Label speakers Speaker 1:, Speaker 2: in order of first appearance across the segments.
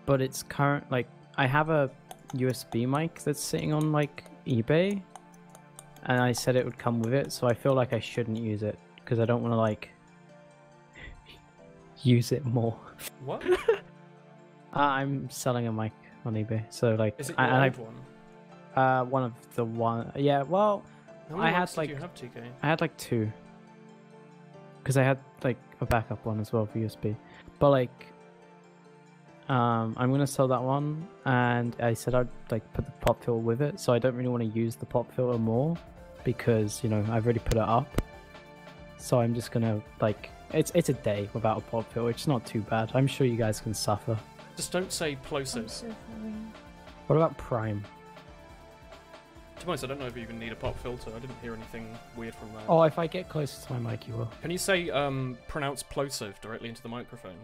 Speaker 1: but it's current. Like I have a USB mic that's sitting on like eBay, and I said it would come with it, so I feel like I shouldn't use it because I don't want to like use it more.
Speaker 2: What?
Speaker 1: I'm selling a mic on eBay, so like
Speaker 2: Is it your old one?
Speaker 1: one of the one. Yeah, well, I had like
Speaker 2: you have, TK?
Speaker 1: I had like 2, because I had like a backup one as well for USB, but like I'm gonna sell that one, and I said I'd like put the pop filter with it, so I don't really want to use the pop filter more because, you know, I've already put it up, so I'm just gonna like it's a day without a pop filter. It's not too bad. I'm sure you guys can suffer.
Speaker 2: Just don't say plosive.
Speaker 1: What about Prime?
Speaker 2: To be honest, I don't know if you even need a pop filter. I didn't hear anything weird from that.
Speaker 1: Oh, if I get closer to my mic, you will.
Speaker 2: Can you say pronounce plosive directly into the microphone?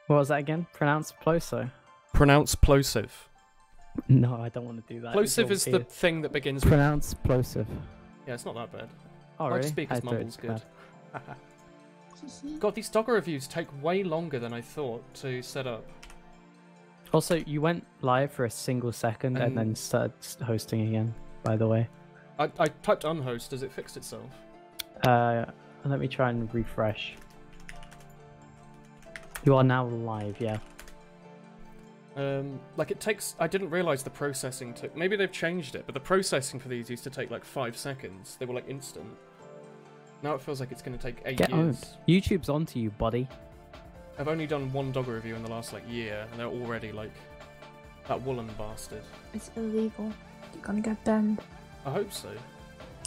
Speaker 1: What was that again? Pronounce plosive?
Speaker 2: Pronounce plosive.
Speaker 1: No, I don't want to do that.
Speaker 2: Plosive is the thing that begins with...
Speaker 1: Pronounce plosive.
Speaker 2: Yeah, it's not that bad.
Speaker 1: Oh, really?
Speaker 2: Speaker's mumble's good. God, these Dogger reviews take way longer than I thought to set up.
Speaker 1: Also, you went live for a single second and then started hosting again, by the way.
Speaker 2: I typed unhost. Has it fixed itself?
Speaker 1: Let me try and refresh. You are now live, yeah.
Speaker 2: Like it takes... I didn't realise the processing took... Maybe they've changed it, but the processing for these used to take like 5 seconds. They were like instant. Now it feels like it's going to take 8 years.
Speaker 1: Get owned. YouTube's onto you, buddy.
Speaker 2: I've only done 1 Dogger review in the last like year, and they're already like... That woolen bastard.
Speaker 3: It's illegal. You're gonna get banned.
Speaker 2: I hope so.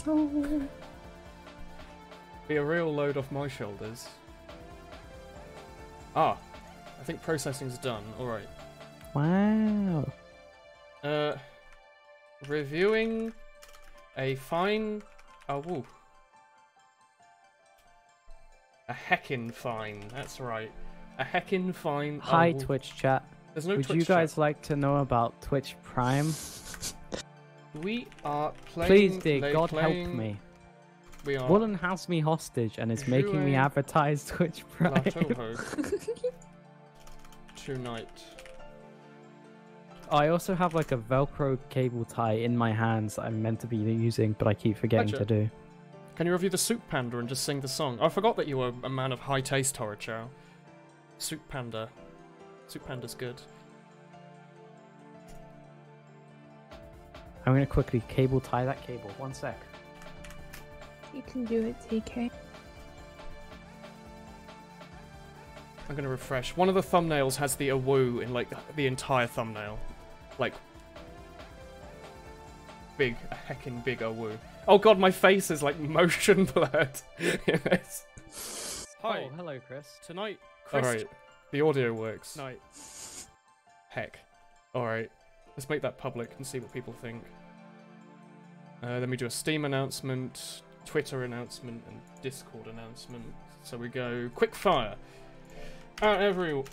Speaker 3: Oh.
Speaker 2: Be a real load off my shoulders. Ah, I think processing's done. Alright.
Speaker 1: Wow.
Speaker 2: Reviewing a fine... Oh, woo. A heckin' fine, that's right. A heckin' fine...
Speaker 1: Hi,
Speaker 2: oh,
Speaker 1: Twitch chat.
Speaker 2: There's no
Speaker 1: Would
Speaker 2: Twitch
Speaker 1: you guys
Speaker 2: chat.
Speaker 1: like to know about Twitch Prime?
Speaker 2: We are playing...
Speaker 1: Please, dear God, help me.
Speaker 2: We are...
Speaker 1: Woolen has me hostage and is making me advertise Twitch Prime.
Speaker 2: La Touhou. Tonight.
Speaker 1: I also have like a Velcro cable tie in my hands that I'm meant to be using, but I keep forgetting to do.
Speaker 2: Can you review the Soup Panda and just sing the song? I forgot that you were a man of high taste, Horichow. Soup Panda. Soup Panda's good.
Speaker 1: I'm gonna quickly cable tie that cable. 1 sec.
Speaker 3: You can do it, TK.
Speaker 2: I'm gonna refresh. One of the thumbnails has the awoo in like the entire thumbnail. Like big, a heckin' big awoo. Oh god, my face is like motion blurred. Yes. Hi.
Speaker 1: Oh, hello, Chris.
Speaker 2: Tonight, Alright, the audio works. Night. Heck. Alright, let's make that public and see what people think. Then we do a Steam announcement, Twitter announcement, and Discord announcement. So we go quick fire. Everyone.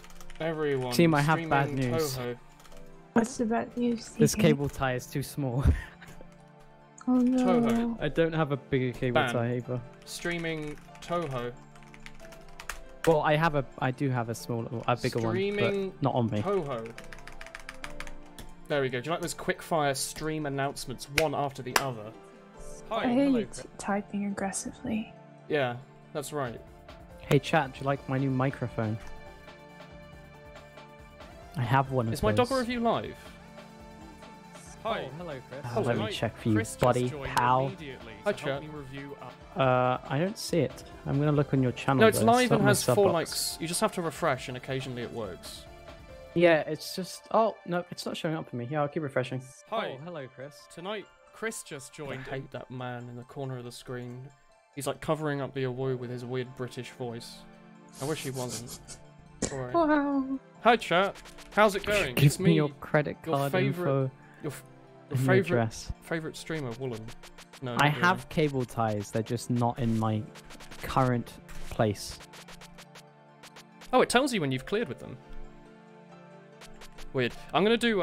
Speaker 1: Team, I have bad news.
Speaker 2: Touhou.
Speaker 3: What's the bad news, TK?
Speaker 1: This cable tie is too small.
Speaker 3: Oh no.
Speaker 2: Touhou.
Speaker 1: I don't have a bigger cable tie either.
Speaker 2: Streaming Touhou.
Speaker 1: Well, I do have a bigger one, but not on me.
Speaker 2: Touhou. There we go. Do you like those quick fire stream announcements, one after the other? Hi.
Speaker 3: I hear
Speaker 2: hello,
Speaker 3: you
Speaker 2: Chris.
Speaker 3: typing aggressively.
Speaker 2: Yeah, that's right.
Speaker 1: Hey chat, do you like my new microphone? I have one of those.
Speaker 2: Is my Dogger review live? Hi.
Speaker 1: Oh, hello, Chris.
Speaker 2: Hello.
Speaker 1: Let me check for you, buddy, pal.
Speaker 2: Hi, chat.
Speaker 1: I don't see it. I'm gonna look on your channel.
Speaker 2: No, it's
Speaker 1: though.
Speaker 2: live
Speaker 1: not
Speaker 2: and
Speaker 1: my
Speaker 2: has
Speaker 1: sub
Speaker 2: 4
Speaker 1: box.
Speaker 2: likes. You just have to refresh and occasionally it works.
Speaker 1: Yeah, it's just... Oh, no, it's not showing up for me. Yeah, I'll keep refreshing.
Speaker 2: Hi.
Speaker 1: Oh, hello, Chris.
Speaker 2: Tonight, Chris just joined. I hate that man in the corner of the screen. He's like covering up the awoo with his weird British voice. I wish he wasn't. Alright.
Speaker 3: Wow.
Speaker 2: Hi, chat. How's it going?
Speaker 1: Give
Speaker 2: It's
Speaker 1: me
Speaker 2: me,
Speaker 1: your credit card info.
Speaker 2: your
Speaker 1: and your
Speaker 2: favorite
Speaker 1: address.
Speaker 2: favorite streamer, Woolen. No,
Speaker 1: I
Speaker 2: not
Speaker 1: have
Speaker 2: really.
Speaker 1: cable ties. They're just not in my current place.
Speaker 2: Oh, it tells you when you've cleared with them. Weird. I'm gonna do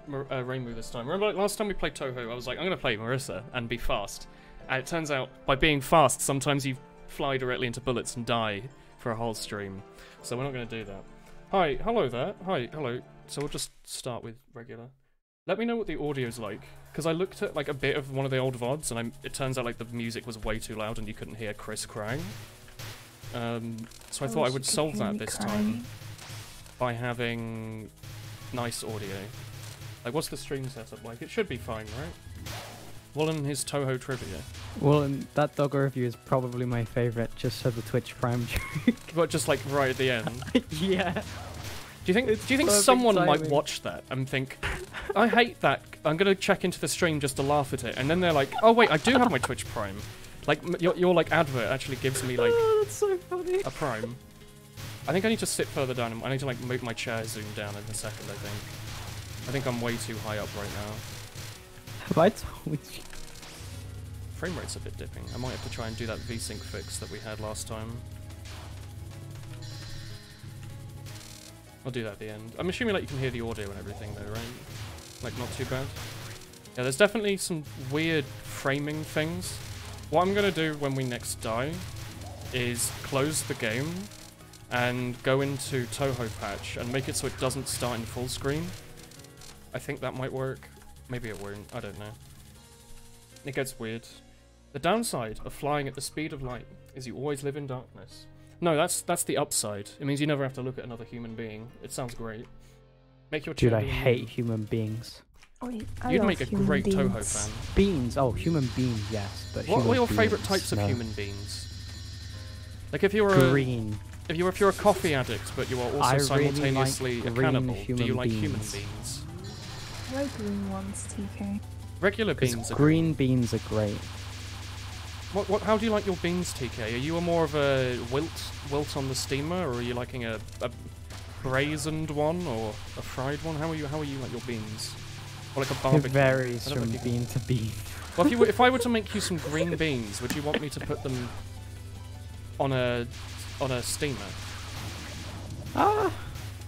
Speaker 2: Rainbow this time. Remember, like, last time we played Touhou, I was like, I'm gonna play Marissa and be fast. And it turns out, by being fast, sometimes you fly directly into bullets and die for a whole stream. So we're not gonna do that. Hi, hello there. Hi, hello. So we'll just start with regular. Let me know what the audio's like, because I looked at like a bit of one of the old VODs, and it turns out like the music was way too loud and you couldn't hear Chris crying. So I thought I would solve that this time by having nice audio. Like, what's the stream setup like? It should be fine, right? Well, and his Touhou trivia.
Speaker 1: Well, and that doggo review is probably my favorite, just for the Twitch Prime joke.
Speaker 2: But just like right at the end.
Speaker 1: Yeah.
Speaker 2: Do you think someone might watch that and think, I hate that, I'm gonna check into the stream just to laugh at it, and then they're like, oh wait, I do have my Twitch Prime. Like your like advert actually gives me like
Speaker 1: that's so funny.
Speaker 2: a Prime. I think I need to sit further down. And I need to like make my chair zoom down in a second. I think I'm way too high up right now.
Speaker 1: Have I told you?
Speaker 2: Frame rate's a bit dipping. I might have to try and do that vsync fix that we had last time. I'll do that at the end. I'm assuming like you can hear the audio and everything though, right? Like not too bad. Yeah, there's definitely some weird framing things. What I'm gonna do when we next die is close the game and go into Touhou patch and make it so it doesn't start in full screen. I think that might work. Maybe it won't. I don't know. It gets weird. The downside of flying at the speed of light is you always live in darkness. No, that's the upside. It means you never have to look at another human being. It sounds great. Make your
Speaker 1: Dude,
Speaker 2: chair
Speaker 1: I hate human beings.
Speaker 3: Wait,
Speaker 2: You'd make a great Touhou fan.
Speaker 1: Beings? Oh, human beings, yes. But
Speaker 2: What were your favourite
Speaker 1: beings,
Speaker 2: types of
Speaker 1: no.
Speaker 2: human beings? Like if you were
Speaker 1: Green.
Speaker 2: if you're a coffee addict, but you are also
Speaker 1: I really
Speaker 2: simultaneously
Speaker 1: like
Speaker 2: a
Speaker 1: green
Speaker 2: cannibal, do
Speaker 1: human
Speaker 2: you like
Speaker 1: beings.
Speaker 2: human beings?
Speaker 3: I like green ones, TK.
Speaker 2: Regular beans
Speaker 1: Because
Speaker 2: are
Speaker 1: green beans are great.
Speaker 2: How do you like your beans, TK? Are you more of a wilt on the steamer, or are you liking a braised one or a fried one? How are you like your beans? Or like a barbecue?
Speaker 1: It varies
Speaker 2: I don't
Speaker 1: from
Speaker 2: know if you-
Speaker 1: bean to bean.
Speaker 2: Well, if I were to make you some green beans, would you want me to put them on a steamer?
Speaker 1: I'm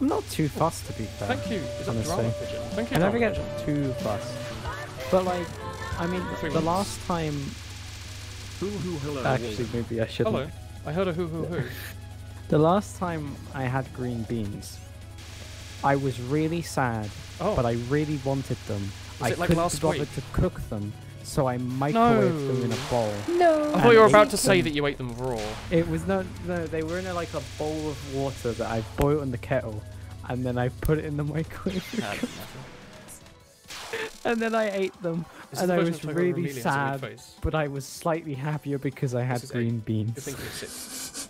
Speaker 1: not too fussed, to be fair.
Speaker 2: Thank you. Is that
Speaker 1: honestly.
Speaker 2: drama pigeon? Thank you.
Speaker 1: I never
Speaker 2: drama
Speaker 1: get
Speaker 2: pigeon.
Speaker 1: too fussed. But like, I mean,
Speaker 2: Three
Speaker 1: the
Speaker 2: months.
Speaker 1: last time...
Speaker 4: Hello.
Speaker 1: Actually, maybe I shouldn't.
Speaker 2: Hello. I heard a hoo.
Speaker 1: The last time I had green beans, I was really sad,
Speaker 2: Oh.
Speaker 1: but I really wanted them.
Speaker 2: Was
Speaker 1: I
Speaker 2: it like
Speaker 1: couldn't
Speaker 2: last
Speaker 1: be bothered
Speaker 2: week?
Speaker 1: to cook them, so I microwaved them in a bowl.
Speaker 3: No.
Speaker 2: I thought you were
Speaker 1: And
Speaker 2: about
Speaker 1: ate
Speaker 2: to say
Speaker 1: them.
Speaker 2: that you ate them raw.
Speaker 1: It was no, they were in like a bowl of water that I boiled in the kettle, and then I put it in the microwave,
Speaker 2: Nah, it doesn't matter.
Speaker 1: and then I ate them,
Speaker 2: This is
Speaker 1: and
Speaker 2: the
Speaker 1: I
Speaker 2: version
Speaker 1: was
Speaker 2: of Touhou
Speaker 1: really
Speaker 2: Amelia has a weird
Speaker 1: sad,
Speaker 2: face.
Speaker 1: but I was slightly happier because I had
Speaker 2: This is
Speaker 1: green
Speaker 2: You're
Speaker 1: beans.
Speaker 2: thinking of 6.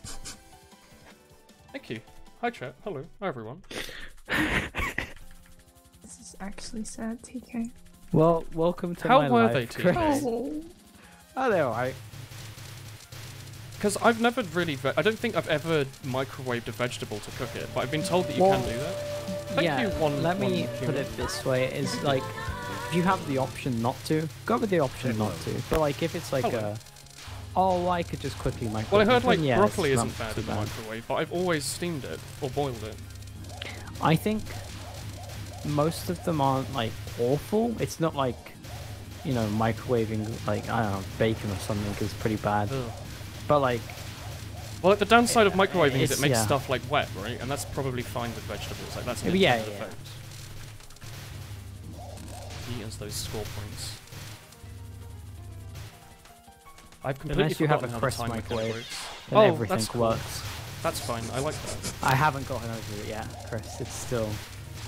Speaker 2: Thank you. Hi chat. Hello. Hi everyone.
Speaker 3: This is actually sad, TK.
Speaker 1: Well, welcome to
Speaker 2: How
Speaker 1: my
Speaker 2: were
Speaker 1: life,
Speaker 2: they,
Speaker 1: Chris.
Speaker 2: TK?
Speaker 1: Oh, they're alright.
Speaker 2: Because I've never really... I don't think I've ever microwaved a vegetable to cook it, but I've been told that you
Speaker 1: Well,
Speaker 2: can do that. Thank
Speaker 1: yeah,
Speaker 2: you,
Speaker 1: let me
Speaker 2: one
Speaker 1: put
Speaker 2: human.
Speaker 1: it this way: is like, if you have the option not to, go with the option not to. But like, if it's like
Speaker 2: Hello.
Speaker 1: I could just quickly
Speaker 2: Well, I
Speaker 1: microwave.
Speaker 2: heard
Speaker 1: it,
Speaker 2: like
Speaker 1: then yeah,
Speaker 2: broccoli
Speaker 1: it's
Speaker 2: isn't
Speaker 1: not
Speaker 2: bad
Speaker 1: too
Speaker 2: in the microwave, but I've always steamed it or boiled it.
Speaker 1: I think most of them aren't like awful. It's not like, you know, microwaving like I don't know bacon or something is pretty bad.
Speaker 2: Ugh.
Speaker 1: But like,
Speaker 2: Well, like, the downside of microwaving is it
Speaker 1: it's-
Speaker 2: makes
Speaker 1: yeah.
Speaker 2: stuff like wet, right? And that's probably fine with vegetables. Like that's an
Speaker 1: Yeah,
Speaker 2: intended
Speaker 1: yeah.
Speaker 2: effect. He earns those score points. I've completely
Speaker 1: Unless you have
Speaker 2: forgotten
Speaker 1: a
Speaker 2: how
Speaker 1: Crest
Speaker 2: the time mechanic
Speaker 1: microwave,
Speaker 2: works.
Speaker 1: then
Speaker 2: Oh,
Speaker 1: everything
Speaker 2: that's cool.
Speaker 1: works.
Speaker 2: That's fine. I like that.
Speaker 1: I haven't gotten over it yet, Chris. It's still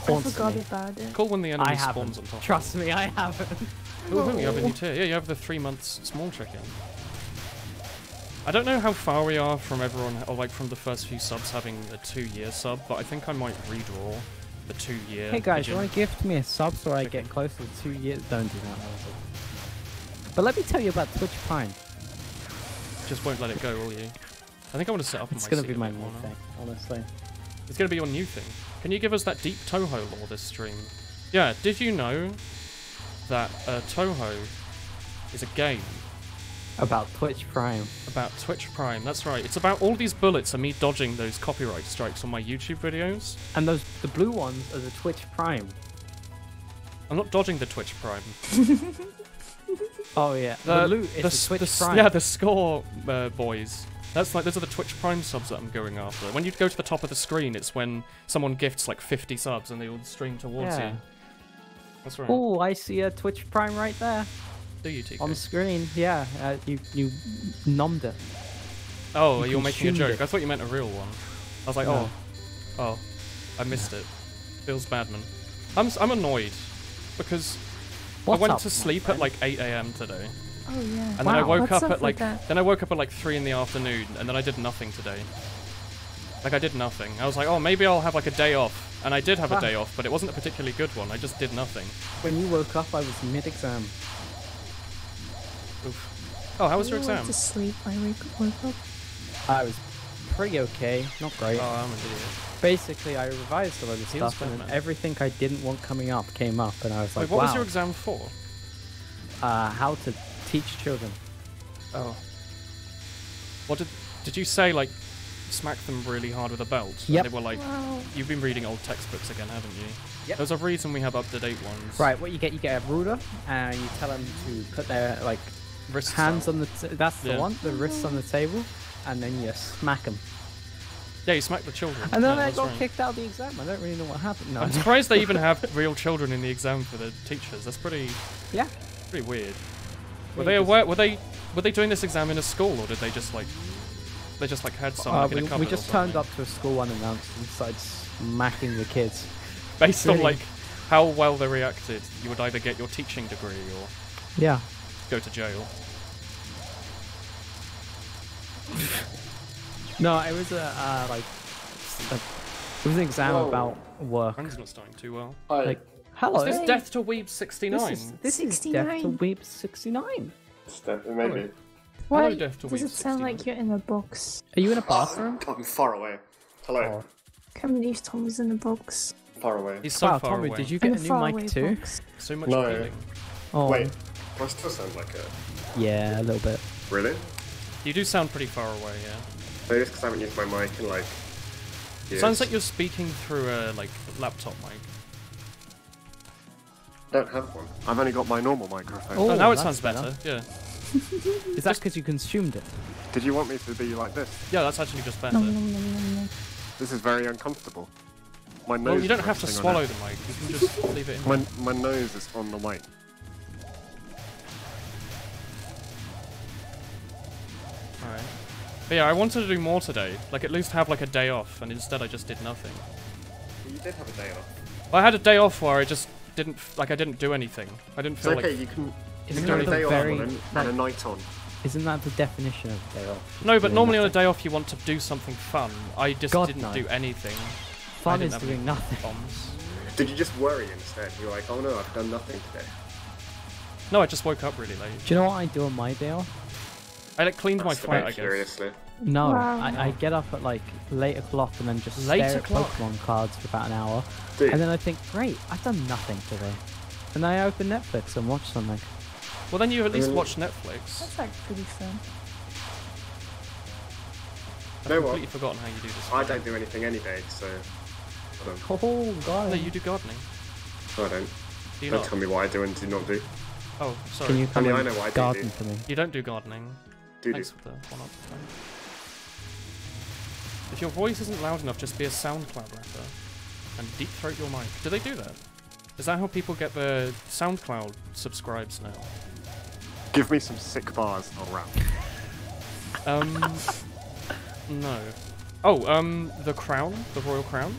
Speaker 3: I
Speaker 1: haunts
Speaker 3: forgot
Speaker 1: me.
Speaker 3: about it.
Speaker 2: Cool when the enemy
Speaker 1: I
Speaker 2: spawns
Speaker 1: haven't.
Speaker 2: on top.
Speaker 1: Trust me, I haven't.
Speaker 2: Ooh, you have a new tier. Yeah, you have the 3 months small chicken. I don't know how far we are from everyone, or like from the first few subs having a 2-year sub, but I think I might redraw the 2-year.
Speaker 1: Hey guys, you
Speaker 2: pigeon.
Speaker 1: want to gift me a sub so I get closer to 2 years? Don't do that. But let me tell you about Twitch Prime.
Speaker 2: Just won't let it go, will you? I think I want to set up.
Speaker 1: It's
Speaker 2: my
Speaker 1: gonna
Speaker 2: seat
Speaker 1: be
Speaker 2: a
Speaker 1: my
Speaker 2: bit
Speaker 1: new
Speaker 2: more now.
Speaker 1: thing, honestly.
Speaker 2: It's gonna be your new thing. Can you give us that deep Touhou lore this stream? Yeah. Did you know that Touhou is a game
Speaker 1: About Twitch Prime.
Speaker 2: about Twitch Prime? That's right. It's about all these bullets and me dodging those copyright strikes on my YouTube videos.
Speaker 1: And the blue ones are the Twitch Prime.
Speaker 2: I'm not dodging the Twitch Prime.
Speaker 1: Oh yeah. The loot is the Twitch Prime.
Speaker 2: Yeah, the score boys. That's like, those are the Twitch Prime subs that I'm going after. When you go to the top of the screen, it's when someone gifts like 50 subs and they all stream towards you. That's right.
Speaker 1: Oh, I see a Twitch Prime right there.
Speaker 2: Do you, TK?
Speaker 1: On screen, yeah. You nommed it.
Speaker 2: Oh, you're making a
Speaker 1: consumed
Speaker 2: joke.
Speaker 1: it.
Speaker 2: I thought you meant a real one. I was like,
Speaker 1: No.
Speaker 2: oh, I missed it. Feels bad, man. I'm annoyed because
Speaker 1: What's
Speaker 2: I went
Speaker 1: up,
Speaker 2: to
Speaker 1: my
Speaker 2: sleep
Speaker 1: friend?
Speaker 2: at like 8 AM today.
Speaker 3: Oh yeah.
Speaker 2: And then I woke
Speaker 3: What's
Speaker 2: up at like
Speaker 3: with that?
Speaker 2: then I woke up at like 3 in the afternoon, and then I did nothing today. Like I did nothing. I was like, oh, maybe I'll have like a day off, and I did have a day off, but it wasn't a particularly good one. I just did nothing.
Speaker 1: When you woke up, I was mid-exam.
Speaker 2: Oof. Oh, how was your
Speaker 3: I went
Speaker 2: exam?
Speaker 3: to sleep. I woke up.
Speaker 1: I was pretty okay, not great.
Speaker 2: Oh, I'm an idiot.
Speaker 1: Basically, I revised a load of
Speaker 2: Feels
Speaker 1: stuff, and
Speaker 2: bad,
Speaker 1: then
Speaker 2: man.
Speaker 1: everything I didn't want coming up came up, and I was like,
Speaker 2: Wait, what
Speaker 1: wow.
Speaker 2: was your exam for?
Speaker 1: How to teach children.
Speaker 2: Oh. What did you say, like, smack them really hard with a belt?
Speaker 1: Yep.
Speaker 2: And they were like,
Speaker 3: Wow.
Speaker 2: you've been reading old textbooks again, haven't you?
Speaker 1: Yep.
Speaker 2: There's a reason we have up-to-date ones.
Speaker 1: Right, what you get a ruler, and you tell them to put their like
Speaker 2: Wrists
Speaker 1: hands
Speaker 2: out.
Speaker 1: on the that's the
Speaker 2: Yeah.
Speaker 1: one, the wrists on the table, and then you smack them.
Speaker 2: Yeah, you smack the children.
Speaker 1: And then
Speaker 2: yeah,
Speaker 1: I
Speaker 2: that's
Speaker 1: got
Speaker 2: right.
Speaker 1: kicked out of the exam. I don't really know what happened. No.
Speaker 2: I'm surprised they even have real children in the exam for the teachers. That's pretty
Speaker 1: Yeah.
Speaker 2: weird. Were
Speaker 1: Yeah,
Speaker 2: they
Speaker 1: because-
Speaker 2: aware? Were they doing this exam in a school, or did they just like had some like, in a cupboard?
Speaker 1: we
Speaker 2: or
Speaker 1: just turned
Speaker 2: something?
Speaker 1: up to a school unannounced and started smacking the kids.
Speaker 2: Based on
Speaker 1: really-
Speaker 2: like how well they reacted. You would either get your teaching degree or
Speaker 1: Yeah.
Speaker 2: go to jail.
Speaker 1: No, it was it was an exam
Speaker 5: Whoa.
Speaker 1: about work.
Speaker 2: Friend's not starting too well.
Speaker 5: Hi.
Speaker 1: Like, hello.
Speaker 2: Is this
Speaker 3: Hey.
Speaker 2: Death to Weeb 69?
Speaker 1: This is Death to
Speaker 3: 69.
Speaker 1: Weep 69.
Speaker 5: Maybe.
Speaker 3: Why
Speaker 2: Hello, Death to
Speaker 3: does
Speaker 2: Weeb
Speaker 3: it sound
Speaker 2: 69.
Speaker 3: like you're in a box?
Speaker 1: Are you in a bathroom?
Speaker 5: I'm far away. Hello.
Speaker 1: Oh.
Speaker 3: Can't believe Tom is in a box.
Speaker 5: Far away.
Speaker 2: He's so
Speaker 1: Wow,
Speaker 2: far
Speaker 1: Tommy,
Speaker 2: away.
Speaker 1: did you
Speaker 3: In
Speaker 1: get
Speaker 3: a
Speaker 1: a new
Speaker 3: faraway
Speaker 1: mic too?
Speaker 3: box.
Speaker 2: So much
Speaker 5: No.
Speaker 2: feeling.
Speaker 1: Oh,
Speaker 5: Wait. Do I still sound like a...
Speaker 1: yeah, a little bit.
Speaker 5: Really?
Speaker 2: You do sound pretty far away, yeah.
Speaker 5: Maybe it's because I haven't used my mic in like... years.
Speaker 2: Sounds like you're speaking through a like laptop mic.
Speaker 5: I don't have one. I've only got my normal microphone.
Speaker 1: Oh,
Speaker 2: Oh, now it
Speaker 1: that's
Speaker 2: sounds better. Yeah.
Speaker 1: Is that because you consumed it?
Speaker 5: Did you want me to be like this?
Speaker 2: Yeah, that's actually just better.
Speaker 3: Nom, nom, nom, nom, nom.
Speaker 5: This is very uncomfortable. My nose
Speaker 2: Well, you don't
Speaker 5: is
Speaker 2: have to
Speaker 5: resting on
Speaker 2: swallow
Speaker 5: it.
Speaker 2: the mic. You can just leave it in.
Speaker 5: My nose is on the mic.
Speaker 2: Alright. But yeah, I wanted to do more today. Like, at least have like a day off, and instead I just did nothing.
Speaker 5: You did have a day off.
Speaker 2: Well, I had a day off where I just didn't, I didn't do anything. I didn't
Speaker 5: It's
Speaker 2: feel
Speaker 5: okay,
Speaker 2: like...
Speaker 5: you can
Speaker 1: Isn't
Speaker 5: do a
Speaker 1: that the
Speaker 5: day
Speaker 1: very
Speaker 5: off and a night on.
Speaker 1: isn't that the definition of a day off?
Speaker 2: No, but
Speaker 1: Doing
Speaker 2: normally on a
Speaker 1: nothing.
Speaker 2: day off you want to do something fun. I just
Speaker 1: God,
Speaker 2: didn't
Speaker 1: no.
Speaker 2: do anything.
Speaker 1: Fun
Speaker 2: didn't
Speaker 1: is
Speaker 2: have
Speaker 1: doing
Speaker 2: any
Speaker 1: nothing.
Speaker 2: bombs.
Speaker 5: Did you just worry instead? You were like, oh no, I've done nothing today.
Speaker 2: No, I just woke up really late.
Speaker 1: Do you know what I do on my day off?
Speaker 2: I like cleaned my
Speaker 5: That's a
Speaker 2: flat,
Speaker 5: bit
Speaker 2: I guess.
Speaker 5: curiously.
Speaker 1: No,
Speaker 3: Wow.
Speaker 1: I get up at like late o'clock and then just
Speaker 2: Late
Speaker 1: stare
Speaker 2: o'clock?
Speaker 1: at Pokemon cards for about an hour,
Speaker 5: Dude,
Speaker 1: and then I think, great, I've done nothing today, and then I open Netflix and watch something.
Speaker 2: Well, then you at least
Speaker 5: Mm.
Speaker 2: watch Netflix.
Speaker 3: That's like pretty fun.
Speaker 2: I've
Speaker 5: know what?
Speaker 2: completely forgotten how you do this.
Speaker 5: I don't do anything any day, so... I don't.
Speaker 1: Oh god.
Speaker 2: No, you do gardening.
Speaker 5: I don't.
Speaker 2: Do you
Speaker 5: Don't
Speaker 2: not?
Speaker 5: tell me what I do and do not do.
Speaker 2: Oh, sorry.
Speaker 1: Can you come
Speaker 5: I
Speaker 1: and
Speaker 5: know what I do,
Speaker 1: garden
Speaker 5: dude.
Speaker 1: for me?
Speaker 2: You don't do gardening.
Speaker 5: Do
Speaker 2: Thanks for the one-up. If your voice isn't loud enough, just be a SoundCloud rapper and deep throat your mic. Do they do that? Is that how people get their SoundCloud subscribes now?
Speaker 5: Give me some sick bars, I'll rap.
Speaker 2: No. Oh, the Crown, the Royal Crown.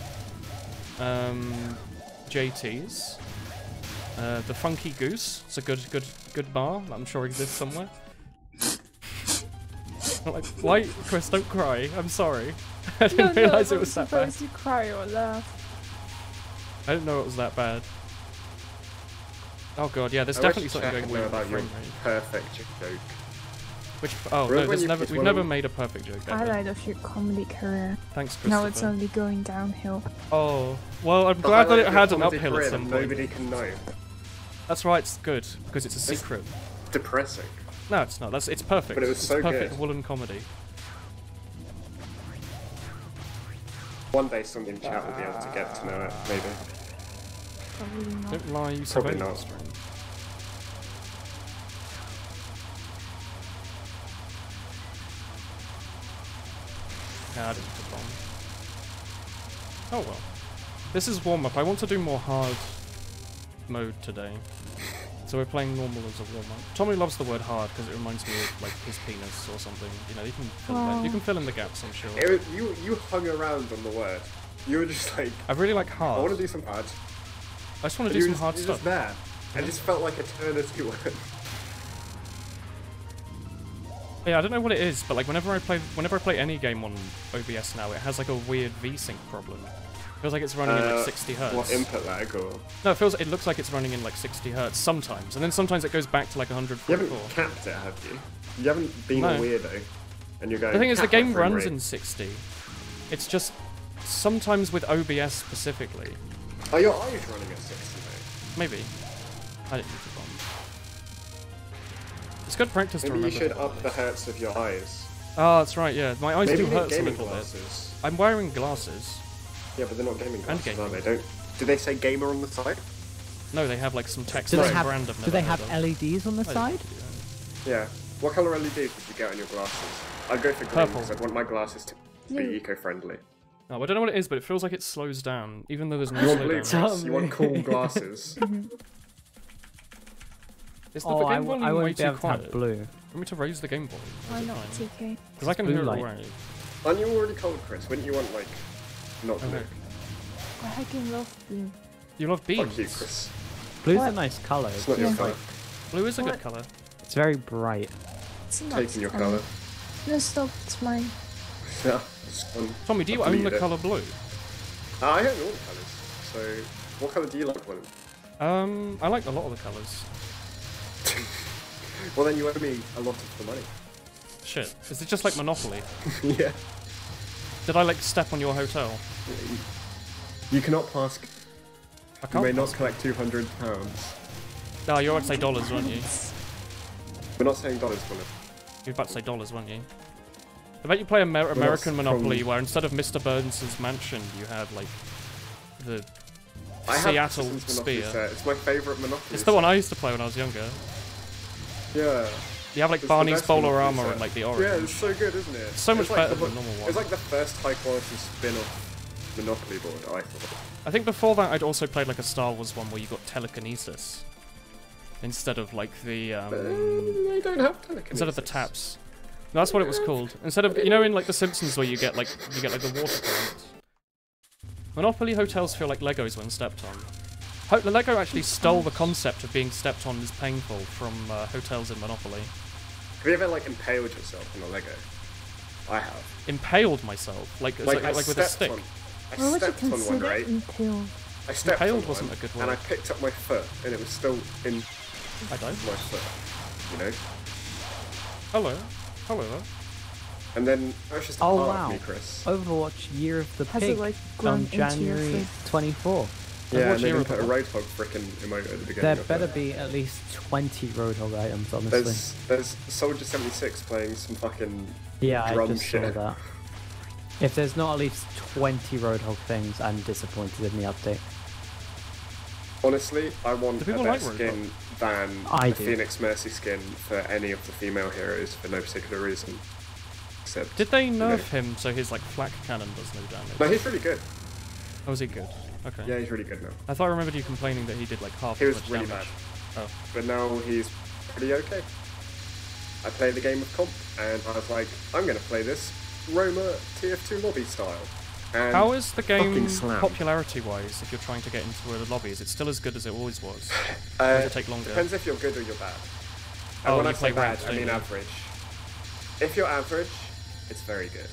Speaker 2: JT's. The Funky Goose. It's a good bar that I'm sure exists somewhere. Like, why, Chris? Don't cry. I'm sorry. I didn't realise it was that bad.
Speaker 3: supposed to cry or laugh.
Speaker 2: I didn't know it was that bad. Oh god, yeah. There's
Speaker 5: I
Speaker 2: definitely
Speaker 5: wish
Speaker 2: something
Speaker 5: Jack
Speaker 2: going
Speaker 5: would know
Speaker 2: weird with
Speaker 5: about
Speaker 2: the
Speaker 5: your
Speaker 2: frame rate.
Speaker 5: perfect joke.
Speaker 2: Which? Oh
Speaker 5: Remember
Speaker 2: no,
Speaker 5: when
Speaker 2: there's
Speaker 5: you
Speaker 2: never.
Speaker 5: did
Speaker 2: We've
Speaker 5: one
Speaker 2: never
Speaker 5: of-
Speaker 2: made a perfect joke ever.
Speaker 3: Highlight of your comedy career.
Speaker 2: Thanks, Christopher.
Speaker 3: Now it's only going downhill.
Speaker 2: Oh, well, I'm
Speaker 5: The
Speaker 2: glad that
Speaker 5: highlight
Speaker 2: it
Speaker 5: of your
Speaker 2: had an
Speaker 5: comedy
Speaker 2: uphill
Speaker 5: career
Speaker 2: at some
Speaker 5: that
Speaker 2: point.
Speaker 5: Nobody can know.
Speaker 2: That's right, it's good because it's a
Speaker 5: It's-
Speaker 2: secret.
Speaker 5: Depressing.
Speaker 2: No, it's not. It's perfect.
Speaker 5: But it was
Speaker 2: it's
Speaker 5: so
Speaker 2: perfect
Speaker 5: good.
Speaker 2: woolen comedy.
Speaker 5: One day some in chat will be able to get to know it, maybe.
Speaker 3: Probably not.
Speaker 2: Don't lie, you
Speaker 5: Probably
Speaker 2: surveillance
Speaker 5: not.
Speaker 2: stream. Yeah, I didn't put bomb. Oh well. This is warm-up. I want to do more hard mode today. So we're playing normal as a warm-up. Tommy loves the word hard because it reminds me of like his penis or something. You know, you can fill in the gaps, I'm sure.
Speaker 5: You hung around on the word. You were just like...
Speaker 2: I really like hard.
Speaker 5: I want to do some hard.
Speaker 2: I just want to do some hard
Speaker 5: stuff.
Speaker 2: stuff.
Speaker 5: There. I just felt like eternity word.
Speaker 2: Yeah, I don't know what it is, but like whenever I play any game on OBS now, it has like a weird vsync problem. Feels like it's running in like 60 hertz.
Speaker 5: What, input lag or?
Speaker 2: No, it looks like it's running in like 60 hertz sometimes, and then sometimes it goes back to like 144.
Speaker 5: You haven't capped it, have you? You haven't been a weirdo, and you're going.
Speaker 2: The thing is, the game runs in 60. It's just sometimes with OBS specifically.
Speaker 5: Are your eyes running at 60, mate?
Speaker 2: Maybe. I didn't use the bomb. It's good practice to remember.
Speaker 5: Maybe you should up the hertz of your eyes.
Speaker 2: Oh, that's right. Yeah, my eyes do hurt a little
Speaker 5: glasses.
Speaker 2: bit. I'm wearing glasses.
Speaker 5: Yeah, but they're not gaming glasses,
Speaker 2: gaming.
Speaker 5: are they? Do they say gamer on the side?
Speaker 2: No, they have like some text.
Speaker 1: Do they have LEDs on the side?
Speaker 5: Yeah. What colour LEDs would you get on your glasses? I'd go for green because I'd want my glasses to be eco-friendly.
Speaker 2: Oh, I don't know what it is, but it feels like it slows down, even though there's no
Speaker 5: You want
Speaker 2: slowdown.
Speaker 5: blue, Chris. You want cool glasses.
Speaker 2: Is the game volume
Speaker 1: I
Speaker 2: way
Speaker 1: won't be
Speaker 2: too
Speaker 1: able to
Speaker 2: quiet?
Speaker 1: have blue.
Speaker 2: Want me to raise the game volume?
Speaker 3: Why not TK?
Speaker 2: Because I can
Speaker 1: Blue
Speaker 2: hear it
Speaker 1: light.
Speaker 2: already.
Speaker 5: Aren't you already cold, Chris? Wouldn't you want, like, not blue?
Speaker 2: Okay.
Speaker 3: I fucking love blue.
Speaker 2: You love beans?
Speaker 5: Fuck you, Chris.
Speaker 1: Blue's
Speaker 3: What?
Speaker 1: a nice colour.
Speaker 5: It's not your colour.
Speaker 2: Blue is a good
Speaker 3: What?
Speaker 2: colour.
Speaker 1: It's very bright.
Speaker 3: It's not
Speaker 5: Taking your colour.
Speaker 3: No, stop. It's mine.
Speaker 5: Yeah, it's fun.
Speaker 2: Tommy, do you
Speaker 5: I
Speaker 2: own
Speaker 5: believe
Speaker 2: the
Speaker 5: it.
Speaker 2: colour blue?
Speaker 5: I own all the colours. So, what colour do you like, William?
Speaker 2: I like a lot of the colours.
Speaker 5: Well, then you owe me a lot of the money.
Speaker 2: Shit. Is it just like Monopoly?
Speaker 5: Yeah.
Speaker 2: Did I like step on your hotel?
Speaker 5: You cannot pass.
Speaker 2: I
Speaker 5: You
Speaker 2: can't.
Speaker 5: may not collect £200.
Speaker 2: No, you were about to say dollars, weren't you?
Speaker 5: We're not saying dollars, William.
Speaker 2: You were about to say dollars, weren't you? I bet you play American Monopoly, where instead of Mr. Burns' mansion, you have like the Seattle Spear.
Speaker 5: It's my favourite Monopoly.
Speaker 2: It's the one I used to play when I was younger.
Speaker 5: Yeah.
Speaker 2: You have like
Speaker 5: It's the
Speaker 2: Barney's
Speaker 5: best
Speaker 2: Bowler
Speaker 5: Monopoly
Speaker 2: Armor
Speaker 5: set.
Speaker 2: and like the orange.
Speaker 5: Yeah, it's so good, isn't it?
Speaker 2: It's so much
Speaker 5: like
Speaker 2: better
Speaker 5: the,
Speaker 2: than the normal one.
Speaker 5: It's like the first high quality spin-off Monopoly board, I thought.
Speaker 2: I think before that I'd also played like a Star Wars one where you got telekinesis. Instead of like the
Speaker 5: They don't have telekinesis.
Speaker 2: instead of the taps. No, that's what it was called. Instead of, you know, in like The Simpsons where you get like the water current. Monopoly hotels feel like Legos when stepped on. The Lego actually stole the concept of being stepped on is painful from hotels in Monopoly.
Speaker 5: Have you ever like impaled yourself on a Lego? I have.
Speaker 2: Impaled myself, like
Speaker 5: I
Speaker 2: with a
Speaker 5: stepped
Speaker 2: stick.
Speaker 5: on. I
Speaker 3: Why would you
Speaker 5: stepped on one,
Speaker 3: consider
Speaker 5: right?
Speaker 3: impaled?
Speaker 5: I stepped
Speaker 2: Impaled
Speaker 5: on
Speaker 2: wasn't
Speaker 5: one,
Speaker 2: a good
Speaker 5: and I
Speaker 2: word.
Speaker 5: picked up my foot, and it was still in
Speaker 2: I don't.
Speaker 5: my foot. You know.
Speaker 2: Hello. Hello.
Speaker 5: And then that was just a
Speaker 1: Oh
Speaker 5: part
Speaker 1: wow!
Speaker 5: of me, Chris.
Speaker 1: Overwatch Year of the
Speaker 3: Has
Speaker 1: Pig
Speaker 3: it like grown
Speaker 1: on
Speaker 3: into your
Speaker 1: January
Speaker 3: foot?
Speaker 1: 24.
Speaker 5: Yeah,
Speaker 2: Overwatch
Speaker 5: and they
Speaker 2: Hero
Speaker 5: didn't put a
Speaker 2: Football.
Speaker 5: Roadhog frickin' emote at the beginning
Speaker 1: There
Speaker 5: of
Speaker 1: better
Speaker 5: it.
Speaker 1: be at least 20 Roadhog items, honestly.
Speaker 5: There's Soldier 76 playing some fucking
Speaker 1: Yeah, I
Speaker 5: drum
Speaker 1: just saw
Speaker 5: shit.
Speaker 1: that. If there's not at least 20 Roadhog things, I'm disappointed in the update.
Speaker 5: Honestly, I want
Speaker 2: Do
Speaker 5: a
Speaker 2: people
Speaker 5: better
Speaker 2: like
Speaker 5: skin than
Speaker 1: I
Speaker 5: the
Speaker 1: do.
Speaker 5: Phoenix Mercy skin for any of the female heroes for no particular reason. Except,
Speaker 2: Did they
Speaker 5: you know.
Speaker 2: nerf him so his like flak cannon does no damage?
Speaker 5: No, he's really good.
Speaker 2: Oh, was he good? Okay.
Speaker 5: Yeah, he's really good now.
Speaker 2: I thought I remembered you complaining that he did like half
Speaker 5: He
Speaker 2: as
Speaker 5: was
Speaker 2: much
Speaker 5: really
Speaker 2: damage.
Speaker 5: bad.
Speaker 2: Oh.
Speaker 5: But now he's pretty okay. I played the game of comp, and I was like, I'm going to play this Roma TF2 lobby style. And
Speaker 2: How is the game
Speaker 5: fucking slam.
Speaker 2: popularity-wise if you're trying to get into a lobby? Is it still as good as it always was? Or does it take longer?
Speaker 5: Depends if you're good or you're bad.
Speaker 2: Oh,
Speaker 5: And when
Speaker 2: you
Speaker 5: I say
Speaker 2: play
Speaker 5: bad,
Speaker 2: ranked,
Speaker 5: I
Speaker 2: don't
Speaker 5: mean
Speaker 2: you?
Speaker 5: average. If you're average, it's very good.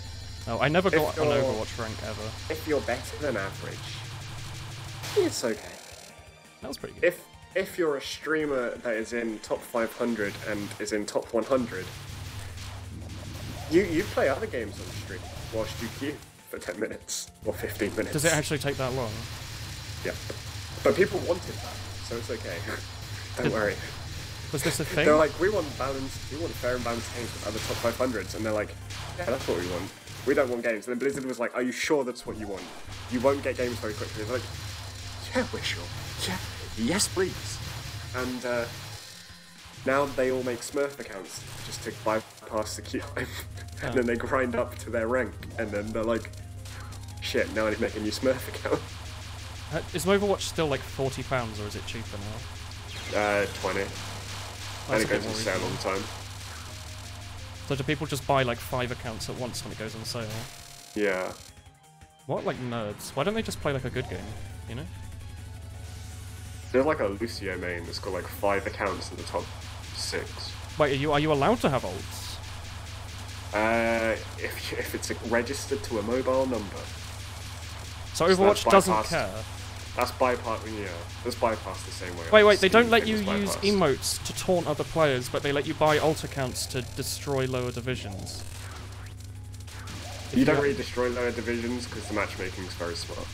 Speaker 2: Oh, I never got an
Speaker 5: you're-
Speaker 2: Overwatch rank ever.
Speaker 5: If you're better than average, it's okay.
Speaker 2: That was pretty good.
Speaker 5: If you're a streamer that is in top 500 and is in top 100, you play other games on stream whilst you queue for 10 minutes or 15 minutes.
Speaker 2: Does it actually take that long?
Speaker 5: Yeah. But people wanted that, so it's okay. Don't worry.
Speaker 2: Was this a thing?
Speaker 5: They're like, we want fair and balanced games with other top 500s, and they're like, yeah, that's what we want. We don't want games. And then Blizzard was like, are you sure that's what you want? You won't get games very quickly. They're like, yeah, we're sure. Yeah, yes, please. And now they all make Smurf accounts just to bypass the queue. And then they grind up to their rank, and then they're like, shit, now I need to make a new Smurf account.
Speaker 2: Is Overwatch still like £40 or is it cheaper now?
Speaker 5: 20. And it goes on sale all the time.
Speaker 2: So do people just buy like 5 accounts at once when it goes on sale?
Speaker 5: Yeah.
Speaker 2: What, like nerds? Why don't they just play like a good game, you know?
Speaker 5: There's like a Lucio main that's got like 5 accounts in the top 6.
Speaker 2: Wait, are you allowed to have ults?
Speaker 5: If it's registered to a mobile number.
Speaker 2: So Overwatch doesn't care?
Speaker 5: That's bypass, yeah. That's bypass the same way.
Speaker 2: Wait, they don't let you use emotes to taunt other players, but they let you buy ult accounts to destroy lower divisions.
Speaker 5: You don't really destroy lower divisions because the matchmaking is very smart.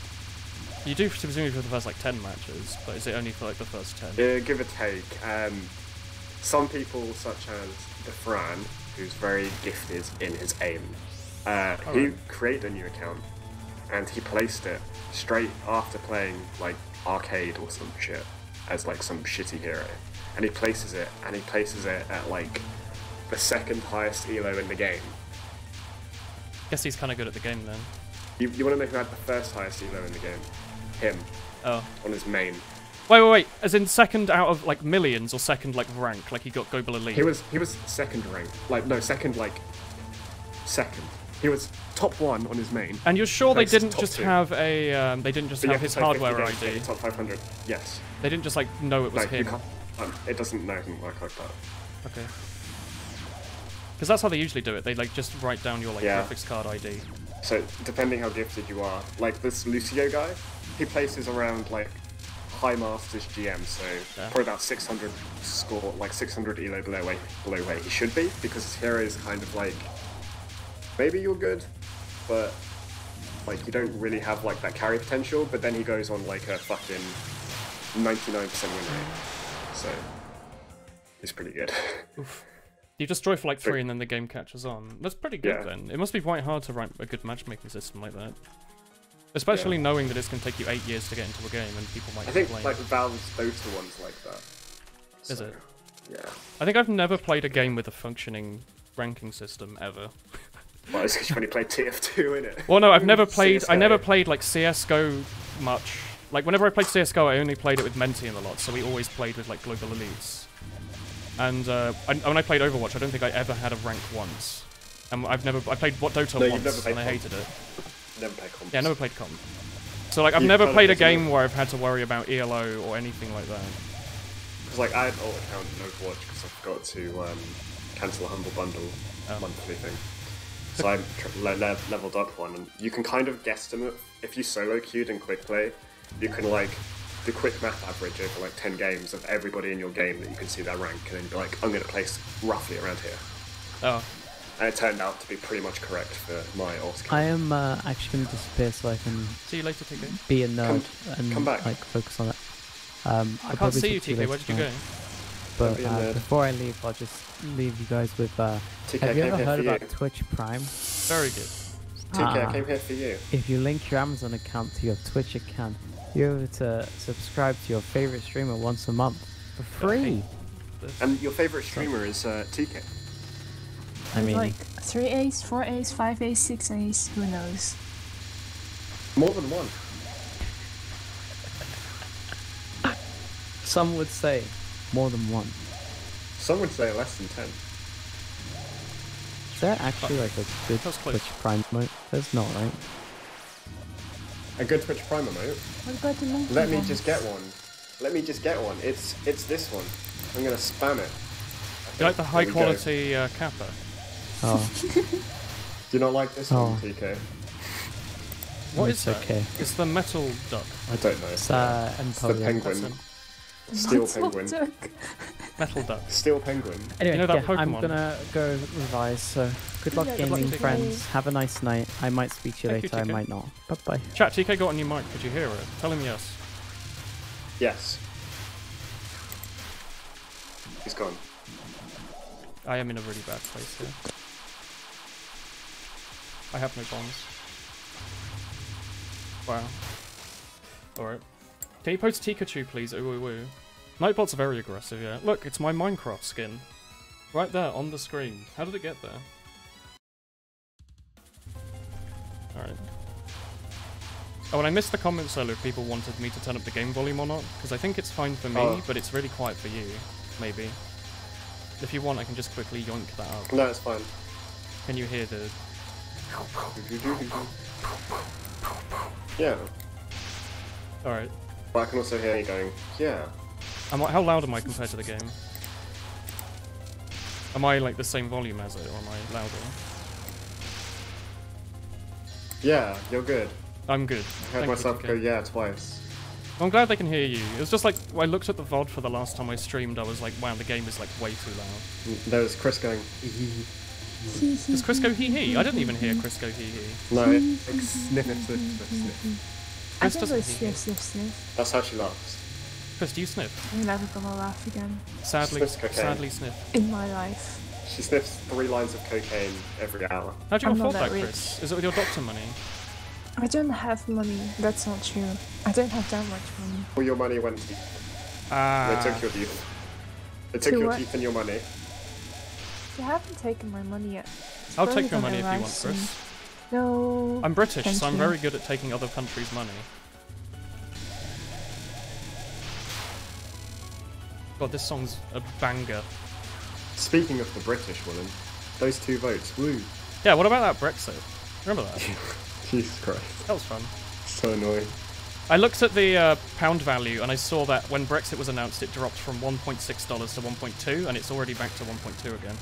Speaker 2: You do presumably for the first like 10 matches, but is it only for like the first 10?
Speaker 5: Yeah, give or take. Some people, such as the Fran, who's very gifted in his aim, he created a new account and he placed it straight after playing like arcade or some shit as like some shitty hero, and he places it at like the second highest elo in the game.
Speaker 2: Guess he's kind of good at the game then.
Speaker 5: You want to know who had the first highest elo in the game? Him.
Speaker 2: Oh.
Speaker 5: On his main.
Speaker 2: Wait. As in second out of like millions or second like rank? Like he got global elite?
Speaker 5: He was second rank. Like no, second. He was top 1 on his main.
Speaker 2: And you're sure they didn't just have a have his hardware ID?
Speaker 5: Top 500. Yes.
Speaker 2: They didn't just like know it was him.
Speaker 5: It doesn't work like that.
Speaker 2: Okay. Because that's how they usually do it. They like just write down your like graphics card ID.
Speaker 5: So depending how gifted you are, like this Lucio guy, he places around like high masters GM, so probably about 600 score, like 600 elo below where he should be, because his hero is kind of like, maybe you're good, but like you don't really have like that carry potential. But then he goes on like a fucking 99% win rate, so he's pretty good.
Speaker 2: Oof. You destroy for like 3 and then the game catches on. That's pretty good then. It must be quite hard to write a good matchmaking system like that. Especially knowing that it's going to take you 8 years to get into a game and people might complain.
Speaker 5: I think like Valve's Dota one's like that.
Speaker 2: Is it?
Speaker 5: Yeah.
Speaker 2: I think I've never played a game with a functioning ranking system ever.
Speaker 5: Well, it's because you've only played TF2, innit?
Speaker 2: Well, no, I've never played. I never played like CS:GO much. Like whenever I played CS:GO, I only played it with Mentian a lot, so we always played with like global elites. And when I played Overwatch, I don't think I ever had a rank once. And I played Dota once, and I hated it.
Speaker 5: Never played comp.
Speaker 2: Yeah, I never played comp. So like, I've never played a game where I've had to worry about ELO or anything like that.
Speaker 5: Because like, I had an alt account in Overwatch because I forgot to cancel a Humble Bundle monthly thing. So I leveled up one, and you can kind of guesstimate, if you solo queued in quick play, you can like do quick math average over like 10 games of everybody in your game that you can see their rank, and then be like, I'm going to place roughly around here.
Speaker 2: Oh.
Speaker 5: And it turned out to be pretty much correct for my alt account.
Speaker 1: I am actually going to disappear so I can
Speaker 2: see you later, TK.
Speaker 1: Be a nerd and
Speaker 5: come back.
Speaker 1: like focus on it.
Speaker 2: I can't see you, TK. Where did you go?
Speaker 1: But before I leave, I'll just leave you guys with.
Speaker 5: TK,
Speaker 1: have you ever heard about
Speaker 5: you.
Speaker 1: Twitch Prime?
Speaker 2: Very good.
Speaker 5: TK, I came here for you.
Speaker 1: If you link your Amazon account to your Twitch account, you're able to subscribe to your favorite streamer once a month for free.
Speaker 5: And your favorite streamer is TK.
Speaker 1: I mean,
Speaker 3: like 3 A's, 4 A's, 5 A's, 6 A's, who knows?
Speaker 5: More than one.
Speaker 1: Some would say more than one.
Speaker 5: Some would say less than 10.
Speaker 1: Is there actually like a good Twitch Prime emote? There's not, right?
Speaker 5: A good Twitch Prime emote?
Speaker 3: What about the monkey
Speaker 5: Let me
Speaker 3: one?
Speaker 5: just get one. Let me just get one. It's this one. I'm gonna spam it.
Speaker 2: You like the high quality Kappa?
Speaker 1: Oh.
Speaker 5: Do you not like this one, TK?
Speaker 2: What is that?
Speaker 1: Okay.
Speaker 2: It's the metal duck.
Speaker 5: I don't know.
Speaker 1: It's
Speaker 5: the penguin. Steel penguin.
Speaker 2: Metal duck.
Speaker 5: Steel penguin.
Speaker 1: Anyway,
Speaker 2: you know that
Speaker 1: I'm
Speaker 2: Pokemon?
Speaker 1: gonna go revise, so good luck gaming, friends. Have a nice night. I might speak to you later, I might not. Bye-bye.
Speaker 2: Chat, TK got a new mic. Could you hear it? Tell him yes.
Speaker 5: Yes. He's gone.
Speaker 2: I am in a really bad place here. I have no bombs. Wow. Alright. Can you post Pikachu, please? Ooh, ooh, ooh. Nightbot's very aggressive, yeah. Look, it's my Minecraft skin. Right there, on the screen. How did it get there? Alright. Oh, and I missed the comments earlier if people wanted me to turn up the game volume or not, because I think it's fine for me, but it's really quiet for you, maybe. If you want, I can just quickly yoink that up.
Speaker 5: No, it's fine.
Speaker 2: Can you hear the...
Speaker 5: Yeah.
Speaker 2: Alright.
Speaker 5: But I can also hear you going, yeah.
Speaker 2: How loud am I compared to the game? Am I like the same volume as it, or am I louder?
Speaker 5: Yeah, you're good.
Speaker 2: I'm good.
Speaker 5: I heard myself go, yeah, twice.
Speaker 2: Well, I'm glad they can hear you. It was just like, when I looked at the VOD for the last time I streamed, I was like, wow, the game is like way too loud.
Speaker 5: There was Chris going,
Speaker 2: Does Chris go hee-hee? I didn't even hear Chris go hee-hee.
Speaker 5: no, it's like sniff it, sniff.
Speaker 3: I
Speaker 2: Chris
Speaker 3: think
Speaker 2: doesn't
Speaker 3: it's
Speaker 2: hee-hee.
Speaker 3: sniff.
Speaker 5: That's how she laughs.
Speaker 2: Chris, do you sniff?
Speaker 3: I'm never gonna laugh again.
Speaker 2: Sadly,
Speaker 5: Sniffs cocaine.
Speaker 2: sadly sniff.
Speaker 3: In my life.
Speaker 5: She sniffs 3 lines of cocaine every hour.
Speaker 2: How'd you
Speaker 3: I'm not
Speaker 2: afford that,
Speaker 3: that
Speaker 2: Chris? Is it with your doctor money?
Speaker 3: I don't have money. That's not true. I don't have that much money.
Speaker 5: All your money went to...
Speaker 2: Ah.
Speaker 5: They took your teeth. They took
Speaker 3: To
Speaker 5: your
Speaker 3: what?
Speaker 5: teeth and your money.
Speaker 3: They haven't taken my money yet. It's
Speaker 2: I'll
Speaker 3: probably
Speaker 2: take your
Speaker 3: gonna
Speaker 2: money if you
Speaker 3: arrive
Speaker 2: want,
Speaker 3: soon.
Speaker 2: Chris.
Speaker 3: No.
Speaker 2: I'm British,
Speaker 3: Thank
Speaker 2: so I'm
Speaker 3: you.
Speaker 2: very good at taking other countries' money. God, this song's a banger.
Speaker 5: Speaking of the British woman, those 2 votes, woo.
Speaker 2: Yeah, what about that Brexit? Remember that?
Speaker 5: Jesus Christ.
Speaker 2: That was fun.
Speaker 5: So annoying.
Speaker 2: I looked at the pound value and I saw that when Brexit was announced, it dropped from $1.6 to 1.2, and it's already back to 1.2 again.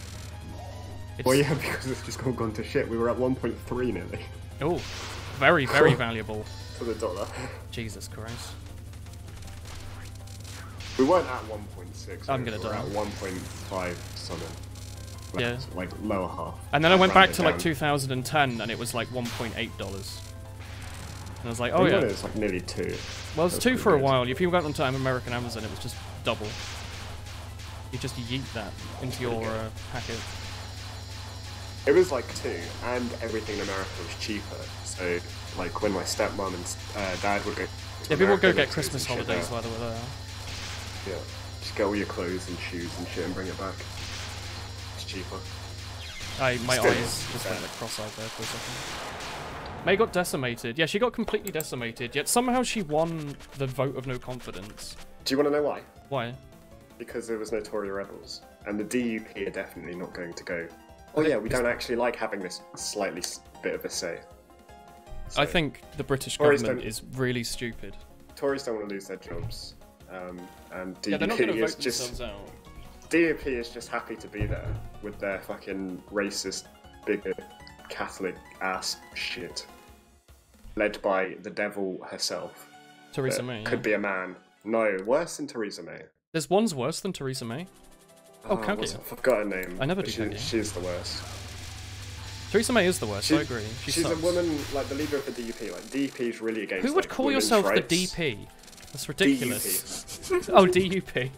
Speaker 2: It's...
Speaker 5: Well, yeah, because it's just all gone to shit. We were at 1.3 nearly.
Speaker 2: Oh, very, very valuable.
Speaker 5: For the dollar.
Speaker 2: Jesus Christ.
Speaker 5: We weren't at 1.6.
Speaker 2: I'm gonna
Speaker 5: we were
Speaker 2: die.
Speaker 5: at 1.5 something.
Speaker 2: Yeah.
Speaker 5: Like lower half.
Speaker 2: And then I went back
Speaker 5: Rounded
Speaker 2: to like
Speaker 5: down.
Speaker 2: 2010 and it was like $1.8. And I was like,
Speaker 5: I
Speaker 2: oh
Speaker 5: think
Speaker 2: yeah.
Speaker 5: It was like nearly 2.
Speaker 2: Well, it's
Speaker 5: That's
Speaker 2: 2
Speaker 5: pretty
Speaker 2: for a
Speaker 5: good.
Speaker 2: while. If you went onto American Amazon, it was just double. You just yeet that into your packet.
Speaker 5: It was like 2, and everything in America was cheaper. So, like when my stepmom and dad would go. to
Speaker 2: Yeah, people would go
Speaker 5: America,
Speaker 2: get
Speaker 5: they'd
Speaker 2: Christmas
Speaker 5: some shit
Speaker 2: holidays
Speaker 5: there.
Speaker 2: while they were there.
Speaker 5: Yeah, just get all your clothes and shoes and shit and bring it back. It's cheaper.
Speaker 2: My
Speaker 5: Still,
Speaker 2: eyes just went like cross-eyed there for a second. May got decimated. Yeah, she got completely decimated, yet somehow she won the vote of no confidence.
Speaker 5: Do you want to know why?
Speaker 2: Why?
Speaker 5: Because there was no Tory rebels, and the DUP are definitely not going to go. Oh yeah, we don't actually like having this slightly bit of a say. So,
Speaker 2: I think the British
Speaker 5: Tories
Speaker 2: government
Speaker 5: don't-
Speaker 2: is really stupid.
Speaker 5: Tories don't want to lose their jobs, and DUP
Speaker 2: Yeah, they're not going to
Speaker 5: is
Speaker 2: vote
Speaker 5: just
Speaker 2: themselves out.
Speaker 5: DUP is just happy to be there with their fucking racist, bigot, Catholic ass shit, led by the devil herself.
Speaker 2: Theresa
Speaker 5: that
Speaker 2: May. Yeah.
Speaker 5: could be a man. No, worse than Theresa May.
Speaker 2: There's one's worse than Theresa May. Oh,
Speaker 5: what's
Speaker 2: Kaguya.
Speaker 5: it? I forgot her name.
Speaker 2: I never
Speaker 5: but
Speaker 2: do Kaguya.
Speaker 5: She's the worst.
Speaker 2: Theresa May is the worst. I agree.
Speaker 5: She's
Speaker 2: sucks.
Speaker 5: a woman, like the leader of the DUP. Like DUP is really against.
Speaker 2: Who would
Speaker 5: like,
Speaker 2: call
Speaker 5: women's
Speaker 2: yourself
Speaker 5: rights.
Speaker 2: the DP? That's ridiculous. Oh, DUP.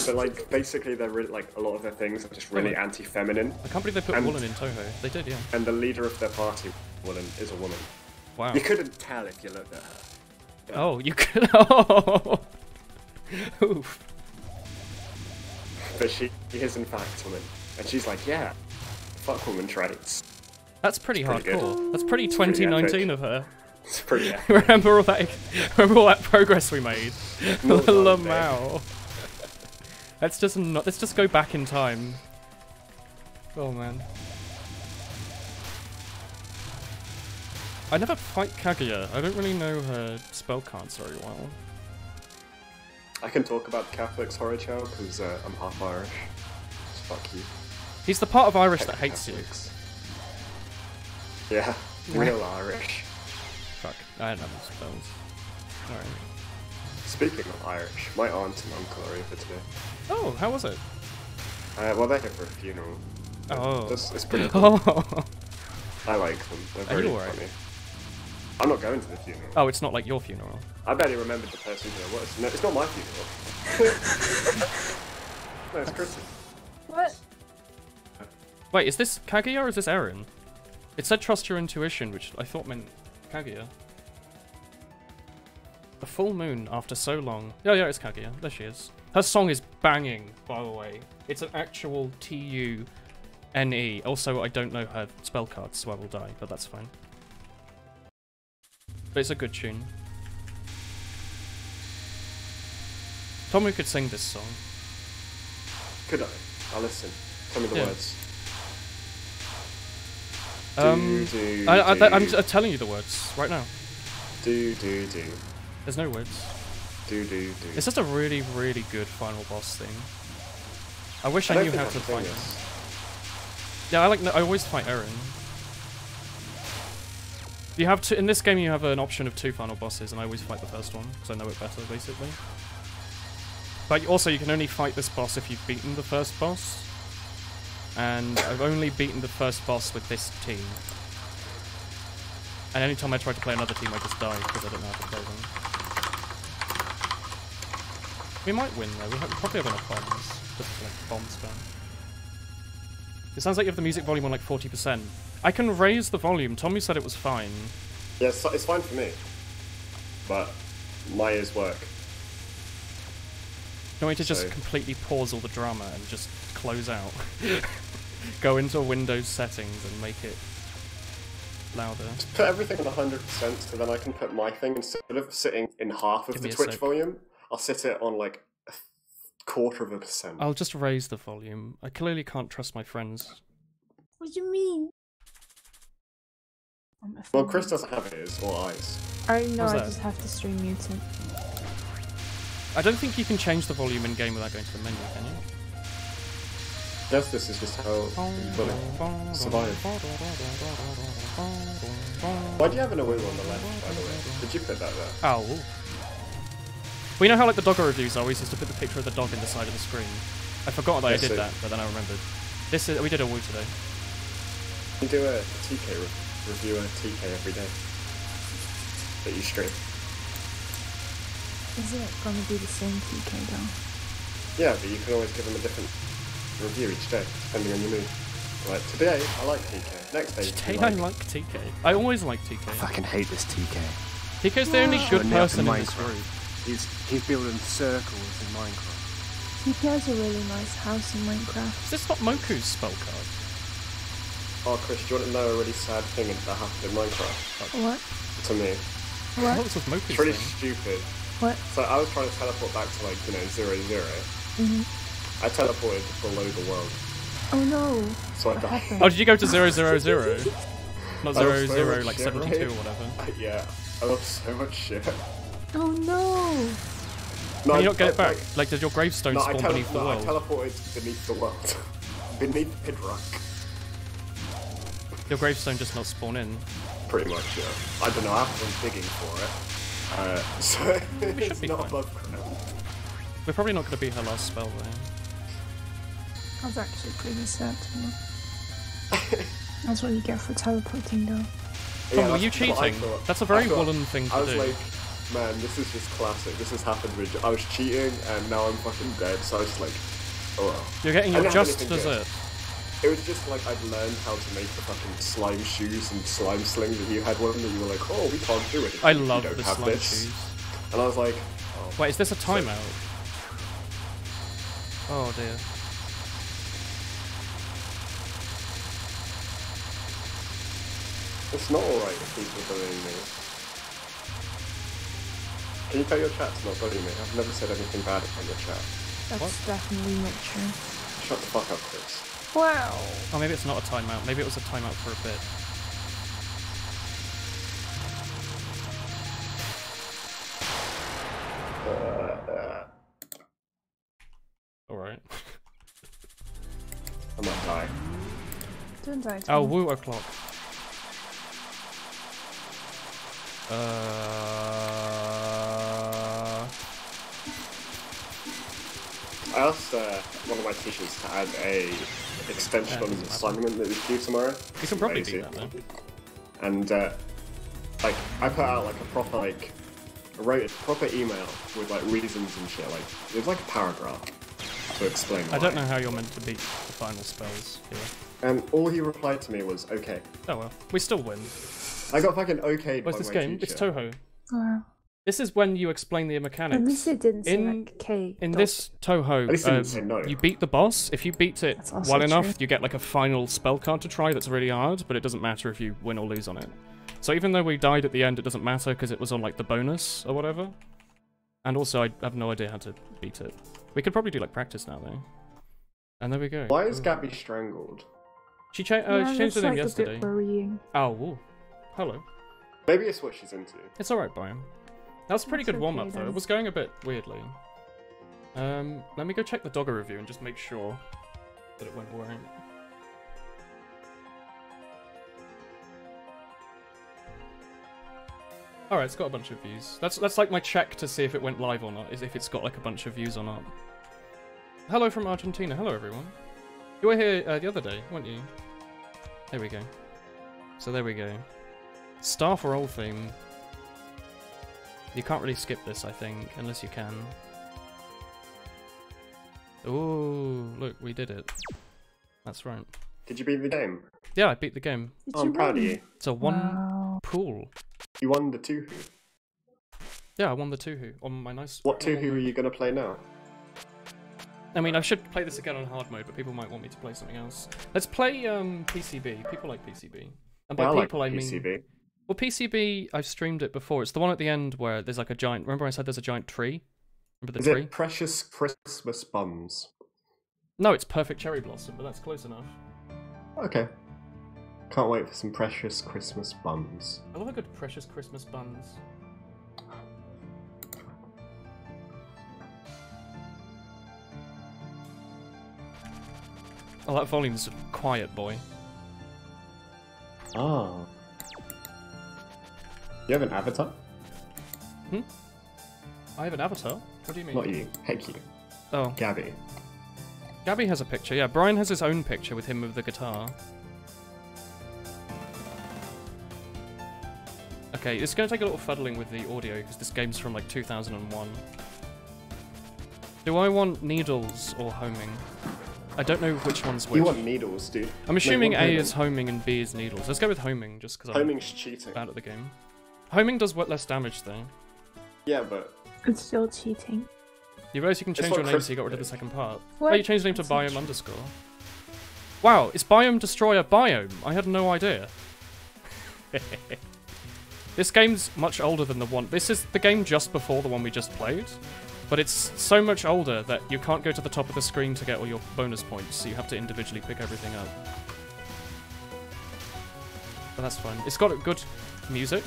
Speaker 5: But like, basically, they're really, like a lot of their things are just really anti-feminine.
Speaker 2: I can't believe they put
Speaker 5: And-
Speaker 2: Woolen in Touhou. They did, yeah.
Speaker 5: And the leader of their party, is a woman.
Speaker 2: Wow.
Speaker 5: You couldn't tell if you looked at her.
Speaker 2: Oh, you could. Oh. Oof.
Speaker 5: But she is in fact a woman, and she's like, yeah, fuck women's rights.
Speaker 2: That's pretty
Speaker 5: It's pretty
Speaker 2: hardcore.
Speaker 5: good.
Speaker 2: That's pretty
Speaker 5: pretty
Speaker 2: 2019
Speaker 5: epic.
Speaker 2: of her.
Speaker 5: It's pretty epic.
Speaker 2: Remember all that progress we made?
Speaker 5: Not that
Speaker 2: Lamau. Let's just go back in time. Oh man. I never fight Kaguya. I don't really know her spell cards very well.
Speaker 5: I can talk about Catholics horror child because I'm half Irish. Just fuck you.
Speaker 2: He's the part of Irish that hates you.
Speaker 5: Catholics. Yeah, real Irish.
Speaker 2: Fuck, I don't have any spells. Alright.
Speaker 5: Speaking of Irish, my aunt and uncle are over today.
Speaker 2: Oh, how was it?
Speaker 5: Well, they're here for a funeral.
Speaker 2: Oh.
Speaker 5: It's pretty cool.
Speaker 2: Oh.
Speaker 5: I like them. They're
Speaker 2: Are
Speaker 5: very
Speaker 2: you alright?
Speaker 5: funny. I'm not going to the funeral.
Speaker 2: Oh, it's not like your funeral.
Speaker 5: I barely remembered the person who it was. No, it's not my funeral. No, it's Chris's.
Speaker 3: What?
Speaker 2: Wait, is this Kaguya or is this Eren? It said trust your intuition, which I thought meant Kaguya. A full moon after so long. Oh yeah, it's Kaguya. There she is. Her song is banging, by the way. It's an actual T-U-N-E. Also, I don't know her spell cards, so I will die, but that's fine. But it's a good tune. Tomu could sing this song.
Speaker 5: Could I? I'll listen. Tell me the words.
Speaker 2: I'm telling you the words right now.
Speaker 5: Do.
Speaker 2: There's no words.
Speaker 5: Do.
Speaker 2: It's just a really, really good final boss thing. I wish I knew how to fight him. Yeah, I always fight Eren. You have to in this game. You have an option of 2 final bosses, and I always fight the first one because I know it better, basically. But also, you can only fight this boss if you've beaten the first boss. And I've only beaten the first boss with this team. And any time I try to play another team, I just die because I don't know how to play them. We might win though. We probably have enough bombs. Just like bomb spam. It sounds like you have the music volume on like 40%. I can raise the volume. Tommy said it was fine.
Speaker 5: Yeah, it's fine for me. But my ears work.
Speaker 2: You want me to just completely pause all the drama and just close out? Go into Windows settings and make it louder.
Speaker 5: Just put everything on 100% so then I can put my thing instead of sitting in half of the Twitch volume. I'll sit it on like 1/4%.
Speaker 2: I'll just raise the volume. I clearly can't trust my friends.
Speaker 3: What do you mean?
Speaker 5: Well, Chris doesn't have ears or eyes.
Speaker 3: I know, I just have to stream mute it.
Speaker 2: I don't think you can change the volume in game without going to the menu, can you?
Speaker 5: Yes, this is just how you survive. Why do you have an awoo on the left, by the way? Did you put that there?
Speaker 2: Oh. We know how like the Dogger reviews always used to put the picture of the dog in the side of the screen. I forgot that I did that, but then I remembered. We did a woo today.
Speaker 5: You do a TK review a TK every day that you stream.
Speaker 3: Isn't it gonna be the same TK though?
Speaker 5: Yeah, but you can always give them a different review each day, depending on your mood. Like, today, I like TK. Next day,
Speaker 2: today I like TK. I always like TK.
Speaker 6: I fucking hate this TK.
Speaker 2: TK's the only good person in this group.
Speaker 6: He's building circles in Minecraft.
Speaker 3: TK has a really nice house in Minecraft.
Speaker 2: Is this not Moku's spell card?
Speaker 5: Oh, Chris, do you want to know a really sad thing that happened in Minecraft?
Speaker 3: What?
Speaker 5: To me.
Speaker 3: What?
Speaker 2: What was Moku's
Speaker 5: It's really
Speaker 2: thing?
Speaker 5: stupid.
Speaker 3: What?
Speaker 5: So I was trying to teleport back to, like, 0, 0. I teleported below the world.
Speaker 3: Oh no!
Speaker 5: So I
Speaker 3: what
Speaker 5: died.
Speaker 3: happened?
Speaker 2: Oh, did you go to 0, 0, 0? Not 0, 0, like
Speaker 5: shit,
Speaker 2: 72
Speaker 5: right?
Speaker 2: or whatever.
Speaker 5: Yeah, I lost so much shit.
Speaker 3: Oh no!
Speaker 2: Can you not get it back? Like, did your gravestone spawn beneath the world?
Speaker 5: I teleported beneath the world. Beneath Pidrock.
Speaker 2: Your gravestone just not spawn in?
Speaker 5: Pretty much, yeah. I don't know, I haven't been digging for it. So it's not above ground.
Speaker 2: We're probably not going to beat her last spell though.
Speaker 3: I was actually pretty sad to know. That's what you get for teleporting though.
Speaker 2: Tom, were you cheating? That's a very woolen thing to do.
Speaker 5: I was like, man, this is just classic. This has happened with... I was cheating and now I'm fucking dead, so I was just like, oh well.
Speaker 2: You're getting your just dessert.
Speaker 5: It was just like I'd learned how to make the fucking slime shoes and slime slings, and you had one and you were like, oh, we can't do it.
Speaker 2: I love the slime shoes.
Speaker 5: And I was like, oh.
Speaker 2: Wait, is this a timeout? Oh dear.
Speaker 5: It's not alright if people are bullying me. Can you tell your chat to not bully me? I've never said anything bad on your chat.
Speaker 3: That's definitely not true.
Speaker 5: Shut the fuck up, Chris.
Speaker 3: Wow.
Speaker 2: Oh, maybe it's not a timeout. Maybe it was a timeout for a bit. Alright.
Speaker 5: I might die.
Speaker 3: Don't die.
Speaker 2: Oh, woo o'clock.
Speaker 5: I asked one of my teachers to add a extension on the assignment that we do tomorrow.
Speaker 2: You can probably do that though.
Speaker 5: And like I put out like a proper I wrote a proper email with like reasons and shit. Like it was like a paragraph to explain.
Speaker 2: I don't know how you're meant to beat the final spells here.
Speaker 5: And all he replied to me was okay.
Speaker 2: Oh well, we still win.
Speaker 5: I got fucking okayed.
Speaker 2: What's this game?
Speaker 5: Teacher.
Speaker 2: It's Touhou.
Speaker 3: Wow.
Speaker 2: This is when you explain the
Speaker 3: At
Speaker 2: mechanics.
Speaker 3: least it didn't say like K.
Speaker 2: In this Touhou,
Speaker 5: At least it didn't say no.
Speaker 2: you beat the boss. If you beat it
Speaker 3: That's also
Speaker 2: well enough,
Speaker 3: true.
Speaker 2: you get like a final spell card to try that's really hard, but it doesn't matter if you win or lose on it. So even though we died at the end, it doesn't matter because it was on like the bonus or whatever. And also, I have no idea how to beat it. We could probably do like practice now though. And there we go.
Speaker 5: Why is Gabby strangled?
Speaker 2: She,
Speaker 3: Yeah,
Speaker 2: she changed her
Speaker 3: that's,
Speaker 2: name
Speaker 3: like,
Speaker 2: yesterday.
Speaker 3: A bit worrying.
Speaker 2: Oh, whoa. Hello.
Speaker 5: Maybe it's what she's into.
Speaker 2: It's alright, Brian. That was a pretty
Speaker 3: That's
Speaker 2: good warm-up
Speaker 3: okay,
Speaker 2: though.
Speaker 3: then.
Speaker 2: It was going a bit weirdly. Let me go check the Dogger review and just make sure that it went alright. Alright, it's got a bunch of views. That's like my check to see if it went live or not, is if it's got like a bunch of views or not. Hello from Argentina. Hello everyone. You were here the other day, weren't you? There we go. So there we go. Staff role theme. You can't really skip this, I think, unless you can. Ooh, look, we did it. That's right.
Speaker 5: Did you beat the game?
Speaker 2: Yeah, I beat the game.
Speaker 3: Did
Speaker 5: Oh, I'm
Speaker 3: you
Speaker 5: proud of
Speaker 3: win?
Speaker 5: you.
Speaker 2: It's a one
Speaker 3: Wow.
Speaker 2: pool.
Speaker 5: You won the Touhou.
Speaker 2: Yeah, I won the Touhou on my nice...
Speaker 5: What Touhou are you going to play now?
Speaker 2: I mean, I should play this again on hard mode, but people might want me to play something else. Let's play PCB. People like PCB. And by
Speaker 5: I like
Speaker 2: people, I mean...
Speaker 5: PCB.
Speaker 2: Well, PCB, I've streamed it before. It's the one at the end where there's like a giant... Remember I said there's a giant tree? Remember the
Speaker 5: Is
Speaker 2: tree?
Speaker 5: it Precious Christmas Buns?
Speaker 2: No, it's Perfect Cherry Blossom, but that's close enough.
Speaker 5: Okay. Can't wait for some Precious Christmas Buns.
Speaker 2: I love a good Precious Christmas Buns. Oh, that volume's quiet, boy.
Speaker 5: Oh. You have an avatar?
Speaker 2: I have an avatar? What do you mean?
Speaker 5: Not you. Heck you.
Speaker 2: Oh,
Speaker 5: Gabby.
Speaker 2: Gabby has a picture. Yeah, Brian has his own picture with him with the guitar. Okay, it's going to take a little fuddling with the audio because this game's from like 2001. Do I want needles or homing? I don't know which one's which.
Speaker 5: You want needles, dude.
Speaker 2: I'm assuming
Speaker 5: No,
Speaker 2: A
Speaker 5: you want
Speaker 2: is homing and B is needles. Let's go with homing just because I'm
Speaker 5: homing's cheating.
Speaker 2: bad at the game. Homing does less damage though.
Speaker 5: Yeah, but
Speaker 3: It's still cheating.
Speaker 2: You realize you can
Speaker 5: It's
Speaker 2: change
Speaker 5: what
Speaker 2: your name
Speaker 5: Chris
Speaker 2: so you got rid of the second part.
Speaker 3: What?
Speaker 2: Oh, you changed the name to
Speaker 3: That's not
Speaker 2: biome
Speaker 3: true.
Speaker 2: underscore. Wow, is Biome Destroyer biome? I had no idea. This game's much older than the one. This is the game just before the one we just played. But it's so much older that you can't go to the top of the screen to get all your bonus points, so you have to individually pick everything up. But that's fine. It's got good music.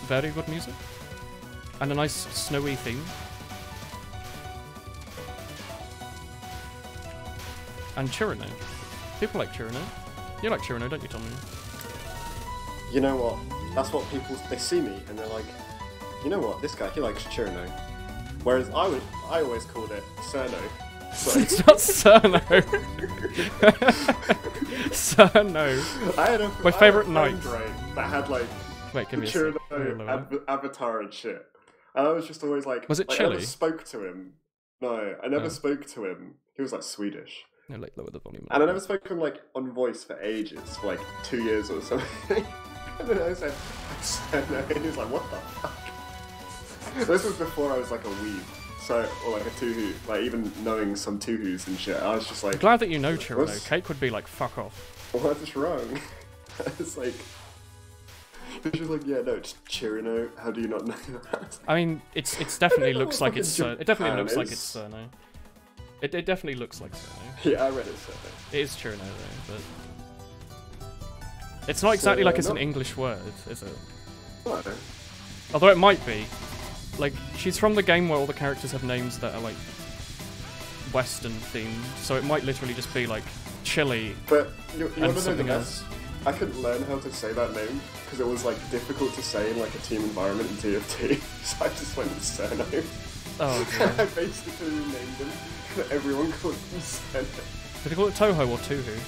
Speaker 2: Very good music. And a nice snowy theme. And Chirino. People like Chirino. You like Chirino, don't you, Tommy?
Speaker 5: you know what? That's what people, they see me and they're like, you know what? This guy, he likes Chirino. Whereas I always called it Cerno. So
Speaker 2: It's not Cerno. Cerno.
Speaker 5: I had a
Speaker 2: My favourite
Speaker 5: friend,
Speaker 2: knight.
Speaker 5: right, that had like
Speaker 2: Wait, give
Speaker 5: the
Speaker 2: me a sec.
Speaker 5: Chirino avatar and shit. And I was just always like,
Speaker 2: Was it
Speaker 5: I
Speaker 2: Chile?
Speaker 5: never spoke to him. No, I never
Speaker 2: Oh.
Speaker 5: spoke to him. He was like Swedish.
Speaker 2: No, like, lower the volume.
Speaker 5: And I never spoke to him like on voice for ages, for like 2 years or something. And then I said, Cerno, and he was like, what the fuck? This was before I was like a weeb. So, or like a Touhou, like even knowing some Touhous and shit, I was just like,
Speaker 2: I'm glad that you know Chirino.
Speaker 5: What's-
Speaker 2: Cake would be like, fuck off.
Speaker 5: what's wrong? It's like, it's just like, yeah, no, it's Chirino. How do you not know that?
Speaker 2: I mean, it's definitely
Speaker 5: I don't know
Speaker 2: looks
Speaker 5: what
Speaker 2: like it's
Speaker 5: fucking
Speaker 2: it definitely
Speaker 5: Japan
Speaker 2: looks like
Speaker 5: is.
Speaker 2: it's Cerno. It definitely looks like Cerno.
Speaker 5: Yeah, I read it, so.
Speaker 2: It is Chirino though, but it's not exactly like it's an
Speaker 5: no.
Speaker 2: English word, is it?
Speaker 5: No.
Speaker 2: Although it might be. Like, she's from the game where all the characters have names that are like Western themed, so it might literally just be like Chile
Speaker 5: But you
Speaker 2: and
Speaker 5: want to know the
Speaker 2: something
Speaker 5: best?
Speaker 2: else.
Speaker 5: I couldn't learn how to say that name because it was like difficult to say in like a team environment in TFT, so I just went with Cerno.
Speaker 2: Oh,
Speaker 5: I
Speaker 2: okay.
Speaker 5: basically renamed him. Everyone called him Cerno.
Speaker 2: Did they call it Touhou or Touhou?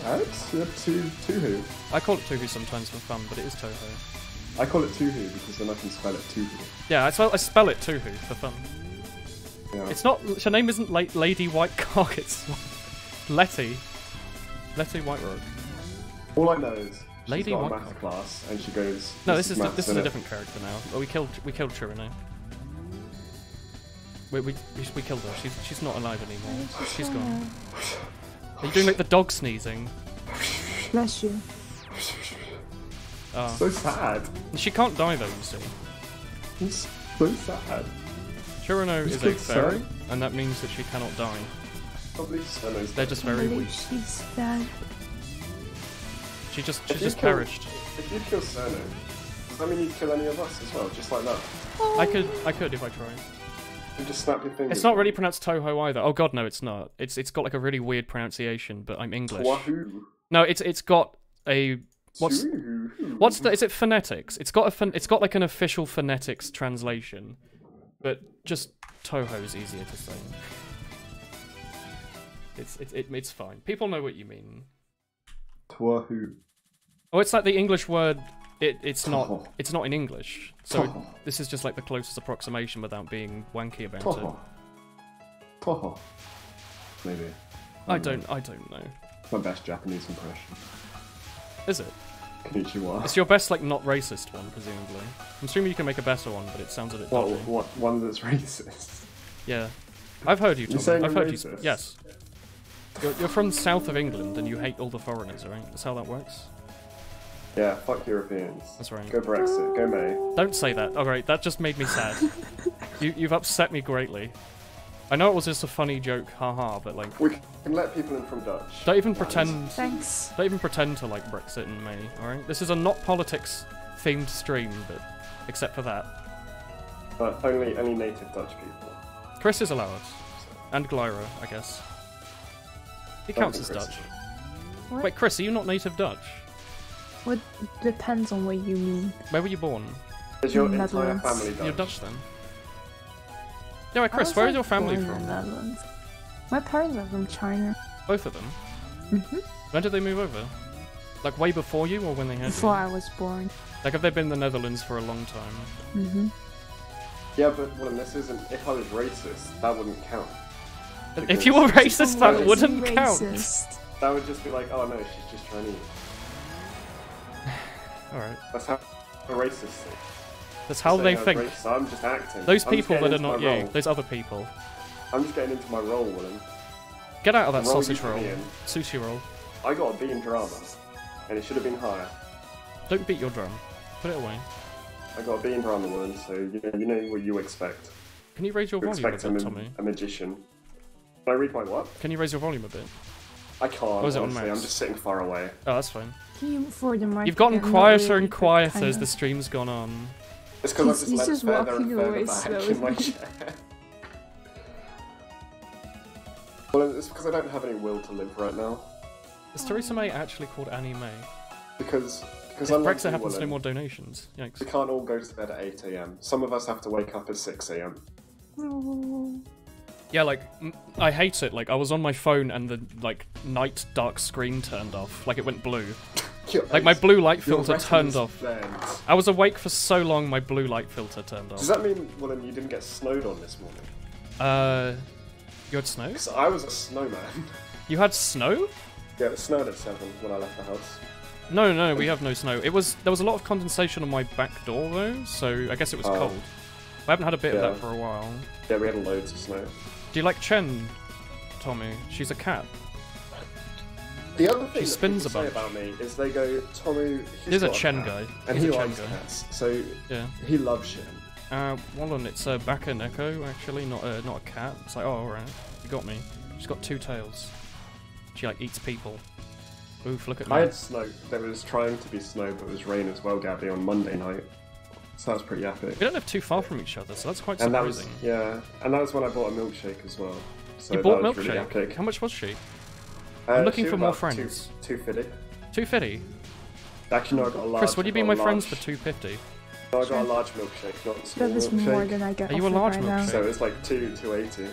Speaker 5: Alex? Yeah, Touhou.
Speaker 2: I call it Touhou sometimes for fun, but it is Touhou.
Speaker 5: I call it Touhou because then I can spell it Touhou.
Speaker 2: Yeah, I spell it Touhou for fun.
Speaker 5: Yeah.
Speaker 2: It's not. Her name isn't Lady White Cock. It's Letty. Letty White Rock.
Speaker 5: All I know is
Speaker 2: Lady
Speaker 5: got a
Speaker 2: what?
Speaker 5: math class, and she goes.
Speaker 2: No, this is
Speaker 5: maths,
Speaker 2: a
Speaker 5: innit?"
Speaker 2: different character now. Oh, we killed Chirino. We killed her. She's not alive anymore. She's gone. Are you doing like the dog sneezing?
Speaker 3: Bless you.
Speaker 2: Oh.
Speaker 5: So sad.
Speaker 2: She can't die though, you see.
Speaker 5: It's so sad.
Speaker 2: Chirino is a
Speaker 5: killed
Speaker 2: fairy,
Speaker 5: Sarah?
Speaker 2: and that means that she cannot die.
Speaker 5: Probably Senna's
Speaker 2: They're
Speaker 5: dead.
Speaker 2: just
Speaker 3: I
Speaker 2: very
Speaker 3: believe
Speaker 2: weak.
Speaker 3: she's dead.
Speaker 2: She just
Speaker 5: If you kill-
Speaker 2: perished.
Speaker 5: If you kill Serno, does that mean you'd kill any of us as well, just like that?
Speaker 2: I could if I tried.
Speaker 5: You just snap your fingers.
Speaker 2: It's not really pronounced Touhou either. Oh god, no, it's not. It's got like a really weird pronunciation, but I'm English.
Speaker 5: Touhou.
Speaker 2: No, it's got a what's the is it phonetics? It's got like an official phonetics translation, but just Touhou is easier to say. It's fine. People know what you mean.
Speaker 5: Touhou.
Speaker 2: Oh, it's like the English word. It's not in English. So
Speaker 5: Toho.
Speaker 2: this is just like the closest approximation without being wanky about it.
Speaker 5: Touhou. Touhou. Maybe.
Speaker 2: I don't know.
Speaker 5: My best Japanese impression.
Speaker 2: Is it?
Speaker 5: Konnichiwa.
Speaker 2: It's your best like not racist one, presumably. I'm assuming you can make a better one, but it sounds a bit dodgy.
Speaker 5: What one that's racist?
Speaker 2: Yeah. I've heard you,
Speaker 5: You're
Speaker 2: Tom.
Speaker 5: saying
Speaker 2: I've
Speaker 5: I'm
Speaker 2: heard you.
Speaker 5: racist?
Speaker 2: Yes. You're from south of England and you hate all the foreigners, right? That's how that works.
Speaker 5: Yeah, fuck Europeans.
Speaker 2: That's right.
Speaker 5: Go Brexit. Go May.
Speaker 2: Don't say that. Alright, that just made me sad. You've upset me greatly. I know it was just a funny joke, haha, but like,
Speaker 5: We can let people in from Dutch.
Speaker 2: don't even pretend.
Speaker 3: Thanks.
Speaker 2: Don't even pretend to like Brexit in May. Alright, this is a not politics themed stream, but except for that,
Speaker 5: But only native Dutch people.
Speaker 2: Chris is allowed, and Glyra, I guess. He
Speaker 5: Don't
Speaker 2: counts as
Speaker 5: think
Speaker 2: Dutch.
Speaker 5: Chris
Speaker 3: What?
Speaker 2: Wait, Chris, are you not native Dutch?
Speaker 3: What depends on what you mean.
Speaker 2: Where were you born?
Speaker 5: Is your entire
Speaker 3: Netherlands.
Speaker 5: family Dutch?
Speaker 2: You're Dutch then. Yeah, wait,
Speaker 3: I
Speaker 2: Chris,
Speaker 3: was,
Speaker 2: where
Speaker 3: like,
Speaker 2: is your family
Speaker 3: born in
Speaker 2: from?
Speaker 3: the Netherlands. My parents are from China.
Speaker 2: Both of them.
Speaker 3: hmm
Speaker 2: When did they move over? Like way before you, or when they had
Speaker 3: Before
Speaker 2: you?
Speaker 3: I was born.
Speaker 2: Like, have they been in the Netherlands for a long time?
Speaker 3: hmm
Speaker 5: Yeah, but well, this isn't. If I was racist, that wouldn't count.
Speaker 2: If you were racist, that
Speaker 5: Because-
Speaker 2: wouldn't count.
Speaker 3: Racist.
Speaker 5: That would just be like, oh no, she's just Chinese.
Speaker 2: Alright.
Speaker 5: That's how a racist thing.
Speaker 2: That's how they think.
Speaker 5: Racist. I'm just acting.
Speaker 2: Those
Speaker 5: I'm just
Speaker 2: people
Speaker 5: getting
Speaker 2: that are
Speaker 5: into
Speaker 2: not
Speaker 5: my
Speaker 2: you,
Speaker 5: role.
Speaker 2: those other people.
Speaker 5: I'm just getting into my role, William.
Speaker 2: Get out of that
Speaker 5: The role
Speaker 2: sausage
Speaker 5: you put
Speaker 2: roll.
Speaker 5: me in.
Speaker 2: Sushi roll.
Speaker 5: I got a B in drama, and it should have been higher.
Speaker 2: Don't beat your drum. Put it away.
Speaker 5: I got a B in drama, William, so you know what you expect.
Speaker 2: Can you raise your
Speaker 5: You
Speaker 2: volume a
Speaker 5: expect
Speaker 2: bit, Tommy?
Speaker 5: a magician. Can I read my what?
Speaker 2: Can you raise your volume a bit?
Speaker 5: I can't,
Speaker 2: Or is it on
Speaker 5: honestly,
Speaker 2: max?
Speaker 5: I'm just sitting far away.
Speaker 2: Oh, that's fine.
Speaker 3: Can you move forward the mic?
Speaker 2: You've gotten
Speaker 3: again?
Speaker 2: quieter
Speaker 3: Not
Speaker 2: and
Speaker 3: really, but
Speaker 2: quieter
Speaker 3: kind
Speaker 2: as
Speaker 3: of.
Speaker 2: the stream's gone on.
Speaker 5: It's because I've
Speaker 3: He's
Speaker 5: just
Speaker 3: just
Speaker 5: left further
Speaker 3: walking
Speaker 5: and further
Speaker 3: away
Speaker 5: back
Speaker 3: slowly.
Speaker 5: in my chair. Well, it's because I don't have any will to live right now.
Speaker 2: Is Theresa May actually called Annie May?
Speaker 5: Because
Speaker 2: If
Speaker 5: unlike
Speaker 2: Brexit
Speaker 5: you,
Speaker 2: happens, no
Speaker 5: William,
Speaker 2: more donations. Yikes.
Speaker 5: we can't all go to bed at 8 AM. Some of us have to wake up at 6 AM.
Speaker 3: Oh.
Speaker 2: Yeah, like, I hate it. Like, I was on my phone and the, like, night dark screen turned off. Like, it went blue. Like, my blue light
Speaker 5: Your
Speaker 2: filter turned
Speaker 5: retina's
Speaker 2: off.
Speaker 5: bent.
Speaker 2: I was awake for so long, my blue light filter turned off.
Speaker 5: Does that mean, William, you didn't get snowed on this morning?
Speaker 2: You had snow?
Speaker 5: Because I was a snowman.
Speaker 2: You had snow?
Speaker 5: Yeah, it snowed at 7 when I left the house.
Speaker 2: No, we have no snow. There was a lot of condensation on my back door, though, so I guess it was
Speaker 5: Oh.
Speaker 2: cold. I haven't had a bit of
Speaker 5: Yeah.
Speaker 2: that for a while.
Speaker 5: Yeah, we had loads of snow.
Speaker 2: Do you like Chen, Tommy? She's a cat.
Speaker 5: The other thing
Speaker 2: She
Speaker 5: that
Speaker 2: spins
Speaker 5: people
Speaker 2: a
Speaker 5: say
Speaker 2: bunch.
Speaker 5: about me is they go, Tomu,
Speaker 2: He's a
Speaker 5: got
Speaker 2: Chen
Speaker 5: cat,
Speaker 2: guy.
Speaker 5: and
Speaker 2: He's
Speaker 5: he
Speaker 2: a Chen
Speaker 5: likes
Speaker 2: guy.
Speaker 5: cats, so
Speaker 2: Yeah.
Speaker 5: he loves Shen.
Speaker 2: Well, and it's a Baka Neko, actually, not a cat. It's like, oh, alright, you got me. She's got 2 tails. She, like, eats people. Oof, look at me.
Speaker 5: I had snow. There was trying to be snow, but it was rain as well, Gabby, on Monday night. So that was pretty epic.
Speaker 2: We don't live too far from each other, so that's quite
Speaker 5: And that was,
Speaker 2: surprising.
Speaker 5: yeah, and that was when I bought a milkshake as well. So
Speaker 2: You bought
Speaker 5: that was
Speaker 2: milkshake?
Speaker 5: really epic.
Speaker 2: How much was she? I'm looking
Speaker 5: she
Speaker 2: for
Speaker 5: was
Speaker 2: more
Speaker 5: about
Speaker 2: friends.
Speaker 5: 250.
Speaker 2: 250?
Speaker 5: Actually, no, I got a large.
Speaker 2: Chris, would you
Speaker 5: I
Speaker 2: be
Speaker 5: got
Speaker 2: my
Speaker 5: a
Speaker 2: friends
Speaker 5: large-
Speaker 2: for 250?
Speaker 5: No, I got a large milkshake, not a small
Speaker 3: That is
Speaker 5: milkshake.
Speaker 3: more than I get
Speaker 2: Are you a
Speaker 3: offered
Speaker 2: large
Speaker 3: right now.
Speaker 2: milkshake?
Speaker 5: So it's like 280.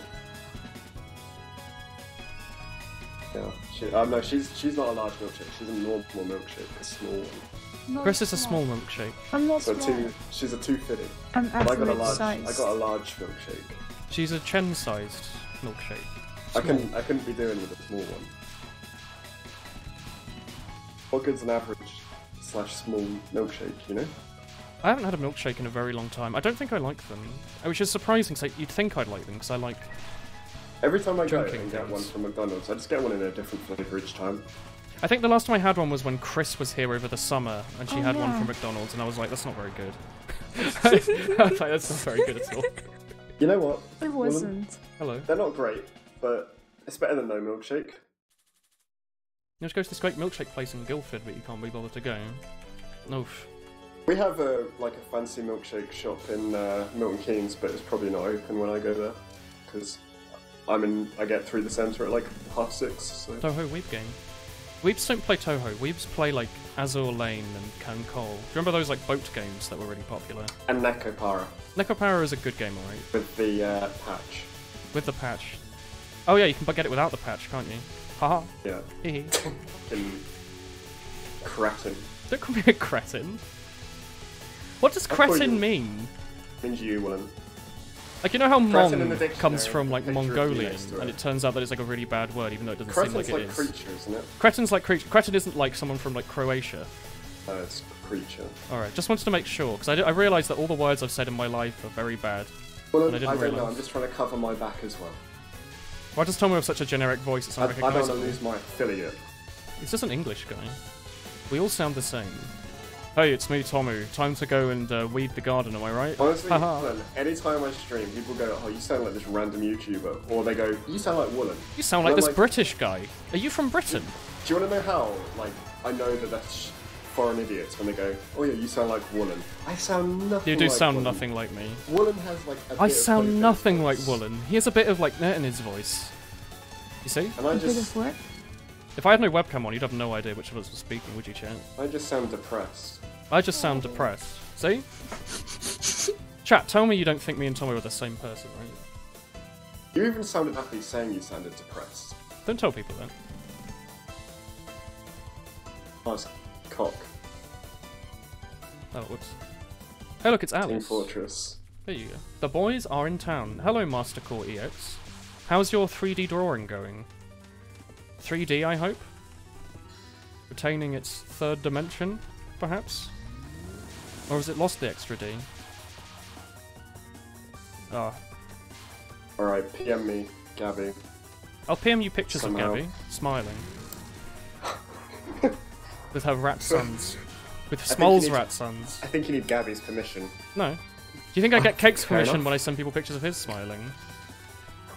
Speaker 5: Yeah, no, she's not a large milkshake. She's a normal milkshake, a small one.
Speaker 3: Not
Speaker 2: Chris is a
Speaker 3: small.
Speaker 2: small milkshake.
Speaker 3: I'm not
Speaker 5: So
Speaker 3: small.
Speaker 5: she's a 250.
Speaker 3: I'm
Speaker 5: But I got a
Speaker 3: average
Speaker 5: large.
Speaker 3: size.
Speaker 5: I got a large milkshake.
Speaker 2: She's a Chen-sized milkshake.
Speaker 5: I couldn't be doing with a small one. What good's an average small milkshake, you know?
Speaker 2: I haven't had a milkshake in a very long time. I don't think I like them. Which is surprising, so you'd think I'd like them, because I like...
Speaker 5: Every time I go
Speaker 2: drinking
Speaker 5: and get
Speaker 2: things.
Speaker 5: one from McDonald's, I just get one in a different flavour each time.
Speaker 2: I think the last time I had one was when Chris was here over the summer, and she
Speaker 3: Oh,
Speaker 2: had one
Speaker 3: yeah.
Speaker 2: from McDonald's, and I was like, that's not very good. I was like, that's not very good at all.
Speaker 5: You know what?
Speaker 3: It wasn't.
Speaker 2: Hello.
Speaker 5: They're not great, but it's better than no milkshake.
Speaker 2: You just go to this great milkshake place in Guildford, but you can't be bothered to go. Oof.
Speaker 5: We have a fancy milkshake shop in Milton Keynes, but it's probably not open when I go there because I get through the centre at like 6:30. So.
Speaker 2: Touhou Weeb game. Weebs don't play Touhou. Weebs play like Azure Lane and Cancol. Do you remember those like boat games that were really popular?
Speaker 5: And Nekopara
Speaker 2: Nekopara is a good game, alright.
Speaker 5: with the patch.
Speaker 2: With the patch. Oh yeah, you can get it without the patch, can't you? Haha.
Speaker 5: Yeah.
Speaker 2: Hehe.
Speaker 5: In cretin.
Speaker 2: Don't call me a cretin. What does
Speaker 5: I'll call
Speaker 2: cretin
Speaker 5: you-
Speaker 2: mean?
Speaker 5: Means you, Willen.
Speaker 2: Like, you know how
Speaker 5: Cretin in
Speaker 2: Mong
Speaker 5: the
Speaker 2: comes
Speaker 5: dictionary,
Speaker 2: from like
Speaker 5: picture of you
Speaker 2: Mongolian,
Speaker 5: next to
Speaker 2: and
Speaker 5: it.
Speaker 2: it turns out that it's like a really bad word, even though it doesn't seem
Speaker 5: Cretin's
Speaker 2: like it
Speaker 5: like
Speaker 2: is.
Speaker 5: creature, isn't it?
Speaker 2: Cretin's like creature. Cretin isn't like someone from like Croatia.
Speaker 5: It's creature.
Speaker 2: Alright, just wanted to make sure, because I realised that all the words I've said in my life are very bad.
Speaker 5: Well,
Speaker 2: And I
Speaker 5: I
Speaker 2: didn't
Speaker 5: don't know.
Speaker 2: realise.
Speaker 5: I'm just trying to cover my back as well.
Speaker 2: Why does Tom have such a generic voice? It's
Speaker 5: I don't want to
Speaker 2: unrecognisable.
Speaker 5: lose my affiliate.
Speaker 2: He's just an English guy. We all sound the same. Hey, it's me, Tomu. Time to go and weed the garden, am I right?
Speaker 5: Honestly,
Speaker 2: Haha.
Speaker 5: Willen, anytime I stream, people go, "Oh, you sound like this random YouTuber," or they go, "You sound like Willen."
Speaker 2: You sound like
Speaker 5: And I'm
Speaker 2: this British guy. Are you from Britain?
Speaker 5: Do you want to know how? Like, I know that that's foreign idiots when they go, "Oh yeah, you sound like Woolen." I sound nothing.
Speaker 2: You do
Speaker 5: like
Speaker 2: sound
Speaker 5: Woolen.
Speaker 2: nothing like me.
Speaker 5: Woolen has like. A
Speaker 2: I
Speaker 5: bit of
Speaker 2: sound
Speaker 5: Ponytail
Speaker 2: nothing like
Speaker 5: voice.
Speaker 2: Woolen. He has a bit of like net in his voice. You see?
Speaker 5: And I
Speaker 3: A bit
Speaker 5: just,
Speaker 3: of what?
Speaker 2: If I had no webcam on, you'd have no idea which of us was speaking, would you, chat?
Speaker 5: I just sound depressed.
Speaker 2: I just sound depressed. See? Chat, tell me you don't think me and Tommy were the same person, right?
Speaker 5: You even sounded happy saying you sounded depressed.
Speaker 2: Don't tell people that.
Speaker 5: Nice cock.
Speaker 2: Oh, whoops. Hey, look, it's
Speaker 5: Team
Speaker 2: Alice.
Speaker 5: Fortress.
Speaker 2: There you go. The boys are in town. Hello, Master Core EX. How's your 3D drawing going? 3D, I hope? Retaining its third dimension, perhaps? Or has it lost the extra D? Ah.
Speaker 5: Alright, PM me, Gabby.
Speaker 2: I'll PM you pictures
Speaker 5: Somehow.
Speaker 2: of Gabby, smiling. With her rat sons. With
Speaker 5: think
Speaker 2: Small's
Speaker 5: you need-
Speaker 2: rat sons.
Speaker 5: I think you need Gabby's permission.
Speaker 2: No. Do you think I get Cake's
Speaker 5: fair
Speaker 2: permission
Speaker 5: enough.
Speaker 2: when I send people pictures of his smiling?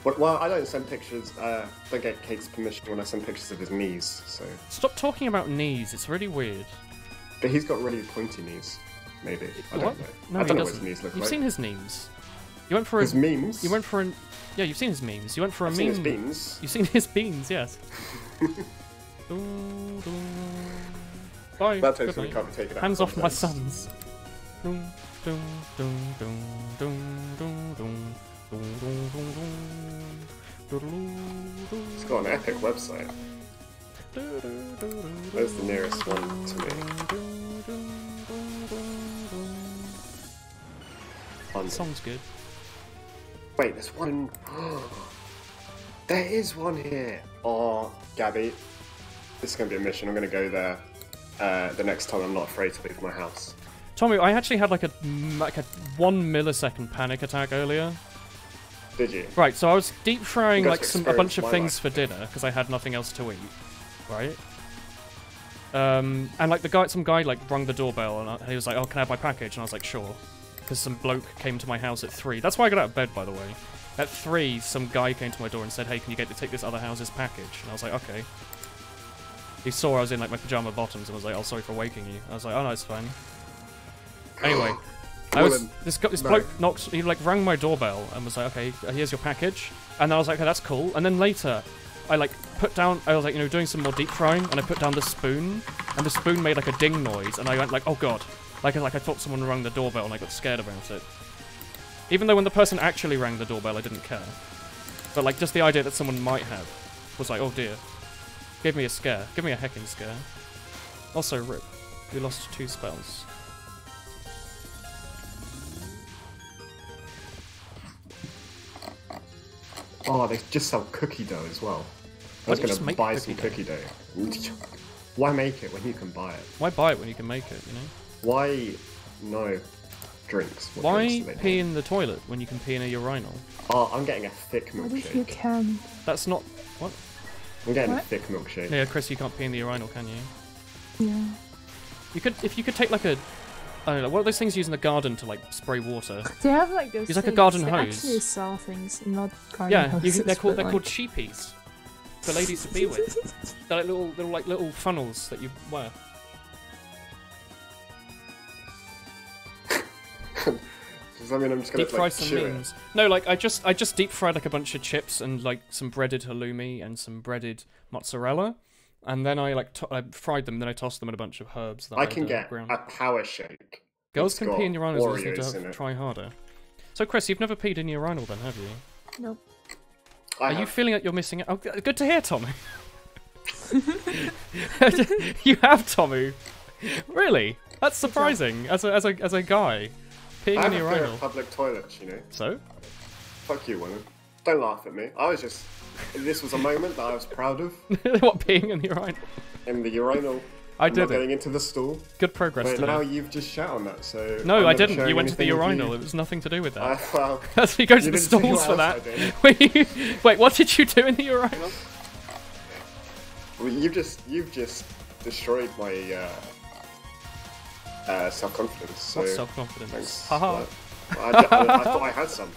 Speaker 5: Well, I don't send pictures. Don't get Kate's permission when I send pictures of his knees. So,
Speaker 2: Stop talking about knees, it's really weird.
Speaker 5: but he's got really pointy knees. Maybe I
Speaker 2: What?
Speaker 5: don't know.
Speaker 2: No,
Speaker 5: I
Speaker 2: he
Speaker 5: don't know what his
Speaker 2: doesn't.
Speaker 5: knees look
Speaker 2: You've
Speaker 5: like.
Speaker 2: seen his memes. You went for
Speaker 5: His memes.
Speaker 2: You went for an. Yeah, you've seen his memes. You went for a
Speaker 5: I've
Speaker 2: meme.
Speaker 5: seen his beans.
Speaker 2: You've seen his beans, yes. Bye.
Speaker 5: That
Speaker 2: Good
Speaker 5: totally
Speaker 2: night.
Speaker 5: can't be taken out.
Speaker 2: Hands
Speaker 5: of
Speaker 2: off my
Speaker 5: context.
Speaker 2: sons.
Speaker 5: It's got an epic website. Where's the nearest one to me? London.
Speaker 2: Song's good.
Speaker 5: Wait, there's one. There is one here. Oh, Gabby, this is gonna be a mission. I'm gonna go there the next time I'm not afraid to leave my house.
Speaker 2: Tommy, I actually had like a 1 millisecond panic attack earlier.
Speaker 5: Did you?
Speaker 2: Right, so I was deep frying
Speaker 5: You got
Speaker 2: like
Speaker 5: to
Speaker 2: a bunch of
Speaker 5: experience
Speaker 2: things
Speaker 5: my
Speaker 2: for dinner because I had nothing else to eat, right? And like some guy like rung the doorbell and he was like, "Oh, can I have my package?" And I was like, "Sure," because some bloke came to my house at 3. That's why I got out of bed, by the way. At 3, some guy came to my door and said, "Hey, can you take this other house's package?" And I was like, "Okay." He saw I was in like my pajama bottoms and was like, "Oh, sorry for waking you." I was like, "Oh no, it's fine." Anyway.
Speaker 5: Woolen.
Speaker 2: This
Speaker 5: No.
Speaker 2: bloke knocked. He like rang my doorbell and was like, "Okay, here's your package." And then I was like, "Okay, that's cool." And then later, I like put down. I was like, doing some more deep frying, and I put down the spoon, and the spoon made like a ding noise, and I went like, "Oh god!" Like I thought someone rang the doorbell, and I got scared about it. Even though when the person actually rang the doorbell, I didn't care. But like just the idea that someone might have was like, "Oh dear," gave me a scare. Give me a hecking scare. Also, rip. We lost 2 spells.
Speaker 5: Oh, they just sell cookie dough as well. I
Speaker 2: Why
Speaker 5: was
Speaker 2: don't you
Speaker 5: gonna
Speaker 2: just make
Speaker 5: buy
Speaker 2: cookie
Speaker 5: some cookie dough. Why make it when you can buy it?
Speaker 2: Why buy it when you can make it, you know?
Speaker 5: Why no drinks? What
Speaker 2: Why
Speaker 5: drinks do they
Speaker 2: pee
Speaker 5: have?
Speaker 2: in the toilet when you can pee in a urinal?
Speaker 5: Oh, I'm getting a thick
Speaker 3: What if you
Speaker 5: milkshake.
Speaker 3: can?
Speaker 2: That's not... What?
Speaker 5: I'm getting a
Speaker 3: What?
Speaker 5: thick milkshake.
Speaker 2: Yeah, Chris, you can't pee in the urinal, can you?
Speaker 3: Yeah.
Speaker 2: You could... If you could take like a... I don't know, what are those things used in the garden to like spray water?
Speaker 3: They have like those.
Speaker 2: It's like a
Speaker 3: things.
Speaker 2: garden
Speaker 3: They
Speaker 2: hose.
Speaker 3: actually sell things, not garden
Speaker 2: Yeah,
Speaker 3: hoses.
Speaker 2: they're called
Speaker 3: but, like...
Speaker 2: sheepies. For ladies to be with. They're like little funnels that you wear.
Speaker 5: Does that mean I'm just gonna
Speaker 2: Deep fry
Speaker 5: like
Speaker 2: some
Speaker 5: chew it?
Speaker 2: beans. No, like I just deep fried like a bunch of chips and like some breaded halloumi and some breaded mozzarella, and then I I fried them. Then I tossed them in a bunch of herbs. That
Speaker 5: I can
Speaker 2: I'd,
Speaker 5: get
Speaker 2: ground.
Speaker 5: a power shake.
Speaker 2: Girls
Speaker 5: It's
Speaker 2: can
Speaker 5: got
Speaker 2: pee in urinals. They
Speaker 5: Oreos
Speaker 2: just
Speaker 5: in
Speaker 2: need
Speaker 5: it.
Speaker 2: to try harder. So Chris, you've never peed in your urinal then, have you?
Speaker 3: Nope.
Speaker 5: I
Speaker 2: Are you
Speaker 5: have.
Speaker 2: feeling like you're missing out? Oh, good to hear, Tommy. You have, Tommy. Really? That's surprising. As a guy, peeing
Speaker 5: I
Speaker 2: in
Speaker 5: have
Speaker 2: the
Speaker 5: a fear
Speaker 2: urinal.
Speaker 5: of public toilets, you know.
Speaker 2: So?
Speaker 5: Fuck you, woman. Don't laugh at me. I was just. This was a moment that I was proud of
Speaker 2: What, peeing in the urinal?
Speaker 5: in the urinal.
Speaker 2: I
Speaker 5: Not
Speaker 2: did
Speaker 5: getting
Speaker 2: it.
Speaker 5: into the stool.
Speaker 2: Good progress
Speaker 5: But
Speaker 2: today.
Speaker 5: now you've just shat on that, so.
Speaker 2: No,
Speaker 5: I'm
Speaker 2: I
Speaker 5: never
Speaker 2: didn't.
Speaker 5: sharing
Speaker 2: You went to the
Speaker 5: anything with
Speaker 2: urinal.
Speaker 5: you.
Speaker 2: It was nothing to do with that.
Speaker 5: Well,
Speaker 2: That's you go to
Speaker 5: you
Speaker 2: the
Speaker 5: didn't see
Speaker 2: stalls
Speaker 5: what
Speaker 2: for
Speaker 5: else
Speaker 2: that.
Speaker 5: I did.
Speaker 2: Wait, what did you do in the urinal?
Speaker 5: Well, you've just destroyed my self-confidence. So
Speaker 2: What's self-confidence?
Speaker 5: thanks.
Speaker 2: Haha.
Speaker 5: I thought I had some,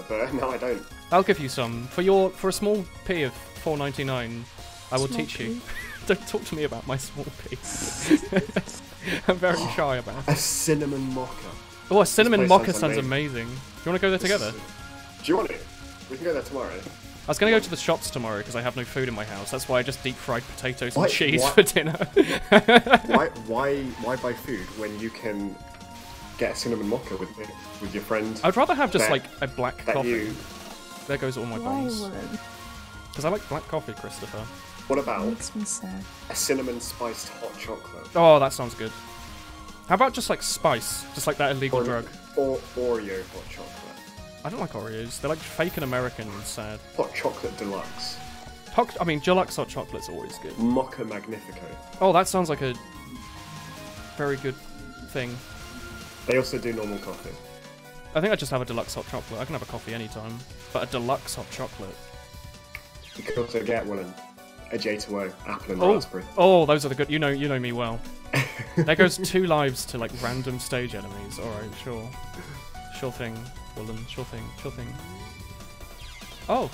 Speaker 5: but no, I don't.
Speaker 2: I'll give you some for a small pee of $4.99. I will
Speaker 3: Small
Speaker 2: teach you.
Speaker 3: pee.
Speaker 2: Don't talk to me about my small pee. I'm very shy about
Speaker 5: A
Speaker 2: it.
Speaker 5: cinnamon mocha.
Speaker 2: Oh, a cinnamon
Speaker 5: place
Speaker 2: mocha
Speaker 5: sounds
Speaker 2: sounds amazing. Do you want to go there together?
Speaker 5: Do you want it? We can go there tomorrow.
Speaker 2: I was going to go to the shops tomorrow because I have no food in my house. That's why I just deep fried potatoes and
Speaker 5: Why-
Speaker 2: cheese
Speaker 5: why-
Speaker 2: for dinner.
Speaker 5: Why buy food when you can get a cinnamon mocha with your friend?
Speaker 2: I'd rather have just
Speaker 5: That-
Speaker 2: like a black
Speaker 5: that
Speaker 2: coffee.
Speaker 5: you.
Speaker 2: There goes all my
Speaker 3: Why
Speaker 2: bones.
Speaker 3: would?
Speaker 2: Because I like black coffee, Christopher.
Speaker 5: What about
Speaker 3: Makes me sad.
Speaker 5: a cinnamon spiced hot chocolate?
Speaker 2: Oh, that sounds good. How about just like spice? Just like that illegal
Speaker 5: Or
Speaker 2: drug.
Speaker 5: Or Oreo hot chocolate.
Speaker 2: I don't like Oreos. They're like fake and American and sad.
Speaker 5: Hot chocolate deluxe.
Speaker 2: Deluxe hot chocolate's always good.
Speaker 5: Mocha magnifico.
Speaker 2: Oh, that sounds like a very good thing.
Speaker 5: They also do normal coffee.
Speaker 2: I think I just have a deluxe hot chocolate. I can have a coffee anytime. But a deluxe hot chocolate.
Speaker 5: You can also get one a J2O, apple and
Speaker 2: Oh,
Speaker 5: raspberry.
Speaker 2: oh, those are the good. You know me well. There goes 2 lives to like random stage enemies. All right, sure, sure thing, Woolen. Sure thing, sure thing. Oh,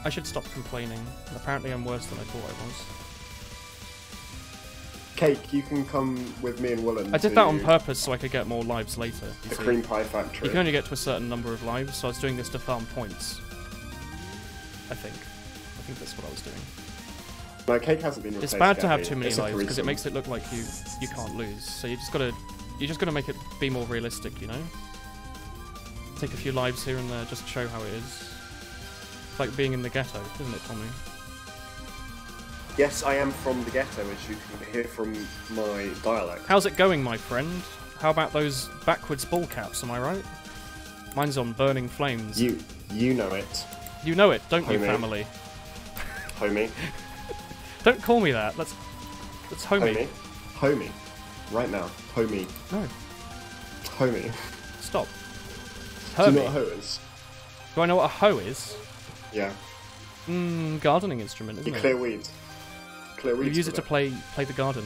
Speaker 2: I should stop complaining. Apparently, I'm worse than I thought I was.
Speaker 5: Cake, you can come with me and Willen.
Speaker 2: I did that on purpose so I could get more lives later. You
Speaker 5: The
Speaker 2: see.
Speaker 5: cream pie factory.
Speaker 2: You can only get to a certain number of lives, so I was doing this to farm points. I think that's what I was doing.
Speaker 5: No, Cake hasn't been replaced
Speaker 2: It's bad to
Speaker 5: yet,
Speaker 2: have
Speaker 5: mate.
Speaker 2: too many
Speaker 5: It's a
Speaker 2: lives because it
Speaker 5: threesome.
Speaker 2: makes it look like you can't lose. So you just gotta make it be more realistic, you know. Take a few lives here and there just to show how it is. It's like being in the ghetto, isn't it, Tommy?
Speaker 5: Yes, I am from the ghetto, as you can hear from my dialect.
Speaker 2: How's it going, my friend? How about those backwards ball caps? Am I right? Mine's on burning flames.
Speaker 5: You know it,
Speaker 2: You know it, don't you,
Speaker 5: Homie.
Speaker 2: family?
Speaker 5: homie.
Speaker 2: Don't call me that. That's homie.
Speaker 5: Homie. Right now. Homie.
Speaker 2: No,
Speaker 5: Homie.
Speaker 2: stop.
Speaker 5: Do you know
Speaker 2: Homie.
Speaker 5: what a hoe is?
Speaker 2: Do I know what a hoe is?
Speaker 5: Yeah.
Speaker 2: Gardening instrument, isn't
Speaker 5: You
Speaker 2: it?
Speaker 5: clear weeds. Clear
Speaker 2: You
Speaker 5: weeds
Speaker 2: use it
Speaker 5: with
Speaker 2: to play the garden.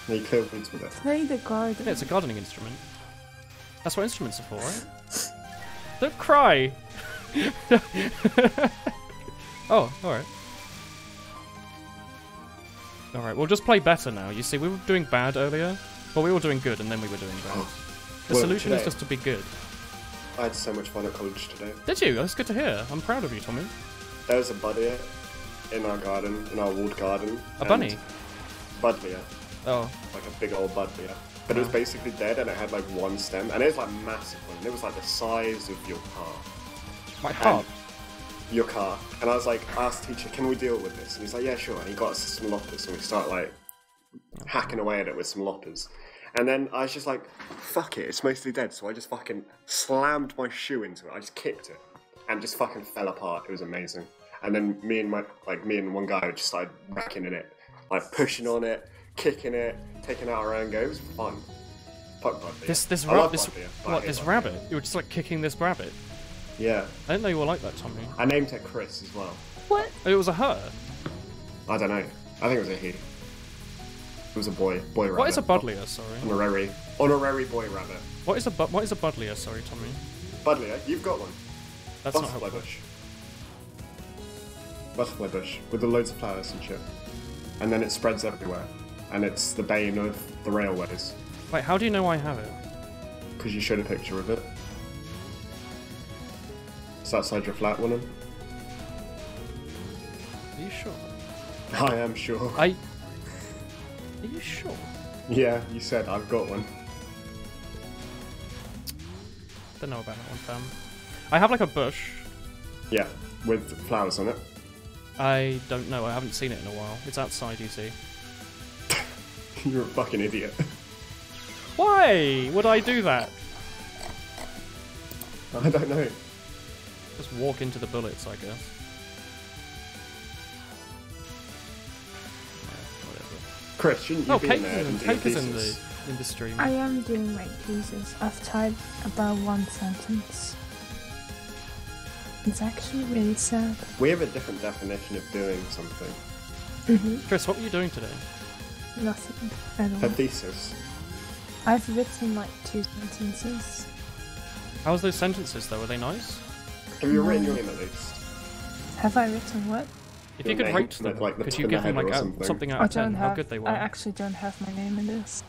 Speaker 5: No, you clear weeds with it.
Speaker 3: Play the garden.
Speaker 2: Yeah, it's a gardening instrument. That's what instruments are for, right? Don't cry! Oh, alright. Alright, we'll just play better now. You see, we were doing bad earlier. Well, we were doing good, and then we were doing bad. The
Speaker 5: Well,
Speaker 2: solution is
Speaker 5: today-
Speaker 2: just to be good.
Speaker 5: I had so much fun at college today.
Speaker 2: Did you? That's good to hear. I'm proud of you, Tommy.
Speaker 5: There was a buddleia in our garden, in our walled garden.
Speaker 2: A
Speaker 5: and
Speaker 2: bunny?
Speaker 5: Buddleia.
Speaker 2: Oh.
Speaker 5: Like a big old buddleia. But it was basically dead and it had like one stem. And it was like massive one. It was like the size of your car.
Speaker 2: My heart.
Speaker 5: Your car. And I was like, I asked the teacher, can we deal with this? And he's like, yeah, sure. And he got us some loppers and we started like hacking away at it with some loppers. And then I was just like, fuck it, it's mostly dead. So I just fucking slammed my shoe into it. I just kicked it and just fucking fell apart. It was amazing. and then me and one guy just started wrecking in it, like pushing on it, kicking it, taking out our own go. It was fun. Fuck Budbeer.
Speaker 2: This rabbit? You were just like kicking this rabbit?
Speaker 5: Yeah.
Speaker 2: I didn't know you were like that, Tommy.
Speaker 5: I named her Chris as well.
Speaker 3: What?
Speaker 2: Oh, it was a her?
Speaker 5: I don't know. I think it was a he. It was a boy rabbit.
Speaker 2: What is a Budlier, sorry?
Speaker 5: Honorary boy rabbit.
Speaker 2: What is a Budlier, sorry, Tommy?
Speaker 5: Budlier, you've got one.
Speaker 2: That's not
Speaker 5: Butterfly
Speaker 2: helpful.
Speaker 5: bush. Butterfly bush with the loads of flowers and shit. And then it spreads everywhere. And it's the bane of the railways.
Speaker 2: Wait, how do you know I have it?
Speaker 5: Because you showed a picture of it. It's outside your flat, Willem.
Speaker 2: Are you sure?
Speaker 5: I am sure.
Speaker 2: Are you sure?
Speaker 5: Yeah, you said I've got one.
Speaker 2: Don't know about that one, fam. I have like a bush.
Speaker 5: Yeah, with flowers on it.
Speaker 2: I don't know, I haven't seen it in a while. It's outside, you see.
Speaker 5: You're a fucking idiot.
Speaker 2: Why would I do that?
Speaker 5: I don't know.
Speaker 2: Just walk into the bullets, I guess. Yeah, whatever.
Speaker 5: Chris, shouldn't you be in there and do your
Speaker 2: Cake is
Speaker 5: thesis?
Speaker 2: in the stream.
Speaker 3: I am doing my thesis. I've typed about one sentence. It's actually really sad.
Speaker 5: We have a different definition of doing something.
Speaker 2: Chris, what were you doing today?
Speaker 3: Nothing at
Speaker 5: Her
Speaker 3: all.
Speaker 5: thesis.
Speaker 3: I've written like 2 sentences.
Speaker 2: How was those sentences though? Were they nice?
Speaker 5: Have you written your name at least?
Speaker 3: Have I written what?
Speaker 2: If
Speaker 5: Your
Speaker 2: you could
Speaker 5: name,
Speaker 2: rate them,
Speaker 5: like the
Speaker 2: could
Speaker 5: top
Speaker 2: you
Speaker 5: of the
Speaker 2: give them
Speaker 5: header
Speaker 2: like
Speaker 5: or
Speaker 2: something
Speaker 3: I
Speaker 2: out of 10?
Speaker 3: don't
Speaker 2: How
Speaker 3: have.
Speaker 2: good they were?
Speaker 3: I actually don't have my name in this.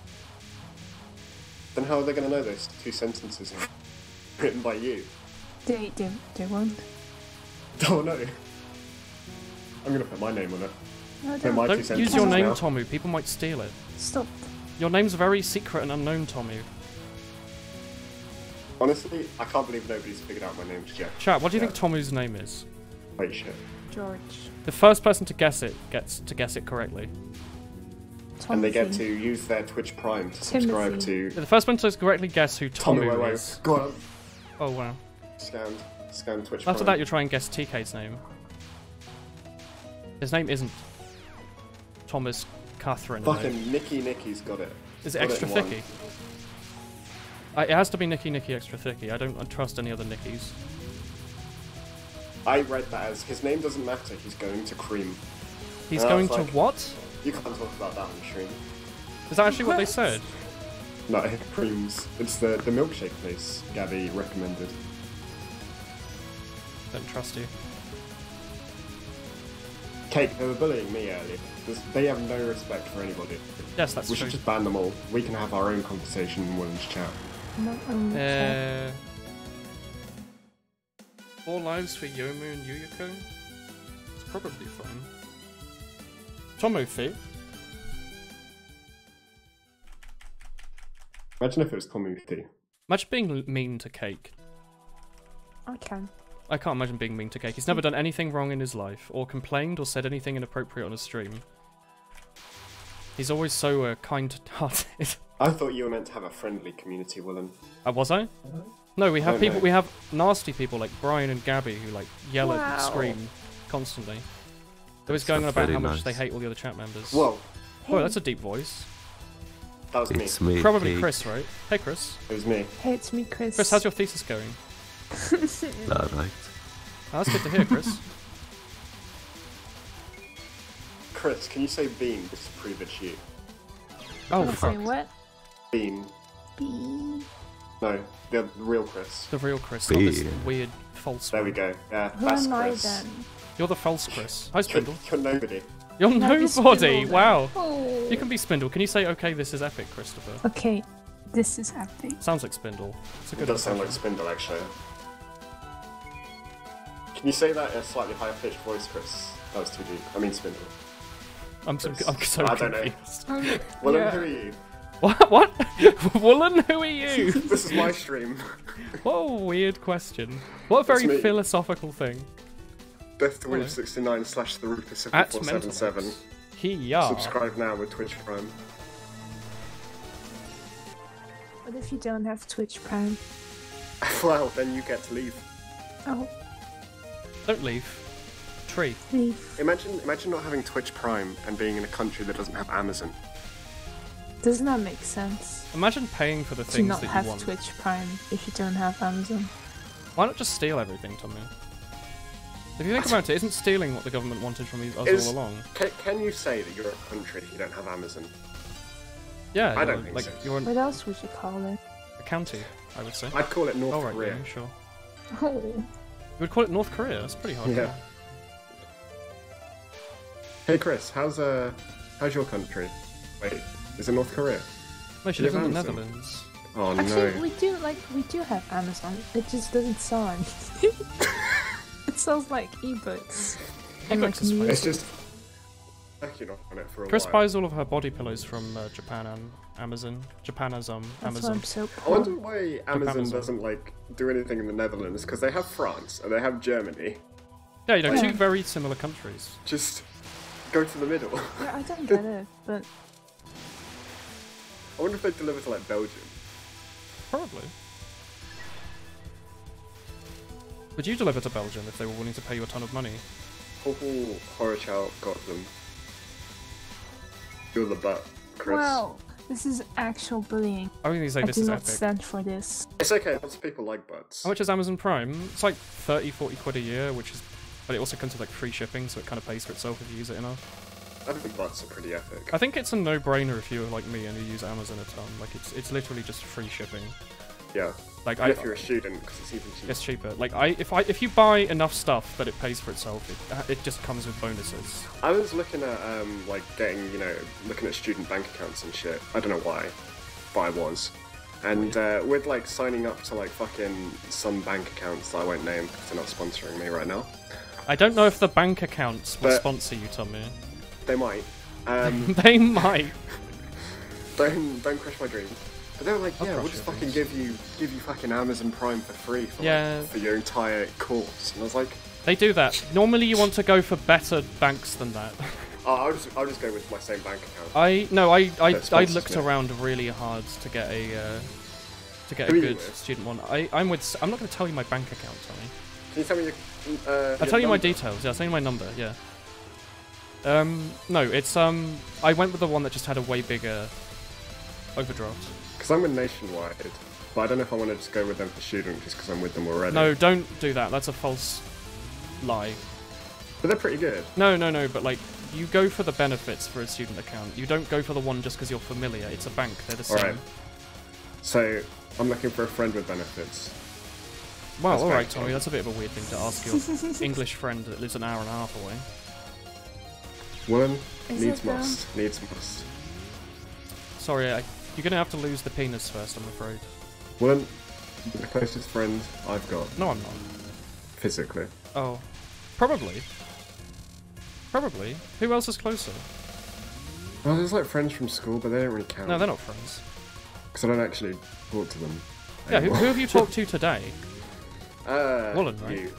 Speaker 5: Then how are they going to know those 2 sentences are written by you?
Speaker 3: They won't.
Speaker 5: Oh no. I'm going to put my name on it.
Speaker 3: No,
Speaker 5: Put
Speaker 3: don't.
Speaker 5: my 2
Speaker 2: Don't use
Speaker 5: sentences
Speaker 2: your name,
Speaker 5: now.
Speaker 2: Tomu. People might steal it.
Speaker 3: Stop.
Speaker 2: Your name's very secret and unknown, Tomu.
Speaker 5: Honestly, I can't believe nobody's figured out my name yet.
Speaker 2: Chat, what do you think Tomu's name is?
Speaker 5: Wait, shit.
Speaker 3: George.
Speaker 2: The first person to guess it gets to guess it correctly.
Speaker 3: Tomothy.
Speaker 5: And they get to use their Twitch Prime to subscribe
Speaker 3: Timothy.
Speaker 5: to
Speaker 2: The first person to correctly guess who
Speaker 5: Tommy
Speaker 2: Tomu
Speaker 5: Wowo.
Speaker 2: is.
Speaker 5: Go on.
Speaker 2: Oh wow.
Speaker 5: Scan Twitch
Speaker 2: After
Speaker 5: Prime.
Speaker 2: that, you'll try and guess TK's name. His name isn't Thomas Catherine. though.
Speaker 5: Fucking Nicky's got it.
Speaker 2: Is it
Speaker 5: Got
Speaker 2: extra
Speaker 5: in one.
Speaker 2: thicky? It has to be Nicky extra thicky. I don't trust any other Nickies.
Speaker 5: I read that as his name doesn't matter, he's going to cream.
Speaker 2: He's
Speaker 5: And I
Speaker 2: going
Speaker 5: was
Speaker 2: to
Speaker 5: like,
Speaker 2: what?
Speaker 5: You can't talk about that on stream.
Speaker 2: Is that actually what they said?
Speaker 5: No, it creams. It's the milkshake place Gabby recommended.
Speaker 2: Don't trust you.
Speaker 5: Cake, they were bullying me earlier. They have no respect for anybody.
Speaker 2: Yes, that's
Speaker 5: We
Speaker 2: true.
Speaker 5: should just ban them all. We can have our own conversation in Willem's chat.
Speaker 3: Not only chat.
Speaker 2: 4 lives for Yomu and Yuyuko? It's probably fine. Tomofi?
Speaker 5: Imagine if it was Tommy T.
Speaker 2: Imagine being mean to Cake.
Speaker 3: I can.
Speaker 2: I can't imagine being mean to Cake. He's never done anything wrong in his life, or complained or said anything inappropriate on a stream. He's always so kind-hearted.
Speaker 5: I thought you were meant to have a friendly community, Willem.
Speaker 2: Was I? No, we have
Speaker 5: Oh,
Speaker 2: people.
Speaker 5: no.
Speaker 2: We have nasty people like Brian and Gabby who like yell and
Speaker 3: Wow.
Speaker 2: scream constantly. They're always going on about
Speaker 4: very
Speaker 2: how much
Speaker 4: nice.
Speaker 2: they hate all the other chat members.
Speaker 5: Whoa,
Speaker 2: Whoa, that's a deep voice.
Speaker 5: that was me.
Speaker 4: It's me.
Speaker 2: Probably
Speaker 4: Cake.
Speaker 2: Chris, right? Hey, Chris.
Speaker 5: It was me.
Speaker 3: Hey, it's me, Chris.
Speaker 2: Chris, how's your thesis going?
Speaker 4: Alright.
Speaker 2: Oh, that's good to hear, Chris.
Speaker 5: Chris, can you say bean just to prove it's you?
Speaker 2: Oh,
Speaker 3: Can I say
Speaker 2: fuck.
Speaker 3: what?
Speaker 5: Bean.
Speaker 3: B.
Speaker 5: No, the real Chris.
Speaker 2: The real Chris, not this
Speaker 4: Beer.
Speaker 2: weird false
Speaker 5: There
Speaker 2: one.
Speaker 5: we go. Yeah,
Speaker 3: Who
Speaker 5: that's
Speaker 3: am I
Speaker 5: Chris.
Speaker 3: then?
Speaker 2: You're the false Chris. Hi,
Speaker 5: You're,
Speaker 2: Spindle.
Speaker 5: you're nobody.
Speaker 2: You're
Speaker 3: Can I be
Speaker 2: nobody!
Speaker 3: Spindle then?
Speaker 2: Wow!
Speaker 3: Oh.
Speaker 2: You can be Spindle. Can you say, okay, this is epic, Christopher?
Speaker 3: Okay, this is epic.
Speaker 2: Sounds like Spindle. It's a
Speaker 5: It
Speaker 2: good
Speaker 5: does sound like
Speaker 2: impression.
Speaker 5: Spindle, actually. Can you say that in a slightly higher pitched voice, Chris? That was too deep. I mean, Spindle.
Speaker 2: I'm so
Speaker 5: Chris.
Speaker 2: confused.
Speaker 5: I don't know. Willem,
Speaker 3: Yeah.
Speaker 5: who are you?
Speaker 2: What? What? Woolen, who are you?
Speaker 5: This is my stream.
Speaker 2: What a weird question. What a very
Speaker 5: me.
Speaker 2: philosophical thing.
Speaker 5: Death to
Speaker 2: Hello.
Speaker 5: Wave 69 / the Reaper
Speaker 2: At
Speaker 5: 7477.
Speaker 2: Hiya.
Speaker 5: Subscribe now with Twitch Prime.
Speaker 3: What if you don't have Twitch Prime?
Speaker 5: Well, then you get to leave.
Speaker 3: Oh,
Speaker 2: Don't leave. Tree.
Speaker 3: Leaf.
Speaker 5: Imagine not having Twitch Prime and being in a country that doesn't have Amazon.
Speaker 3: Doesn't that make sense?
Speaker 2: Imagine paying for the
Speaker 3: To
Speaker 2: things
Speaker 3: not
Speaker 2: that
Speaker 3: have
Speaker 2: you want.
Speaker 3: Twitch Prime if you don't have Amazon.
Speaker 2: Why not just steal everything, Tommy? If you think about it, isn't stealing what the government wanted from us all along?
Speaker 5: Can you say that you're a country if you don't have Amazon?
Speaker 2: Yeah,
Speaker 5: I don't think so.
Speaker 2: You're
Speaker 3: What else would you call it?
Speaker 2: a county, I would say.
Speaker 5: I'd call it North
Speaker 2: Alright,
Speaker 5: Korea.
Speaker 2: yeah, sure.
Speaker 3: Oh.
Speaker 2: You would call it North Korea? That's pretty hard.
Speaker 5: Yeah. Hey Chris, how's your country? Wait, is it North Korea?
Speaker 2: No, she
Speaker 5: You
Speaker 2: lives in the
Speaker 5: have Amazon?
Speaker 2: Netherlands.
Speaker 5: Oh
Speaker 3: Actually,
Speaker 5: no.
Speaker 3: we do have Amazon. It just doesn't sell anything. It sells like ebooks and like
Speaker 2: Ebooks is fine.
Speaker 3: music.
Speaker 5: It's just working on it for a
Speaker 2: Chris
Speaker 5: while.
Speaker 2: buys all of her body pillows from Japan and Amazon.
Speaker 3: That's why
Speaker 2: Amazon.
Speaker 3: I'm so
Speaker 5: I
Speaker 3: poor.
Speaker 5: wonder why Amazon
Speaker 2: Amazon.
Speaker 5: doesn't like do anything in the Netherlands, because they have France and they have Germany.
Speaker 2: Yeah, you know,
Speaker 3: Yeah.
Speaker 2: two very similar countries.
Speaker 5: Just go to the middle.
Speaker 3: Yeah, I don't get it, but
Speaker 5: I wonder if they deliver to like Belgium.
Speaker 2: Probably. Would you deliver to Belgium if they were willing to pay you a ton of money?
Speaker 5: Oh, Horror Child got them. You're the butt, Chris.
Speaker 3: wow, this is actual bullying.
Speaker 2: I was going to say
Speaker 3: I
Speaker 2: this
Speaker 3: do
Speaker 2: is
Speaker 3: not
Speaker 2: epic.
Speaker 3: stand for this.
Speaker 5: It's okay, lots of people like butts.
Speaker 2: How much is Amazon Prime? It's like 30-40 quid a year, which is... But it also comes with like free shipping, so it kind of pays for itself if you use it enough.
Speaker 5: I think butts are pretty epic.
Speaker 2: I think it's a no-brainer if you're like me and you use Amazon a ton. Like, it's literally just free shipping.
Speaker 5: Yeah.
Speaker 2: Like,
Speaker 5: And if you're a student, because it's even cheaper.
Speaker 2: it's cheaper. Like, if you buy enough stuff that it pays for itself, it just comes with bonuses.
Speaker 5: I was looking at like getting, looking at student bank accounts and shit. I don't know why, but I was. And with like signing up to like fucking some bank accounts that I won't name because they're not sponsoring me right now.
Speaker 2: I don't know if the bank accounts will
Speaker 5: But-
Speaker 2: sponsor you, Tommy.
Speaker 5: They might.
Speaker 2: They might.
Speaker 5: Don't crush my dreams. But they were like,
Speaker 2: I'll
Speaker 5: yeah, we'll
Speaker 2: crush
Speaker 5: just
Speaker 2: your
Speaker 5: fucking
Speaker 2: dreams.
Speaker 5: give you fucking Amazon Prime for free for,
Speaker 2: Yeah.
Speaker 5: for your entire course. And I was like,
Speaker 2: They do that. Normally you want to go for better banks than that.
Speaker 5: oh, I'll just go with my same bank account.
Speaker 2: I
Speaker 5: That sponsors
Speaker 2: looked
Speaker 5: me.
Speaker 2: around really hard to get a
Speaker 5: Who are you
Speaker 2: good
Speaker 5: with?
Speaker 2: student one. I'm not going to tell you my bank account, Tommy.
Speaker 5: Can you tell me your
Speaker 2: I'll tell you my
Speaker 5: number?
Speaker 2: details. Yeah, I'll tell you my number. Yeah. No, it's I went with the one that just had a way bigger overdraft.
Speaker 5: Because I'm with Nationwide, but I don't know if I want to just go with them for student just because I'm with them already.
Speaker 2: No, don't do that. That's a false lie.
Speaker 5: But they're pretty good.
Speaker 2: No, but like you go for the benefits for a student account. You don't go for the one just because you're familiar. It's a bank. They're the same.
Speaker 5: Alright. So, I'm looking for a friend with benefits.
Speaker 2: Wow,
Speaker 5: That's
Speaker 2: alright,
Speaker 5: very
Speaker 2: Tommy. That's a bit of a weird thing to ask your English friend that lives an hour and a half away.
Speaker 5: Woman,
Speaker 3: Is
Speaker 5: needs
Speaker 3: it,
Speaker 5: must. Needs must.
Speaker 2: Sorry, you're gonna have to lose the penis first, I'm afraid.
Speaker 5: Woman, the closest friend I've got,
Speaker 2: No, I'm not.
Speaker 5: physically.
Speaker 2: Oh, probably. Probably. Who else is closer?
Speaker 5: Well, there's like friends from school, but they don't really count.
Speaker 2: No, they're not friends.
Speaker 5: Because I don't actually talk to them.
Speaker 2: Yeah, who
Speaker 5: anymore.
Speaker 2: have you talked to today? Woolen, right?
Speaker 5: You.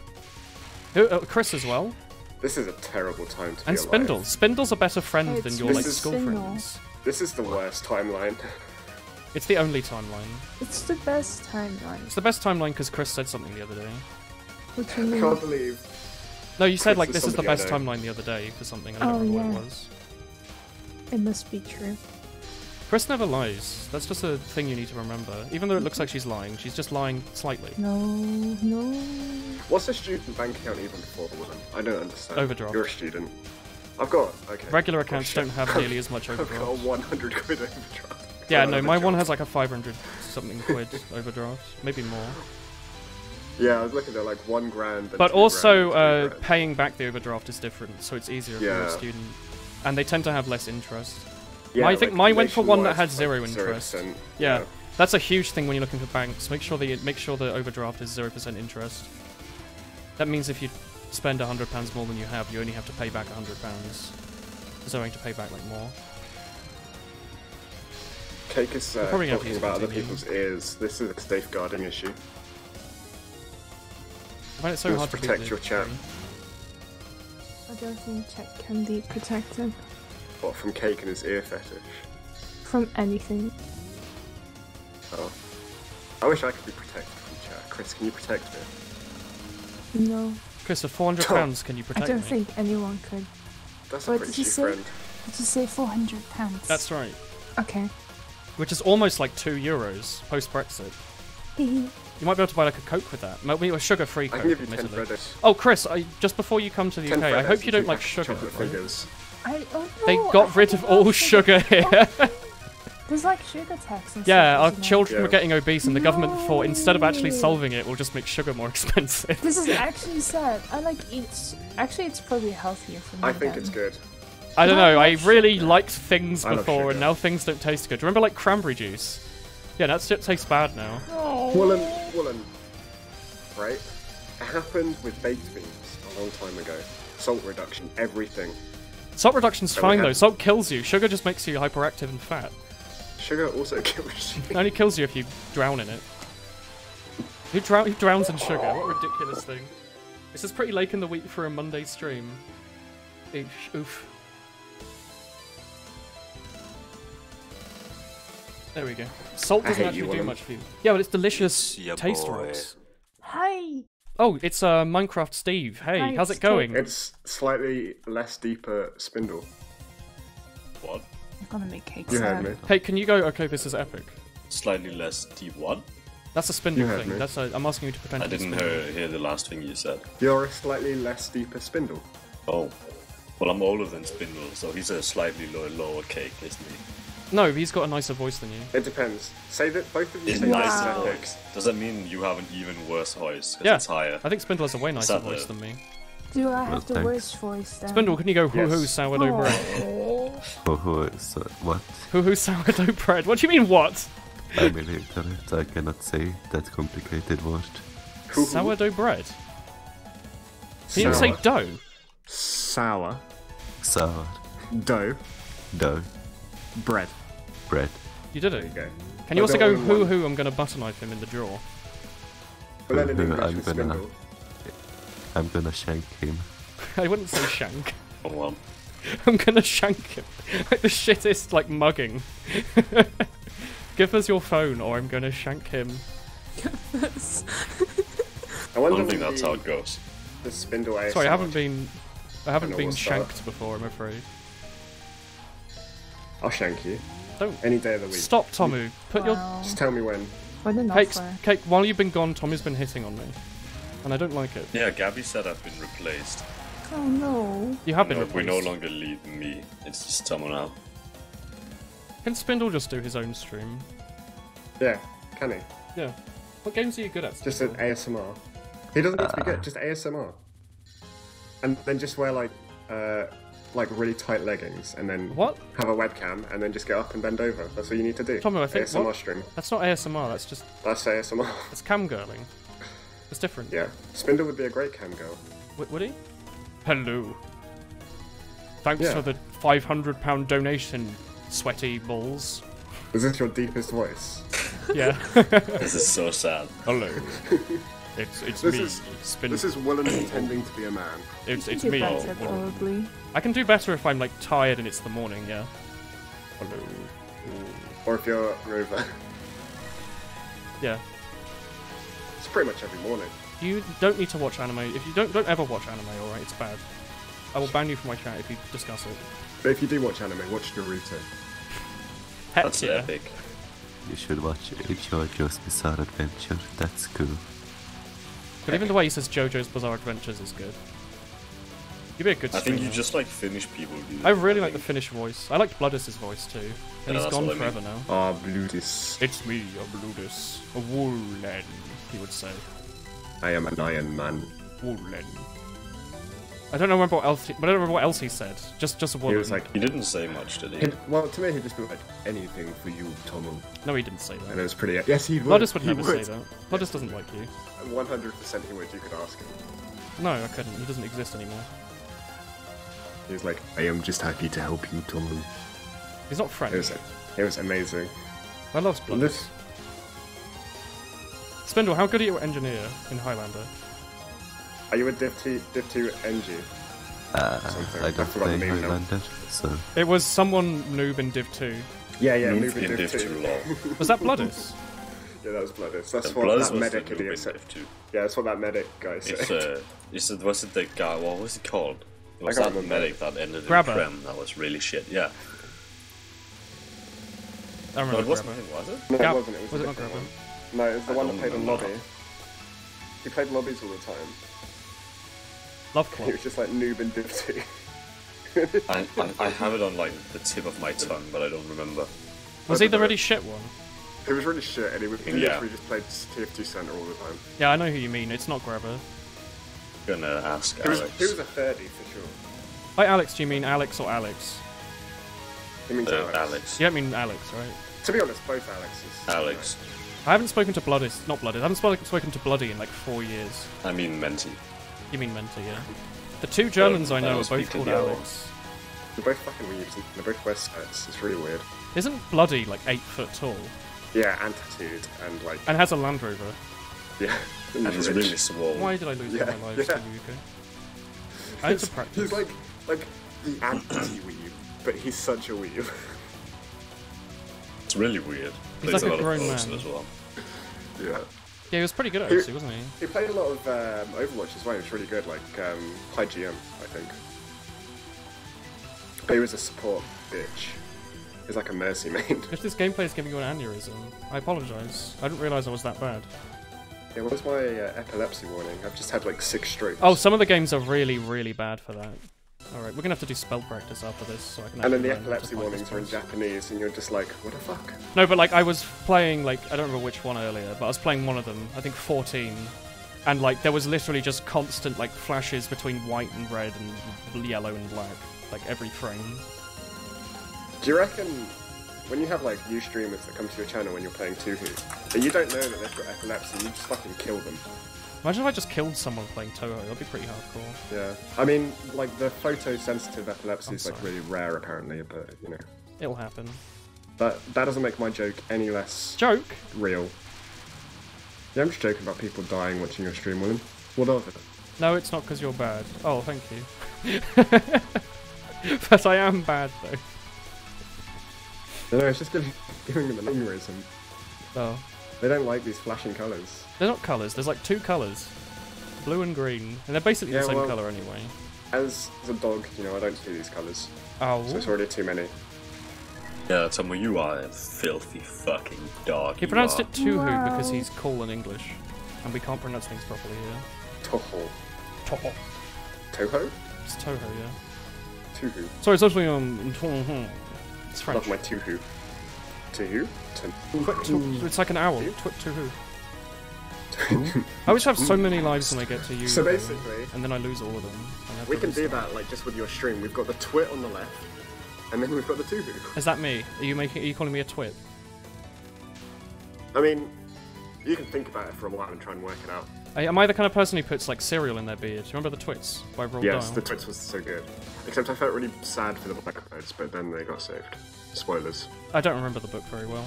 Speaker 2: Who, Chris as well?
Speaker 5: This is a terrible time to
Speaker 2: And
Speaker 5: be
Speaker 2: Spindle.
Speaker 5: alive.
Speaker 2: Spindle's a better friend
Speaker 3: Oh,
Speaker 2: than
Speaker 3: it's
Speaker 2: your like
Speaker 5: This is
Speaker 2: school
Speaker 3: Spindle.
Speaker 2: friends.
Speaker 5: This is the worst timeline.
Speaker 2: It's the only timeline.
Speaker 3: It's the best timeline.
Speaker 2: It's the best timeline because Chris said something the other day.
Speaker 3: What do you
Speaker 5: I can't
Speaker 3: mean?
Speaker 5: believe.
Speaker 2: No, you said
Speaker 5: Chris
Speaker 2: like
Speaker 5: is
Speaker 2: this is the
Speaker 5: somebody I
Speaker 2: best
Speaker 5: know.
Speaker 2: timeline the other day for something. I don't
Speaker 3: Oh,
Speaker 2: remember
Speaker 3: yeah.
Speaker 2: what it was.
Speaker 3: It must be true.
Speaker 2: Chris never lies. That's just a thing you need to remember. Even though it looks like she's lying, she's just lying slightly.
Speaker 3: No.
Speaker 5: What's a student bank account even before the woman? I don't understand.
Speaker 2: Overdraft.
Speaker 5: You're a student. I've got. Okay.
Speaker 2: Regular
Speaker 5: Oh,
Speaker 2: accounts
Speaker 5: shit.
Speaker 2: don't have nearly as much
Speaker 5: I've got a
Speaker 2: overdraft.
Speaker 5: 100 quid overdraft.
Speaker 2: Yeah,
Speaker 5: Got
Speaker 2: no,
Speaker 5: another
Speaker 2: my one
Speaker 5: job.
Speaker 2: has like a 500 something quid overdraft, maybe more.
Speaker 5: Yeah, I was looking at like 1 grand. And
Speaker 2: But
Speaker 5: 2
Speaker 2: also,
Speaker 5: grand, 3 grand.
Speaker 2: paying back the overdraft is different, so it's easier if you're a
Speaker 5: Yeah.
Speaker 2: student. And they tend to have less interest.
Speaker 5: Yeah,
Speaker 2: I think
Speaker 5: like,
Speaker 2: mine went for one that
Speaker 5: Nationwide,
Speaker 2: had zero
Speaker 5: like,
Speaker 2: interest.
Speaker 5: 0%.
Speaker 2: Yeah, that's a huge thing when you're looking for banks. Make sure the overdraft is 0% interest. That means if you spend £100 more than you have, you only have to pay back £100. So having to pay back like more.
Speaker 5: Cake is
Speaker 2: probably gonna have to
Speaker 5: talking
Speaker 2: use
Speaker 5: about other
Speaker 2: continue.
Speaker 5: people's ears. This is a safeguarding issue.
Speaker 2: I find it so
Speaker 5: You
Speaker 2: hard
Speaker 5: must
Speaker 2: to
Speaker 5: protect
Speaker 2: beat
Speaker 5: your chat.
Speaker 3: I don't think chat can be protected
Speaker 5: What, from Cake and his ear fetish?
Speaker 3: from anything.
Speaker 5: Oh. I wish I could be protected from chat. Chris, can you protect me?
Speaker 3: No.
Speaker 2: Chris, for £400, can you protect
Speaker 3: I don't
Speaker 2: me?
Speaker 3: think anyone could.
Speaker 5: That's a
Speaker 3: What
Speaker 5: pretty
Speaker 3: did you
Speaker 5: cheap
Speaker 3: say?
Speaker 5: friend.
Speaker 3: Did you say £400?
Speaker 2: That's right.
Speaker 3: Okay.
Speaker 2: Which is almost like €2 post-Brexit. You might be able to buy like a Coke with that. Maybe a sugar-free
Speaker 5: I
Speaker 2: Coke,
Speaker 5: can give you 10
Speaker 2: admittedly.
Speaker 5: credits.
Speaker 2: Oh, Chris, just before you come to the
Speaker 5: 10
Speaker 2: UK, I
Speaker 5: credits
Speaker 2: hope you
Speaker 5: and
Speaker 2: don't
Speaker 5: 2
Speaker 2: like
Speaker 5: packets
Speaker 2: sugar.
Speaker 5: of chocolate
Speaker 2: Right?
Speaker 5: figures.
Speaker 3: Oh
Speaker 2: They
Speaker 3: no,
Speaker 2: got
Speaker 3: I
Speaker 2: rid of
Speaker 3: forgot
Speaker 2: all sugar here.
Speaker 3: There's like sugar tax and
Speaker 2: Yeah,
Speaker 3: stuff.
Speaker 2: our
Speaker 3: isn't there?
Speaker 2: children were
Speaker 5: Yeah.
Speaker 2: getting obese, and the government thought instead of actually
Speaker 3: No.
Speaker 2: solving it, we'll just make sugar more expensive.
Speaker 3: This is actually sad. I like eat. Actually, it's probably healthier for me.
Speaker 5: I think
Speaker 3: than-
Speaker 5: it's good.
Speaker 2: I don't
Speaker 3: I
Speaker 2: know, I
Speaker 3: love
Speaker 2: really
Speaker 3: sugar.
Speaker 2: liked things
Speaker 5: I love
Speaker 2: before, and
Speaker 5: sugar.
Speaker 2: now things don't taste good. Remember, like, cranberry juice? Yeah, that shit tastes bad now.
Speaker 5: Woolen, right? It happened with baked beans a long time ago. Salt reduction, everything.
Speaker 2: Salt reduction's
Speaker 5: So we
Speaker 2: fine,
Speaker 5: have-
Speaker 2: though. Salt kills you. Sugar just makes you hyperactive and fat.
Speaker 5: Sugar also kills you.
Speaker 2: It only kills you if you drown in it. Who drowns in sugar? What a ridiculous thing. This is pretty late in the week for a Monday stream. Oof. There we go. Salt
Speaker 5: I
Speaker 2: doesn't
Speaker 5: hate you,
Speaker 2: actually do
Speaker 5: Willem.
Speaker 2: much for you. Yeah, but it's delicious
Speaker 4: Yeah,
Speaker 2: taste
Speaker 4: boy.
Speaker 2: rocks.
Speaker 3: Hi.
Speaker 2: Oh, it's Minecraft Steve. Hey,
Speaker 3: Hi,
Speaker 2: how's it
Speaker 3: it's
Speaker 2: going?
Speaker 5: It's slightly less deeper spindle.
Speaker 4: What?
Speaker 3: I'm gonna make cake
Speaker 5: You heard
Speaker 3: salad.
Speaker 5: me.
Speaker 2: Hey, can you go? Okay, this is epic.
Speaker 4: Slightly less deep what?
Speaker 2: That's a spindle
Speaker 5: You heard
Speaker 2: thing.
Speaker 5: me.
Speaker 2: That's I'm asking you to pretend.
Speaker 4: I
Speaker 2: to be
Speaker 4: didn't
Speaker 2: spindle.
Speaker 4: hear the last thing you said.
Speaker 5: You're a slightly less deeper spindle.
Speaker 4: Oh. Well, I'm older than Spindle, so he's a slightly lower cake, isn't he?
Speaker 2: No, he's got a nicer voice than you.
Speaker 5: It depends. Say that both of you
Speaker 4: Is
Speaker 5: say
Speaker 3: Wow.
Speaker 4: nicer
Speaker 5: nicer epic.
Speaker 4: voice. Does that mean you have an even worse voice? 'Cause
Speaker 2: Yeah.
Speaker 4: it's higher.
Speaker 2: I think Spindle has a way nicer
Speaker 4: that
Speaker 2: voice
Speaker 4: the-
Speaker 2: than me.
Speaker 3: Do I have the
Speaker 7: thanks.
Speaker 3: worst voice then?
Speaker 2: Spindle, can you go hoo hoo
Speaker 5: Yes.
Speaker 2: sourdough bread?
Speaker 3: Oh.
Speaker 7: What?
Speaker 2: Hoo hoo sourdough bread? What do you mean what?
Speaker 7: I'm illiterate, I cannot say that complicated word.
Speaker 5: Hoo-hoo.
Speaker 2: Sourdough bread? Can you say
Speaker 5: Sour.
Speaker 2: dough?
Speaker 5: Sour.
Speaker 7: Sour,
Speaker 5: Dough.
Speaker 7: dough,
Speaker 5: Bread.
Speaker 7: bread.
Speaker 2: You did
Speaker 5: There you
Speaker 2: it.
Speaker 5: go.
Speaker 2: Can you
Speaker 5: I'll
Speaker 2: also
Speaker 5: do it
Speaker 2: go
Speaker 5: all in
Speaker 2: hoo
Speaker 5: one.
Speaker 2: hoo? I'm gonna butter knife him in the jaw.
Speaker 5: But then in
Speaker 7: Hoo-hoo,
Speaker 5: English
Speaker 7: I'm
Speaker 5: with
Speaker 7: gonna-
Speaker 5: spindle.
Speaker 7: I'm gonna shank him.
Speaker 2: I wouldn't say shank.
Speaker 4: Oh, well.
Speaker 2: I'm gonna shank him. Like the shittest, like mugging. Give us your phone, or I'm gonna shank him.
Speaker 5: I
Speaker 4: I
Speaker 5: wonder
Speaker 4: don't think
Speaker 5: if
Speaker 4: that's how it goes.
Speaker 5: the spindle ASMR.
Speaker 2: Sorry, I haven't been
Speaker 5: know what's
Speaker 2: shanked before. I'm afraid.
Speaker 5: I'll shank you.
Speaker 2: Don't
Speaker 5: Any day of the week.
Speaker 2: stop, Tomu. Put your
Speaker 3: Wow.
Speaker 5: Just tell me when.
Speaker 3: What an
Speaker 2: cake.
Speaker 3: offer.
Speaker 2: Cake. While you've been gone, Tommy's been hitting on me, and I don't like it.
Speaker 4: Yeah, Gabby said I've been replaced.
Speaker 3: Oh no.
Speaker 2: You have been
Speaker 4: No, we no
Speaker 2: replaced.
Speaker 4: longer lead me. It's just someone else.
Speaker 2: Can Spindle just do his own stream?
Speaker 5: Yeah, can he?
Speaker 2: Yeah. What games are you good at?
Speaker 5: Just an
Speaker 2: Spindle?
Speaker 5: ASMR. He doesn't need to be good, just ASMR. And then just wear like really tight leggings, and then
Speaker 2: What?
Speaker 5: have a webcam, and then just get up and bend over. That's all you need to do.
Speaker 2: Tommy, I think-
Speaker 5: ASMR
Speaker 2: what?
Speaker 5: stream.
Speaker 2: That's not ASMR. That's just
Speaker 5: That's ASMR.
Speaker 2: that's camgirling. It's different.
Speaker 5: Yeah, Spindle would be a great cam girl.
Speaker 2: Would he? Hello. Thanks
Speaker 5: Yeah.
Speaker 2: for the £500 donation, sweaty balls.
Speaker 5: Is this your deepest voice?
Speaker 2: Yeah.
Speaker 4: This is so sad.
Speaker 2: Hello. It's
Speaker 5: This
Speaker 2: me,
Speaker 5: is-
Speaker 2: Spindle.
Speaker 5: This is Willen pretending to be a man.
Speaker 2: It's
Speaker 3: You
Speaker 2: me.
Speaker 3: do better, probably.
Speaker 2: I can do better if I'm like tired and it's the morning. Yeah. Hello.
Speaker 5: Or if you're Rover.
Speaker 2: Yeah.
Speaker 5: It's pretty much every morning.
Speaker 2: You don't need to watch anime. If you don't ever watch anime, alright? It's bad. I will ban you from my chat if you discuss it.
Speaker 5: But if you do watch anime, watch Naruto.
Speaker 2: Heck
Speaker 4: That's
Speaker 2: yeah.
Speaker 4: epic.
Speaker 7: You should watch JoJo's Bizarre Adventure, that's cool.
Speaker 2: But even the way he says JoJo's Bizarre Adventures is good. You'd be a good
Speaker 4: I think
Speaker 2: streamer.
Speaker 4: you just like Finnish people. Do
Speaker 2: I really like the
Speaker 4: think.
Speaker 2: Finnish voice. I liked Bloodus' voice too. And
Speaker 4: Yeah,
Speaker 2: he's
Speaker 4: that's
Speaker 2: gone
Speaker 4: what I mean.
Speaker 2: forever now.
Speaker 5: Ah, Bludis.
Speaker 2: It's me, a Bludus. A Woolen, he would say.
Speaker 5: I am an Iron Man.
Speaker 2: Woolen. I don't remember what else. But I don't remember what else he said. Just a
Speaker 5: He
Speaker 2: Woolen.
Speaker 5: was like,
Speaker 4: He didn't say much, did he?
Speaker 5: well, to me, he'd just be like, anything for you, Tomu.
Speaker 2: No, he didn't say
Speaker 5: And
Speaker 2: that.
Speaker 5: it was pretty. Yes, he would.
Speaker 2: Bloodus would
Speaker 5: he
Speaker 2: never say that. Bloodus doesn't like you.
Speaker 5: 100% he would. You could ask him.
Speaker 2: No, I couldn't. He doesn't exist anymore.
Speaker 5: He was like, I am just happy to help you, Tomu.
Speaker 2: He's not French.
Speaker 5: It was amazing.
Speaker 2: I love Bloodus.
Speaker 5: This,
Speaker 2: Spindle, how good are you at engineer in Highlander?
Speaker 5: are you a Div 2 NG? Something.
Speaker 7: I
Speaker 5: I
Speaker 7: don't
Speaker 5: forgot the
Speaker 7: play
Speaker 5: name now.
Speaker 7: Highlander, so
Speaker 2: It was someone noob in Div 2.
Speaker 5: Yeah,
Speaker 4: Noob
Speaker 5: Noob in
Speaker 4: in
Speaker 5: Div
Speaker 4: Div
Speaker 5: 2.
Speaker 4: 2 lol.
Speaker 2: Was that Bloodus?
Speaker 5: Yeah, that was Bloodis. That's
Speaker 4: And
Speaker 5: what
Speaker 4: Bloodis
Speaker 5: that
Speaker 4: was
Speaker 5: medic
Speaker 4: the
Speaker 5: idiot said.
Speaker 4: div too.
Speaker 5: Yeah, that's what that medic guy said.
Speaker 4: Was it the guy? What was he called? It was
Speaker 5: can't
Speaker 4: that
Speaker 5: remember.
Speaker 4: medic that ended
Speaker 1: Grabber.
Speaker 4: in Prem. That was really shit. Yeah.
Speaker 1: I
Speaker 4: No,
Speaker 1: remember
Speaker 4: it wasn't
Speaker 1: Grabber.
Speaker 4: him, was it?
Speaker 5: No,
Speaker 1: Gab-
Speaker 5: it wasn't. It was,
Speaker 1: was
Speaker 5: a
Speaker 1: it not
Speaker 5: different
Speaker 1: Grabber?
Speaker 5: one. No, it was the
Speaker 4: I
Speaker 5: one that
Speaker 4: don't
Speaker 5: played on
Speaker 4: remember.
Speaker 5: lobby. He played lobbies all the time.
Speaker 1: Love
Speaker 5: He
Speaker 1: Club.
Speaker 5: was just like noob and div 2.
Speaker 4: I have it on like the tip of my tongue, but I don't remember.
Speaker 1: Was he the really shit one?
Speaker 5: He was really shit, and he
Speaker 4: Yeah.
Speaker 5: literally just played TF2 center all the time.
Speaker 1: Yeah, I know who you mean. It's not Grabber.
Speaker 4: Gonna ask
Speaker 5: He was
Speaker 4: Alex.
Speaker 5: a 30 for sure.
Speaker 1: By Alex, do you mean Alex or Alex?
Speaker 5: He means Alex.
Speaker 4: Alex.
Speaker 1: You don't mean Alex, right?
Speaker 5: To be honest, both Alexes.
Speaker 4: Alex.
Speaker 1: I haven't spoken to Bloodis, not Bloodis. I haven't spoken to Bloody in like 4 years.
Speaker 4: I mean Menti.
Speaker 1: You mean Menta, yeah. The two Germans I know are
Speaker 4: was
Speaker 1: both
Speaker 4: speaking
Speaker 1: called
Speaker 4: yellow.
Speaker 1: Alex.
Speaker 5: They're both fucking weebs, and they're both West sides. It's really weird.
Speaker 1: Isn't Bloody like 8 foot tall
Speaker 5: Yeah, and tattooed, and like,
Speaker 1: and has a Land Rover?
Speaker 5: yeah.
Speaker 4: And he's
Speaker 5: rich.
Speaker 4: really swole.
Speaker 1: Why did I lose all
Speaker 5: Yeah,
Speaker 1: my lives
Speaker 5: yeah.
Speaker 1: to the UK? I had to practice.
Speaker 5: He's like the anti-weeb, but he's such a weeb.
Speaker 4: It's really weird.
Speaker 1: He's
Speaker 4: Plays
Speaker 1: like a
Speaker 4: lot of
Speaker 1: grown
Speaker 4: Frozen
Speaker 1: man.
Speaker 4: as well.
Speaker 5: Yeah.
Speaker 1: Yeah, he was pretty good at it, wasn't he?
Speaker 5: He played a lot of Overwatch as well. He was really good, like high GM, I think. But he was a support bitch. He was like a mercy main.
Speaker 1: If this gameplay is giving you an aneurysm, I apologise. I didn't realise I was that bad.
Speaker 5: Yeah, what was my epilepsy warning? I've just had like 6 strokes.
Speaker 1: Oh, some of the games are really, really bad for that. Alright, we're gonna have to do spell practice after this, so I can
Speaker 5: And then
Speaker 1: actually
Speaker 5: the
Speaker 1: learn how to
Speaker 5: epilepsy
Speaker 1: fight
Speaker 5: warnings
Speaker 1: these
Speaker 5: are in
Speaker 1: spells.
Speaker 5: Japanese, and you're just like, what the fuck?
Speaker 1: No, but like I was playing like I don't remember which one earlier, but I was playing one of them. I think 14, and like there was literally just constant like flashes between white and red and yellow and black, like every frame.
Speaker 5: Do you reckon when you have like new streamers that come to your channel when you're playing Touhou, that you don't know that they've got epilepsy, you just fucking kill them?
Speaker 1: Imagine if I just killed someone playing Touhou. That'd be pretty hardcore.
Speaker 5: Yeah. I mean, like the photosensitive epilepsy
Speaker 1: I'm
Speaker 5: is like
Speaker 1: sorry.
Speaker 5: really rare apparently, but you know.
Speaker 1: It'll happen.
Speaker 5: But that doesn't make my joke any less
Speaker 1: Joke.
Speaker 5: real. Yeah, I'm just joking about people dying watching your stream, William. What of it?
Speaker 1: No, it's not because you're bad. Oh, thank you. But I am bad though.
Speaker 5: No, it's just giving them an aneurysm.
Speaker 1: Oh.
Speaker 5: They don't like these flashing colours.
Speaker 1: They're not colours, there's like 2 colours. Blue and green. And they're basically
Speaker 5: Yeah,
Speaker 1: the same
Speaker 5: well-
Speaker 1: colour anyway.
Speaker 5: As a dog, you know, I don't see these colours.
Speaker 1: Oh.
Speaker 5: So it's already too many.
Speaker 4: Yeah, Tomo, you are a filthy fucking dog.
Speaker 1: He
Speaker 4: you
Speaker 1: pronounced
Speaker 4: are.
Speaker 1: it Touhou
Speaker 3: Wow.
Speaker 1: because he's cool in English. And we can't pronounce things properly here.
Speaker 5: Touhou.
Speaker 1: Touhou.
Speaker 5: Touhou?
Speaker 1: It's Touhou, yeah.
Speaker 5: Touhou.
Speaker 1: Sorry, it's actually Touhou. It's French.
Speaker 5: Love my Touhou. Touhou?
Speaker 1: It's like an owl. Touhou. I always have so many lives when I get to use
Speaker 5: So
Speaker 1: them,
Speaker 5: basically,
Speaker 1: and then I lose all of them. I have
Speaker 5: we
Speaker 1: to
Speaker 5: can do
Speaker 1: restart.
Speaker 5: that like just with your stream. We've got the twit on the left, and then we've got the Touhou.
Speaker 1: Is that me? Are you calling me a twit?
Speaker 5: I mean, you can think about it for a while and try and work it out.
Speaker 1: Am I the kind of person who puts like cereal in their beard? Do you remember the twits by Roald
Speaker 5: Yes,
Speaker 1: Dahl?
Speaker 5: the twits was so good. Except I felt really sad for the blackbirds, but then they got saved. Spoilers.
Speaker 1: I don't remember the book very well.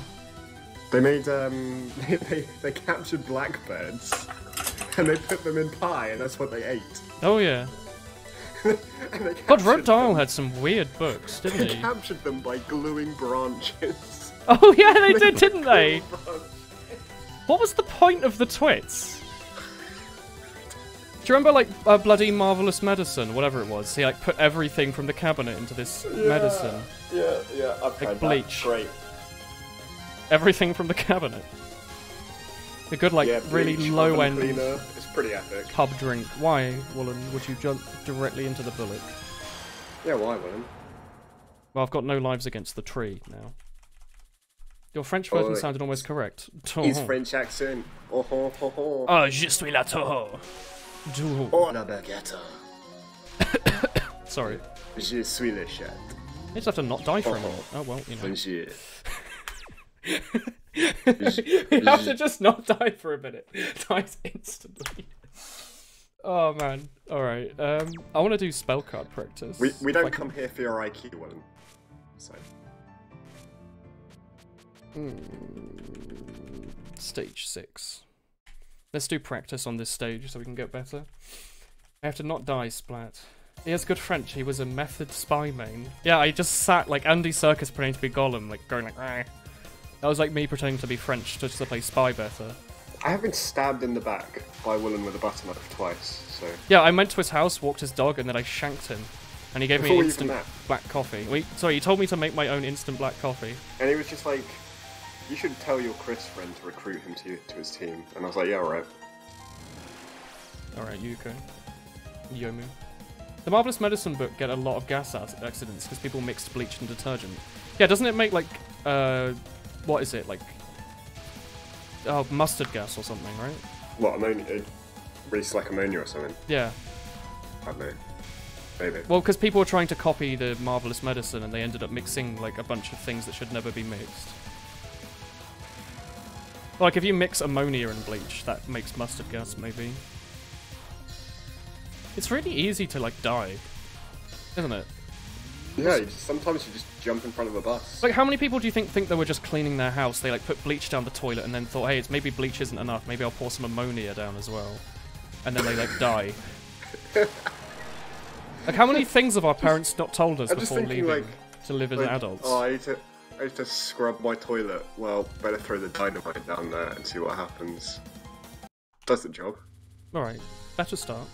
Speaker 5: They made they captured blackbirds and they put them in pie, and that's what they ate.
Speaker 1: Oh yeah.
Speaker 5: And they
Speaker 1: God,
Speaker 5: captured
Speaker 1: Roald Dahl
Speaker 5: them-
Speaker 1: had some weird books, didn't
Speaker 5: They
Speaker 1: he?
Speaker 5: captured them by gluing branches.
Speaker 1: Oh yeah, they did, didn't they? What was the point of the twits? Do you remember like bloody marvelous medicine, whatever it was? He like put everything from the cabinet into this medicine.
Speaker 5: Yeah, I've
Speaker 1: Like bleach.
Speaker 5: Great.
Speaker 1: Everything from the cabinet. A good like
Speaker 5: Yeah,
Speaker 1: really
Speaker 5: bleach,
Speaker 1: low
Speaker 5: oven
Speaker 1: end
Speaker 5: cleaner. It's pretty epic.
Speaker 1: pub drink. Why, Woolen, would you jump directly into the bullet?
Speaker 5: Yeah, why, William?
Speaker 1: Well, I've got no lives against the tree now. Your French version
Speaker 5: Oi.
Speaker 1: sounded almost correct.
Speaker 5: His French accent. Oh ho ho ho.
Speaker 1: Oh, je suis la Touhou. Touhou.
Speaker 5: Oh la baguette.
Speaker 1: Sorry.
Speaker 5: Je suis le chat.
Speaker 1: I just have to not die for a minute. Oh well, you know.
Speaker 5: Bonjour.
Speaker 1: You have to just not die for a minute. Dies instantly. Oh man. Alright. I want to do spell card practice.
Speaker 5: We don't
Speaker 1: Like-
Speaker 5: come here for your IQ, William. So.
Speaker 1: Stage 6. Let's do practice on this stage so we can get better. I have to not die, Splat. He has good French. He was a method spy main. Yeah, I just sat like Andy Serkis pretending to be Gollum, like going like, "Rah."
Speaker 2: That was like me pretending to be French just to play Spy better.
Speaker 5: I have been stabbed in the back by Willen with a butter knife twice, so...
Speaker 2: Yeah, I went to his house, walked his dog, and then I shanked him. And he gave me
Speaker 5: Before
Speaker 2: instant
Speaker 5: even that.
Speaker 2: black coffee. Sorry, he told me to make my own instant black coffee.
Speaker 5: And he was just like, you should tell your Chris friend to recruit him to his team. And I was like, yeah, alright.
Speaker 2: Alright, Yuko. Yomu. The Marvelous Medicine book get a lot of gas accidents because people mixed bleach and detergent. Yeah, doesn't it make like, what is it, like, mustard gas or something, right?
Speaker 5: What, ammonia? It releases like ammonia or something?
Speaker 2: Yeah.
Speaker 5: I don't know. Maybe.
Speaker 2: Well, because people were trying to copy the Marvelous Medicine and they ended up mixing like a bunch of things that should never be mixed. Like if you mix ammonia and bleach, that makes mustard gas, maybe. It's really easy to like die, isn't it?
Speaker 5: Yeah, sometimes you just jump in front of a bus.
Speaker 2: Like how many people do you think they were just cleaning their house? They like put bleach down the toilet and then thought, hey, it's maybe bleach isn't enough, maybe I'll pour some ammonia down as well. And then they like die. Like how many things have our parents not told us before leaving
Speaker 5: like,
Speaker 2: to live as adults?
Speaker 5: Oh, I need to scrub my toilet. Well, better throw the dynamite down there and see what happens. Does the job.
Speaker 2: Alright, better start.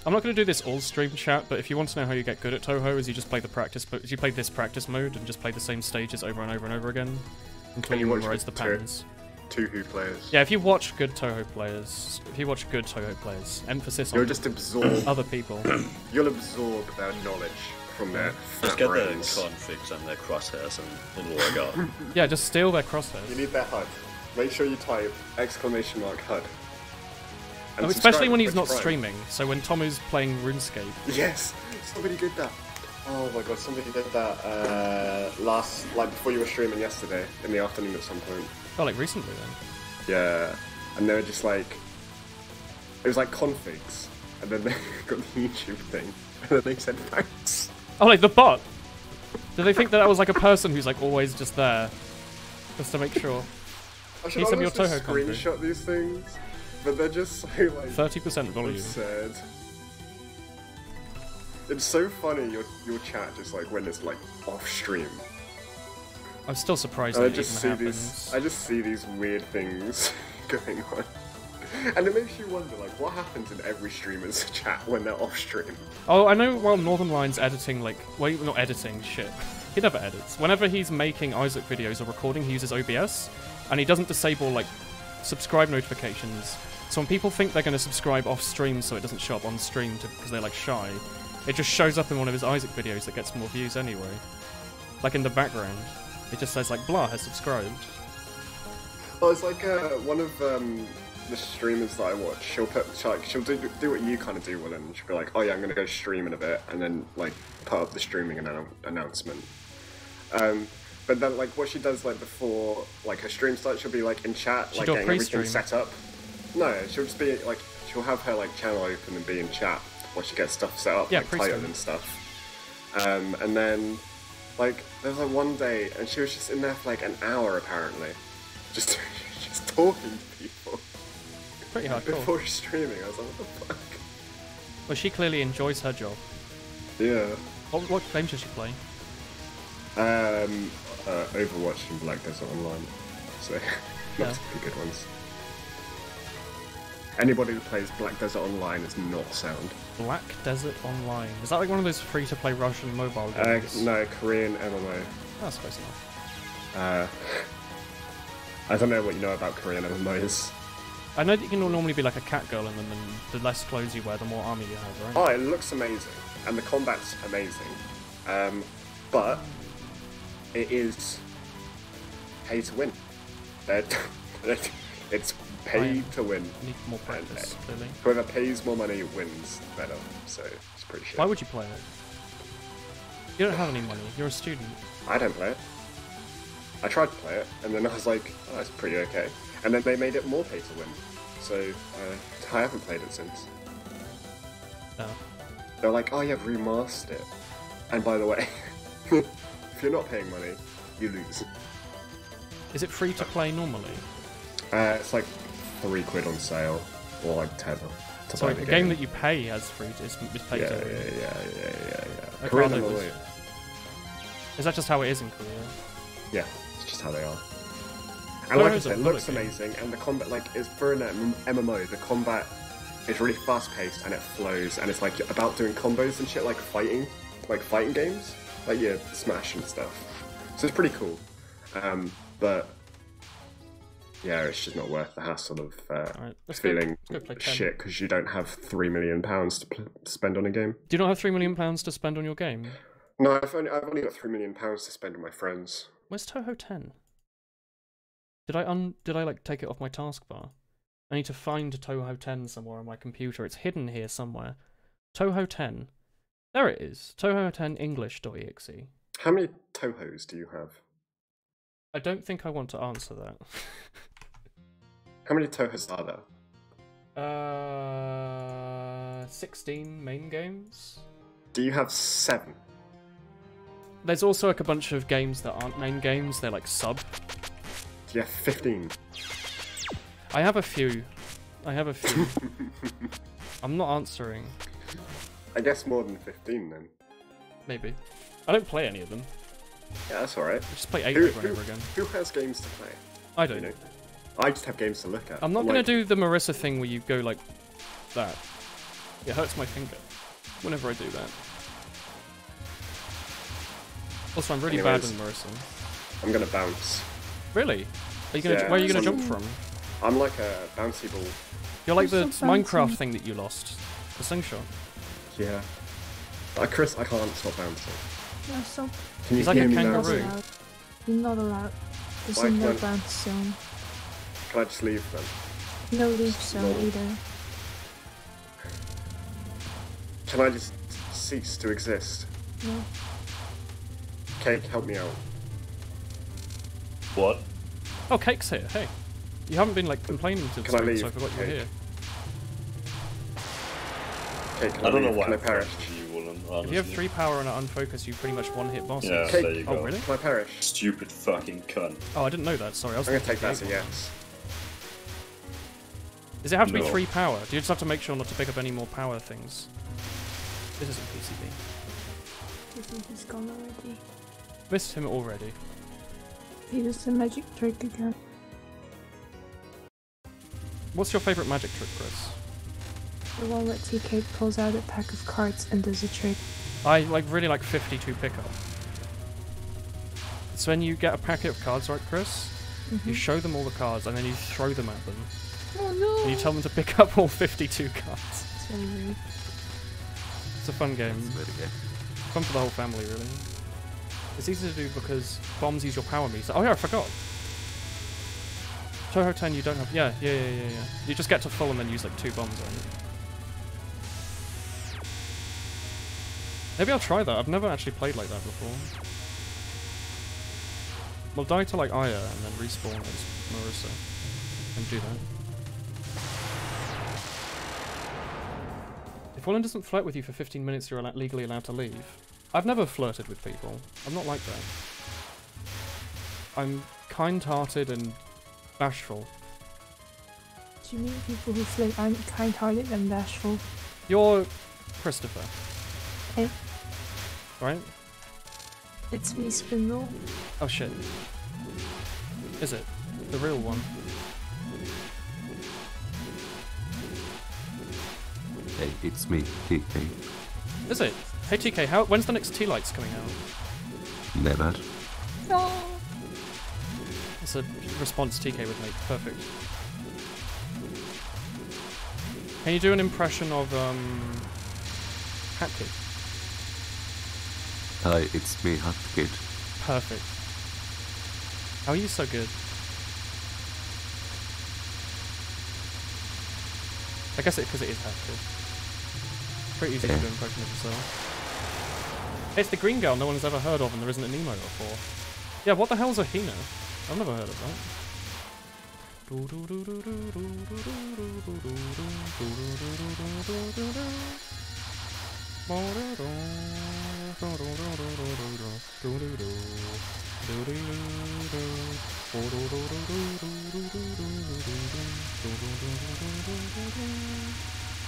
Speaker 2: I'm not going to do this all stream chat, but if you want to know how you get good at Touhou, is you just play the practice, but you play this practice mode and just play the same stages over and over and over again until you memorize the patterns.
Speaker 5: Touhou players.
Speaker 2: Yeah, if you watch good Touhou players, emphasis on
Speaker 5: you'll just absorb
Speaker 2: other people.
Speaker 5: You'll absorb their knowledge from their
Speaker 4: Just get their
Speaker 5: brains.
Speaker 4: configs and their crosshairs and it'll work out.
Speaker 2: Yeah, just steal their crosshairs.
Speaker 5: You need their HUD. Make sure you type !HUD. And
Speaker 2: especially when he's not
Speaker 5: Prime.
Speaker 2: streaming, so when Tomu's playing RuneScape.
Speaker 5: Yes! Somebody did that. Oh my god, somebody did that before you were streaming yesterday, in the afternoon at some point.
Speaker 2: Oh, like recently then?
Speaker 5: Yeah. And they were just like... It was like configs, and then they got the YouTube thing, and then they said thanks.
Speaker 2: Oh, like the bot? Did they think that was like a person who's like always just there? Just to make sure.
Speaker 5: I should honestly screenshot these things, but they're just so like...
Speaker 2: 30% volume.
Speaker 5: Absurd. It's so funny your chat just like when it's like off stream.
Speaker 2: I'm still surprised
Speaker 5: I
Speaker 2: that
Speaker 5: just
Speaker 2: it
Speaker 5: see
Speaker 2: even happens.
Speaker 5: I just see these weird things going on. And it makes you wonder, like, what happens in every streamer's chat when they're off stream?
Speaker 2: Oh, I know while Northern Lion's editing, like... Well, not editing, shit. He never edits. Whenever he's making Isaac videos or recording, he uses OBS, and he doesn't disable, like, subscribe notifications. So when people think they're going to subscribe off stream so it doesn't show up on stream because they're, like, shy, it just shows up in one of his Isaac videos that gets more views anyway. Like, in the background. It just says, like, blah has subscribed.
Speaker 5: Well, it's like one of the streamers that I watch. She'll do what you kind of do, Will, and she'll be like, "Oh yeah, I'm gonna go stream in a bit," and then like put up the streaming announcement. But then like what she does like before like her stream starts, she'll be like in chat, like getting everything set up. No, she'll just be like she'll have her like channel open and be in chat while she gets stuff set up, like title and stuff. And then like there was like one day, and she was just in there for like an hour apparently, just talking to people.
Speaker 2: Pretty hardcore.
Speaker 5: Before streaming, I was like, what the fuck?
Speaker 2: Well, she clearly enjoys her job.
Speaker 5: Yeah.
Speaker 2: What games does she play?
Speaker 5: Overwatch and Black Desert Online. So, not pretty good ones. Anybody who plays Black Desert Online is not sound.
Speaker 2: Black Desert Online. Is that like one of those free-to-play Russian mobile games?
Speaker 5: No, Korean MMO.
Speaker 2: That's close enough.
Speaker 5: I don't know what you know about Korean MMOs.
Speaker 2: I know that you can normally be like a cat girl in them, and the less clothes you wear, the more army you have, right?
Speaker 5: Oh, it looks amazing, and the combat's amazing. But it is pay to win. It's pay to win.
Speaker 2: Need more practice, clearly.
Speaker 5: Whoever pays more money wins better, so it's pretty shit.
Speaker 2: Why would you play it? You don't have any money, you're a student.
Speaker 5: I don't play it. I tried to play it, and then I was like, oh, it's pretty okay. And then they made it more pay to win, so I haven't played it since.
Speaker 2: Oh.
Speaker 5: They're like, oh yeah, remastered it. And by the way, if you're not paying money, you lose.
Speaker 2: Is it free to play normally?
Speaker 5: It's like £3 on sale, or like £10.
Speaker 2: Sorry,
Speaker 5: buy
Speaker 2: the game that you pay has free is paid
Speaker 5: Yeah,
Speaker 2: to.
Speaker 5: yeah.
Speaker 2: Okay,
Speaker 5: Korean
Speaker 2: I thought it
Speaker 5: MMO.
Speaker 2: was- Is that just how it is in Korea?
Speaker 5: Yeah, it's just how they are. And like I
Speaker 2: Touhou's a
Speaker 5: said, it looks
Speaker 2: bullet game.
Speaker 5: amazing, and the combat, like, is for an MMO, the combat is really fast-paced, and it flows, and it's, like, about doing combos and shit, like fighting games, like, yeah, Smash and stuff. So it's pretty cool. But, yeah, it's just not worth the hassle of
Speaker 2: Alright, let's
Speaker 5: feeling
Speaker 2: go play 10.
Speaker 5: shit because you don't have £3 million to spend on a game.
Speaker 2: Do you not have £3 million to spend on your game?
Speaker 5: No, I've only got £3 million to spend on my friends.
Speaker 2: Where's Touhou 10? Did I like take it off my taskbar? I need to find Touhou 10 somewhere on my computer. It's hidden here somewhere. Touhou 10. There it is. Touhou 10 English.exe.
Speaker 5: How many Touhous do you have?
Speaker 2: I don't think I want to answer that.
Speaker 5: How many Touhous are there?
Speaker 2: 16 main games.
Speaker 5: Do you have 7?
Speaker 2: There's also like a bunch of games that aren't main games. They're like sub.
Speaker 5: Do you have 15?
Speaker 2: I have a few. I'm not answering.
Speaker 5: I guess more than 15 then.
Speaker 2: Maybe. I don't play any of them.
Speaker 5: Yeah, that's alright.
Speaker 2: I just play 8
Speaker 5: Who,
Speaker 2: over and over again.
Speaker 5: who has games to play?
Speaker 2: I
Speaker 5: You
Speaker 2: don't.
Speaker 5: know? I just have games to look at.
Speaker 2: I'm not
Speaker 5: like,
Speaker 2: gonna do the Marissa thing where you go like that. It hurts my finger whenever I do that. Also, I'm really bad
Speaker 5: Anyways.
Speaker 2: in Marissa.
Speaker 5: I'm gonna bounce.
Speaker 2: Really? Are you gonna?
Speaker 5: Yeah,
Speaker 2: where are you gonna
Speaker 5: some-
Speaker 2: jump from?
Speaker 5: I'm like a bouncy ball.
Speaker 2: You're like the
Speaker 3: You're so
Speaker 2: Minecraft
Speaker 3: bouncy.
Speaker 2: thing that you lost. The slingshot.
Speaker 5: Yeah. Chris, I can't stop bouncing.
Speaker 3: No, stop.
Speaker 5: Can you
Speaker 2: He's like a
Speaker 5: hear me now?
Speaker 3: Not
Speaker 2: kangaroo.
Speaker 3: allowed. You're not allowed. There's
Speaker 5: Why
Speaker 3: a no
Speaker 5: can't-
Speaker 3: bounce zone.
Speaker 5: Can I just leave then?
Speaker 3: No leaf zone
Speaker 5: No.
Speaker 3: either.
Speaker 5: Can I just cease to exist?
Speaker 3: No.
Speaker 5: Cake, help me out.
Speaker 4: What?
Speaker 2: Oh, Cake's here. Hey, you haven't been like complaining to
Speaker 5: Can I
Speaker 2: so
Speaker 5: leave,
Speaker 2: I forgot you were
Speaker 5: Cake?
Speaker 2: here.
Speaker 5: Cake, can
Speaker 4: I don't know
Speaker 5: leave?
Speaker 4: why
Speaker 5: Can I
Speaker 4: I'm
Speaker 5: perish?
Speaker 4: friends with you, Willen,
Speaker 2: If you have
Speaker 4: honestly.
Speaker 2: 3 power and are unfocused, you pretty much one-hit bosses.
Speaker 4: Yeah,
Speaker 5: Cake.
Speaker 4: there you
Speaker 2: Oh,
Speaker 4: go.
Speaker 2: really?
Speaker 5: Can I perish?
Speaker 4: Stupid fucking cunt.
Speaker 2: Oh, I didn't know that. Sorry, I was
Speaker 5: I'm gonna
Speaker 2: thinking
Speaker 5: take that as a
Speaker 2: Cake.
Speaker 5: yes.
Speaker 2: Does it have to be
Speaker 4: No.
Speaker 2: 3 power? Do you just have to make sure not to pick up any more power things? This isn't PCB.
Speaker 3: You think he's gone already?
Speaker 2: Missed him already.
Speaker 3: He does the magic trick again.
Speaker 2: What's your favourite magic trick, Chris?
Speaker 3: The one where TK pulls out a pack of cards and does a trick.
Speaker 2: I really like 52 pickup. It's when you get a packet of cards, right, Chris? You show them all the cards and then you throw them at them.
Speaker 3: Oh no!
Speaker 2: And you tell them to pick up all 52 cards.
Speaker 3: It's very rude.
Speaker 2: It's a fun game.
Speaker 7: It's very good.
Speaker 2: Fun for the whole family, really. It's easy to do because bombs use your power meter. Oh yeah, I forgot. Touhou 10 you don't have... Yeah. You just get to full and then use like 2 bombs on it. Maybe I'll try that. I've never actually played like that before. We'll die to like Aya and then respawn as Marissa. And do that. If Willen doesn't flirt with you for 15 minutes, you're legally allowed to leave. I've never flirted with people. I'm not like that. I'm kind-hearted and bashful.
Speaker 3: Do you mean people who flirt aren't kind-hearted and bashful?
Speaker 2: You're Christopher.
Speaker 3: Hey.
Speaker 2: Right?
Speaker 3: It's me, Spindle.
Speaker 2: Oh shit. Is it? The real one?
Speaker 7: Hey, it's me, TK.
Speaker 2: Is it? Hey TK, when's the next Tea Lights coming out?
Speaker 7: Never.
Speaker 3: No!
Speaker 2: It's a response TK would make. Perfect. Can you do an impression of, Hat Kid?
Speaker 7: Hi, it's me, Hot Kid.
Speaker 2: Perfect. How are you so good? I guess because it is Hat Kid. Pretty easy to do an impression of yourself. It's the green girl no one has ever heard of and there isn't an emo before. Yeah, what the hell's a Hina? I've never heard of that.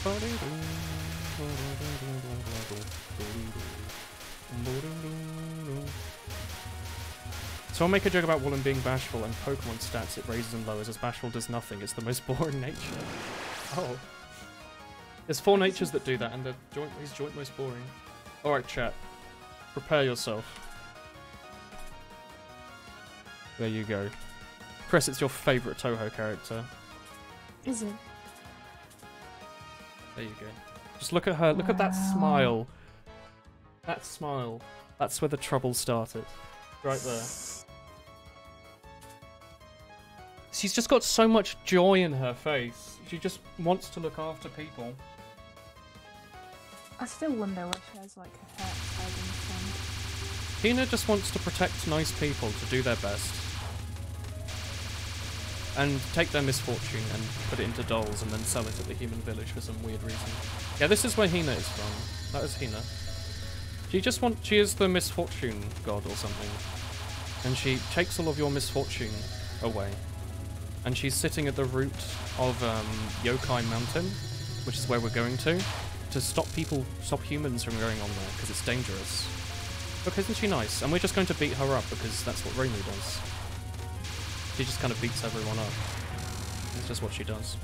Speaker 2: So I'll make a joke about Woolen being bashful and Pokemon stats it raises and lowers as bashful does nothing. It's the most boring nature. Oh. There's 4 natures that do that and he's joint most boring. Alright chat. Prepare yourself. There you go. Chris, it's your favourite Touhou character.
Speaker 3: Is it?
Speaker 2: There you go. Just look at her. Look at that smile. That smile. That's where the trouble started. Right there. She's just got so much joy in her face. She just wants to look after people.
Speaker 3: I still wonder why she has like her hair tied in front.
Speaker 2: Hina just wants to protect nice people to do their best. And take their misfortune and put it into dolls and then sell it at the human village for some weird reason. Yeah, this is where Hina is from. That is Hina. She is the misfortune god or something. And she takes all of your misfortune away. And she's sitting at the root of Yokai Mountain, which is where we're going to stop humans from going on there, because it's dangerous. Look, isn't she nice? And we're just going to beat her up, because that's what Reimu does. She just kind of beats everyone up. It's just what she does.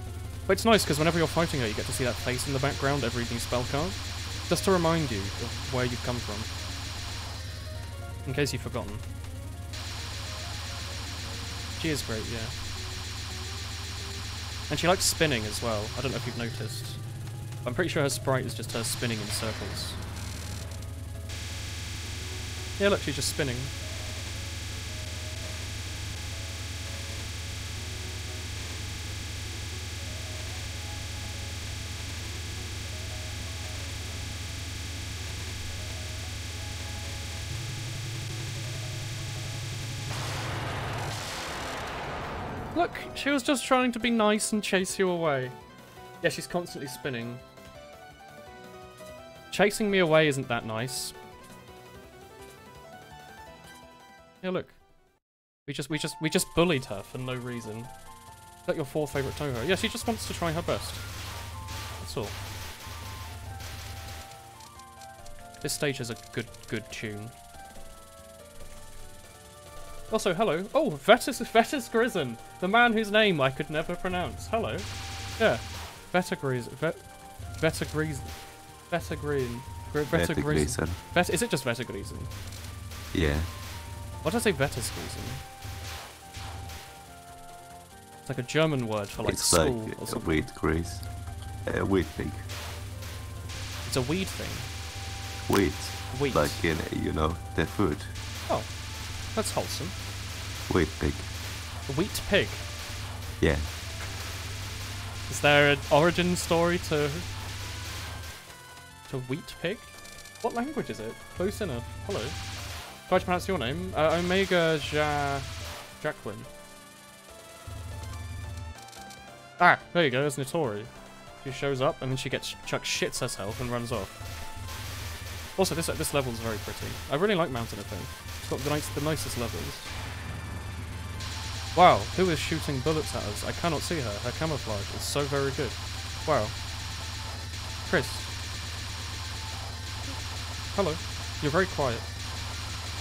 Speaker 2: But it's nice, because whenever you're fighting her, you get to see that face in the background every new spell card. Just to remind you of where you've come from. In case you've forgotten. She is great, yeah. And she likes spinning as well. I don't know if you've noticed. I'm pretty sure her sprite is just her spinning in circles. Yeah, look, she's just spinning. Look, she was just trying to be nice and chase you away. Yeah, she's constantly spinning. Chasing me away isn't that nice. Yeah, look. We just bullied her for no reason. Is that your 4th favourite Touhou? Yeah, she just wants to try her best. That's all. This stage has a good tune. Also, hello. Oh, Vetus Grizzon, the man whose name I could never pronounce. Hello. Yeah. Is it just Vetagrizen?
Speaker 7: Yeah.
Speaker 2: Why did I say Vetasgrizen? It's like a German word for like
Speaker 7: It's
Speaker 2: school
Speaker 7: like
Speaker 2: or
Speaker 7: a
Speaker 2: something.
Speaker 7: wheat grace. Wheat pig.
Speaker 2: It's a weed thing.
Speaker 7: Wheat.
Speaker 2: Wheat.
Speaker 7: Like in, you know, the food.
Speaker 2: Oh, that's wholesome.
Speaker 7: Wheat pig.
Speaker 2: A wheat pig.
Speaker 7: Yeah.
Speaker 2: Is there an origin story to wheat pig? What language is it? Close enough. Hello. Try to pronounce your name. Omega Jacqueline. Ah, there you go. There's Notori. She shows up and then she shits herself and runs off. Also, this level's very pretty. I really like Mountain of Fame. It's got the nicest levels. Wow, who is shooting bullets at us? I cannot see her. Her camouflage is so very good. Wow. Chris. Hello. You're very quiet.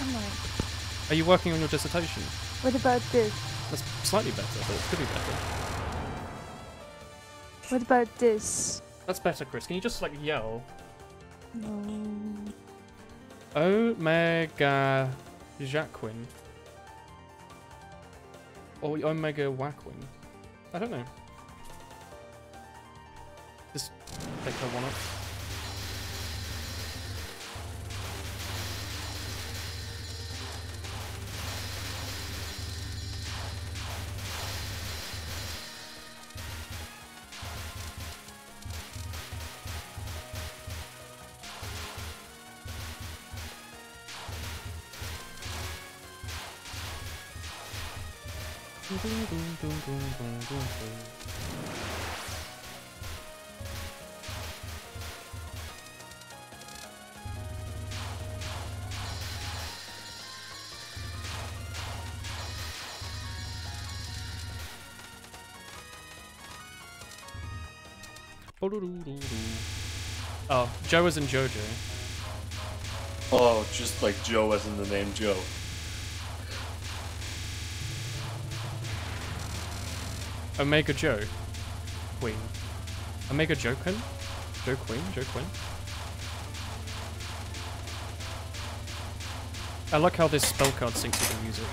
Speaker 3: I'm like,
Speaker 2: Are you working on your dissertation?
Speaker 3: what about this?
Speaker 2: That's slightly better, but it could be better.
Speaker 3: What about this?
Speaker 2: That's better, Chris. Can you just, like, yell?
Speaker 3: No.
Speaker 2: Omega Jacqueline. Or Omega Wackwin. I don't know. Just take her one up. Oh, Joe as in Jojo.
Speaker 4: Oh, just like Joe as in the name Joe.
Speaker 2: Omega Joe. Queen. Omega Joe Queen? Joe Queen? Joe Queen? I like how this spell card syncs with the music.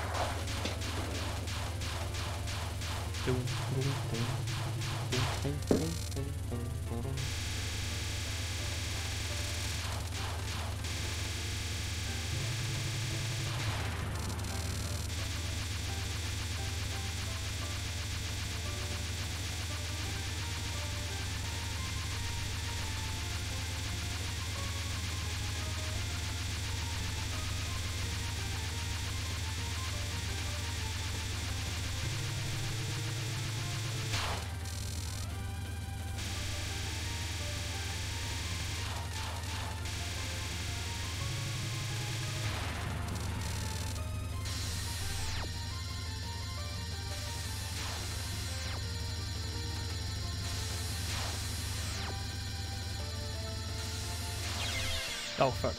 Speaker 2: Oh fuck.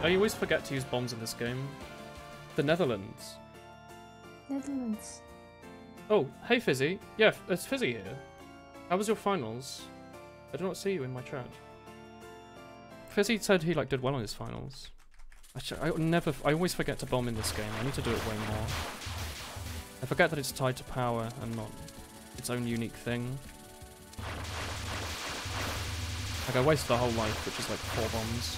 Speaker 2: I always forget to use bombs in this game. The Netherlands.
Speaker 3: Netherlands.
Speaker 2: Oh, hey Fizzy. Yeah, it's Fizzy here. How was your finals? I do not see you in my chat. Fizzy said he did well on his finals. I always forget to bomb in this game. I need to do it way more. I forget that it's tied to power and not its own unique thing. I wasted a whole life, which is like 4 bombs.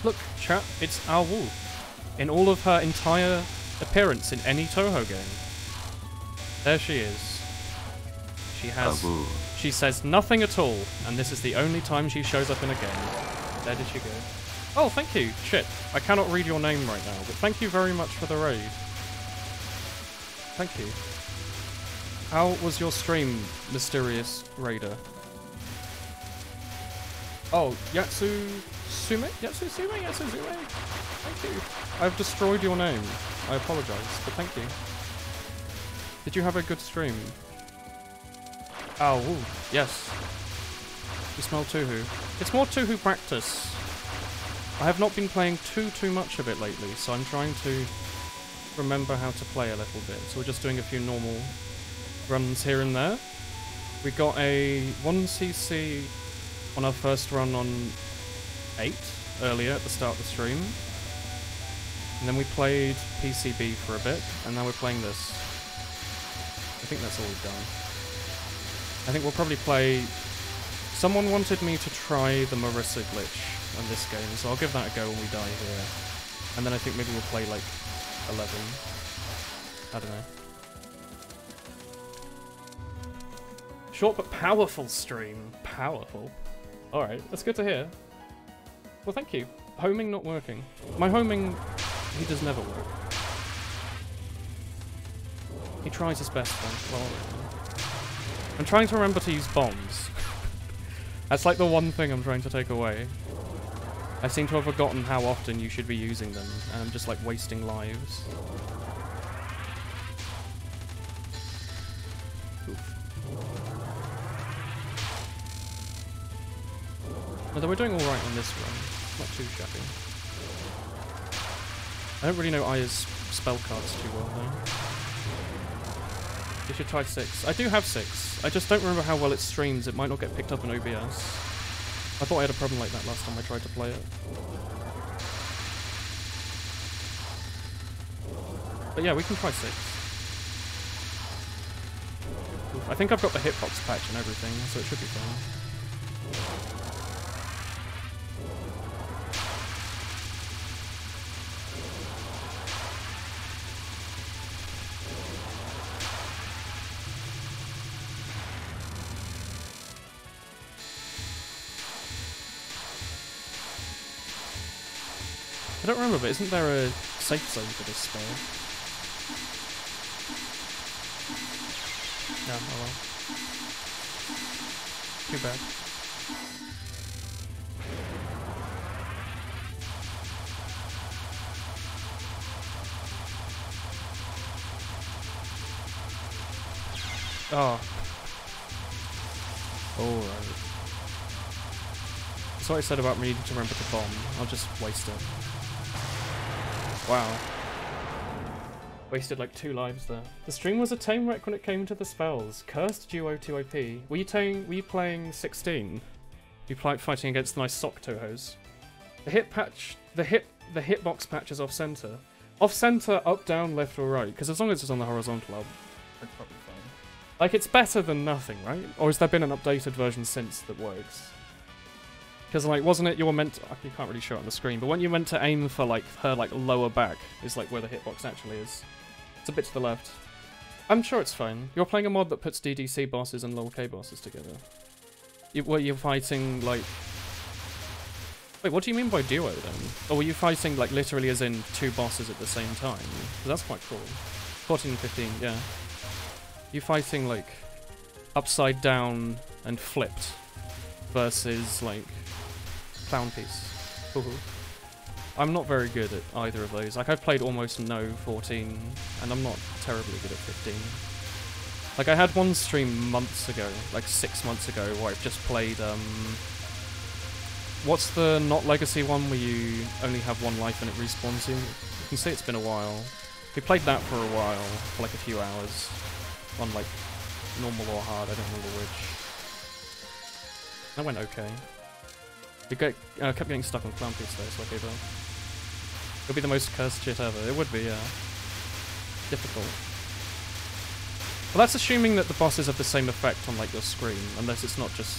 Speaker 2: Look, chat, it's our Wu. In all of her entire appearance in any Touhou game. There she is. She has... She says nothing at all, and this is the only time she shows up in a game. There did she go. Oh, thank you. Shit, I cannot read your name right now, but thank you very much for the raid. Thank you. How was your stream, mysterious raider? Oh, Yatsusume? Thank you. I've destroyed your name. I apologise, but thank you. Did you have a good stream? Oh, ooh, yes. You smell Touhou. It's more Touhou practice. I have not been playing too much of it lately, so I'm trying to remember how to play a little bit. So we're just doing a few normal runs here and there. We got a 1cc on our first run on 8 earlier at the start of the stream. And then we played PCB for a bit, and now we're playing this. I think that's all we've done. I think we'll probably play... Someone wanted me to try the Marissa glitch on this game, so I'll give that a go when we die here. And then I think maybe we'll play like 11. I don't know. Short but powerful stream. Powerful. Alright, that's good to hear. Well, thank you. Homing not working. My homing, he does never work. He tries his best then. Well, I'm trying to remember to use bombs. That's like the one thing I'm trying to take away. I seem to have forgotten how often you should be using them, and I'm just like wasting lives. Oof. Although we're doing alright on this run. Not too shabby. I don't really know Aya's spell cards too well though. You should try 6. I do have 6. I just don't remember how well it streams. It might not get picked up in OBS. I thought I had a problem like that last time I tried to play it. But yeah, we can try 6. I think I've got the hitbox patch and everything, so it should be fine. I don't remember, but isn't there a safe zone for this spell? No, oh well. Too bad. Oh. Alright. That's what I said about me needing to remember to bomb. I'll just waste it. Wow. Wasted like 2 lives there. The stream was a tame wreck when it came to the spells. Cursed duo 2 OP. Were you playing 16? You fighting against the nice sock Touhous. The hit patch, the hitbox patch is off center. Off center, up, down, left, or right. Because as long as it's on the horizontal, I'm probably fine. Like it's better than nothing, right? Or has there been an updated version since that works? Because, like, wasn't it you were meant to... You can't really show it on the screen, but when you meant to aim for, like, her, like, lower back is, like, where the hitbox actually is. It's a bit to the left. I'm sure it's fine. You're playing a mod that puts DDC bosses and low K bosses together. Were you fighting, like... Wait, what do you mean by duo, then? Or were you fighting, like, literally as in 2 bosses at the same time? 'Cause that's quite cool. 14 and 15, yeah. You fighting, like, upside down and flipped versus, like... Clown piece. Touhou. I'm not very good at either of those. Like, I've played almost no 14, and I'm not terribly good at 15. Like, I had one stream months ago, like 6 months ago, where I've just played, what's the not legacy one where you only have 1 life and it respawns you? You can say it's been a while. We played that for a while, for like a few hours, on like, normal or hard, I don't remember which. That went okay. We kept getting stuck on clown piece though, so I gave up. It would be the most cursed shit ever. It would be, yeah. Difficult. Well, that's assuming that the bosses have the same effect on like your screen, unless it's not just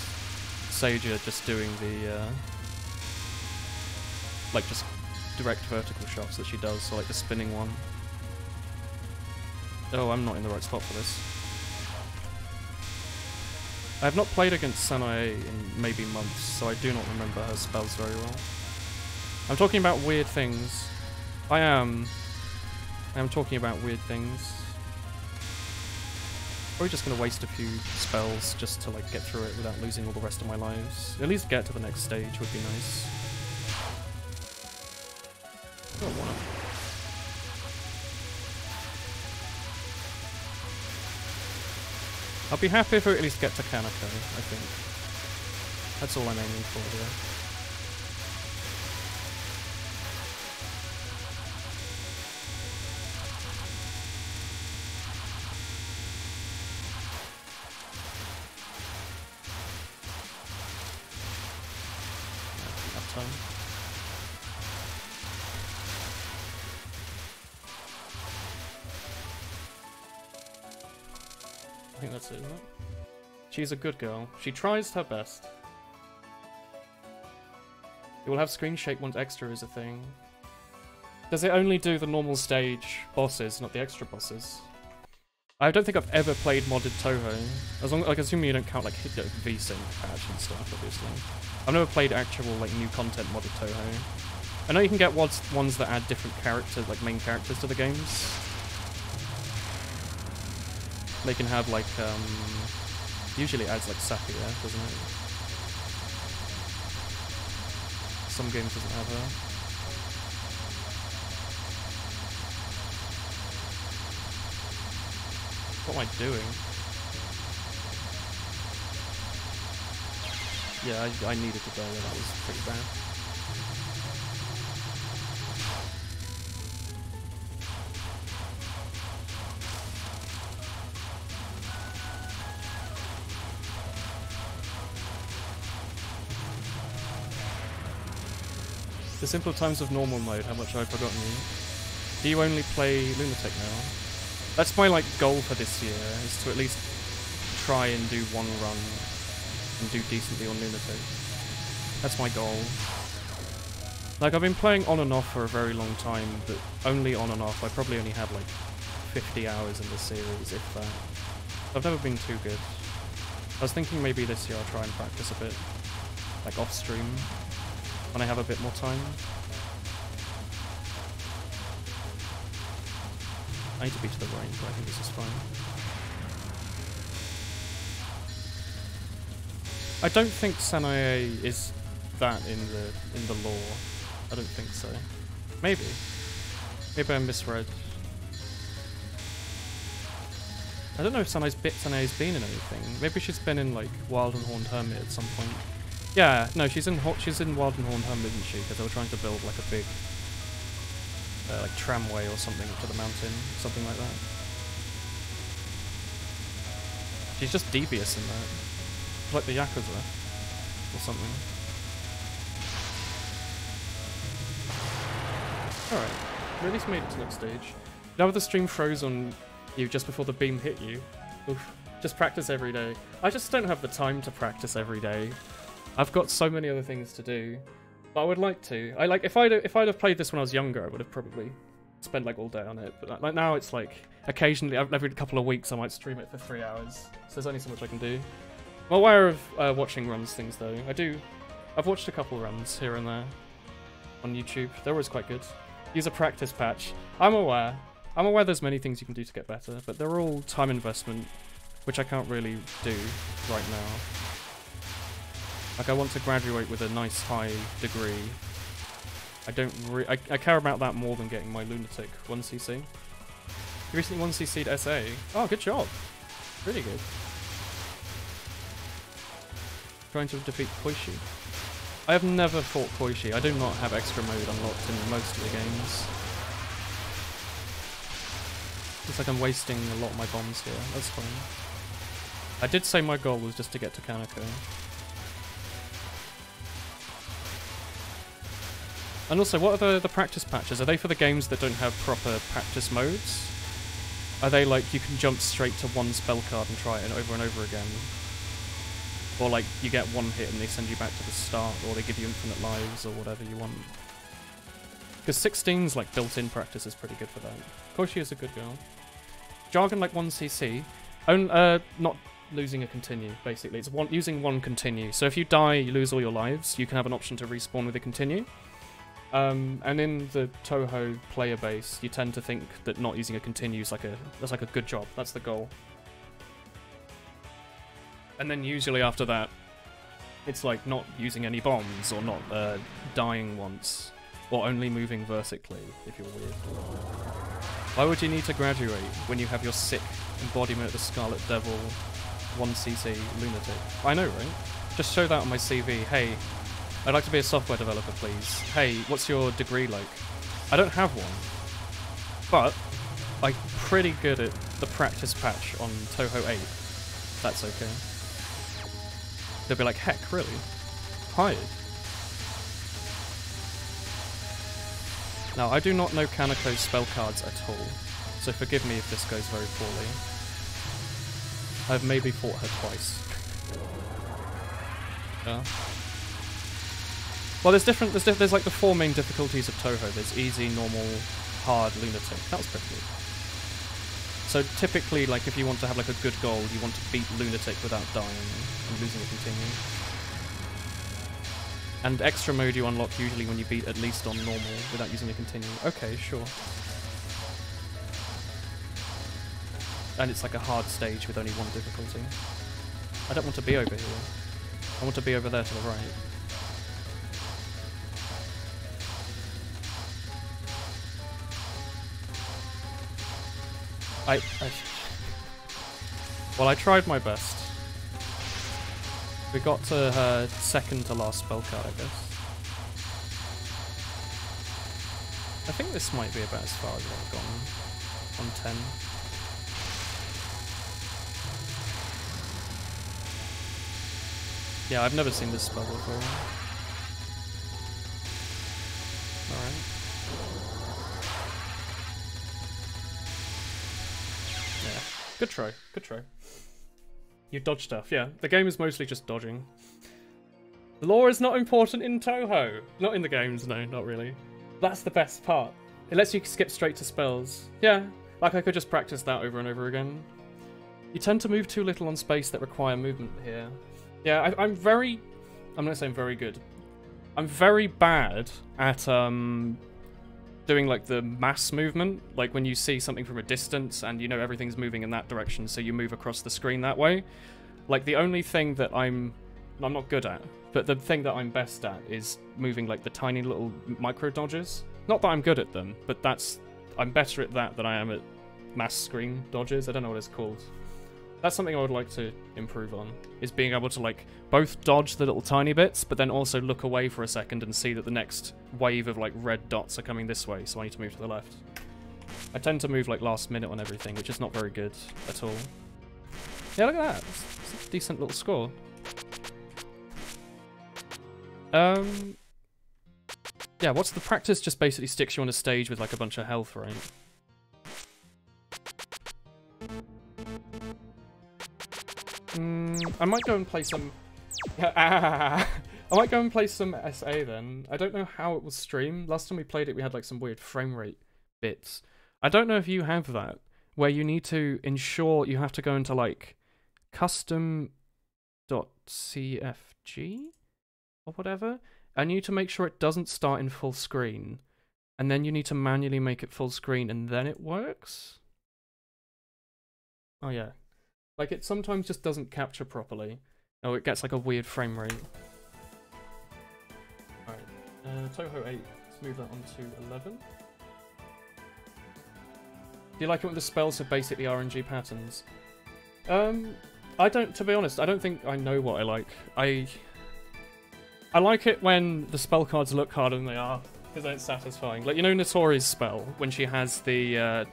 Speaker 2: Sager just doing the like just direct vertical shots that she does, so like the spinning one. Oh, I'm not in the right spot for this. I have not played against Sanae in maybe months, so I do not remember her spells very well. I'm talking about weird things. I am talking about weird things. Probably just gonna waste a few spells just to like get through it without losing all the rest of my lives. At least get to the next stage would be nice. I don't wanna. I'll be happy if we at least get to Kanako, I think. That's all I'm aiming for here. Enough time. I think that's it, isn't it? She's a good girl. She tries her best. It will have screen shake once extra is a thing. Does it only do the normal stage bosses, not the extra bosses? I don't think I've ever played modded Touhou. As long, like, assuming you don't count like vsync patch and stuff, obviously. I've never played actual like new content modded Touhou. I know you can get ones that add different characters, like main characters to the games. They can have like, usually it adds like Sapphire, doesn't it? Some games doesn't have her. What am I doing? Yeah, I needed to die there, that was pretty bad. The simple times of normal mode, how much I've forgotten you. Do you only play Lunatic now? That's my like goal for this year, is to at least try and do one run and do decently on Lunatic. That's my goal. Like, I've been playing on and off for a very long time, but only on and off. I probably only have like 50 hours in this series, if that. I've never been too good. I was thinking maybe this year I'll try and practice a bit, like off stream, when I have a bit more time. I need to beat to the range, but I think this is fine. I don't think Sanae is that in the lore. I don't think so. Maybe. Maybe I misread. I don't know if Sanae's been in anything. Maybe she's been in like Wild and Horned Hermit at some point. Yeah, no, she's in Wild and Horned Hermit, isn't she? Because they were trying to build like a big like tramway or something up to the mountain, something like that. She's just devious in that. Like the Yakuza or something. Alright, we at least made it to the next stage. Now the stream froze on you just before the beam hit you. Oof. Just practice every day. I just don't have the time to practice every day. I've got so many other things to do. But I would like to. If I'd have played this when I was younger, I would have probably spent like all day on it. But like now it's like occasionally, every couple of weeks, I might stream it for 3 hours. So there's only so much I can do. I'm aware of watching runs things though. I've watched a couple runs here and there on YouTube. They're always quite good. Use a practice patch. I'm aware. I'm aware there's many things you can do to get better, but they're all time investment, which I can't really do right now. Like, I want to graduate with a nice high degree. I care about that more than getting my Lunatic 1cc. You recently 1cc'd SA. Oh, good job. Really good. Trying to defeat Koishi. I have never fought Koishi. I do not have extra mode unlocked in most of the games. Looks like I'm wasting a lot of my bombs here. That's fine. I did say my goal was just to get to Kaneko. And also, what are the practice patches? Are they for the games that don't have proper practice modes? Are they like, you can jump straight to one spell card and try it over and over again? Or like, you get one hit and they send you back to the start, or they give you infinite lives, or whatever you want? Because 16's like built-in practice is pretty good for that. Koishi is a good girl. Jargon like 1cc. Not losing a continue, basically. It's using one continue. So if you die, you lose all your lives, you can have an option to respawn with a continue. And in the Touhou player base, you tend to think that not using a continue is that's like a good job. That's the goal. And then usually after that, it's like not using any bombs, or not dying once, or only moving vertically, if you're weird. Why would you need to graduate when you have your sick embodiment of the Scarlet Devil 1cc Lunatic? I know, right? Just show that on my CV. Hey, I'd like to be a software developer, please. Hey, what's your degree like? I don't have one, but I'm pretty good at the practice patch on Touhou 8. That's okay. They'll be like, heck, really? Hired. Now, I do not know Kaneko's spell cards at all, so forgive me if this goes very poorly. I've maybe fought her twice. Yeah. Well, there's like the 4 main difficulties of Touhou. There's easy, normal, hard, Lunatic. That was pretty good. So typically, like, if you want to have like a good goal, you want to beat Lunatic without dying and losing a continue. And extra mode you unlock usually when you beat at least on normal without using a continue. Okay, sure. And it's like a hard stage with only one difficulty. I don't want to be over here. I want to be over there to the right. Well, I tried my best. We got to her second to last spell card, I guess. I think this might be about as far as I've gone on 10. Yeah, I've never seen this spell before. Good try. Good try. You dodge stuff. Yeah, the game is mostly just dodging. The lore is not important in Touhou. Not in the games, no, not really. That's the best part. It lets you skip straight to spells. Yeah, like I could just practice that over and over again. You tend to move too little on space that require movement here. Yeah, I'm not saying very good. I'm very bad at doing like the mass movement, like when you see something from a distance and you know everything's moving in that direction, so you move across the screen that way. Like the only thing that I'm not good at, but the thing that I'm best at is moving like the tiny little micro dodges. Not that I'm good at them, but I'm better at that than I am at mass screen dodges. I don't know what it's called. That's something I would like to improve on, is being able to like both dodge the little tiny bits, but then also look away for a second and see that the next wave of like red dots are coming this way, so I need to move to the left. I tend to move like last minute on everything, which is not very good at all. Yeah, look at that. It's a decent little score. Yeah, what's the practice? Just basically sticks you on a stage with like a bunch of health, right? I might go and play some... I might go and play some SA then. I don't know how it will stream. Last time we played it, we had like some weird frame rate bits. I don't know if you have that, where you need to ensure you have to go into like custom.cfg or whatever, and you need to make sure it doesn't start in full screen, and then you need to manually make it full screen, and then it works? Oh yeah. Like, it sometimes just doesn't capture properly. Oh, it gets like a weird frame rate. Alright, Touhou 8, let's move that on to 11. Do you like it when the spells are basically RNG patterns? I don't, to be honest, I don't think I know what I like. I like it when the spell cards look harder than they are, because then it's satisfying. Like, you know Notori's spell, when she has the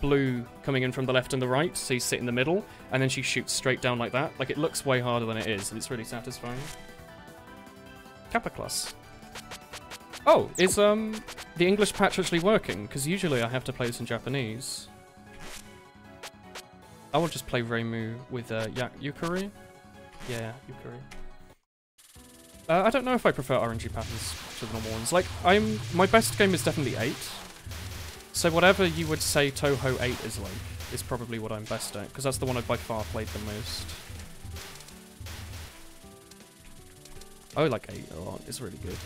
Speaker 2: blue coming in from the left and the right, so you sit in the middle, and then she shoots straight down like that. Like, it looks way harder than it is, and it's really satisfying. Kappa class. Oh, is the English patch actually working? Because usually I have to play this in Japanese. I will just play Reimu with Yukari. Yeah, Yukari. I don't know if I prefer RNG patterns to the normal ones. Like, my best game is definitely 8. So whatever you would say Touhou 8 is like, is probably what I'm best at, because that's the one I've by far played the most. I like 8 a lot, it's really good.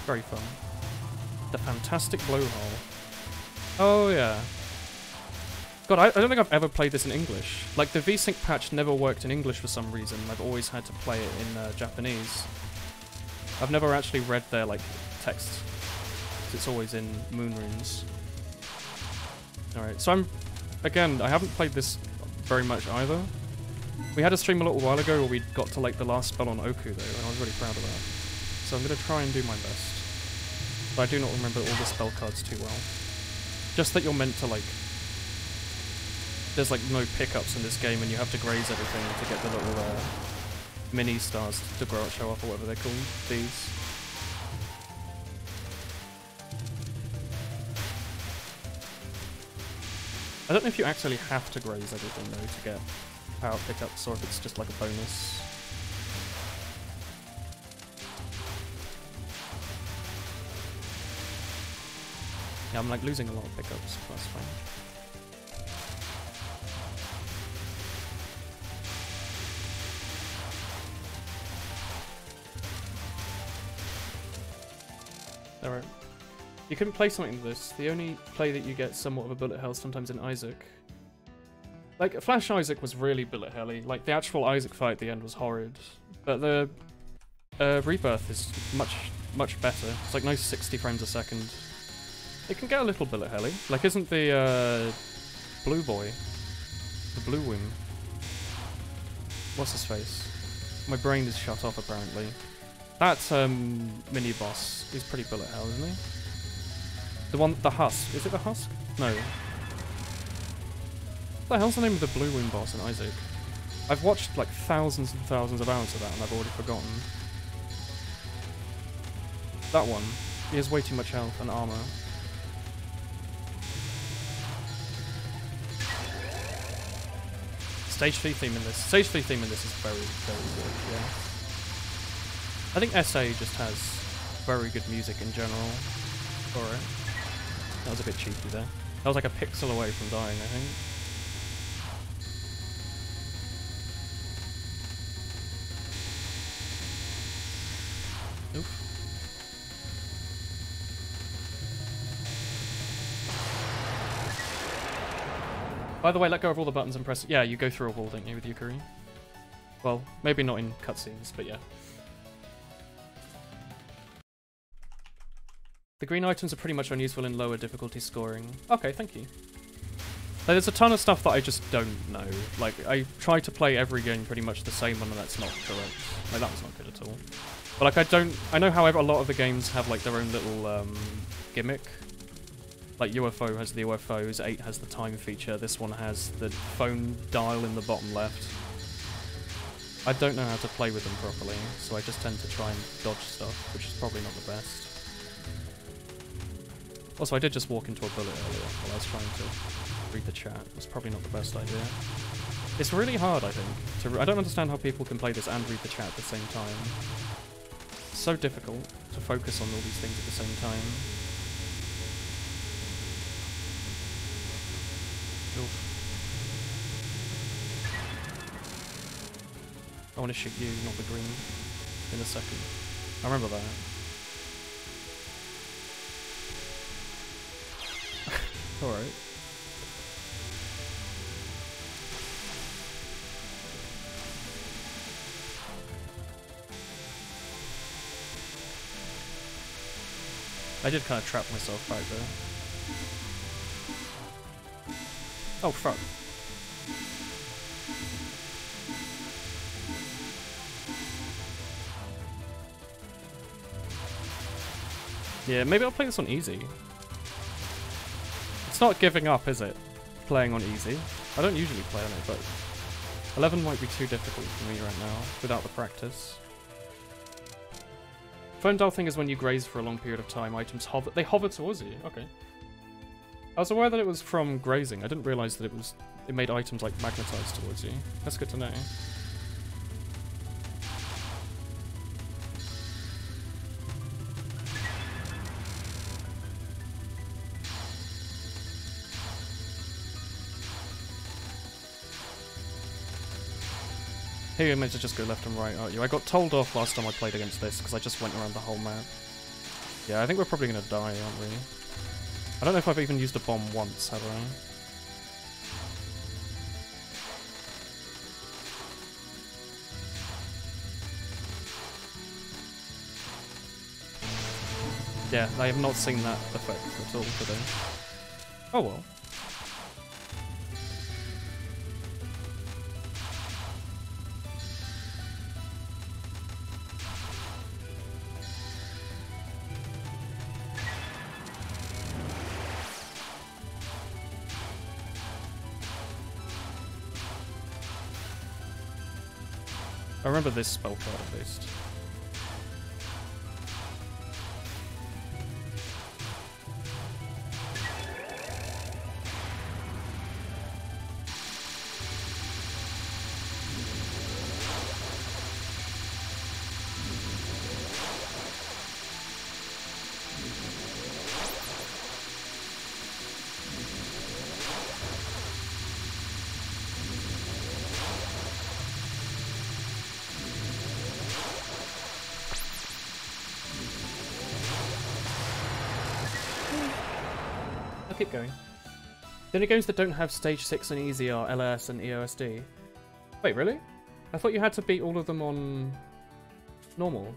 Speaker 2: Very fun. The Fantastic Blowhole. Oh yeah. God, I don't think I've ever played this in English. Like, the vsync patch never worked in English for some reason. I've always had to play it in Japanese. I've never actually read their, like, text. It's always in moon runes. Alright, so again, I haven't played this very much either. We had a stream a little while ago where we got to, like, the last spell on Oku, though, and I was really proud of that. So I'm going to try and do my best. But I do not remember all the spell cards too well. Just that you're meant to, like... There's, like, no pickups in this game, and you have to graze everything to get the little, mini stars to grow up, show up, or whatever they're called. These. I don't know if you actually have to graze everything, though, to get power pickups, or if it's just, like, a bonus. Yeah, I'm, like, losing a lot of pickups, but that's fine. Alright. You couldn't play something like this. The only play that you get somewhat of a bullet hell sometimes in Isaac. Like, Flash Isaac was really bullet helly. Like, the actual Isaac fight at the end was horrid. But the Rebirth is much better. It's like nice 60 frames a second. It can get a little bullet helly. Like, isn't the blue boy, the blue wing, what's his face? My brain is shut off apparently. That mini boss is pretty bullet hell, isn't he? The husk. Is it the husk? No. What the hell's the name of the blue wing boss in Isaac? I've watched like thousands and thousands of hours of that and I've already forgotten. That one. He has way too much health and armor. Stage 3 theme in this. Stage 3 theme in this is very, very good, yeah. I think SA just has very good music in general for it. That was a bit cheeky there. That was like a pixel away from dying, I think. Oof. By the way, let go of all the buttons and press... Yeah, you go through a wall, don't you, with Yukari? Well, maybe not in cutscenes, but yeah. The green items are pretty much unuseful in lower difficulty scoring. Okay, thank you. Like, there's a ton of stuff that I just don't know. Like, I try to play every game pretty much the same one, and that's not correct. Like, that was not good at all. But, like, I know, however, a lot of the games have, like, their own little, gimmick. Like, UFO has the UFOs, 8 has the time feature, this one has the phone dial in the bottom left. I don't know how to play with them properly, so I just tend to try and dodge stuff, which is probably not the best. Also, I did just walk into a bullet earlier while I was trying to read the chat. It's probably not the best idea. It's really hard, I think. I don't understand how people can play this and read the chat at the same time. It's so difficult to focus on all these things at the same time. Oof. I want to shoot you, not the green, in a second. I remember that. Alright. I did kind of trap myself back there. Oh, fuck. Yeah, maybe I'll play this on easy. It's not giving up, is it? Playing on easy. I don't usually play on it, but 11 might be too difficult for me right now, without the practice. Phone dial thing is when you graze for a long period of time, items hover- they hover towards you, okay. I was aware that it was from grazing, I didn't realise that it made items like magnetized towards you. That's good to know. Here you're meant to just go left and right, aren't you? I got told off last time I played against this because I just went around the whole map. Yeah, I think we're probably going to die, aren't we? I don't know if I've even used a bomb once, have I? Yeah, I have not seen that effect at all today. Oh well. I remember this spell card at least. Keep going. The only games that don't have stage 6 and easy are LS and EOSD. Wait, really? I thought you had to beat all of them on normal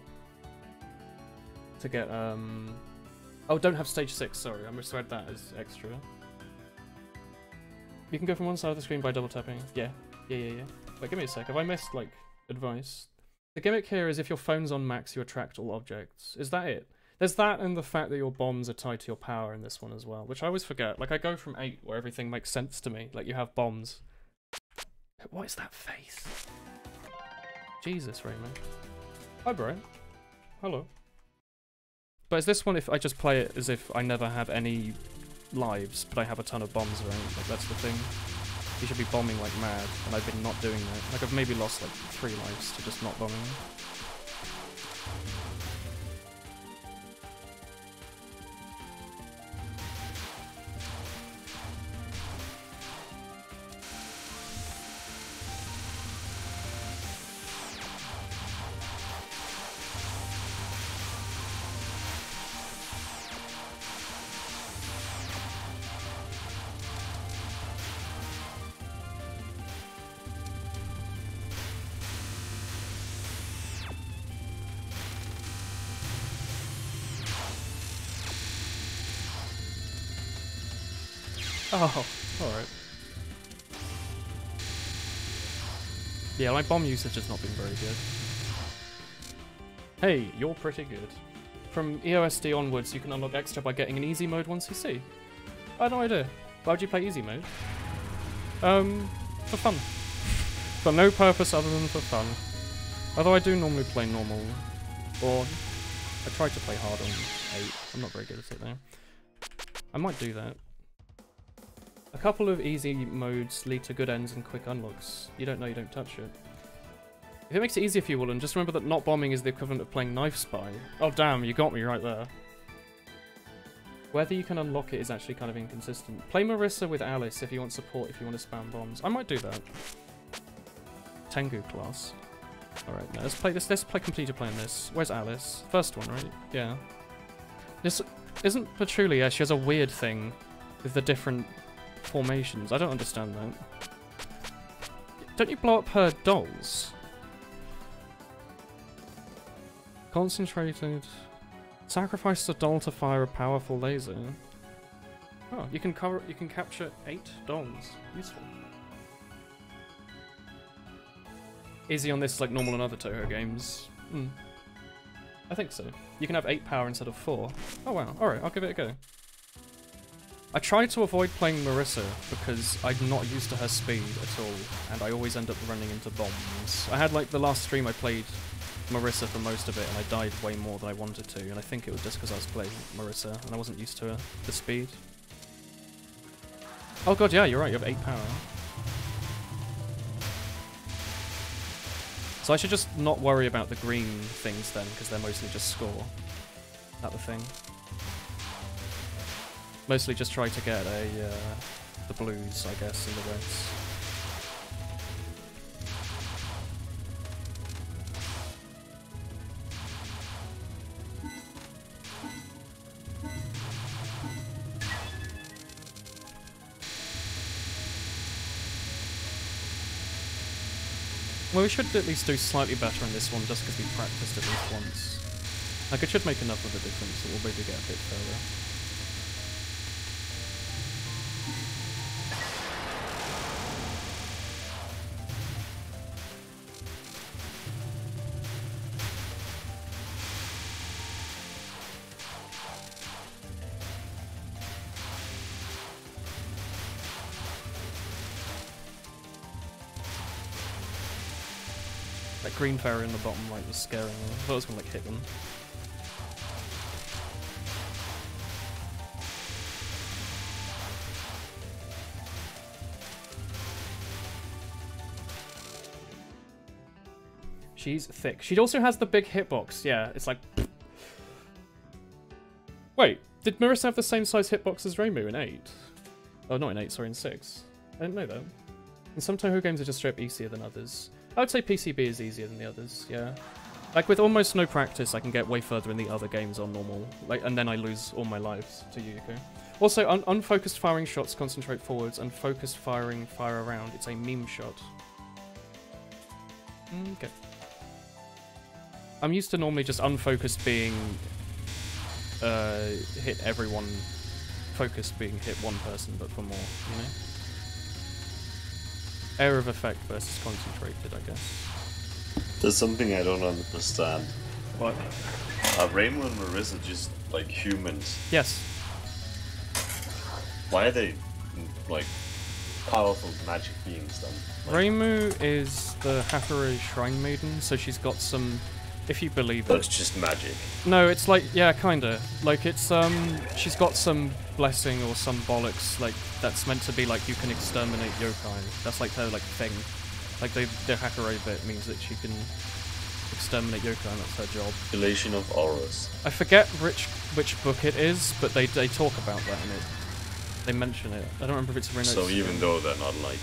Speaker 2: to get oh, don't have stage 6, sorry, I misread that as extra. You can go from one side of the screen by double tapping. Yeah. Wait, give me a sec. Have I missed, like, advice? The gimmick here is if your phone's on max, you attract all objects. Is that it? There's that and the fact that your bombs are tied to your power in this one as well, which I always forget. Like, I go from 8 where everything makes sense to me. Like, you have bombs. What is that face? Jesus, Raymond. Hi, Brian. Hello. But is this one if I just play it as if I never have any lives, but I have a ton of bombs around? Like, that's the thing. You should be bombing like mad, and I've been not doing that. Like, I've maybe lost like 3 lives to just not bombing. Oh, alright. Yeah, my bomb usage has not been very good. Hey, you're pretty good. From EOSD onwards, you can unlock extra by getting an easy mode 1cc. I had no idea. Why would you play easy mode? For fun. For no purpose other than for fun. Although I do normally play normal. Or, I try to play hard on 8. I'm not very good at it though. I might do that. A couple of easy modes lead to good ends and quick unlocks. You don't know, you don't touch it. If it makes it easier for you, Woolen, just remember that not bombing is the equivalent of playing Knife Spy. Oh damn, you got me right there. Whether you can unlock it is actually kind of inconsistent. Play Marissa with Alice if you want support, if you want to spam bombs. I might do that. Tengu class. Alright, now let's play this. Let's play completed playing this. Where's Alice? First one, right? Yeah. This isn't Patchouli, yeah, she has a weird thing with the different formations. I don't understand that. Don't you blow up her dolls? Concentrated. Sacrifice a doll to fire a powerful laser. Oh, you can capture 8 dolls. Useful. Easy on this like normal and other Touhou games. I think so. You can have 8 power instead of 4. Oh wow, alright, I'll give it a go. I tried to avoid playing Marissa because I'm not used to her speed at all, and I always end up running into bombs. I had like the last stream I played Marissa for most of it, and I died way more than I wanted to, and I think it was just because I was playing Marissa and I wasn't used to the speed. Oh god, yeah, you're right, you have 8 power. So I should just not worry about the green things then, because they're mostly just score. Is that the thing? Mostly just try to get the blues, I guess, and the reds. Well, we should at least do slightly better on this one, just because we practiced at least once. Like, it should make enough of a difference that we'll maybe get a bit further. That green fairy in the bottom right was scaring me. I thought I was gonna like hit them. She's thick. She also has the big hitbox. Yeah, it's like... Wait, did Marissa have the same size hitbox as Reimu in 8? Oh, not in 8, sorry, in 6. I didn't know that. And some Touhou games are just straight up easier than others. I would say PCB is easier than the others, yeah. Like, with almost no practice, I can get way further in the other games on normal. Like, and then I lose all my lives to Yuko. Also, unfocused firing shots concentrate forwards, and focused firing fire around. It's a meme shot. Okay. I'm used to normally just unfocused being hit everyone, focused being hit one person, but for more, you know? Area of effect versus concentrated, I guess.
Speaker 4: There's something I don't understand.
Speaker 2: What?
Speaker 4: Are Reimu and Marissa just like humans?
Speaker 2: Yes.
Speaker 4: Why are they like powerful magic beings then? Like,
Speaker 2: Reimu is the Hathaway Shrine Maiden, so she's got some if you believe
Speaker 4: So
Speaker 2: it.
Speaker 4: it's just magic.
Speaker 2: No, it's like, yeah, kinda. Like, it's, she's got some blessing or some bollocks, like, that's meant to be, like, you can exterminate yokai. That's, like, her, like, thing. Like, the Hakurei bit means that she can exterminate yokai, and that's her job.
Speaker 4: Relation of auras.
Speaker 2: I forget which book it is, but they talk about that in it. They mention it. I don't remember if it's Reno.
Speaker 4: So even though they're not, like,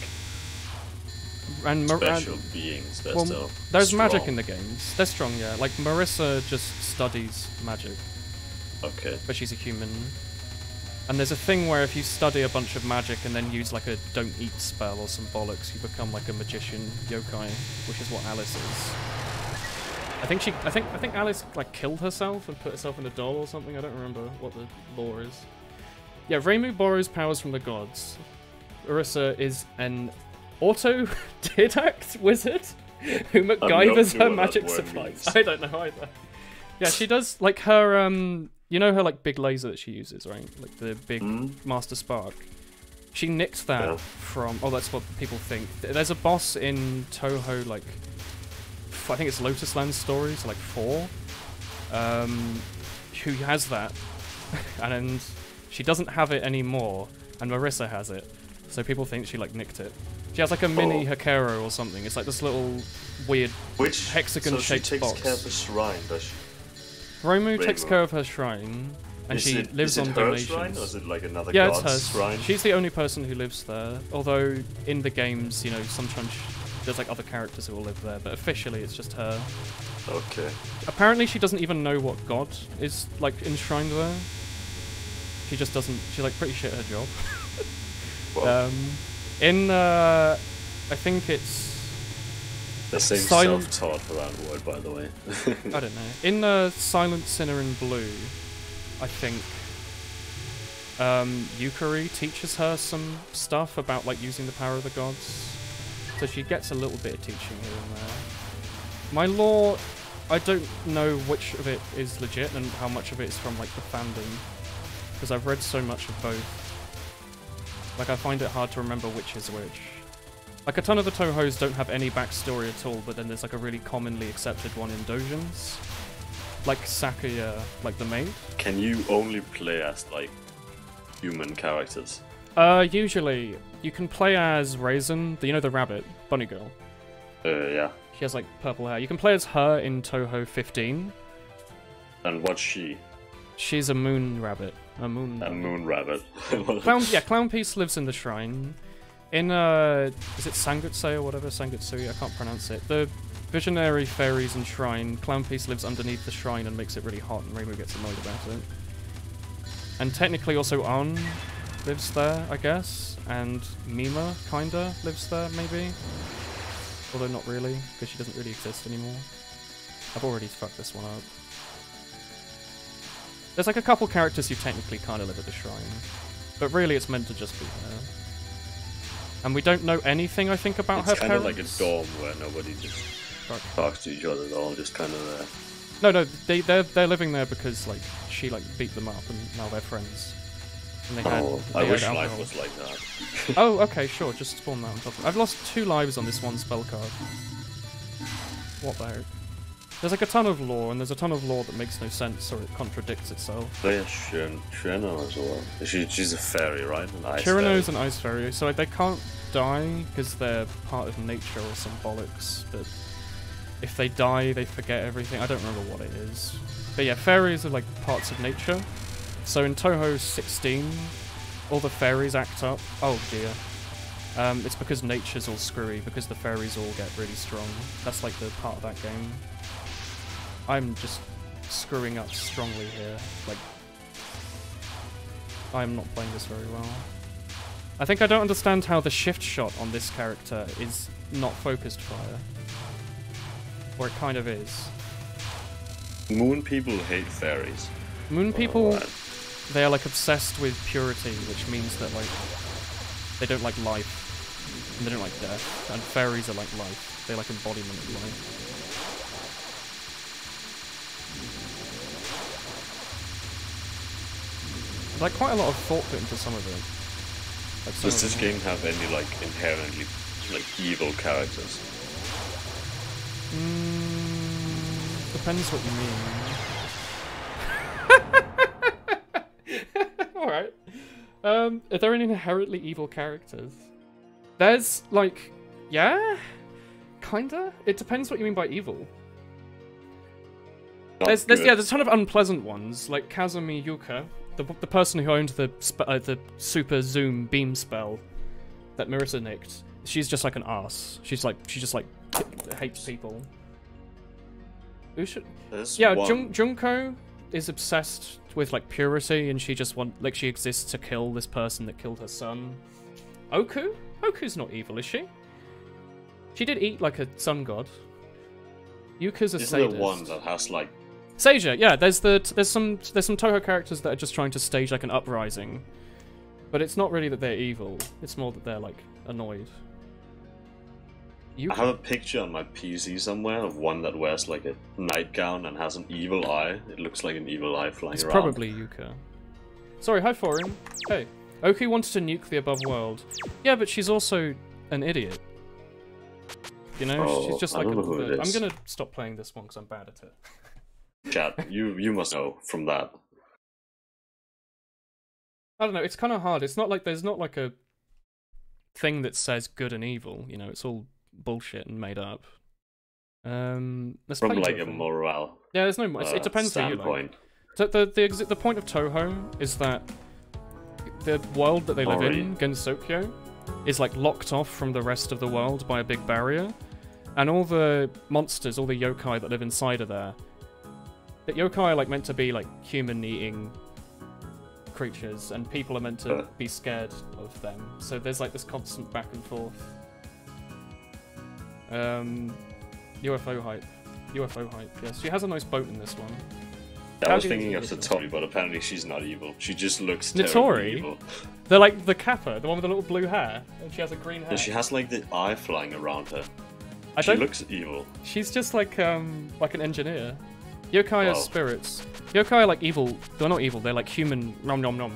Speaker 2: and
Speaker 4: special beings, they're still
Speaker 2: there's
Speaker 4: strong.
Speaker 2: magic in the games. They're strong, yeah. Like, Marissa just studies magic.
Speaker 4: Okay.
Speaker 2: But she's a human. And there's a thing where if you study a bunch of magic and then use like a don't eat spell or some bollocks, you become like a magician yokai, which is what Alice is. I think Alice like killed herself and put herself in a doll or something. I don't remember what the lore is. Yeah, Reimu borrows powers from the gods. Marissa is an autodidact wizard who MacGyvers her magic supplies. I don't know either. Yeah, she does like her you know her like big laser that she uses, right? Like the big Master Spark. She nicked that from. Oh, that's what people think. There's a boss in Touhou, like I think it's Lotus Land Stories, like 4, who has that, and she doesn't have it anymore, and Marissa has it. So people think she like nicked it. She has like a mini Hakero or something. It's like this little weird hexagon-shaped box.
Speaker 4: So she takes care of the shrine, does she?
Speaker 2: Reimu takes care of her shrine, and she lives on donations.
Speaker 4: Is it her shrine, or is it like another
Speaker 2: god's
Speaker 4: it's her shrine?
Speaker 2: She's the only person who lives there, although in the games, you know, sometimes there's like other characters who will live there, but officially it's just her.
Speaker 4: Okay. Apparently
Speaker 2: she doesn't even know what god is like enshrined there. She just doesn't, she's like pretty shit at her job.
Speaker 4: Well,
Speaker 2: I think it's
Speaker 4: the same self-taught for that word, by the way.
Speaker 2: I don't know. In Silent Sinner in Blue, I think Yukari teaches her some stuff about like using the power of the gods. So she gets a little bit of teaching here and there. My lore, I don't know which of it is legit and how much of it is from like the fandom, because I've read so much of both. Like I find it hard to remember which is which. Like a ton of the Touhous don't have any backstory at all, but then there's like a really commonly accepted one in doujins. Like Sakuya, like the maid.
Speaker 4: Can you only play as like human characters?
Speaker 2: Usually you can play as Raisin, you know the rabbit, bunny girl.
Speaker 4: Yeah.
Speaker 2: She has like purple hair. You can play as her in Touhou 15.
Speaker 4: And what's she?
Speaker 2: She's a moon rabbit. A moon
Speaker 4: rabbit.
Speaker 2: Clown Piece lives in the shrine. In, is it Sangutsui or whatever? Sangutsui, I can't pronounce it. The visionary fairies and shrine, Clown Piece lives underneath the shrine and makes it really hot, and Reimu gets annoyed about it. And technically also An lives there, I guess. And Mima, kinda, lives there, maybe. Although not really, because she doesn't really exist anymore. I've already fucked this one up. There's like a couple characters who technically kind of live at the shrine, but really it's meant to just be her. And we don't know anything, I think, about her parents.
Speaker 4: It's kind of like a dorm where nobody just talks to each other at all, just kind of
Speaker 2: No, they're living there because like she like beat them up and now they're friends. And
Speaker 4: I wish life was like that.
Speaker 2: Oh, okay, sure, just spawn that on top of it. I've lost 2 lives on this one spell card. What the heck? There's like a ton of lore, and there's a ton of lore that makes no sense or it contradicts itself.
Speaker 4: Oh yeah, Shirano as well. She's a fairy, right? An ice
Speaker 2: Shirano's an ice fairy, so like, they can't die because they're part of nature or some bollocks, but if they die, they forget everything. I don't remember what it is. But yeah, fairies are like parts of nature. So in Touhou 16, all the fairies act up. Oh dear. It's because nature's all screwy, because the fairies all get really strong. That's like the part of that game. I'm just screwing up strongly here. Like, I'm not playing this very well. I think I don't understand how the shift shot on this character is not focused fire. Or it kind of is.
Speaker 4: Moon people hate fairies.
Speaker 2: Moon people, they are like obsessed with purity, which means that like they don't like life, and they don't like death, and fairies are like life. They're like embodiment of life. Like quite a lot of thought put into some of it. Like
Speaker 4: does this game have any like inherently like evil characters?
Speaker 2: The depends what you mean. Alright. Are there any inherently evil characters? There's, like, yeah? Kinda? It depends what you mean by evil. There's a ton of unpleasant ones, like Kazumi Yuka, the person who owned the super zoom beam spell that Marissa nicked. She's just like an ass. She just like hates people. Junko is obsessed with like purity, and she just she exists to kill this person that killed her son. Oku's not evil, is she? She did eat like a sun god. Yuka's a sadist.
Speaker 4: Isn't there one that has like
Speaker 2: Seija, yeah, there's some Touhou characters that are just trying to stage like an uprising. But it's not really that they're evil, it's more that they're like annoyed.
Speaker 4: I have a picture on my PC somewhere of one that wears like a nightgown and has an evil eye. It looks like an evil eye flying around.
Speaker 2: It's probably Yuka. Sorry, hi Foreign. Hey. Oki wanted to nuke the above world. Yeah, but she's also an idiot. You know, she's just like I'm gonna stop playing this one because I'm bad at it.
Speaker 4: Chat, you must know from that.
Speaker 2: I don't know, it's kind of hard. It's not like there's not like a thing that says good and evil, you know, it's all bullshit and made up. Let's
Speaker 4: from
Speaker 2: play
Speaker 4: like
Speaker 2: Touhou.
Speaker 4: a morale.
Speaker 2: Yeah, there's no it depends who you like. The point of Touhou is that the world that they live in, Gensokyo, is like locked off from the rest of the world by a big barrier. And all the monsters, all the yokai that live inside of there, the yokai are like meant to be like human-eating creatures, and people are meant to be scared of them. So there's like this constant back and forth. UFO hype. Yes, she has a nice boat in this one.
Speaker 4: I was thinking of Satori, but apparently she's not evil. She just looks terribly evil.
Speaker 2: They're like the Kappa, the one with the little blue hair, and she has a green hair.
Speaker 4: And she has like the eye flying around her. She looks evil.
Speaker 2: She's just like an engineer. Yokai are spirits. Yokai are like evil. They're not evil. They're like human. Nom nom nom.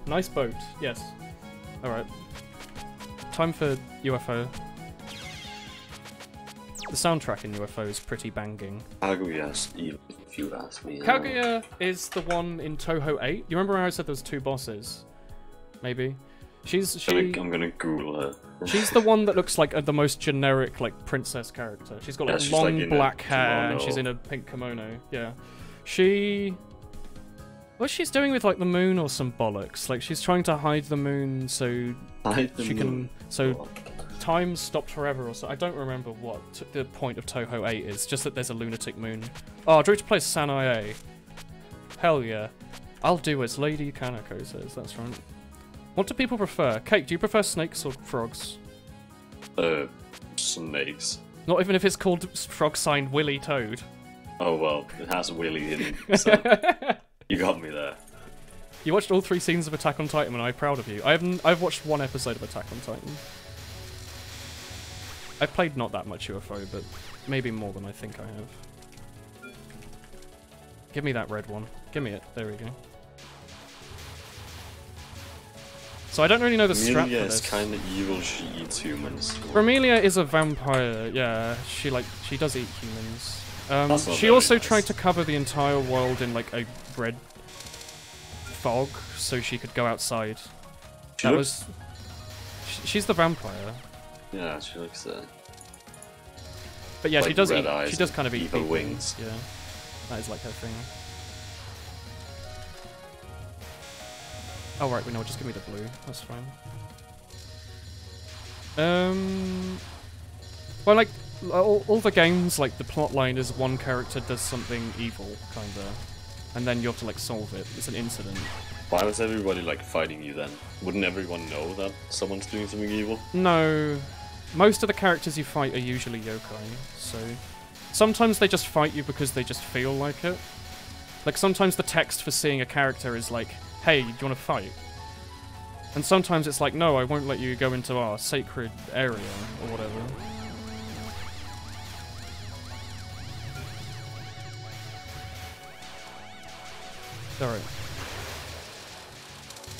Speaker 2: Nice boat. Yes. All right. Time for UFO. The soundtrack in UFO is pretty banging.
Speaker 4: Kaguya's evil, if you ask me.
Speaker 2: Kaguya is the one in Touhou 8. You remember how I said there was 2 bosses? Maybe.
Speaker 4: I'm gonna Google her.
Speaker 2: She's the one that looks like the most generic like princess character. She's got like long black hair and she's in a pink kimono. Yeah. What's she's doing with like the moon or some bollocks? Like she's trying to hide the moon so time stopped forever or so. I don't remember what the point of Touhou 8 is. Just that there's a lunatic moon. Oh, do you want to play Sanae? Hell yeah. I'll do as Lady Kanako says. That's right. What do people prefer? Cake, do you prefer snakes or frogs?
Speaker 4: Snakes.
Speaker 2: Not even if it's called frog sign Willy Toad.
Speaker 4: Oh well, it has Willy in it, so you got me there.
Speaker 2: You watched all 3 seasons of Attack on Titan and I'm proud of you. I've watched 1 episode of Attack on Titan. I've played not that much UFO, but maybe more than I think I have. Give me that red one. Give me it. There we go. So I don't really know the strat for this.
Speaker 4: Is kind of evil. She eats humans.
Speaker 2: Romelia is a vampire. Yeah, she does eat humans. She also tried to cover the entire world in like a red fog so she could go outside. She's the vampire.
Speaker 4: Yeah, she looks
Speaker 2: but yeah,
Speaker 4: like
Speaker 2: she does
Speaker 4: red
Speaker 2: eat.
Speaker 4: Eyes
Speaker 2: She does kind of eat
Speaker 4: evil
Speaker 2: people.
Speaker 4: Wings.
Speaker 2: Yeah, that is like her thing. Oh right, no, just give me the blue. That's fine. Well, like all the games, like the plot line is one character does something evil, kinda, and then you have to like solve it. It's an incident.
Speaker 4: Why was everybody like fighting you then? Wouldn't everyone know that someone's doing something evil?
Speaker 2: No, most of the characters you fight are usually yokai. So sometimes they just fight you because they just feel like it. Like sometimes the text for seeing a character is like, hey, do you want to fight? And sometimes it's like, no, I won't let you go into our sacred area, or whatever. Alright.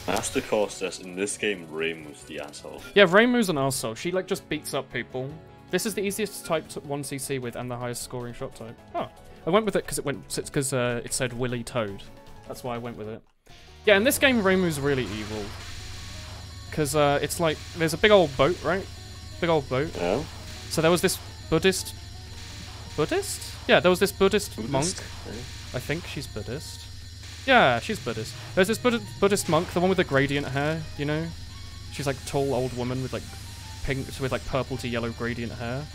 Speaker 4: Master Core says, in this game, Reimu's the asshole.
Speaker 2: Yeah, Reimu's an asshole. She, like, just beats up people. This is the easiest type 1cc with and the highest scoring shot type. Oh. I went with it because it said Willy Toad. That's why I went with it. Yeah, in this game, Reimu's really evil. Because it's like, there's a big old boat, right? Big old boat.
Speaker 4: Yeah.
Speaker 2: So there was this Buddhist? Yeah, there was this Buddhist monk.
Speaker 4: Yeah.
Speaker 2: I think she's Buddhist. Yeah, she's Buddhist. There's this Buddhist monk, the one with the gradient hair, you know? She's like a tall old woman with like pink, with like purple to yellow gradient hair.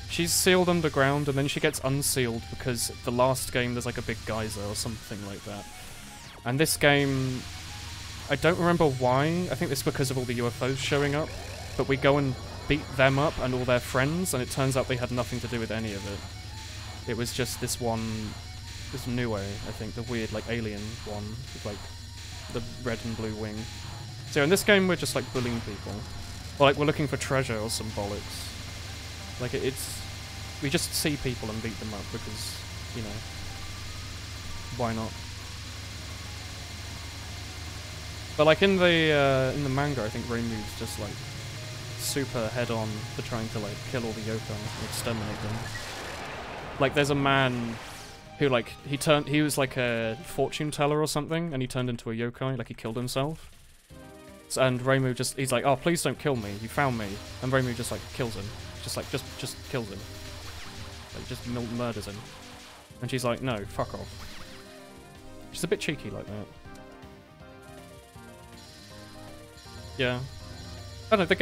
Speaker 2: She's sealed underground and then she gets unsealed because the last game there's like a big geyser or something like that. And this game, I don't remember why. I think it's because of all the UFOs showing up. But we go and beat them up and all their friends, and it turns out they had nothing to do with any of it. It was just this Nue, I think, the weird like alien one with like the red and blue wing. So in this game we're just like bullying people. Or like we're looking for treasure or some bollocks. Like we just see people and beat them up because, you know, why not? But like in the manga, I think Reimu's just like super head-on for trying to like kill all the yokai and exterminate them. Like there's a man who like he was like a fortune teller or something, and he turned into a yokai, like he killed himself. And Reimu he's like, oh please don't kill me, you found me, and Reimu just like kills him, just kills him, like just murders him, and she's like, no, fuck off. She's a bit cheeky like that. Yeah. I don't know, the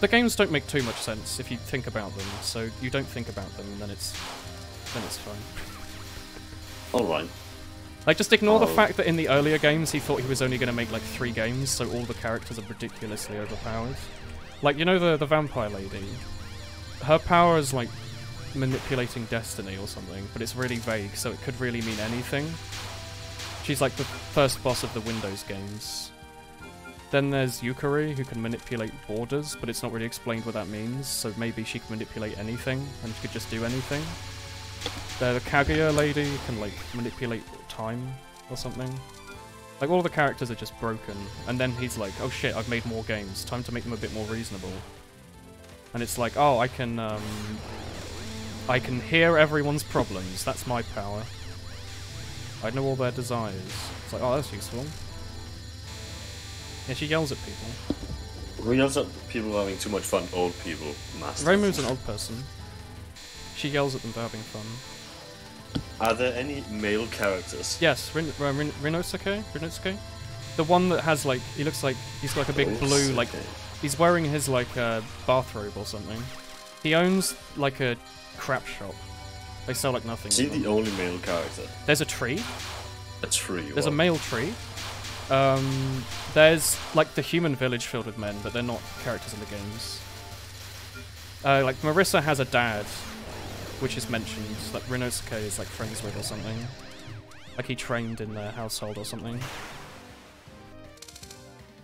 Speaker 2: games don't make too much sense if you think about them, so you don't think about them and then it's fine.
Speaker 4: Alright.
Speaker 2: Like, just ignore the fact that in the earlier games he thought he was only going to make like 3 games, so all the characters are ridiculously overpowered. Like, you know the vampire lady? Her power is like manipulating destiny or something, but it's really vague, so it could really mean anything. She's like the first boss of the Windows games. Then there's Yukari, who can manipulate borders, but it's not really explained what that means, so maybe she can manipulate anything, and could just do anything. The Kaguya lady can, like, manipulate time or something. Like, all the characters are just broken, and then he's like, oh shit, I've made more games, time to make them a bit more reasonable. And it's like, oh, I can hear everyone's problems, that's my power. I know all their desires. It's like, oh, that's useful. Yeah, she yells at people.
Speaker 4: Who yells at people having too much fun? Old people, master.
Speaker 2: Reimu's an old person. She yells at them for having fun.
Speaker 4: Are there any male characters?
Speaker 2: Yes, Rinosuke? The one that has like, he looks like, he's got like a big blue, like, he's wearing his like bathrobe or something. He owns like a crap shop. They sell like nothing.
Speaker 4: Is he the only male character?
Speaker 2: There's a tree.
Speaker 4: A tree?
Speaker 2: There's a male tree. There's like the human village filled with men, but they're not characters in the games. Like Marissa has a dad, which is mentioned, that Rinosuke is like friends with or something. Like he trained in their household or something.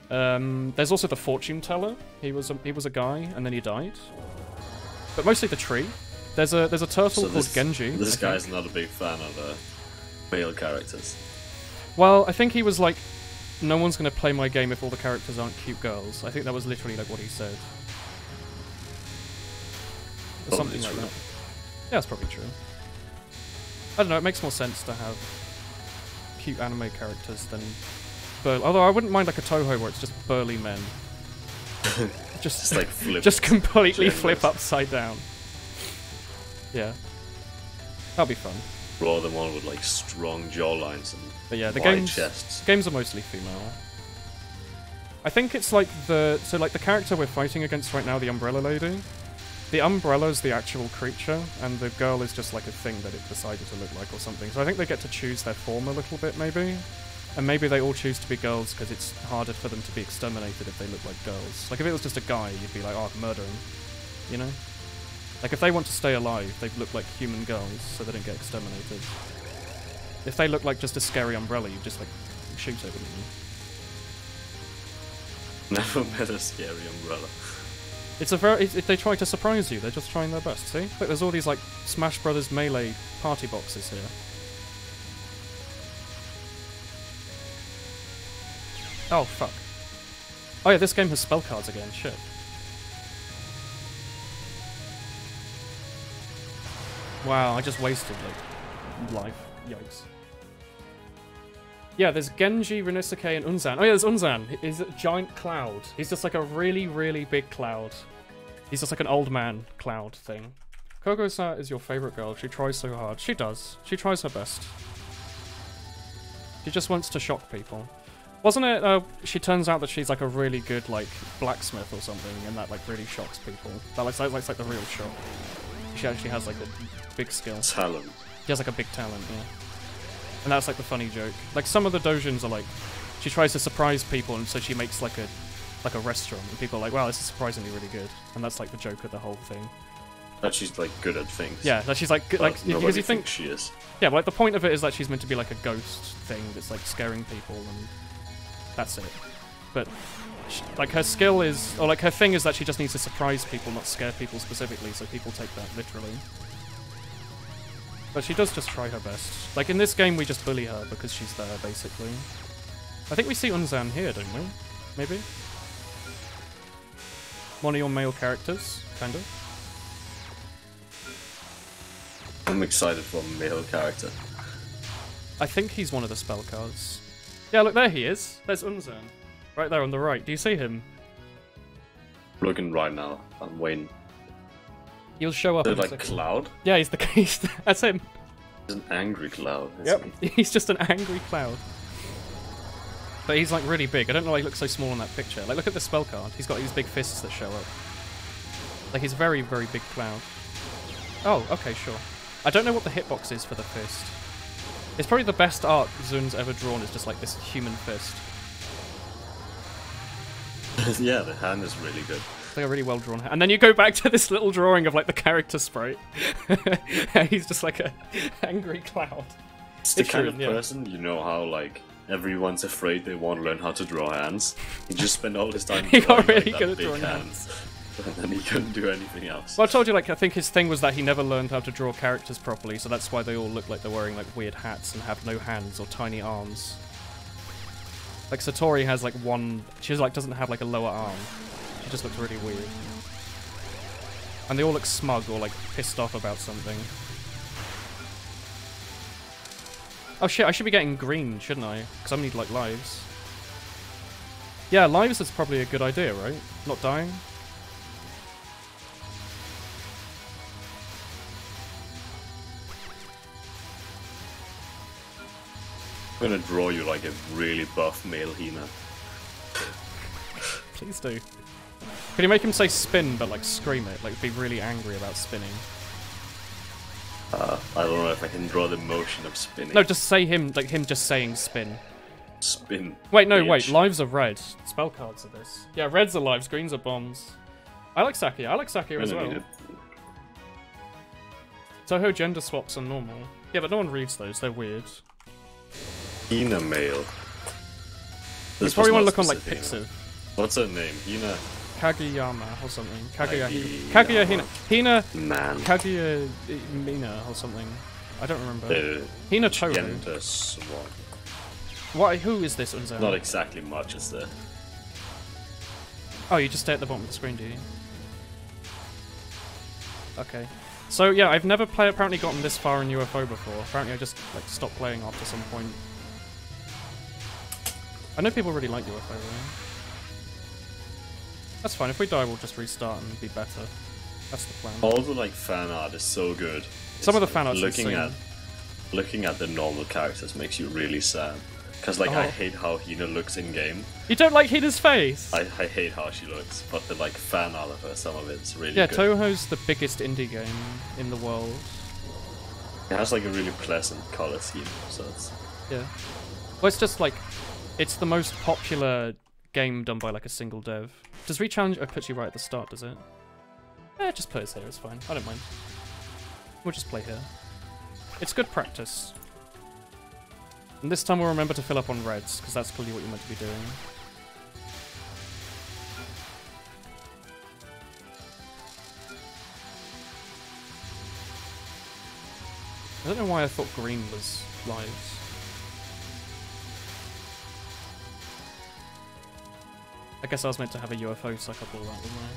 Speaker 2: There's also the fortune teller. He was a guy and then he died. But mostly the tree. There's a turtle called Genji.
Speaker 4: This guy's not a big fan of male characters.
Speaker 2: Well, I think he was like, no one's going to play my game if all the characters aren't cute girls. I think that was literally like what he said. Or something like that. Yeah, that's probably true. I don't know, it makes more sense to have cute anime characters than burly. Although I wouldn't mind like a Touhou where it's just burly men. just like flip. Just completely flip upside down. Yeah. That'll be fun.
Speaker 4: Blow them on with like strong jawlines and
Speaker 2: the
Speaker 4: wide chests.
Speaker 2: Games are mostly female. I think it's like the character we're fighting against right now, the Umbrella Lady. The Umbrella's the actual creature, and the girl is just like a thing that it decided to look like or something. So I think they get to choose their form a little bit, maybe. And maybe they all choose to be girls because it's harder for them to be exterminated if they look like girls. Like if it was just a guy, you'd be like, oh, murder him. You know? Like if they want to stay alive, they look like human girls so they don't get exterminated. If they look like just a scary umbrella, you just like shoot it, wouldn't you?
Speaker 4: Never met a scary umbrella.
Speaker 2: It's a they try to surprise you, they're just trying their best, see? Look, there's all these like Smash Brothers Melee party boxes here. Oh fuck. Oh yeah, this game has spell cards again, shit. Wow, I just wasted like life. Yikes. Yeah, there's Genji, Rinnosuke, and Unzan. Oh yeah, there's Unzan. He's a giant cloud. He's just like a really, really big cloud. He's just like an old man cloud thing. Kogo-sa is your favorite girl. She tries so hard. She does. She tries her best. She just wants to shock people. Wasn't it, she turns out that she's like a really good, like, blacksmith or something, and that, like, really shocks people. That like the real shock. She actually has, like, a big skill.
Speaker 4: Talent.
Speaker 2: She has, like, a big talent, yeah. And that's, like, the funny joke. Like, some of the doujins are, like, she tries to surprise people, and so she makes, like a restaurant, and people are like, wow, this is surprisingly really good. And that's, like, the joke of the whole thing.
Speaker 4: That she's, like, good at things.
Speaker 2: Yeah, that she's, like, because you think
Speaker 4: she is.
Speaker 2: Yeah, but, like, the point of it is that she's meant to be, like, a ghost thing that's, like, scaring people, and that's it. But, like, her skill is, or, like, her thing is that she just needs to surprise people, not scare people specifically, so people take that literally. But she does just try her best. Like, in this game, we just bully her because she's there, basically. I think we see Unzan here, don't we? Maybe? One of your male characters, kind of.
Speaker 4: I'm excited for a male character.
Speaker 2: I think he's one of the spell cards. Yeah, look, there he is. There's Unzan. Right there on the right. Do you see him?
Speaker 4: Looking right now. I'm waiting.
Speaker 2: He'll show up in a
Speaker 4: like
Speaker 2: second.
Speaker 4: Cloud?
Speaker 2: Yeah, he's the case. That's him.
Speaker 4: He's an angry Cloud.
Speaker 2: Yep. He's just an angry Cloud. But he's like really big. I don't know why he looks so small in that picture. Like, look at the spell card. He's got these big fists that show up. Like, he's a very, very big Cloud. Oh, okay, sure. I don't know what the hitbox is for the fist. It's probably the best art Zun's ever drawn, is just like this human fist.
Speaker 4: Yeah, the hand is really good.
Speaker 2: It's like a really well drawn hand. And then you go back to this little drawing of like the character sprite. He's just like a angry Cloud.
Speaker 4: It's the kind of person, you know how like everyone's afraid they won't learn how to draw hands. He just spent all his time
Speaker 2: he got really
Speaker 4: like,
Speaker 2: good at drawing hands.
Speaker 4: And then he couldn't do anything else.
Speaker 2: Well, I told you, like, I think his thing was that he never learned how to draw characters properly, so that's why they all look like they're wearing, like, weird hats and have no hands or tiny arms. Like, Satori has, like, one... She, like, doesn't have, like, a lower arm. She just looks really weird. And they all look smug or, like, pissed off about something. Oh, shit, I should be getting green, shouldn't I? Because I need, like, lives. Yeah, lives is probably a good idea, right? Not dying?
Speaker 4: I'm gonna draw you like a really buff male Hina.
Speaker 2: Please do. Can you make him say spin, but like scream it? Like be really angry about spinning?
Speaker 4: I don't know if I can draw the motion of spinning.
Speaker 2: No, just say him, like him just saying spin.
Speaker 4: Spin.
Speaker 2: Wait, no,
Speaker 4: bitch.
Speaker 2: wait. Lives are red. Spell cards are this. Yeah, reds are lives, greens are bombs. I like Sakia. I like Sakia as well. Touhou gender swaps are normal. Yeah, but no one reads those. They're weird.
Speaker 4: Hina male.
Speaker 2: You probably want to look on like Pixiv.
Speaker 4: What's her name? Hina
Speaker 2: Kageyama or something. Kaguya Hina. Hina
Speaker 4: Man.
Speaker 2: Kaguya Mina or something. I don't remember. Hina Touhou.
Speaker 4: Gender swap.
Speaker 2: Why? Who is this Unzan?
Speaker 4: Not exactly much, is there?
Speaker 2: Oh, you just stay at the bottom of the screen, do you? Okay. So yeah, I've never apparently gotten this far in UFO before. Apparently I just like stopped playing after some point. I know people really like UFO though. That's fine, if we die we'll just restart and be better. That's the plan.
Speaker 4: All the like fan art is so good.
Speaker 2: Some of the fan art's
Speaker 4: looking at the normal characters makes you really sad. Because like I hate how Hina looks in game.
Speaker 2: You don't like Hina's face?
Speaker 4: I hate how she looks, but the like fan art of her, some of it's really
Speaker 2: good.
Speaker 4: Yeah,
Speaker 2: Touhou's the biggest indie game in the world.
Speaker 4: It has like a really pleasant color scheme, so it's...
Speaker 2: Yeah. Well, it's just like, it's the most popular game done by like a single dev. Does re-challenge... It puts you right at the start, does it? Just put us here, it's fine. I don't mind. We'll just play here. It's good practice. And this time we'll remember to fill up on reds, because that's clearly what you're meant to be doing. I don't know why I thought green was lives. I guess I was meant to have a UFO suck up all that, wasn't I?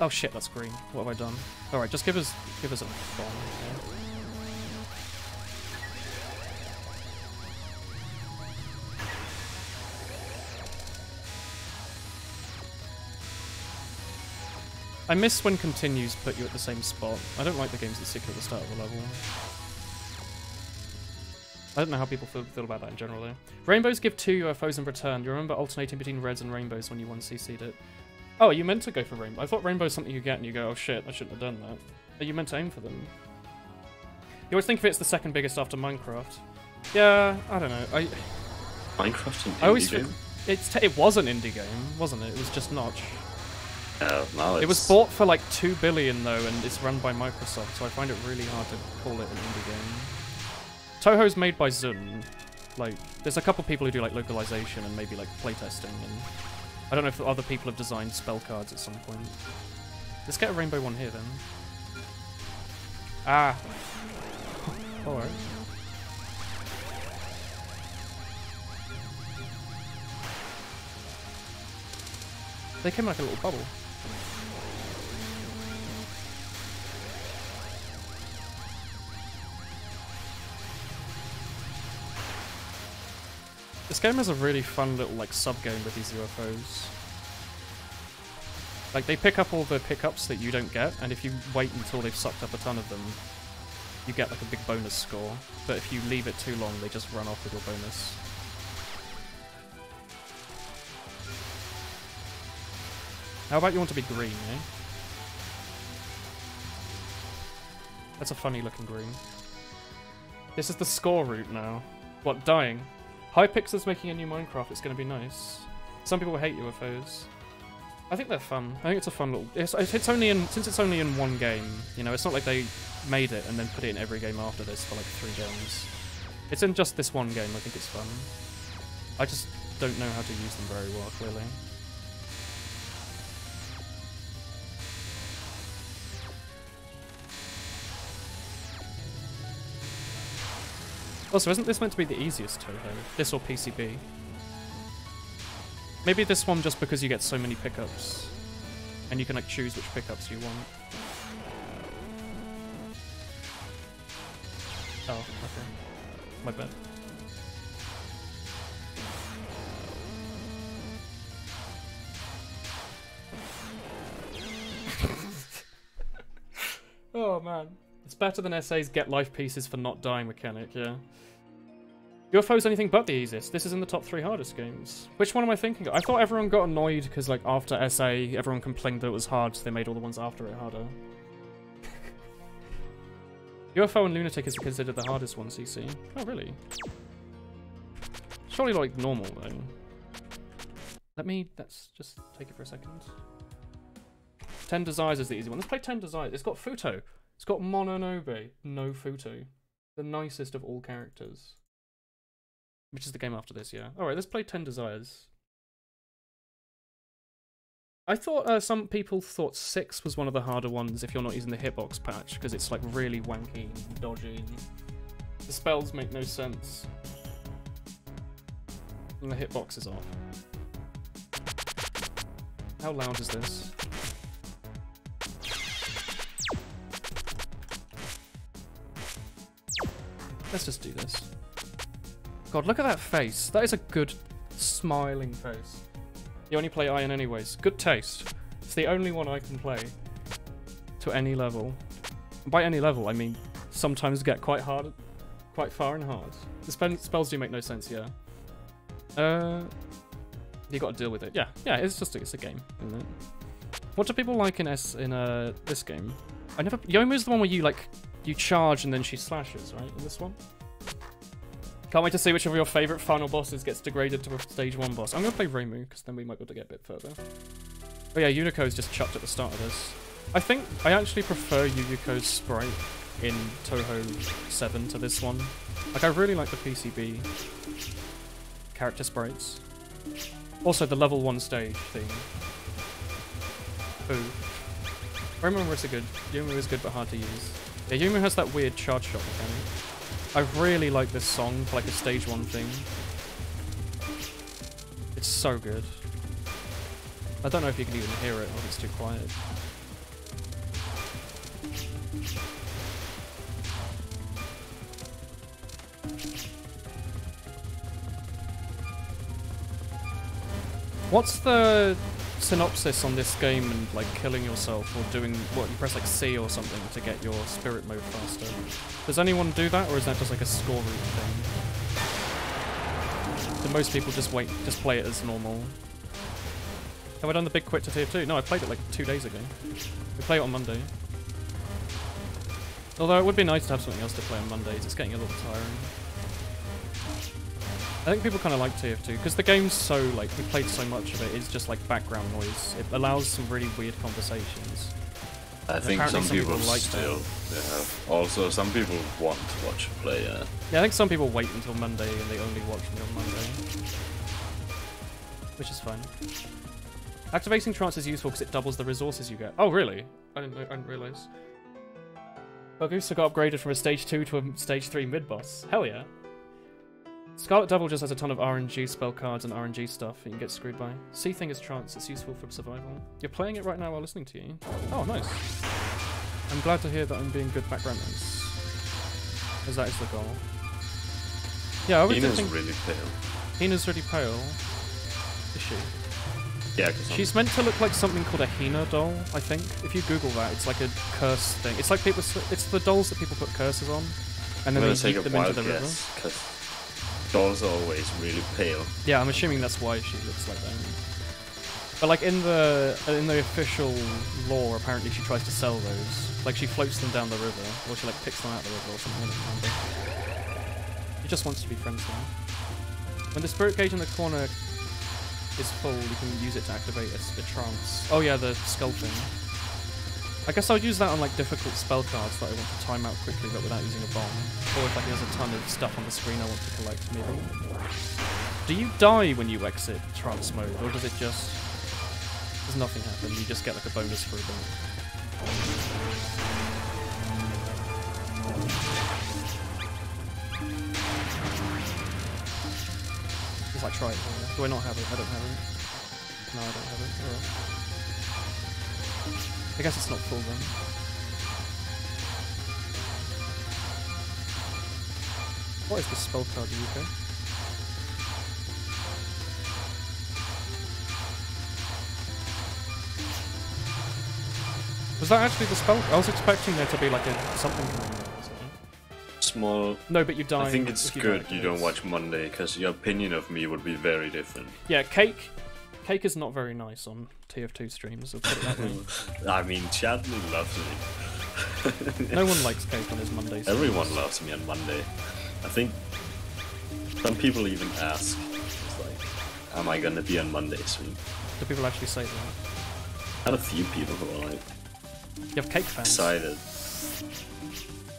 Speaker 2: Oh shit, that's green. What have I done? Alright, just give us a bomb. Okay. I miss when continues put you at the same spot. I don't like the games that stick you at the start of a level. I don't know how people feel about that in general though. Rainbows give 2 UFOs in return. You remember alternating between reds and rainbows when you 1cc'd it? Oh, are you meant to go for rainbow? I thought rainbow's something you get and you go, oh shit, I shouldn't have done that. Are you meant to aim for them? You always think of it as the second biggest after Minecraft. Yeah, I don't know.
Speaker 4: Minecraft an
Speaker 2: I always
Speaker 4: indie game?
Speaker 2: It was an indie game, wasn't it? It was just Notch.
Speaker 4: No,
Speaker 2: It was bought for like 2 billion though, and it's run by Microsoft, so I find it really hard to call it an indie game. Touhou's made by Zun. Like, there's a couple people who do like localization and maybe like playtesting, and I don't know if other people have designed spell cards at some point. Let's get a rainbow one here then. Ah. Alright. They came like a little bubble. This game has a really fun little like sub-game with these UFOs. Like they pick up all the pickups that you don't get, and if you wait until they've sucked up a ton of them, you get like a big bonus score. But if you leave it too long, they just run off with your bonus. How about you want to be green, eh? That's a funny looking green. This is the score route now. What, dying? Hypixel's making a new Minecraft, it's gonna be nice. Some people hate UFOs. I think they're fun. I think it's a fun little... It's only in... Since it's only in one game, you know, it's not like they made it and then put it in every game after this for like 3 games. It's in just this one game, I think it's fun. I just don't know how to use them very well, clearly. Also, isn't this meant to be the easiest Touhou? This or PCB? Maybe this one just because you get so many pickups. And you can like choose which pickups you want. Oh, okay. My bad. Oh man. It's better than SA's get life pieces for not dying mechanic, yeah. UFO's anything but the easiest. This is in the top 3 hardest games. Which one am I thinking of? I thought everyone got annoyed because, like, after SA, everyone complained that it was hard, so they made all the ones after it harder. UFO and Lunatic is considered the hardest one, CC. Oh, really? Surely, like, normal, though. Let's just take it for a second. 10 Desires is the easy one. Let's play 10 Desires. It's got Futo. It's got Mononobe. No Futo. The nicest of all characters. Which is the game after this, yeah. Alright, let's play 10 Desires. I thought some people thought 6 was one of the harder ones if you're not using the hitbox patch, because it's like really wanky and dodgy. The spells make no sense. And the hitbox is off. How loud is this? Let's just do this. God, look at that face. That is a good, smiling face. You only play Iron anyways. Good taste. It's the only one I can play. To any level. By any level, I mean sometimes get quite hard, quite far and hard. The spells do make no sense, yeah. You gotta deal with it. Yeah, it's a game, isn't it? What do people like in this game? Yomu's the one where you charge and then she slashes, right? In this one? Can't wait to see which of your favourite final bosses gets degraded to a stage 1 boss. I'm going to play Reimu, because then we might be able to get a bit further. Oh yeah, Unico's just chucked at the start of this. I think I actually prefer Yuyuko's sprite in Touhou 7 to this one. Like, I really like the PCB character sprites. Also, the level 1 stage thing. Ooh. Reimu is good. Yumu is good, but hard to use. Yeah, Yumu has that weird charge shot mechanic. I really like this song for like a stage 1 thing. It's so good. I don't know if you can even hear it or if it's too quiet. What's the synopsis on this game and like killing yourself or doing what? You press like C or something to get your spirit mode faster. Does anyone do that, or is that just like a score root thing? Do most people just play it as normal? Have I done the big quit to tier 2? No, I played it like 2 days ago. We play it on Monday. Although it would be nice to have something else to play on Mondays. It's getting a little tiring. I think people kind of like TF2 because the game's so like we played so much of it. It's just like background noise. It allows some really weird conversations.
Speaker 4: I think some people like still. Yeah. Also, some people want to watch and play. Yeah,
Speaker 2: I think some people wait until Monday and they only watch me on Monday, which is fine. Activating trance is useful because it doubles the resources you get. Oh really? I didn't realize. Augusta got upgraded from a stage 2 to a stage 3 mid-boss. Hell yeah. Scarlet Devil just has a ton of RNG spell cards and RNG stuff that you can get screwed by. C thing is trance, it's useful for survival. You're playing it right now while listening to you. Oh, nice. I'm glad to hear that I'm being good background noise. As that is the goal. Yeah, I would
Speaker 4: Hina's
Speaker 2: think...
Speaker 4: really pale.
Speaker 2: Hina's really pale. Is she?
Speaker 4: Yeah,
Speaker 2: she's meant to look like something called a Hina doll, I think. If you Google that, it's like a curse thing. It's like people. It's the dolls that people put curses on, and then they yeet them into the river.
Speaker 4: Because dolls are always really pale.
Speaker 2: Yeah, I'm assuming that's why she looks like that. But like in the official lore, apparently she tries to sell those. Like she floats them down the river, or she like picks them out of the river or something. I don't remember. She just wants to be friends with them. When the spirit gauge in the corner is full, you can use it to activate a trance. Oh yeah, the skull thing. I guess I'll use that on like difficult spell cards that I want to time out quickly but without using a bomb. Or if like there's a ton of stuff on the screen I want to collect, maybe. Do you die when you exit trance mode, or does it just... does nothing happen? You just get like a bonus for a bit? Just like try it. Do I not have it? I don't have it. No, I don't have it. Alright. I guess it's not full then. What is the spell card UK? Was that actually the spell? I was expecting there to be like something coming in there.
Speaker 4: Small.
Speaker 2: No, but you die.
Speaker 4: I think it's good you don't watch Monday, because your opinion of me would be very different.
Speaker 2: Yeah, Cake is not very nice on TF2 streams, I'll put it that way.
Speaker 4: I mean, Chadley loves me.
Speaker 2: No one likes Cake on his Monday streams.
Speaker 4: Everyone loves me on Monday. I think some people even ask, it's like, am I gonna be on Monday stream?
Speaker 2: Do people actually say that?
Speaker 4: I had a few people who are like...
Speaker 2: You have Cake fans?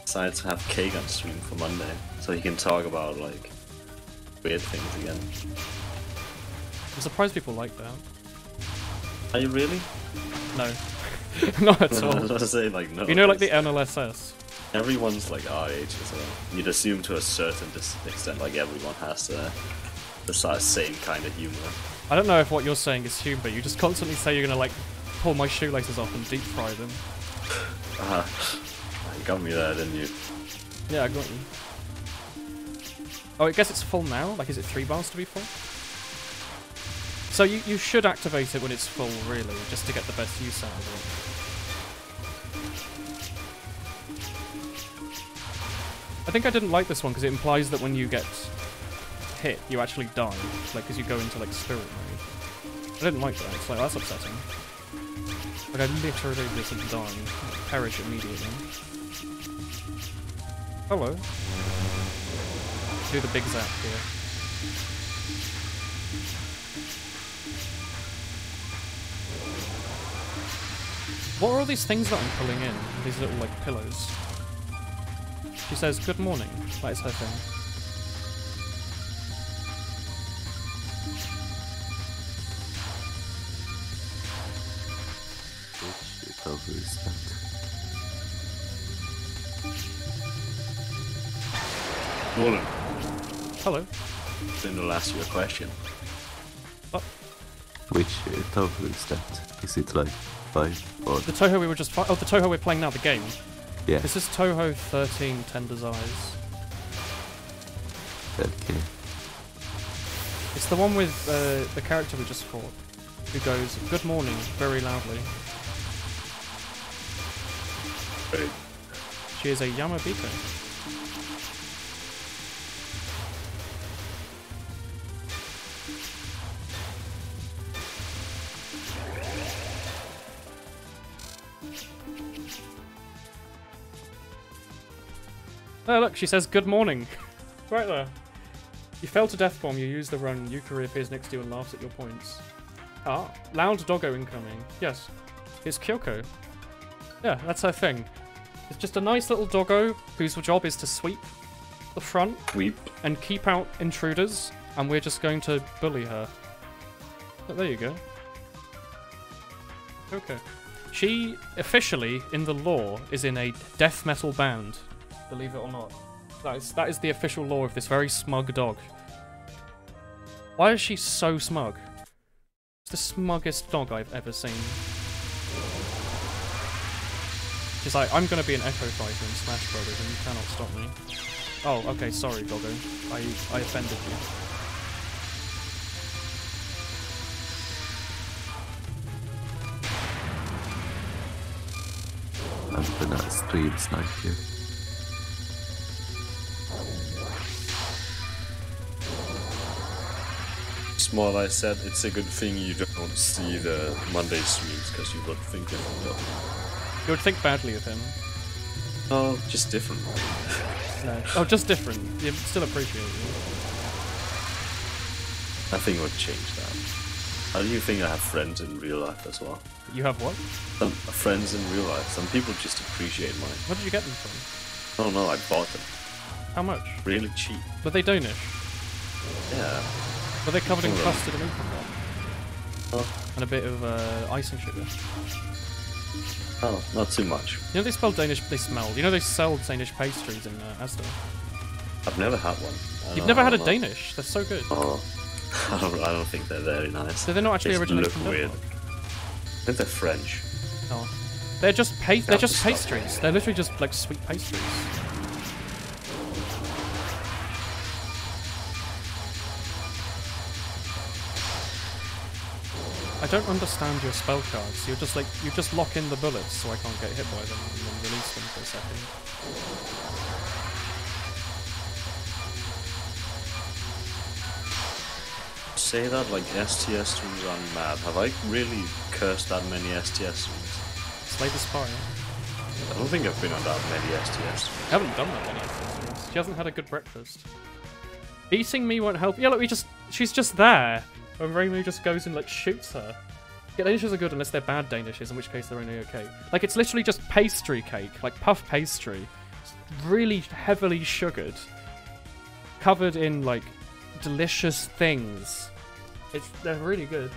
Speaker 4: Decided to have Cake on stream for Monday, so he can talk about like weird things again.
Speaker 2: I'm surprised people like that.
Speaker 4: Are you really?
Speaker 2: No. Not at all.
Speaker 4: I was gonna say like no.
Speaker 2: You know, like the NLSS?
Speaker 4: Everyone's like our age as well. You'd assume to a certain extent like everyone has the same kind of humor.
Speaker 2: I don't know if what you're saying is humor, you just constantly say you're gonna like pull my shoelaces off and deep fry them.
Speaker 4: You got me there, didn't you?
Speaker 2: Yeah, I got you. Oh, I guess it's full now? Like, is it 3 bars to be full? So you should activate it when it's full, really, just to get the best use out of it. I think I didn't like this one because it implies that when you get hit, you actually die, like, because you go into, like, spirit mode. I didn't like that, it's like, that's upsetting. Like, I literally just die, perish immediately. Hello. Do the big zap here. What are all these things that I'm pulling in? These little, like, pillows. She says, good morning. That is her thing.
Speaker 7: Which cover is that?
Speaker 4: Nolan.
Speaker 2: Hello.
Speaker 4: Then I'll ask you a question.
Speaker 2: Oh.
Speaker 7: Which Touhou is that? Is it like 5 or...
Speaker 2: The Touhou we were just... Oh, the Touhou we're playing now, the game.
Speaker 7: Yeah.
Speaker 2: This is Touhou 13 10 Desires.
Speaker 7: Okay.
Speaker 2: It's the one with the character we just fought, who goes, "Good morning," very loudly.
Speaker 4: Right.
Speaker 2: She is a Yamabiko. Oh look, she says good morning. Right there. You fail to death bomb, you use the run, Yukari appears next to you and laughs at your points. Ah, loud doggo incoming. Yes. It's Kyoko. Yeah, that's her thing. It's just a nice little doggo whose job is to sweep the front and keep out intruders, and we're just going to bully her. But there you go. Okay. She officially, in the lore, is in a death metal band. Believe it or not. That is the official lore of this very smug dog. Why is she so smug? It's the smuggest dog I've ever seen. She's like, I'm gonna be an Echo Fighter in Smash Brothers and you cannot stop me. Oh, okay, sorry, doggo. I offended you.
Speaker 7: I'm gonna stream snipe you.
Speaker 4: Small, I said it's a good thing you don't see the Monday streams because you would think of him.
Speaker 2: You would think badly of him.
Speaker 4: Oh, just different.
Speaker 2: No. Oh, just different. You still appreciate it.
Speaker 4: Nothing would change that. How do you think I have friends in real life as well?
Speaker 2: You have what?
Speaker 4: Some friends in real life. Some people just appreciate mine.
Speaker 2: Where did you get them from?
Speaker 4: Oh no, I bought them.
Speaker 2: How much?
Speaker 4: Really cheap.
Speaker 2: Were they Danish?
Speaker 4: Yeah.
Speaker 2: Were they covered in custard and apricot?
Speaker 4: Oh.
Speaker 2: And a bit of icing sugar?
Speaker 4: Oh, not too much.
Speaker 2: You know they spell Danish, they smell. You know they sell Danish pastries in Asda?
Speaker 4: I've never had one.
Speaker 2: You've never had a Danish? They're so good.
Speaker 4: Oh. I don't think they're very nice.
Speaker 2: So they're not actually
Speaker 4: They
Speaker 2: originated
Speaker 4: look
Speaker 2: from
Speaker 4: weird.
Speaker 2: Denmark?
Speaker 4: I think they're French.
Speaker 2: Oh. They're just they're just
Speaker 4: stop.
Speaker 2: pastries. They're literally just like sweet pastries. I don't understand your spell cards. You're just like you just lock in the bullets so I can't get hit by them and then release them for a second.
Speaker 4: Say that like STS streams on mad. Have I really cursed that many STS streams?
Speaker 2: Slay the Spire.
Speaker 4: I don't think I've been on that many STS.
Speaker 2: I haven't done that many STS. She hasn't had a good breakfast. Beating me won't help. Yeah, look, she's just there. And Reimu just goes and like shoots her. Yeah, Danishes are good unless they're bad Danishes, in which case they're only okay. Like it's literally just pastry cake, like puff pastry. It's really heavily sugared. Covered in like delicious things. They're really good.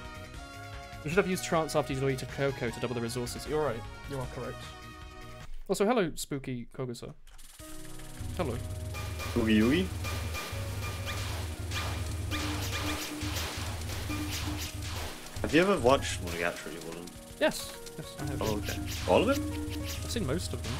Speaker 2: You should have used trance after you eat a cocoa to double the resources. You're right. You are correct. Also, hello, Spooky Kogusa. Hello.
Speaker 4: Oogie oogie? Have you ever watched Monogatari, Willen?
Speaker 2: Yes. Yes, I have.
Speaker 4: Oh, okay. All of it?
Speaker 2: I've seen most of them.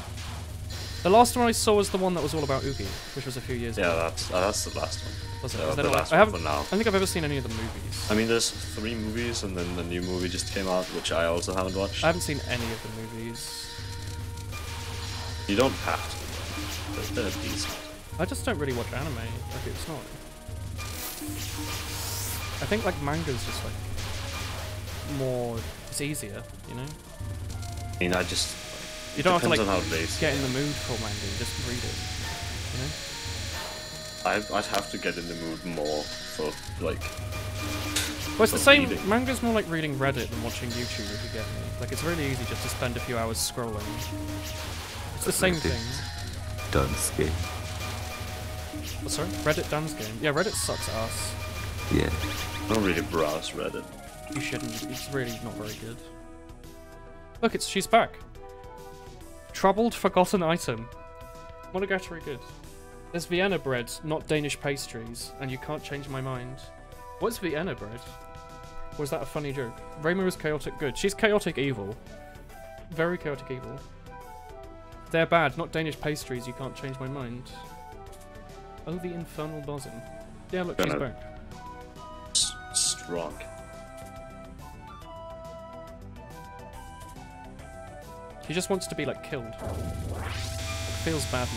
Speaker 2: The last one I saw was the one that was all about Oogie, which was a few years ago.
Speaker 4: Yeah, that's the last one.
Speaker 2: Was it?
Speaker 4: Yeah,
Speaker 2: Was there
Speaker 4: the
Speaker 2: not-
Speaker 4: last
Speaker 2: I
Speaker 4: one
Speaker 2: haven't.
Speaker 4: for now.
Speaker 2: I don't think I've ever seen any of the movies.
Speaker 4: I mean, there's 3 movies, and then the new movie just came out, which I also haven't watched.
Speaker 2: I haven't seen any of the movies.
Speaker 4: You don't have to. They're decent.
Speaker 2: I just don't really watch anime. Like it's not. I think like manga's just like more. It's easier, you know.
Speaker 4: I mean, I just.
Speaker 2: You don't have to like
Speaker 4: depends on how lazy
Speaker 2: get in
Speaker 4: I
Speaker 2: the
Speaker 4: am.
Speaker 2: mood for manga. You just read it. You know.
Speaker 4: I'd have to get in the mood more for like.
Speaker 2: Well, it's the
Speaker 4: for
Speaker 2: same.
Speaker 4: reading.
Speaker 2: Manga's more like reading Reddit than watching YouTube. If you get me. Like it's really easy just to spend a few hours scrolling. It's the same
Speaker 7: Reddit.
Speaker 2: thing.
Speaker 7: Dance game.
Speaker 2: Oh, sorry, Reddit dance game. Yeah, Reddit sucks ass.
Speaker 7: Yeah.
Speaker 4: I don't really browse Reddit.
Speaker 2: You shouldn't. It's really not very good. Look, she's back. Troubled, forgotten item. Monogatari good. There's Vienna bread, not Danish pastries, and you can't change my mind. What's Vienna bread? Or is that a funny joke? Reimu is chaotic good. She's chaotic evil. Very chaotic evil. They're bad, not Danish pastries, you can't change my mind. Oh, the infernal bosom. Yeah, look, she's
Speaker 4: Gonna-
Speaker 2: back.
Speaker 4: wrong.
Speaker 2: He just wants to be like killed. It feels bad,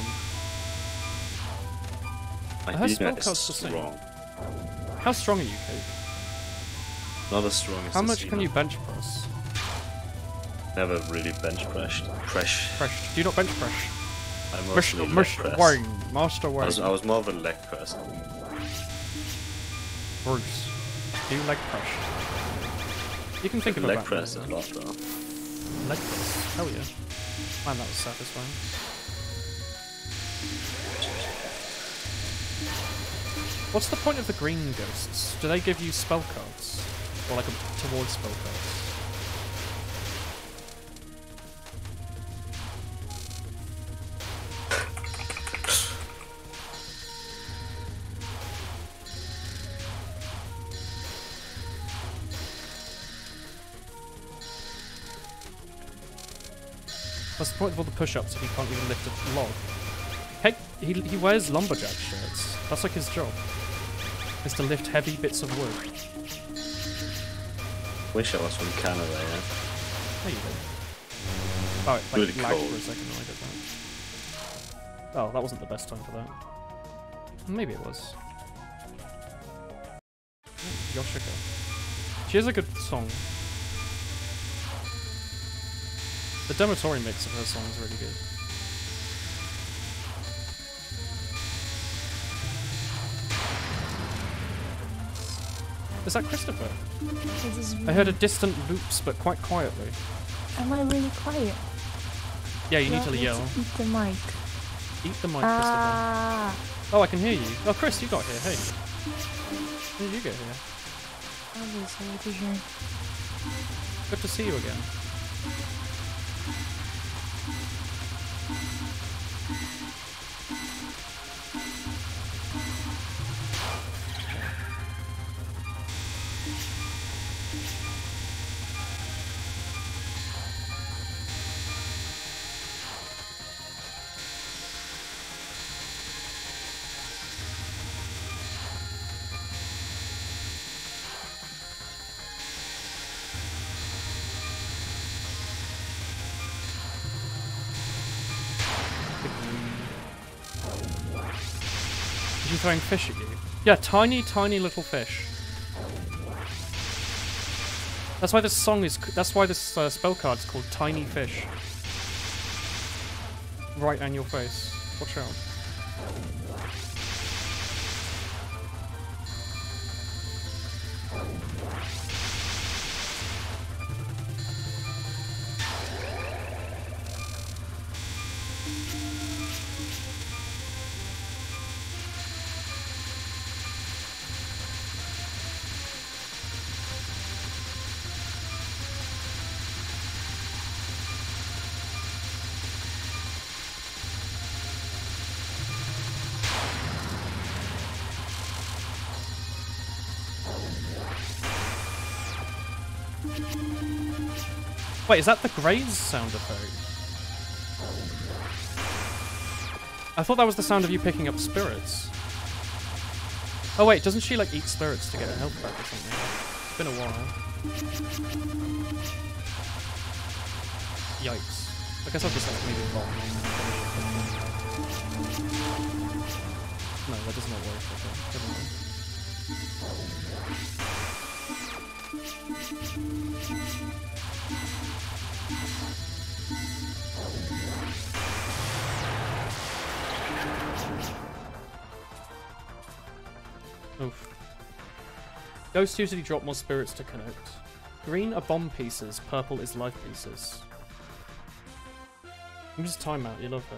Speaker 2: man. Her spell card's the same.
Speaker 4: Strong.
Speaker 2: How strong are you, Kate?
Speaker 4: Not as strong as
Speaker 2: How
Speaker 4: the
Speaker 2: much
Speaker 4: Hina.
Speaker 2: can you bench press?
Speaker 4: Never really bench pressed.
Speaker 2: Press. Do you not bench press?
Speaker 4: I mostly leg press.
Speaker 2: Master Wayne.
Speaker 4: I was more of a leg person.
Speaker 2: Bruce, do you leg press? You can think of
Speaker 4: leg
Speaker 2: that.
Speaker 4: press a lot though.
Speaker 2: Leg press? Hell yeah. Man, that was satisfying. What's the point of the green ghosts? Do they give you spell cards? Or like towards spell cards? What's the point of all the push-ups if he can't even lift a log? Hey, he wears lumberjack shirts. That's like his job. Is to lift heavy bits of wood.
Speaker 4: Wish I was from Canada, yeah.
Speaker 2: There you go. Oh, it
Speaker 4: Really
Speaker 2: like lagged
Speaker 4: cold.
Speaker 2: for a second when I did that. Oh, that wasn't the best time for that. Maybe it was. Ooh, Yoshika. She has a good song. The Demotori mix of her song is really good. Is that Christopher?
Speaker 3: It is
Speaker 2: I heard a distant loops, but quite quietly.
Speaker 3: Am I really quiet?
Speaker 2: Yeah, you need to yell.
Speaker 3: Eat the mic.
Speaker 2: Eat the mic,
Speaker 3: Ah.
Speaker 2: Christopher. Oh, I can hear you. Oh, Chris, you got here. Hey. When did you get here?
Speaker 3: I was already here.
Speaker 2: Good to see you again. Is she throwing fish at you? Yeah, tiny, tiny little fish. That's why this song is. That's why this spell card's called Tiny Fish. Right on your face. Watch out. Wait, is that the Graze sound effect? I thought that was the sound of you picking up spirits. Oh wait, doesn't she like eat spirits to get her health back or something? It's been a while. Yikes. I guess I'll just like leave it wrong. No, that does not work. Okay, never mind. Oof. Ghosts usually drop more spirits to connect. Green are bomb pieces, purple is life pieces. I'm just time out, you love her.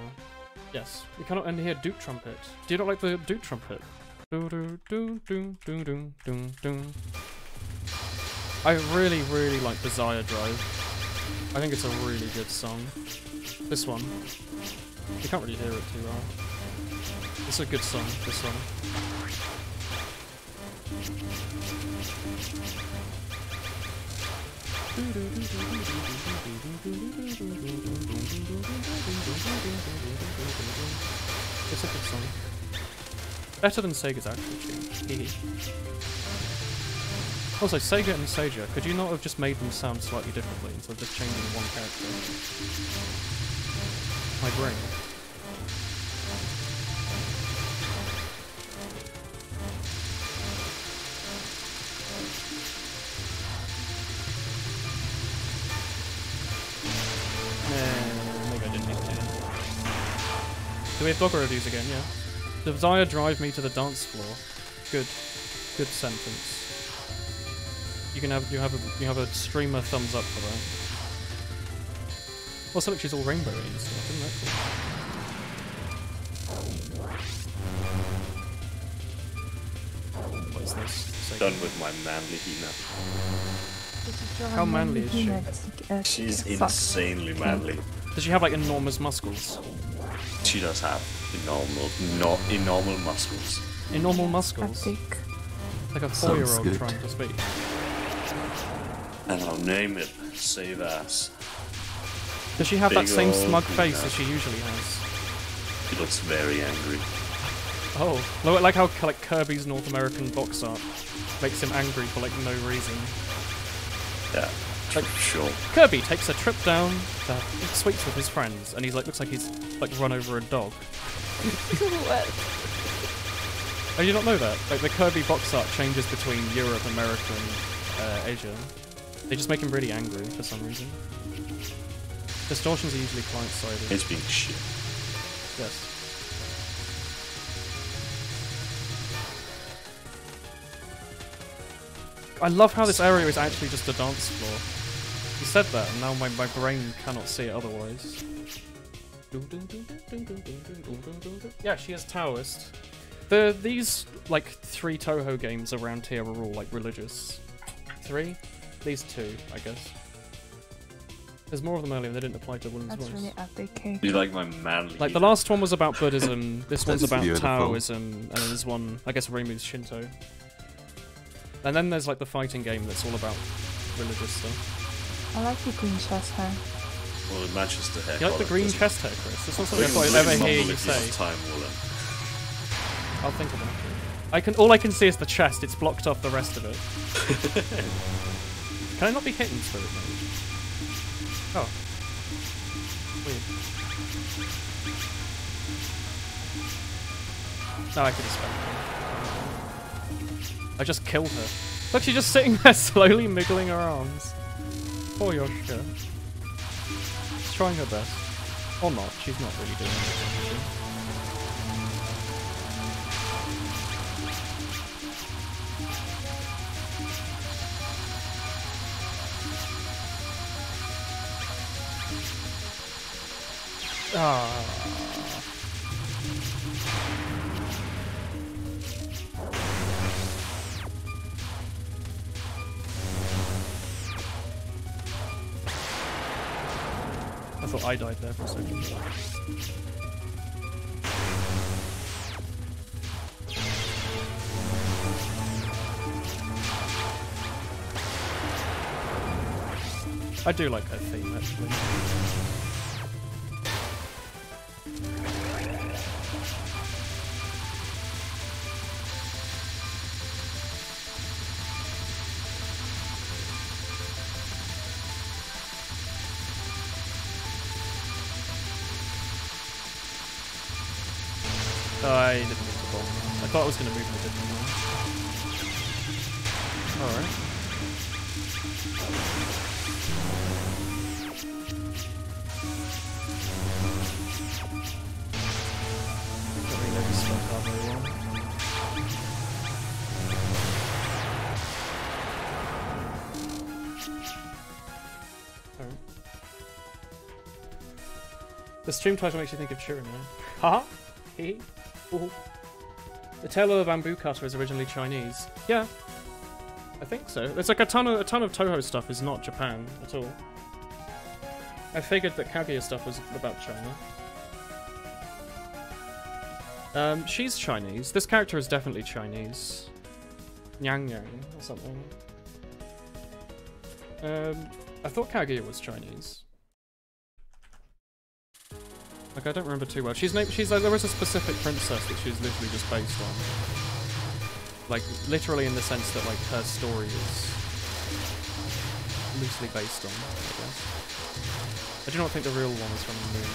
Speaker 2: Yes, we cannot end here Duke Trumpet. Do you not like the Duke Trumpet? Do do do do do do do do. I really, really like Desire Drive. I think it's a really good song. This one. You can't really hear it too well. It's a good song, this one. It's a good song. Better than Sega's actual tune. Also, Sega and Seija, could you not have just made them sound slightly differently instead of just changing one character? My brain. Maybe I didn't need to. Do we have Dogger reviews again? Yeah. Desire drive me to the dance floor. Good sentence. You have a streamer thumbs up for that. Also, look, she's all rainbow and stuff. Isn't that cool? What is this?
Speaker 4: Done with my manly Hina.
Speaker 2: How manly is she?
Speaker 4: She's insanely manly.
Speaker 2: Does she have like enormous muscles?
Speaker 4: She does have enormous muscles.
Speaker 2: Enormous muscles? Like a 4-year-old trying to speak.
Speaker 4: And I'll name it Save Ass.
Speaker 2: Does she have that same smug face
Speaker 4: Hina.
Speaker 2: as she usually has?
Speaker 4: She looks very angry.
Speaker 2: Oh, like how like Kirby's North American box art makes him angry for like no reason.
Speaker 4: Yeah,
Speaker 2: like,
Speaker 4: sure.
Speaker 2: Kirby takes a trip down to eat sweets with his friends, and he's like looks like he's like run over a dog.
Speaker 3: What?
Speaker 2: Oh, you don't know that? Like the Kirby box art changes between Europe, America, and Asia. They just make him really angry for some reason. Distortions are usually client-sided.
Speaker 4: It's being shit.
Speaker 2: Yes. I love how this area is actually just a dance floor. You said that, and now my brain cannot see it otherwise. Yeah, she is Taoist. These, like, 3 Touhou games around here are all, like, religious. 3? These 2, I guess. There's more of them earlier, they didn't apply to women's voice.
Speaker 3: That's really epic.
Speaker 4: You like my manly
Speaker 2: Like, the last one was about Buddhism, this one's about
Speaker 7: beautiful.
Speaker 2: Taoism, and then there's one, I guess, Reimu's Shinto. And then there's, like, the fighting game that's all about religious stuff.
Speaker 3: I like the green chest hair.
Speaker 4: Well, it matches the hair.
Speaker 2: You like the green chest hair, Chris? That's not something I'll ever hear you say. I'll think about it. All I can see is the chest, it's blocked off the rest of it. Can I not be hitting through it, mate? Oh. Weird. No, I could have spent it. I just killed her. Look, she's just sitting there slowly miggling her arms. Poor Yoshika. She's trying her best. Or not, she's not really doing it. I thought I died there for a second. I do like her theme, actually. I didn't move the bomb. I thought I was going to move the different one. Alright. Don't really know this spell card very well. Alright. The stream title makes you think of Chirin, man. Haha! Hee. Ooh. The Tale of the Bamboo Cutter is originally Chinese. Yeah, I think so. There's like a ton of Touhou stuff is not Japan at all. I figured that Kaguya stuff was about China. She's Chinese. This character is definitely Chinese. Nyang Yang or something. I thought Kaguya was Chinese. Like, I don't remember too well. She's like, there was a specific princess that she's literally just based on. Like, literally in the sense that, like, her story is loosely based on, I guess. I do not think the real one is from the moon.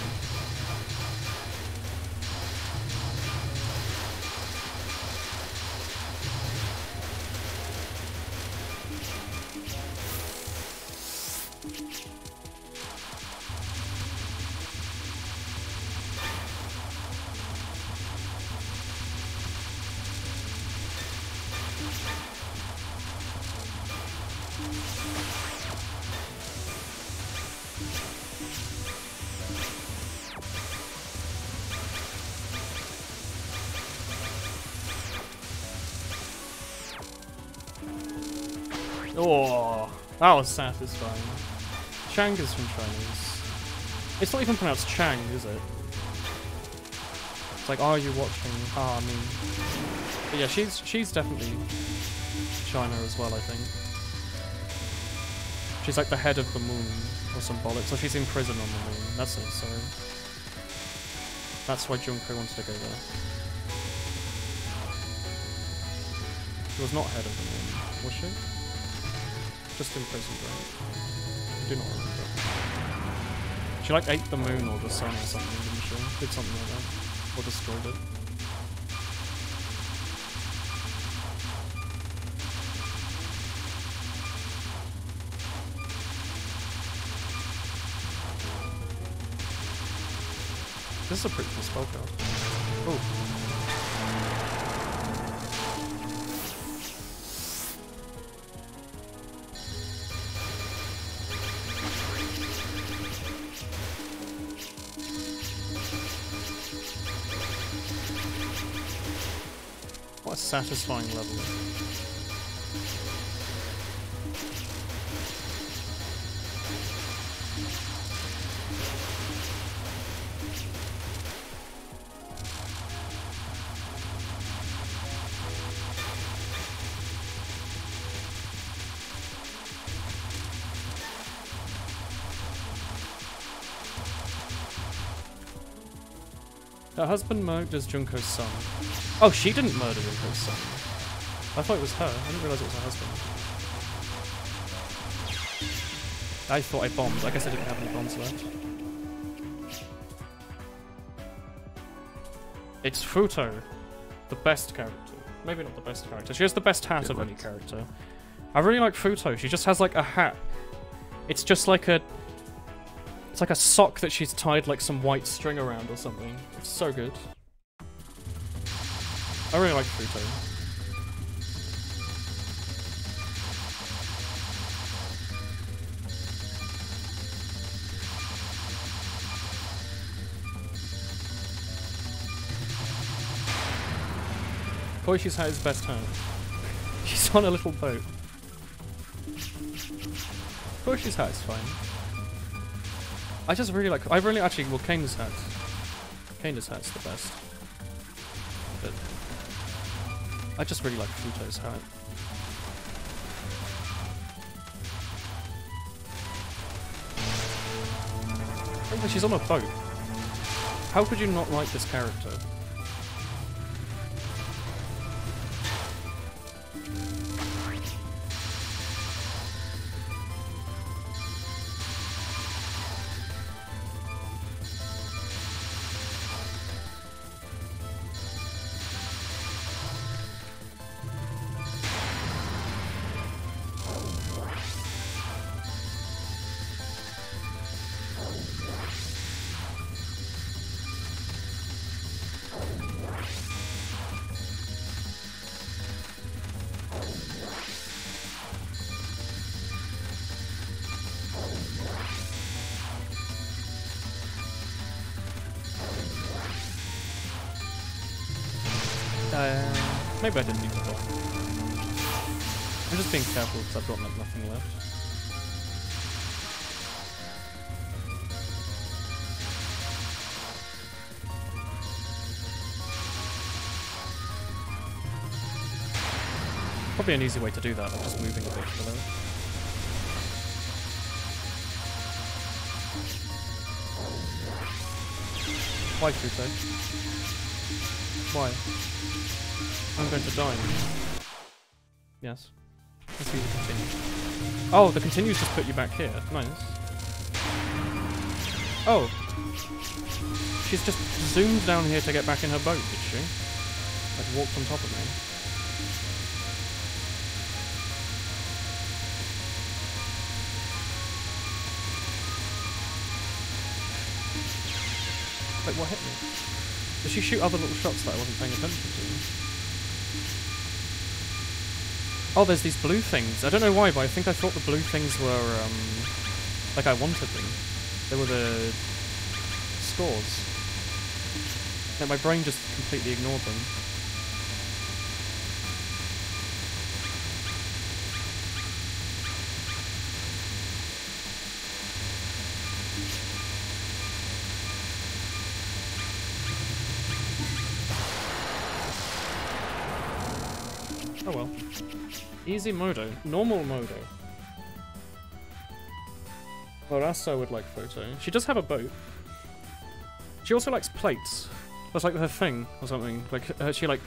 Speaker 2: Oh, that was satisfying. Chang is from Chinese. It's not even pronounced Chang, is it? It's like, are you watching? Ah, I mean... But yeah, she's definitely China as well, I think. She's like the head of the moon, or some bollocks. So she's in prison on the moon. That's it, sorry. That's why Junko wanted to go there. She was not head of the moon, was she? Just imprisoned, right? I do not remember. She like ate the moon or the sun or something, didn't she? Did something like that. Or destroyed it. This is a pretty cool spellcard. Oh. What a satisfying level. Her husband murdered Junko's son. Oh, she didn't murder Junko's son. I thought it was her. I didn't realise it was her husband. I thought I bombed. I guess I didn't have any bombs left. It's Futo, the best character. Maybe not the best character. She has the best hat of any character. I really like Futo. She just has like a hat. It's just like a... It's like a sock that she's tied like some white string around or something. It's so good. I really like Futo. Koishi's hat is best hat. She's on a little boat. Koishi's hat is fine. I just really like... I really actually... Well, Kane's hat. Kane's hat's the best. But... I just really like Futo's hat. Oh, she's on a boat. How could you not like this character? Maybe I didn't need to block. I'm just being careful because I've got like nothing left. Probably an easy way to do that, I'm just moving a bit below. Why, Futo? Why? I'm going to die. Yes. Let's use the continue. Oh, the continues just put you back here. Nice. Oh. She's just zoomed down here to get back in her boat, did she? Like, walked on top of me. Wait, what hit me? Did she shoot other little shots that I wasn't paying attention to? Oh, there's these blue things. I don't know why, but I think I thought the blue things were, like I wanted them. They were the scores. Like, my brain just completely ignored them. Oh well. Easy modo. Normal modo. Well, Rasa would like photo. She does have a boat. She also likes plates. That's like her thing, or something. Like, she like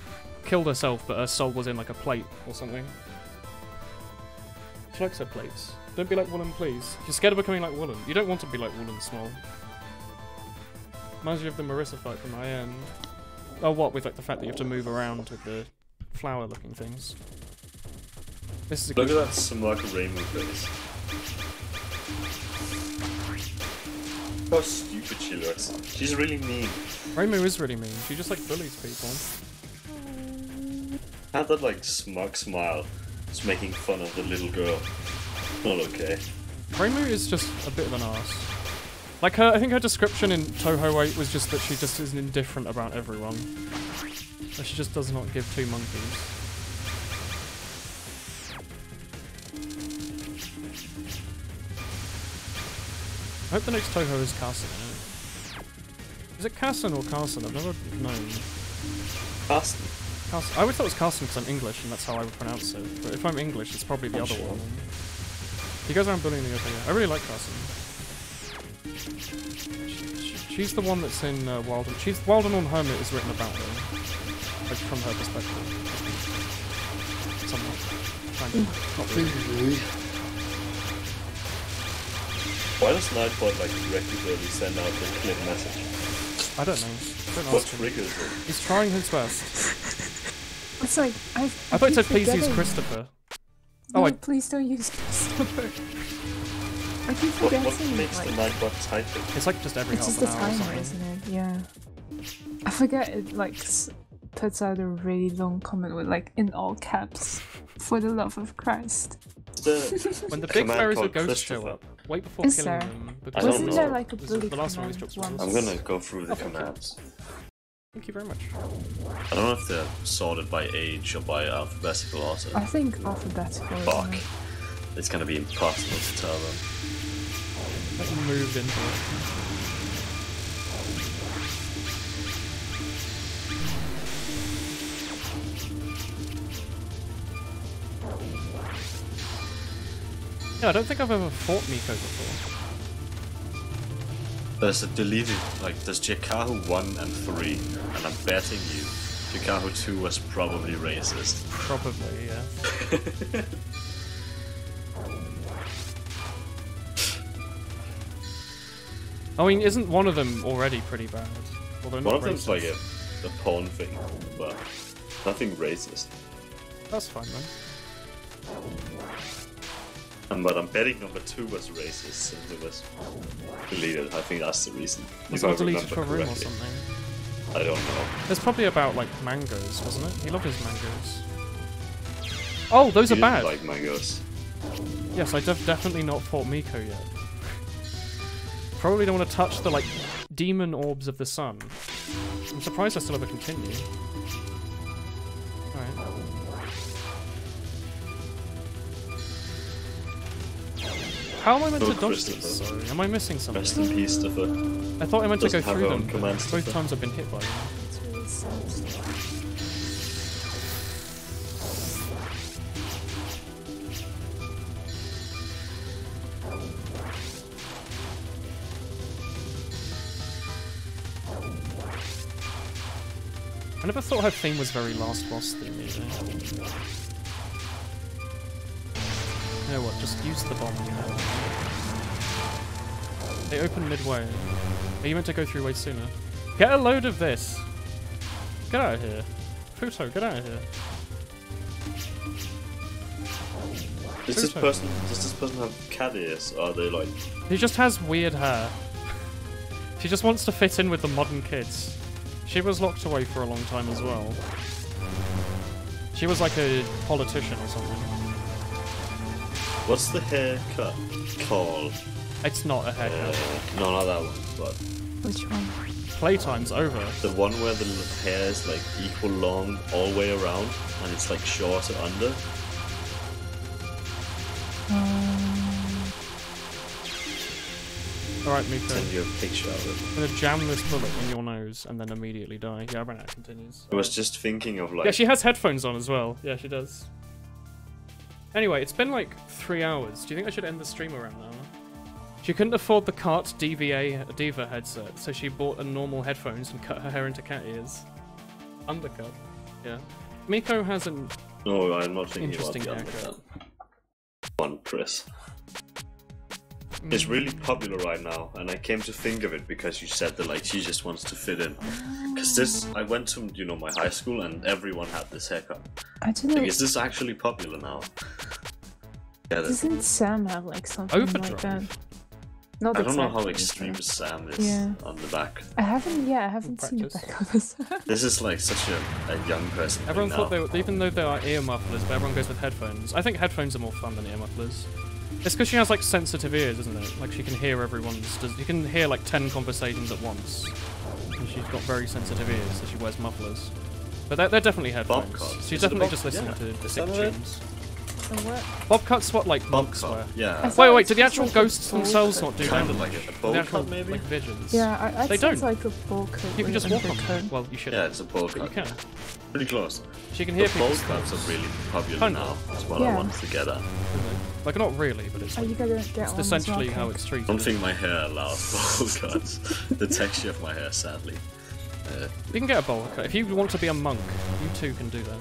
Speaker 2: killed herself, but her soul was in like a plate, or something. She likes her plates. Don't be like Woolen, please. You're scared of becoming like Woolen. You don't want to be like Woolen small. Reminds you of the Marissa fight from IN. Oh, what? With like the fact that you have to move around with the flower-looking things. This is a
Speaker 4: Look at that smug rainbow face. How stupid she looks. She's really mean.
Speaker 2: Rainbow is really mean. She just like bullies people.
Speaker 4: Had that like smug smile, just making fun of the little girl. Not okay.
Speaker 2: Rainbow is just a bit of an ass. Like her, I think her description in Touhou 8 was just that she just is indifferent about everyone. That she just does not give two monkeys. I hope the next Touhou is Carson. Is it Carson or Carson? I've never known.
Speaker 4: Carson.
Speaker 2: Carson. I always thought it was Carson because I'm English and that's how I would pronounce it. But if I'm English, it's probably the other one. He goes around bullying the other guy. I really like Carson. She's the one that's in Wild and... Wild and On Hermit is written about her. Like, from her perspective. Somewhat. Kind of. Not really.
Speaker 4: Why does Nightbot like regularly send out the clip message?
Speaker 2: I don't know. Don't
Speaker 4: What
Speaker 2: ask him.
Speaker 4: triggers it?
Speaker 2: He's trying his best.
Speaker 3: It's like, I
Speaker 2: thought it said please use Christopher.
Speaker 3: No,
Speaker 2: Oh,
Speaker 3: please don't use Christopher. I keep
Speaker 4: What
Speaker 3: forgetting.
Speaker 4: makes the Nightbot type it?
Speaker 2: It's like just every
Speaker 3: It's
Speaker 2: half
Speaker 3: just
Speaker 2: an
Speaker 3: the
Speaker 2: hour or
Speaker 3: timer,
Speaker 2: something.
Speaker 3: isn't it? Yeah. I forget it like puts out a really long comment with like in all caps, "For the love of Christ."
Speaker 2: When the big fairies or ghosts show up, wait before
Speaker 3: Is
Speaker 2: killing
Speaker 3: there?
Speaker 2: them.
Speaker 4: I don't
Speaker 3: Wasn't
Speaker 4: know.
Speaker 3: there like a
Speaker 2: This is
Speaker 3: bully
Speaker 2: the last one we
Speaker 3: command
Speaker 2: struck
Speaker 3: once?
Speaker 4: I'm gonna go through the
Speaker 2: Okay.
Speaker 4: commands.
Speaker 2: Thank you very much.
Speaker 4: I don't know if they're sorted by age or by alphabetical order.
Speaker 3: I think alphabetical.
Speaker 4: Fuck.
Speaker 3: Isn't it?
Speaker 4: It's gonna be impossible to tell them.
Speaker 2: Like moved into it. Yeah, I don't think I've ever fought Miko before.
Speaker 4: There's a deleted, like, there's Jikahu 1 and 3, and I'm betting you Jikahu 2 was probably racist.
Speaker 2: Probably, yeah. I mean, isn't one of them already pretty bad? Although not
Speaker 4: One of them's
Speaker 2: racist.
Speaker 4: like a porn thing, but nothing racist.
Speaker 2: That's fine then.
Speaker 4: But I'm betting number 2 was racist since it was deleted. I think that's the reason.
Speaker 2: Was
Speaker 4: If I
Speaker 2: it deleted
Speaker 4: remember
Speaker 2: for a room or
Speaker 4: correctly.
Speaker 2: something?
Speaker 4: I don't know.
Speaker 2: There's probably about, like, mangoes, wasn't it? He loved his mangoes. Oh, those
Speaker 4: You
Speaker 2: are
Speaker 4: didn't
Speaker 2: bad!
Speaker 4: like mangoes.
Speaker 2: Yes, I've definitely not fought Miko yet. Probably don't want to touch the, like, demon orbs of the sun. I'm surprised I still have a continue. Alright. How am I meant
Speaker 4: Oh,
Speaker 2: to dodge
Speaker 4: Christopher.
Speaker 2: these? Sorry, am I missing
Speaker 4: Rest
Speaker 2: something?
Speaker 4: in peace, Stuffer.
Speaker 2: I thought I meant to go
Speaker 4: Doesn't have
Speaker 2: through
Speaker 4: her
Speaker 2: them,
Speaker 4: own commands,
Speaker 2: but both
Speaker 4: Stuffer.
Speaker 2: times I've been hit by them.
Speaker 3: It's really sad.
Speaker 2: I never thought her theme was very last boss theme either. know what? Just use the bomb you have. They open midway. Are you meant to go through way sooner? Get a load of this! Get out of here. Futo, get out of here.
Speaker 4: Does this person have cat ears? Or are they like...
Speaker 2: He just has weird hair. She just wants to fit in with the modern kids. She was locked away for a long time as well. She was like a politician or something.
Speaker 4: What's the haircut called?
Speaker 2: It's not a haircut.
Speaker 4: No, not that one, but...
Speaker 3: Which one?
Speaker 2: Playtime's over.
Speaker 4: The one where the hair is like equal long all the way around, and it's like shorter under.
Speaker 2: Alright, Miko.
Speaker 4: Send you a picture of it.
Speaker 2: I'm gonna jam this bullet in your nose and then immediately die. Yeah, right now it continues.
Speaker 4: I was just thinking of like...
Speaker 2: Yeah, she has headphones on as well. Yeah, she does. Anyway, it's been like 3 hours. Do you think I should end the stream around now? She couldn't afford the Cart Diva headset, so she bought a normal headphones and cut her hair into cat ears. Undercut. Yeah. Miko has an
Speaker 4: No, I'm not thinking
Speaker 2: interesting
Speaker 4: about the
Speaker 2: haircut.
Speaker 4: undercut. One, Chris. It's really popular right now, and I came to think of it because you said that like she just wants to fit in. Because I went to my high school and everyone had this haircut.
Speaker 3: I don't know.
Speaker 4: Like, is this actually popular now? Yeah,
Speaker 3: Doesn't Sam have like something
Speaker 2: Overdrive.
Speaker 3: like that? Not
Speaker 4: I don't know how
Speaker 3: exactly,
Speaker 4: extreme
Speaker 3: but-
Speaker 4: Sam is
Speaker 3: Yeah.
Speaker 4: on the back.
Speaker 3: I haven't seen the
Speaker 2: Practice.
Speaker 3: back of this.
Speaker 4: This is like such a young person thing
Speaker 2: Everyone
Speaker 4: now.
Speaker 2: thought they were, even though they are ear mufflers, but everyone goes with headphones. I think headphones are more fun than ear mufflers. It's because she has like sensitive ears, isn't it? Like she can hear everyone's. You can hear like 10 conversations at once. And she's got very sensitive ears, so she wears mufflers. But they're definitely headphones.
Speaker 4: Bobcats.
Speaker 2: She's
Speaker 4: Is it a
Speaker 2: definitely
Speaker 4: bob-
Speaker 2: just listening
Speaker 4: yeah.
Speaker 2: to
Speaker 4: Is
Speaker 2: sick
Speaker 4: that it?
Speaker 2: tunes.
Speaker 3: what?
Speaker 2: Bobcats, what like monks
Speaker 4: Bobcat,
Speaker 2: wear.
Speaker 4: yeah.
Speaker 3: I thought
Speaker 2: Wait,
Speaker 3: it's
Speaker 2: do the
Speaker 3: just
Speaker 2: actual
Speaker 3: like a
Speaker 2: ghosts
Speaker 3: bowl
Speaker 2: themselves
Speaker 3: cut.
Speaker 2: not do
Speaker 4: Kind
Speaker 2: that?
Speaker 4: of like a
Speaker 2: The
Speaker 4: bowl
Speaker 2: actual,
Speaker 4: cut, maybe?
Speaker 2: like visions.
Speaker 3: Yeah, I
Speaker 2: They
Speaker 3: sounds
Speaker 2: don't.
Speaker 3: like a bowl cut.
Speaker 2: You can
Speaker 3: with
Speaker 2: just
Speaker 3: an
Speaker 2: walk on
Speaker 3: undercut.
Speaker 2: them. Well, you should.
Speaker 4: Yeah, it's a bowl
Speaker 2: But you
Speaker 4: cut.
Speaker 2: can.
Speaker 4: Pretty close.
Speaker 2: She can
Speaker 4: The
Speaker 2: hear
Speaker 4: bowl
Speaker 2: people's
Speaker 4: cuts
Speaker 2: thoughts.
Speaker 4: are really popular
Speaker 2: Kind
Speaker 4: now.
Speaker 2: of.
Speaker 4: That's what I
Speaker 3: Yeah.
Speaker 4: wanted to get at.
Speaker 2: Like, not really, but it's
Speaker 3: Are
Speaker 2: like,
Speaker 3: you gonna get
Speaker 2: it's
Speaker 3: one as well,
Speaker 2: essentially how
Speaker 3: Kate?
Speaker 2: it's
Speaker 4: I
Speaker 2: treated.
Speaker 4: don't think my hair allows bowl cuts. The texture of my hair, sadly.
Speaker 2: You can get a bowl cut. If you want to be a monk, you too can do that.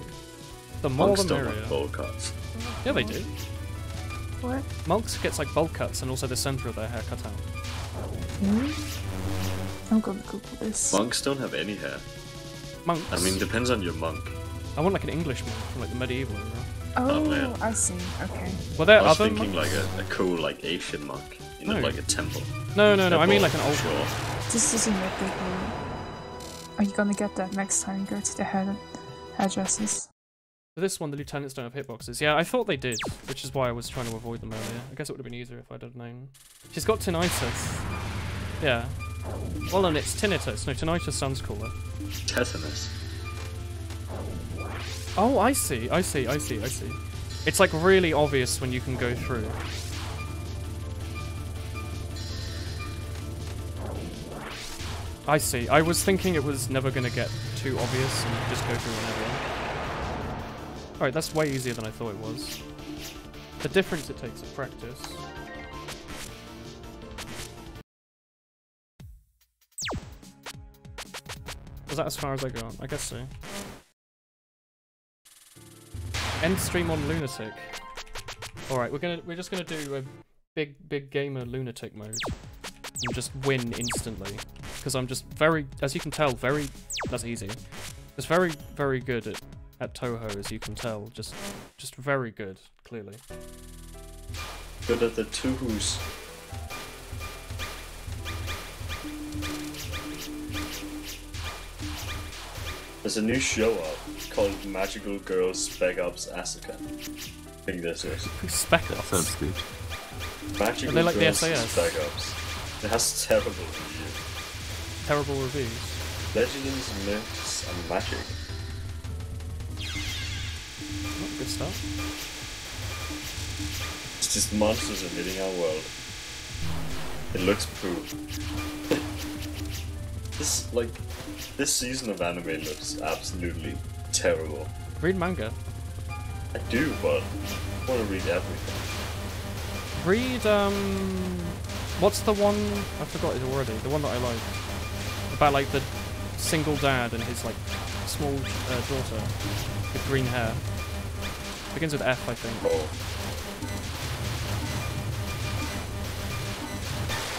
Speaker 2: The more
Speaker 4: Monks
Speaker 2: the
Speaker 4: don't
Speaker 2: merrier.
Speaker 4: have bowl cuts.
Speaker 2: Yeah, they do.
Speaker 3: What?
Speaker 2: Monks gets like bowl cuts and also the center of their hair cut out.
Speaker 3: I'm gonna Google this.
Speaker 4: Monks don't have any hair.
Speaker 2: Monks.
Speaker 4: I mean, depends on your monk.
Speaker 2: I want like an English monk from like the medieval era.
Speaker 3: Oh,
Speaker 4: man.
Speaker 3: I see. Okay.
Speaker 2: Were there
Speaker 4: I was
Speaker 2: other
Speaker 4: thinking
Speaker 2: monks?
Speaker 4: like a cool like Asian monk. You know,
Speaker 2: No.
Speaker 4: like a temple.
Speaker 2: No. I
Speaker 4: They're
Speaker 2: mean
Speaker 4: both
Speaker 2: like an old one.
Speaker 4: short.
Speaker 3: This doesn't look big. Are you gonna get that next time you go to the hairdressers?
Speaker 2: For this one, the lieutenants don't have hitboxes. Yeah, I thought they did, which is why I was trying to avoid them earlier. I guess it would have been easier if I'd have known. She's got tinnitus. Yeah. Well, no, it's tinnitus. No, tinnitus sounds cooler.
Speaker 4: Tetanus.
Speaker 2: Oh, I see. It's like really obvious when you can go through. I see. I was thinking it was never gonna get too obvious and you could just go through whenever. Alright, that's way easier than I thought it was. The difference it takes at practice. Was that as far as I got? I guess so. End stream on Lunatic. Alright, we're just gonna do a big gamer Lunatic mode. And just win instantly. Because I'm just very, as you can tell, that's easy. Just very good at Touhou, as you can tell. Just very good, clearly.
Speaker 4: Good at the Touhous. There's a new show up called Magical Girls Spec Ops Asuka. I think this is.
Speaker 2: Spec
Speaker 7: That
Speaker 2: Ops.
Speaker 7: sounds good.
Speaker 4: Magical
Speaker 2: Are they like the
Speaker 4: Girls
Speaker 2: SAS?
Speaker 4: Spec Ops. It has terrible reviews.
Speaker 2: Terrible reviews.
Speaker 4: Legends, myths, and magic.
Speaker 2: Oh, good stuff.
Speaker 4: It's just monsters invading our world. It looks cool. This season of anime looks absolutely terrible.
Speaker 2: Read manga.
Speaker 4: I do, but I want to read everything.
Speaker 2: Read, what's the one? I forgot it already. The one that I like. About, like, the single dad and his, like, small daughter with green hair. Begins with F, I think.
Speaker 4: Oh,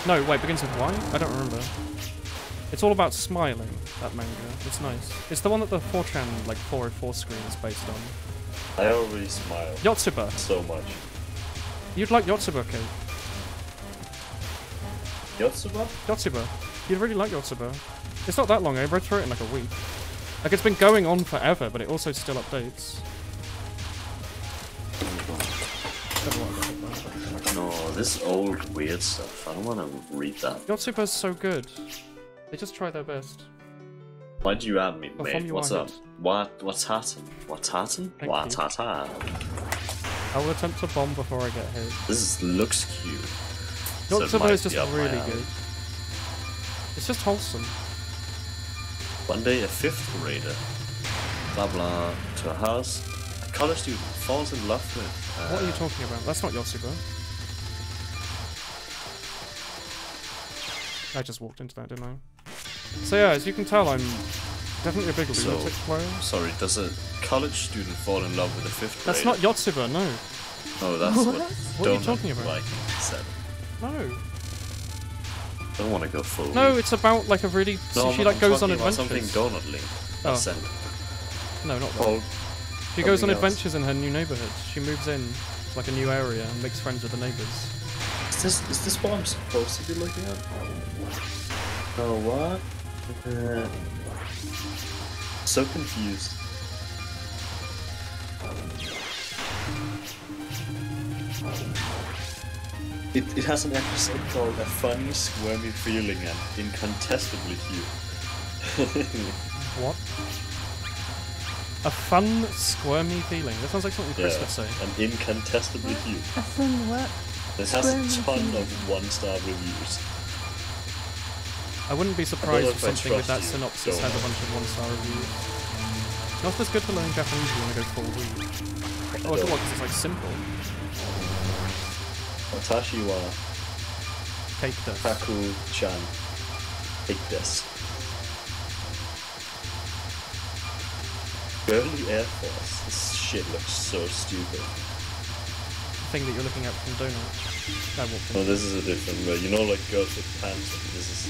Speaker 2: No, wait, begins with Y? I don't remember. It's all about smiling, that manga. It's nice. It's the one that the 4chan, like 404 screen is based on.
Speaker 4: I already smile.
Speaker 2: Yotsuba.
Speaker 4: So much.
Speaker 2: You'd like Yotsuba, Kate.
Speaker 4: Yotsuba?
Speaker 2: Yotsuba. You'd really like Yotsuba. It's not that long, I read through it in like a week. Like, it's been going on forever, but it also still updates.
Speaker 4: No, this old weird stuff. I don't want to read that.
Speaker 2: Yotsuba's so good. They just try their best.
Speaker 4: Why'd you add me,
Speaker 2: I'll
Speaker 4: mate? What's up? What's happening? What's happening? What's happening?
Speaker 2: I will attempt to bomb before I get hit.
Speaker 4: This looks cute.
Speaker 2: Yotsuba is just really good. It's just wholesome.
Speaker 4: One day a 5th grader, blah blah, to a house, a college student falls in love with.
Speaker 2: What are you talking about? That's not Yotsuba. I just walked into that, didn't I? So yeah, as you can tell, I'm definitely a big Lunatic player.
Speaker 4: Sorry, does a college student fall in love with a 5th grader?
Speaker 2: That's not Yotsuba, no.
Speaker 4: No, that's what
Speaker 2: What are you talking about?
Speaker 4: Viking said.
Speaker 2: No.
Speaker 4: I don't want to go full.
Speaker 2: No, it's about like a really...
Speaker 4: No,
Speaker 2: she like goes on adventures.
Speaker 4: Something Donut Link.
Speaker 2: Oh.
Speaker 4: Sent.
Speaker 2: No, not that. She goes on adventures in her new neighborhood. She moves in to like a new area and makes friends with the neighbors.
Speaker 4: Is this what I'm supposed to be looking at? Oh, what? So confused. It has an episode called A Funny Squirmy Feeling and Incontestably Cute.
Speaker 2: What? A fun, squirmy feeling. That sounds like something Chris would say.
Speaker 4: And incontestably cute.
Speaker 3: A fun what?
Speaker 4: This has a ton of 1-star reviews.
Speaker 2: I wouldn't be surprised if something with that synopsis had a bunch of 1-star reviews. Not as good for learning Japanese if you want to go full read. Oh, I thought because it's like simple.
Speaker 4: Watashi wa
Speaker 2: Cake desu.
Speaker 4: Kaku-chan Cake desu. Early Air Force. This shit looks so stupid.
Speaker 2: The thing that you're looking at from Donut.
Speaker 4: No, this is a different way. You know, like girls with pants. This is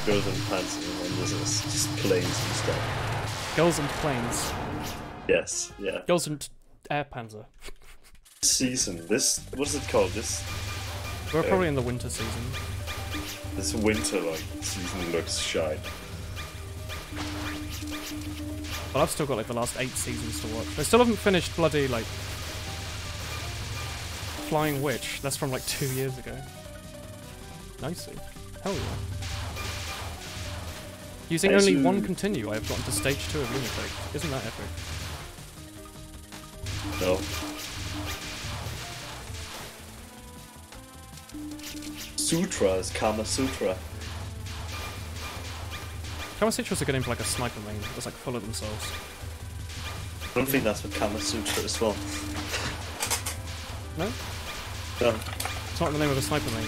Speaker 4: girls in pants, and this is just planes and stuff.
Speaker 2: Girls and planes.
Speaker 4: Yes, yeah.
Speaker 2: Girls and air panzer.
Speaker 4: Season. This. What's it called? This.
Speaker 2: We're probably in the winter season.
Speaker 4: This winter season looks shite.
Speaker 2: But I've still got like the last 8 seasons to watch. I still haven't finished bloody like Flying Witch. That's from like 2 years ago. Nicely. Hell yeah. Using only one continue, I have gotten to stage 2 of Lunatic. Isn't that epic?
Speaker 4: No. Sutra is Kama Sutra.
Speaker 2: Kama Sutra's a good name for like a sniper main that's like full of themselves.
Speaker 4: I don't think that's what Kama Sutra is for.
Speaker 2: No?
Speaker 4: No.
Speaker 2: It's not the name of a sniper main.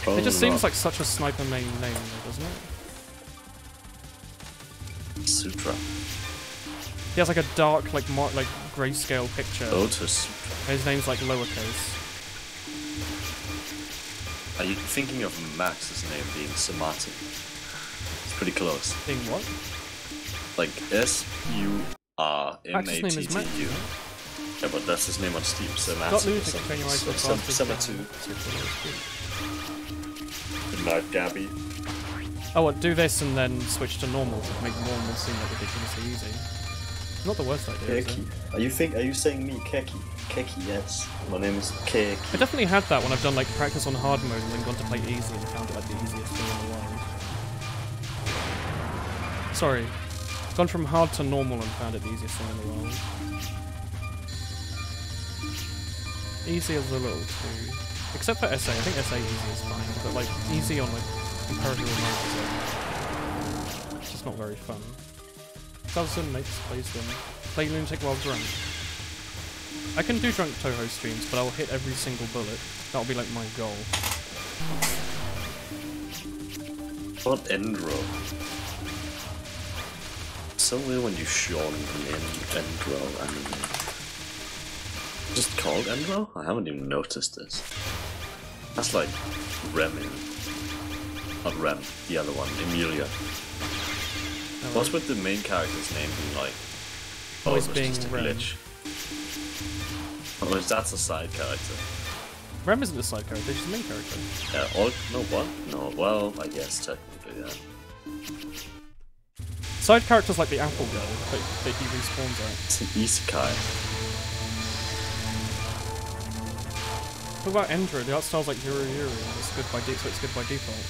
Speaker 4: Probably
Speaker 2: It just
Speaker 4: not.
Speaker 2: seems like such a sniper main name, though, doesn't it?
Speaker 4: Sutra.
Speaker 2: He has like a dark, like grayscale picture.
Speaker 4: Lotus Sutra.
Speaker 2: His name's like lowercase.
Speaker 4: Are you thinking of Max's name being Samati? It's pretty close.
Speaker 2: Being what?
Speaker 4: Like S-U-R-M-A-T-T-U.
Speaker 2: Max's name is Matt.
Speaker 4: Yeah, but that's his name on Steam, Samati.
Speaker 2: Got Lunatic training right for
Speaker 4: Samatu. Good night, Gabby.
Speaker 2: Oh, what, do this and then switch to normal to make normal seem like ridiculously easy. Not the worst idea, is it?
Speaker 4: Keki. Are you saying me, Keki? Keki, yes. My name is Keki.
Speaker 2: I definitely had that when I've done like practice on hard mode and then gone to play easy and found it like the easiest thing in the world. Sorry. Gone from hard to normal and found it the easiest thing in the world. Easy is a little too... Except for SA. I think SA easy is fine, but like easy on like comparative mode is like... It's just not very fun. Dozen mates plays them. Play Lunatic while drunk. I can do drunk Touhou streams, but I'll hit every single bullet. That'll be like my goal.
Speaker 4: What Endro? So weird when you shorten the name Endro anime. Just called Endro? I haven't even noticed this. That's like Remy. Not Rem, the other one, Emilia. What's with the main character's name being like...
Speaker 2: Always
Speaker 4: it's
Speaker 2: being
Speaker 4: just a
Speaker 2: Rem.
Speaker 4: glitch. Oh, that's a side character.
Speaker 2: Rem isn't a side character, she's a main character.
Speaker 4: Yeah, no, what? No, well, I guess technically, yeah.
Speaker 2: Side characters like the apple girl that he respawns at.
Speaker 4: It's an isekai.
Speaker 2: What about Endra? The art style's like Yuru Yuru, and it's good by so it's good by default.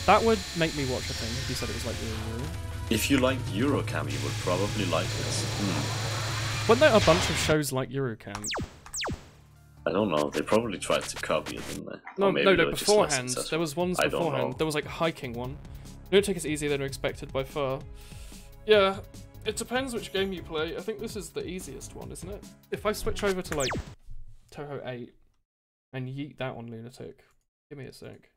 Speaker 2: That would make me watch a thing if you said it was like Yuru Yuru.
Speaker 4: If you liked Eurocam, you would probably like this.
Speaker 2: Weren't there a bunch of shows like Eurocamp?
Speaker 4: I don't know, they probably tried to copy it, didn't they?
Speaker 2: No,
Speaker 4: maybe they were just less
Speaker 2: beforehand.
Speaker 4: successful.
Speaker 2: There was ones
Speaker 4: I don't know.
Speaker 2: beforehand. There was like a hiking one. Lunatic is easier than expected by far. Yeah, it depends which game you play. I think this is the easiest one, isn't it? If I switch over to like Touhou 8 and yeet that on Lunatic, give me a sec.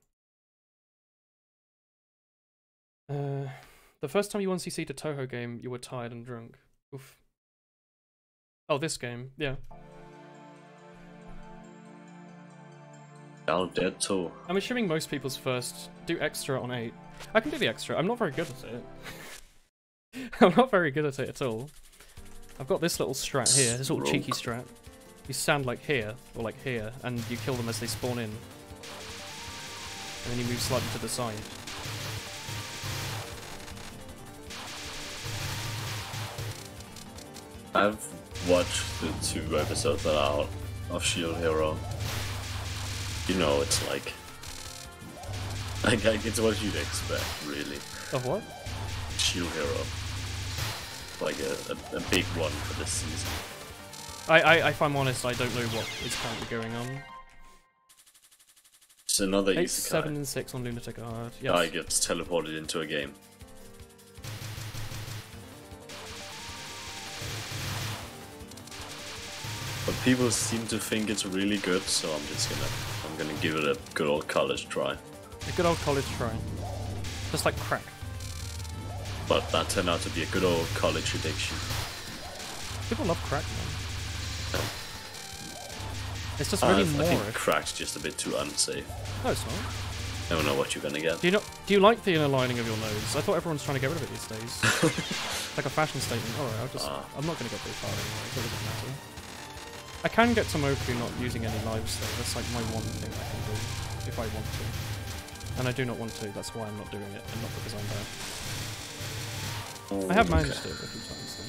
Speaker 2: The first time you 1cc to Touhou game, you were tired and drunk. Oof. Oh, this game, yeah.
Speaker 4: Now dead too.
Speaker 2: I'm assuming most people's first do extra on 8. I can do the extra. I'm not very good at it. I'm not very good at it at all. I've got this little strat here, this little cheeky strat. You stand like here, or like here, and you kill them as they spawn in. And then you move slightly to the side.
Speaker 4: I've watched the 2 episodes that are out of Shield Hero. You know, it's like it's what you'd expect, really.
Speaker 2: Of what?
Speaker 4: Shield Hero. Like a big one for this season.
Speaker 2: If I'm honest, I don't know what is currently going on.
Speaker 4: It's another
Speaker 2: 8,
Speaker 4: isekai.
Speaker 2: 7, and 6 on Lunatic are hard. Yes.
Speaker 4: Guy gets teleported into a game. But people seem to think it's really good, so I'm gonna give it a good old college try.
Speaker 2: A good old college try. Just like crack.
Speaker 4: But that turned out to be a good old college addiction.
Speaker 2: People love crack, man.
Speaker 4: Yeah.
Speaker 2: It's just really
Speaker 4: I think
Speaker 2: more.
Speaker 4: crack's just a bit too unsafe.
Speaker 2: No, it's not.
Speaker 4: Never know what you're gonna get.
Speaker 2: Do you like the inner lining of your nose? I thought everyone's trying to get rid of it these days. Like a fashion statement. Alright, I'm not gonna get very far anyway, so it doesn't matter. I can get Tomoku not using any lives though, that's like my one thing I can do, if I want to. And I do not want to, that's why I'm not doing it, and not because I'm bad. I have managed it a few times though.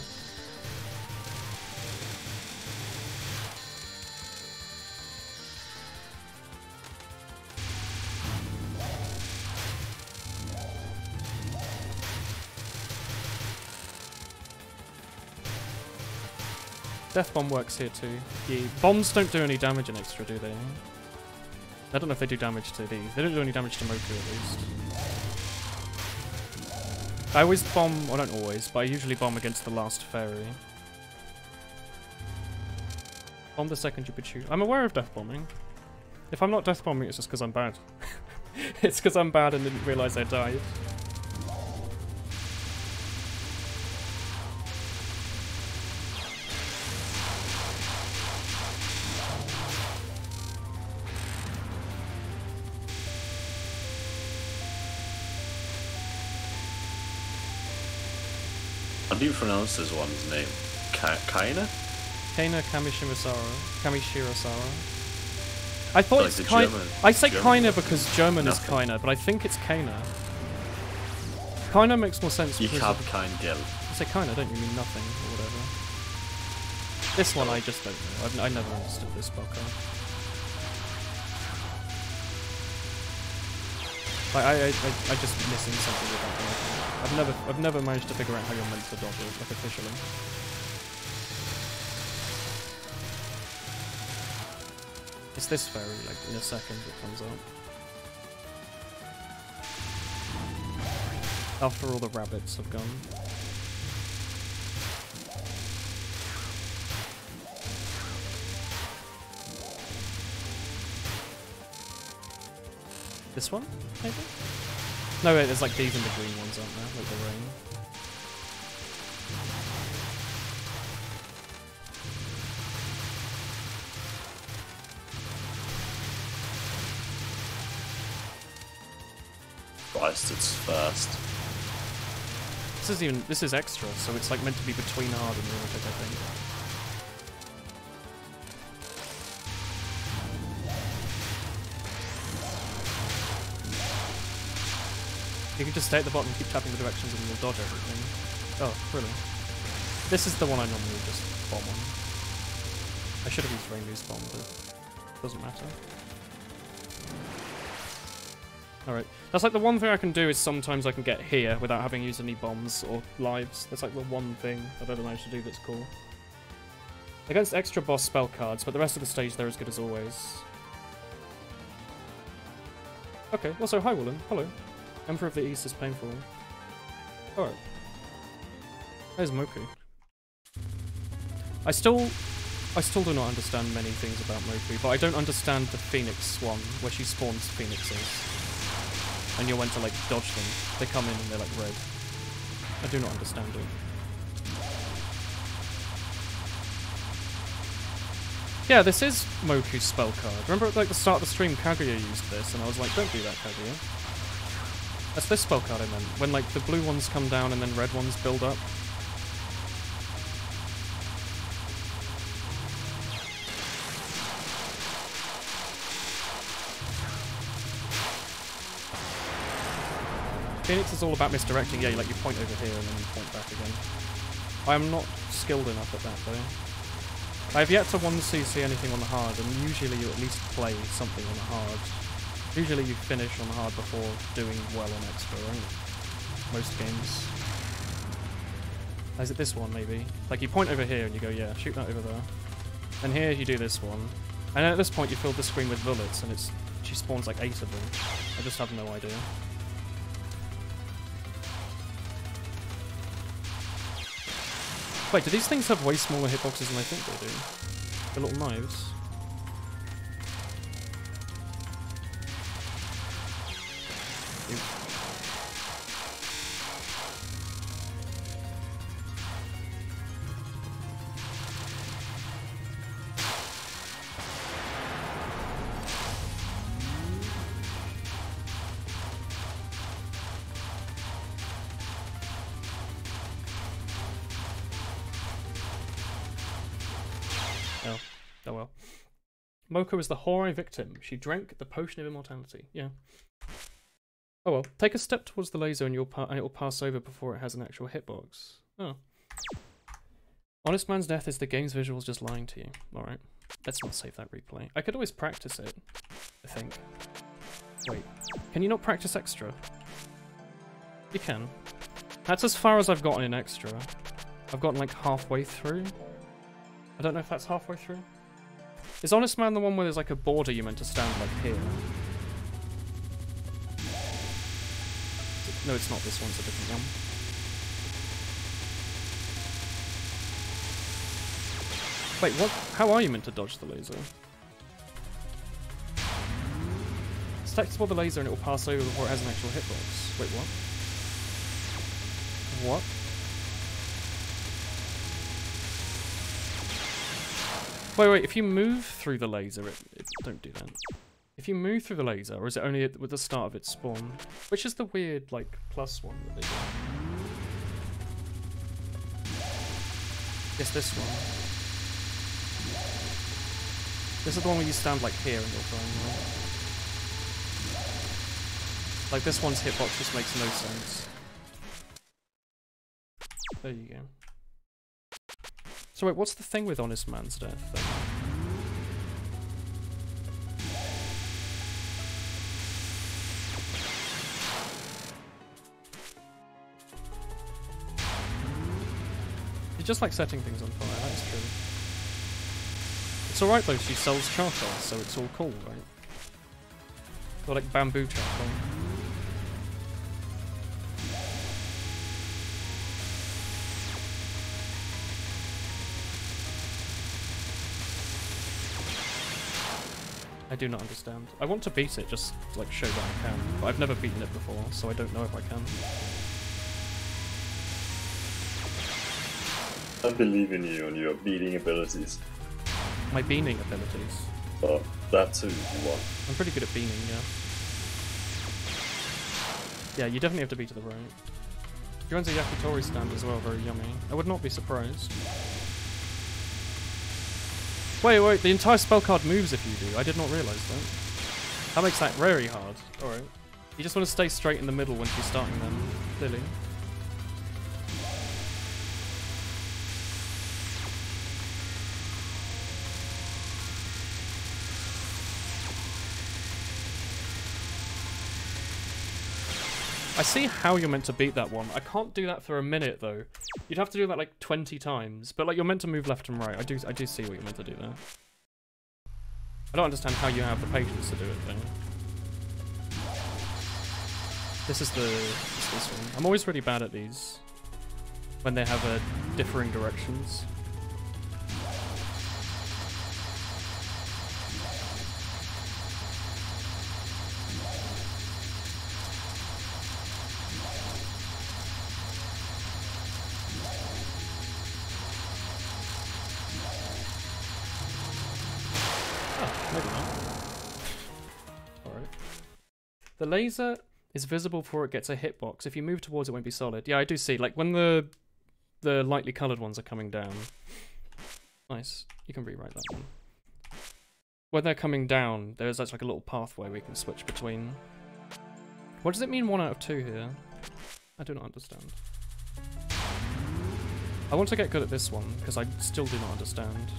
Speaker 2: Death Bomb works here too. Yeah. Bombs don't do any damage in extra, do they? I don't know if they do damage to these. They don't do any damage to Moku at least. I always bomb, well not always, but I usually bomb against the last fairy. Bomb the second you choose. I'm aware of death bombing. If I'm not death bombing, it's just because I'm bad. It's because I'm bad and didn't realise I died.
Speaker 4: How do you pronounce this one's name? Kaina?
Speaker 2: Kaina Kamishirasara. I thought
Speaker 4: Like
Speaker 2: it's
Speaker 4: the
Speaker 2: Kaina.
Speaker 4: German-
Speaker 2: I say
Speaker 4: German
Speaker 2: Kaina
Speaker 4: word.
Speaker 2: because German is
Speaker 4: Nothing.
Speaker 2: Kaina, but I think it's Kaina. Kaina makes more sense
Speaker 4: Ich
Speaker 2: because
Speaker 4: hab
Speaker 2: of,
Speaker 4: kein Geld.
Speaker 2: you say Kaina, don't you mean nothing or whatever? This one I just don't know. I never understood this spellcard. I just missing something with that one. I've never managed to figure out how you're meant to dodge it, like officially. It's this fairy, like in a second it comes up. After all the rabbits have gone. This one, maybe? No, wait, there's like these and the green ones, aren't there? Like the rain.
Speaker 4: Christ, it's fast.
Speaker 2: This is extra, so it's like meant to be between hard and Lunatic, I think. You can just stay at the bottom and keep tapping the directions and you'll dodge everything. Oh, really? This is the one I normally just bomb on. I should have used Rainbow's bomb, but it doesn't matter. Alright. That's like the one thing I can do is sometimes I can get here without having used any bombs or lives. That's like the one thing I've ever managed to do that's cool. Against extra boss spell cards, but the rest of the stage they're as good as always. Okay, also hi Woolen, hello. Emperor of the East is painful. Alright. There's Moku. I still do not understand many things about Moku, but I don't understand the Phoenix Swan, where she spawns phoenixes. And you're meant to, like, dodge them. They come in and they're, like, red. I do not understand it. Yeah, this is Moku's spell card. Remember at, like, the start of the stream, Kaguya used this, and I was like, don't do that, Kaguya. That's this spell card I meant. When, like, the blue ones come down and then red ones build up. Phoenix is all about misdirecting. Yeah, like you point over here and then you point back again. I am not skilled enough at that, though. I have yet to 1cc anything on the hard, and usually you at least play something on the hard. Usually you finish on hard before doing well on extra, right? Most games. Is it this one, maybe? Like, you point over here and you go, yeah, shoot that over there. And here you do this one. And at this point you fill the screen with bullets, and she spawns like 8 of them. I just have no idea. Wait, do these things have way smaller hitboxes than I think they do? They're little knives. Oh well. Moku is the Horai victim. She drank the potion of immortality. Yeah. Oh well. Take a step towards the laser and it will pass over before it has an actual hitbox. Oh. Honest Man's death is the game's visuals just lying to you. Alright. Let's not save that replay. I could always practice it, I think. Wait. Can you not practice extra? You can. That's as far as I've gotten in extra. I've gotten like halfway through. I don't know if that's halfway through. Is Honest Man the one where there's like a border you're meant to stand like here? No, it's not this one, it's a different one. Wait, what? How are you meant to dodge the laser? Stack toward the laser and it will pass over before it has an actual hitbox. Wait, what? What? Wait, if you move through the laser, don't do that. If you move through the laser, or is it only with the start of its spawn? Which is the weird, like, plus one that they do? Yes, this one. This is the one where you stand, like, here and you're flying, right? Like, this one's hitbox just makes no sense. There you go. So wait, what's the thing with Honest Man's death, then? It's just like setting things on fire, that is true. It's alright though, she sells charcoal, so it's all cool, right? Or like bamboo charcoal. I do not understand. I want to beat it just to like show that I can, but I've never beaten it before, so I don't know if I can.
Speaker 4: I believe in you and your beating abilities.
Speaker 2: My beaning abilities?
Speaker 4: Oh, that too, if you want.
Speaker 2: I'm pretty good at beaning, yeah. Yeah, you definitely have to be to the right. He runs a yakitori stand as well, very yummy. I would not be surprised. Wait, the entire spell card moves if you do. I did not realise that. That makes that very hard. Alright. You just want to stay straight in the middle when she's starting them, clearly. I see how you're meant to beat that one. I can't do that for a minute though. You'd have to do that like 20 times, but like you're meant to move left and right. I do see what you're meant to do there. I don't understand how you have the patience to do it though. This is this one. I'm always really bad at these when they have differing directions. Maybe not. Alright. The laser is visible before it gets a hitbox. If you move towards it, it won't be solid. Yeah, I do see. Like, when the lightly coloured ones are coming down. Nice. You can rewrite that one. When they're coming down, there's actually like a little pathway we can switch between. What does it mean 1 out of 2 here? I do not understand. I want to get good at this one, because I still do not understand.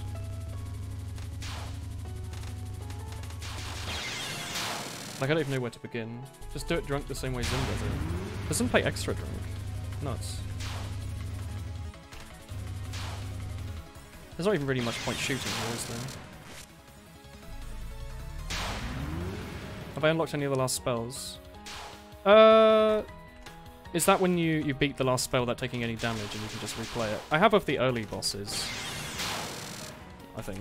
Speaker 2: Like, I don't even know where to begin. Just do it drunk the same way Zim does it. Doesn't play extra drunk. Nuts. There's not even really much point shooting here, is there? Have I unlocked any of the last spells? Is that when you beat the last spell without taking any damage and you can just replay it? I have of the early bosses. I think.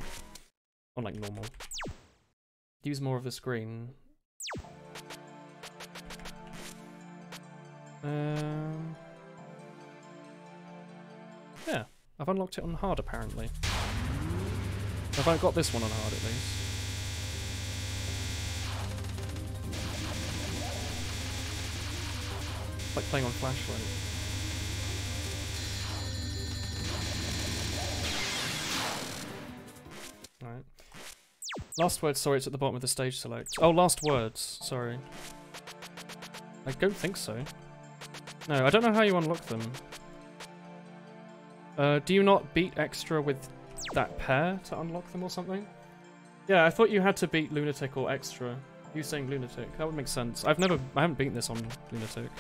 Speaker 2: On like normal. Use more of the screen. Yeah, I've unlocked it on hard apparently. I've got this one on hard at least. It's like playing on flashlight. Alright. Last words, sorry, it's at the bottom of the stage select. Oh, last words, sorry. I don't think so. No, I don't know how you unlock them. Do you not beat extra with that pair to unlock them or something? Yeah, I thought you had to beat Lunatic or extra. You saying Lunatic, that would make sense. I haven't beaten this on Lunatic.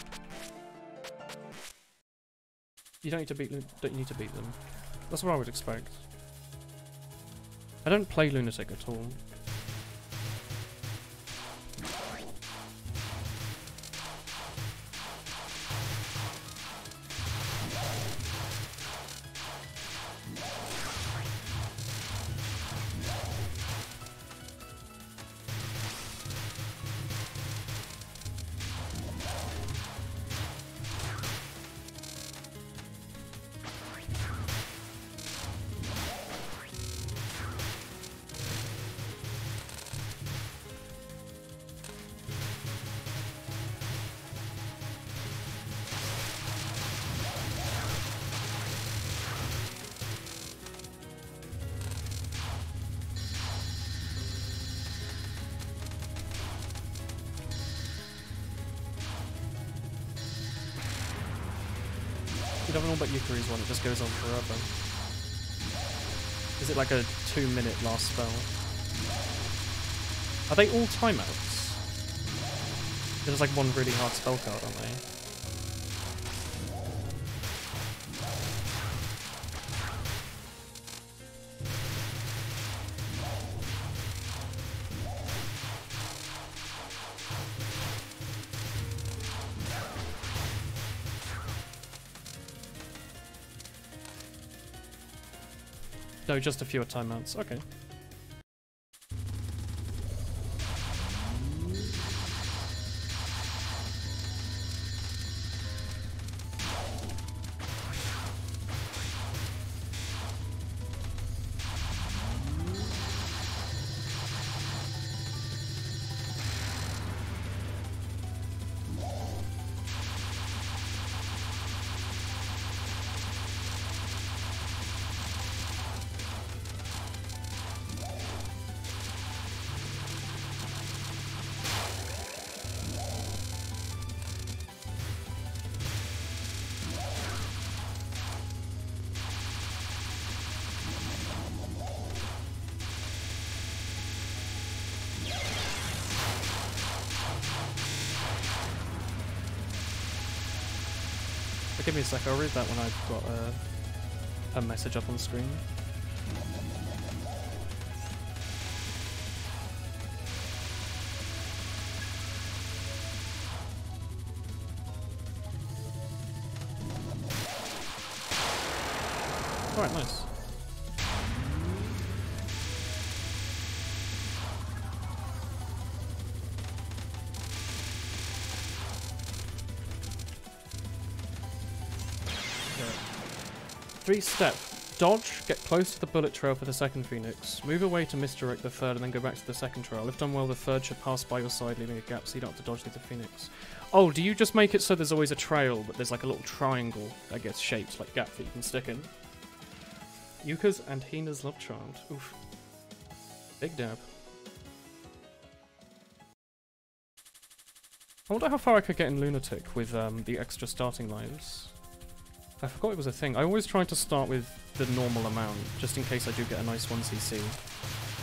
Speaker 2: You don't need to beat them. That's what I would expect. I don't play Lunatic at all. You don't know about Yukari's one, it just goes on forever. Is it like a 2-minute last spell? Are they all timeouts? There's like one really hard spell card, aren't they? No, just a fewer timeouts. Okay. Give me a sec, I'll read that when I've got a message up on screen. Alright, nice. Three-step. Dodge, get close to the bullet trail for the second Phoenix. Move away to misdirect the third and then go back to the second trail. If done well, the third should pass by your side, leaving a gap so you don't have to dodge through the Phoenix. Oh, do you just make it so there's always a trail, but there's like a little triangle that gets shaped like gap that you can stick in? Yuka's and Hina's love child. Oof. Big dab. I wonder how far I could get in Lunatic with the extra starting lives. I forgot it was a thing. I always try to start with the normal amount, just in case I do get a nice 1cc.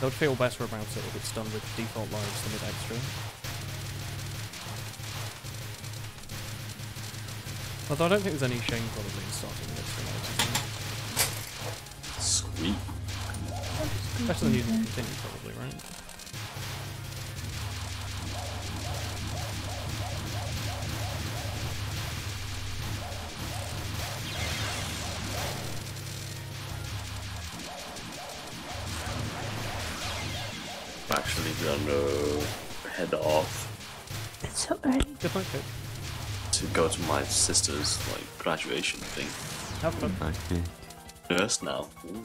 Speaker 2: I would feel better about it if it's done with default lives than with extra. Although I don't think there's any shame probably in starting with extra lives.
Speaker 4: Sweet.
Speaker 2: Better than using continue probably, right?
Speaker 4: Actually gonna head off.
Speaker 3: It's so early.
Speaker 2: Good night, Pip.
Speaker 4: To go to my sister's like graduation thing.
Speaker 2: Have fun.
Speaker 7: Okay.
Speaker 4: Nurse now. Ooh.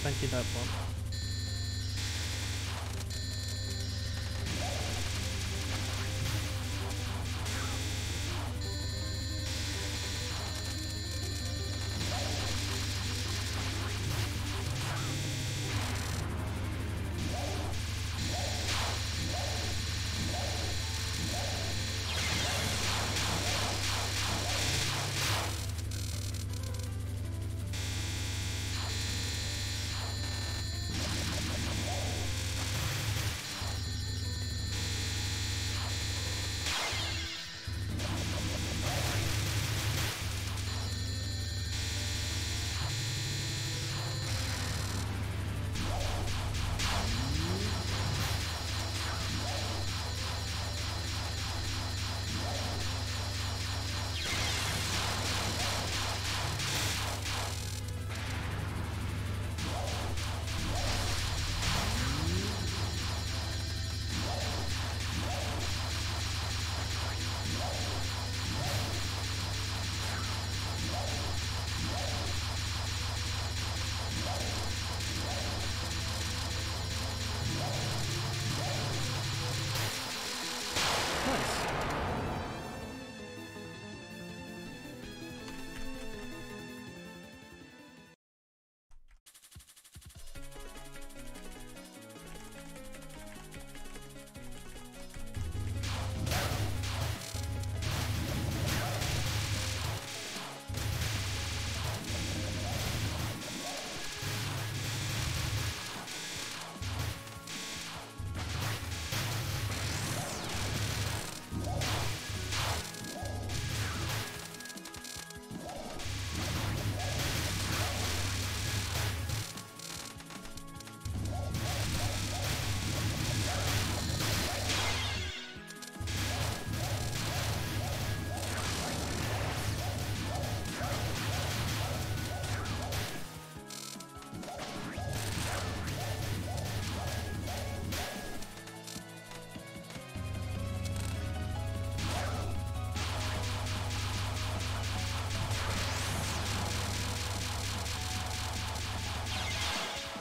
Speaker 2: Thank you, that one.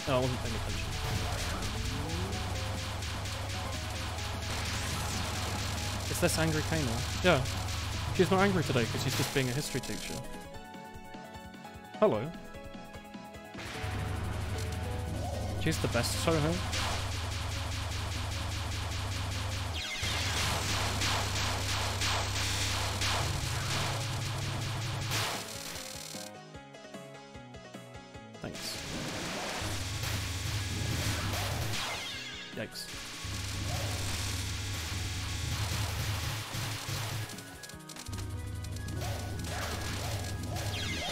Speaker 2: Oh, I wasn't paying attention. Is this angry Hina? Yeah. She's not angry today because she's just being a history teacher. Hello. She's the best Touhou. Thanks. Yikes.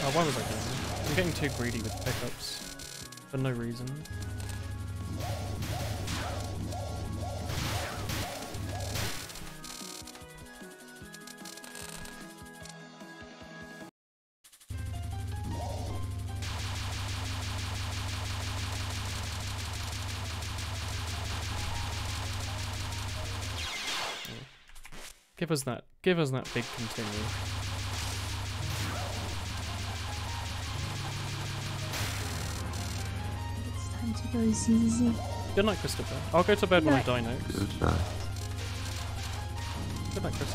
Speaker 2: Oh, why was I doing that? I'm getting too greedy with pickups. For no reason. Give us that big continue.
Speaker 3: It's time to go easy.
Speaker 2: Good night, Christopher. I'll go to bed when I die next.
Speaker 7: Good night.
Speaker 2: Good night, Chris.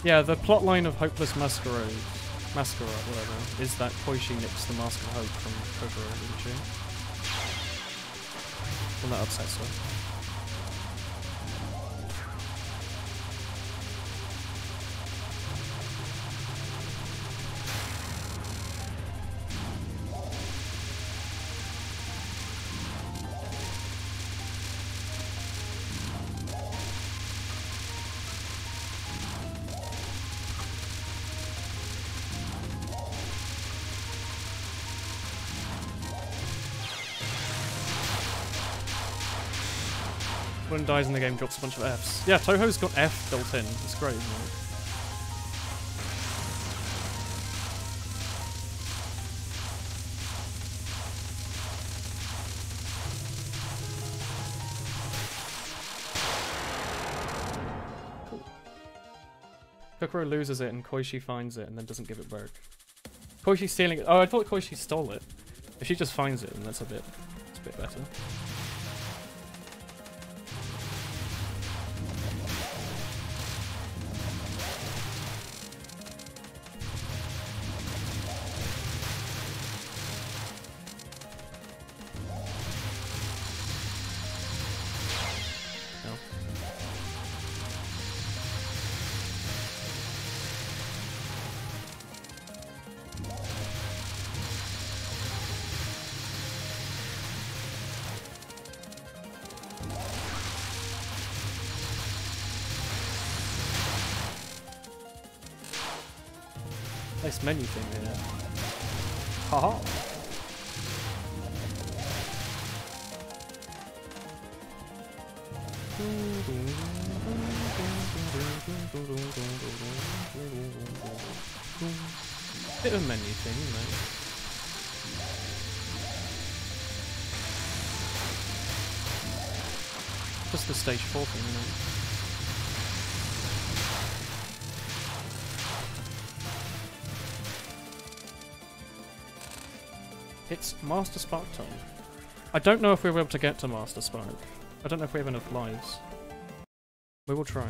Speaker 2: Yeah, the plotline of Hopeless Masquerade, whatever, is that Koichi nicks the Mask of Hope from Kokoro, didn't she? Well, that upsets her. When dies in the game, drops a bunch of Fs. Yeah, Touhou's got F built in. It's great, isn't it? Cool. Kokoro loses it and Koichi finds it and then doesn't give it back. Koichi's stealing it. Oh, I thought Koichi stole it. If she just finds it, then that's a bit better. Nice menu thing there. Haha. Bit of a menu thing, you know. Just the stage 4 thing, you know. It's Master Spark time. I don't know if we're able to get to Master Spark. I don't know if we have enough lives. We will try.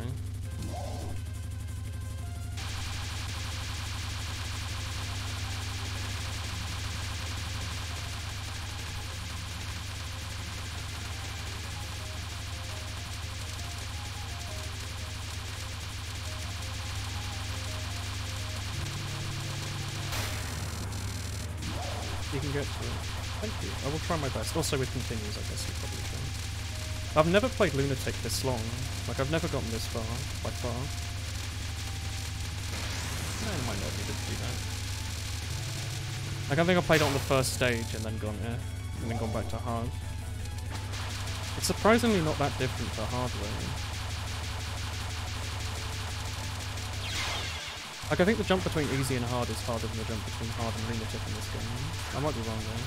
Speaker 2: You can get to it. Thank you. I will try my best. Also with continues, I guess you probably can. I've never played Lunatic this long. Like, I've never gotten this far, by far. I might not need to do that. Like, I think I played it on the first stage and then gone, and then gone back to hard. It's surprisingly not that different for hard, really. Like, I think the jump between easy and hard is harder than the jump between hard and Lunatic in this game. I might be wrong there.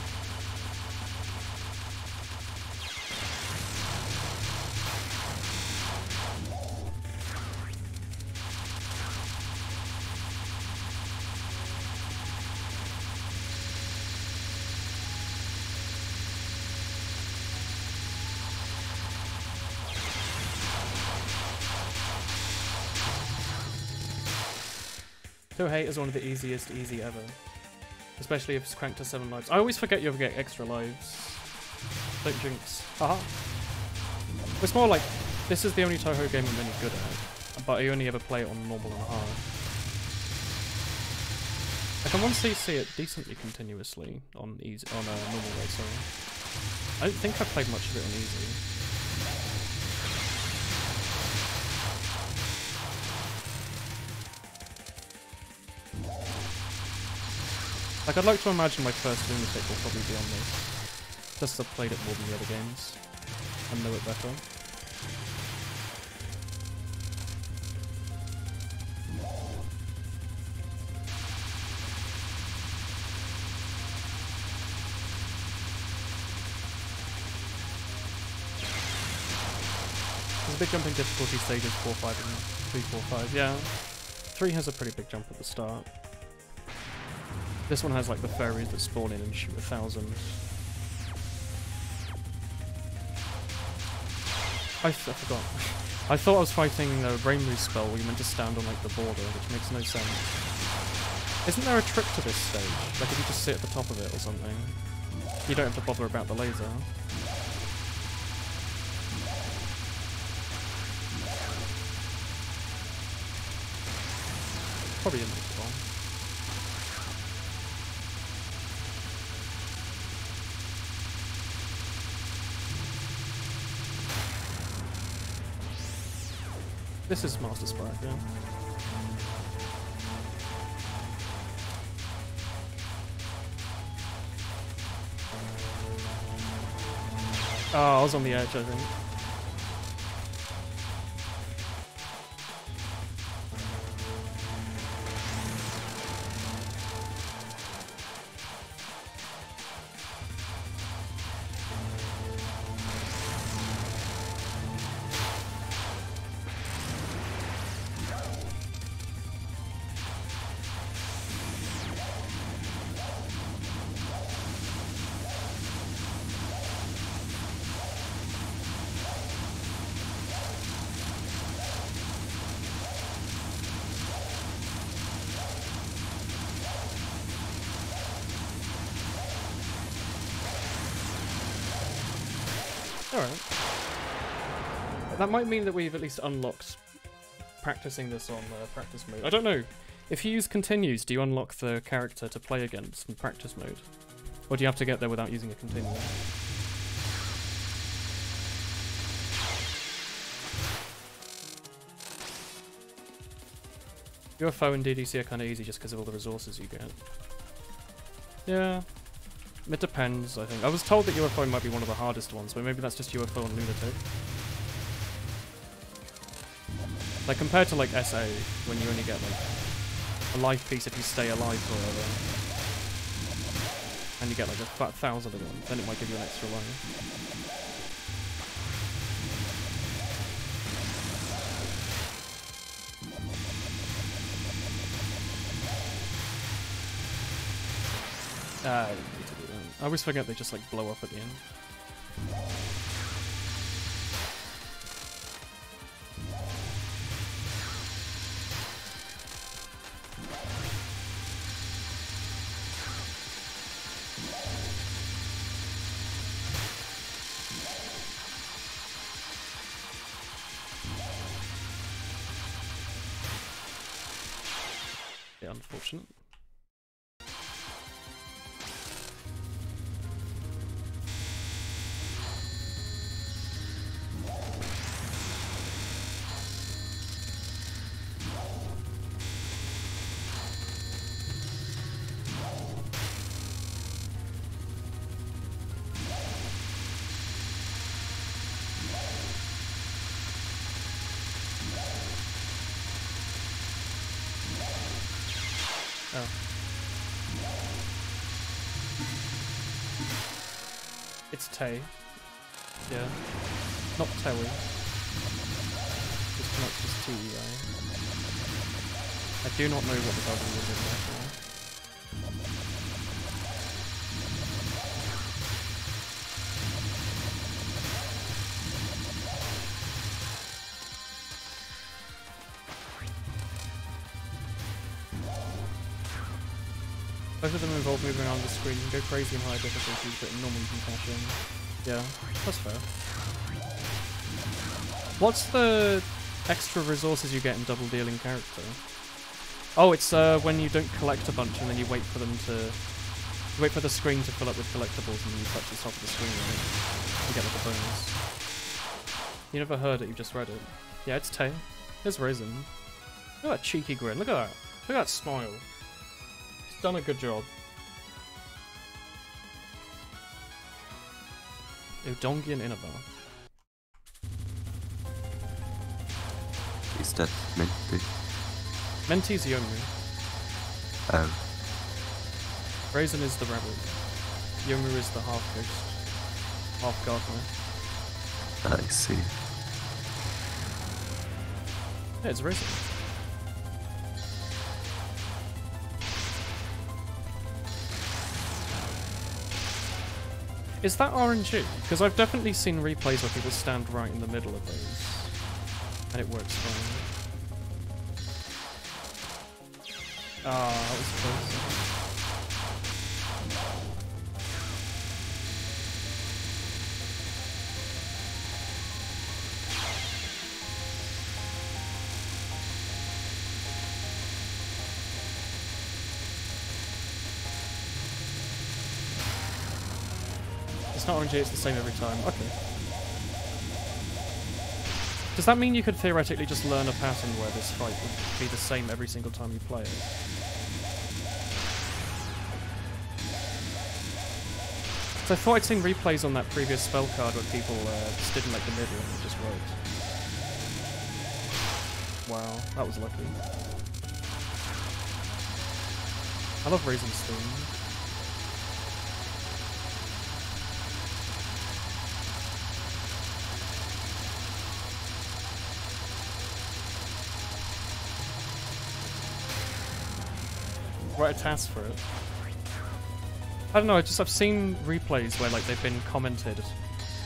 Speaker 2: Touhou is one of the easiest easy ever. Especially if it's cranked to 7 lives. I always forget you ever get extra lives. Don't jinx. Haha. It's more like, this is the only Touhou game I'm any good at, but I only ever play it on normal and hard. I can 1cc it decently continuously on easy, on a normal way, sorry. I don't think I played much of it on easy. Like, I'd like to imagine my first Lunatic will probably be on this. Just because I've played it more than the other games. And know it better. There's a big jump in difficulty stages 4, 5 and 3, 4, 5. Yeah. 3 has a pretty big jump at the start. This one has like the fairies that spawn in and shoot 1,000. I forgot. I thought I was fighting a Rainbow spell where you meant to stand on like the border, which makes no sense. Isn't there a trick to this stage? Like if you just sit at the top of it or something, you don't have to bother about the laser. Probably in the bomb. This is Master Sprite, yeah. Oh, I was on the edge, I think. Alright. That might mean that we've at least unlocked practicing this on practice mode. I don't know. If you use continues, do you unlock the character to play against in practice mode? Or do you have to get there without using a continue? UFO and DDC are kind of easy just because of all the resources you get. Yeah. It depends, I think. I was told that UFO might be one of the hardest ones, but maybe that's just UFO and Lunatic. Like, compared to, like, SA, when you only get, like, a life piece if you stay alive forever, and you get, like, 1,000 of them, then it might give you an extra life. I always forget they just like blow up at the end. Yeah, unfortunate. Oh. It's Tay. Yeah. Not Tewi. Just pronounced as T-E-I. I do not know what the W is in there for. Both of them involve moving around the screen. You can go crazy in high difficulties, but in normal you can cash in. Yeah, that's fair. What's the extra resources you get in double dealing character? Oh, it's when you don't collect a bunch and then you wait for them to... You wait for the screen to fill up with collectibles and then you touch the top of the screen and you get like a bonus. You never heard it, you just read it. Yeah, it's Tay. Here's Raisin. Look at that cheeky grin, look at that. Look at that smile. He's done a good job. Udongi and Inaba.
Speaker 7: Is that Menti?
Speaker 2: Menti's Yomu.
Speaker 7: Oh.
Speaker 2: Raisin is the rebel. Yomu is the half ghost. Half gardener.
Speaker 7: I see.
Speaker 2: Yeah, it's Raisin. Is that RNG? Because I've definitely seen replays where people stand right in the middle of those. And it works fine. Ah, that was close. It's not RNG, it's the same every time. Okay. Does that mean you could theoretically just learn a pattern where this fight would be the same every single time you play it? So I thought I'd seen replays on that previous spell card where people just didn't like the middle and just wrote. Wow, that was lucky. I love Raisin's theme. Write a task for it. I don't know, I've seen replays where like they've been commented.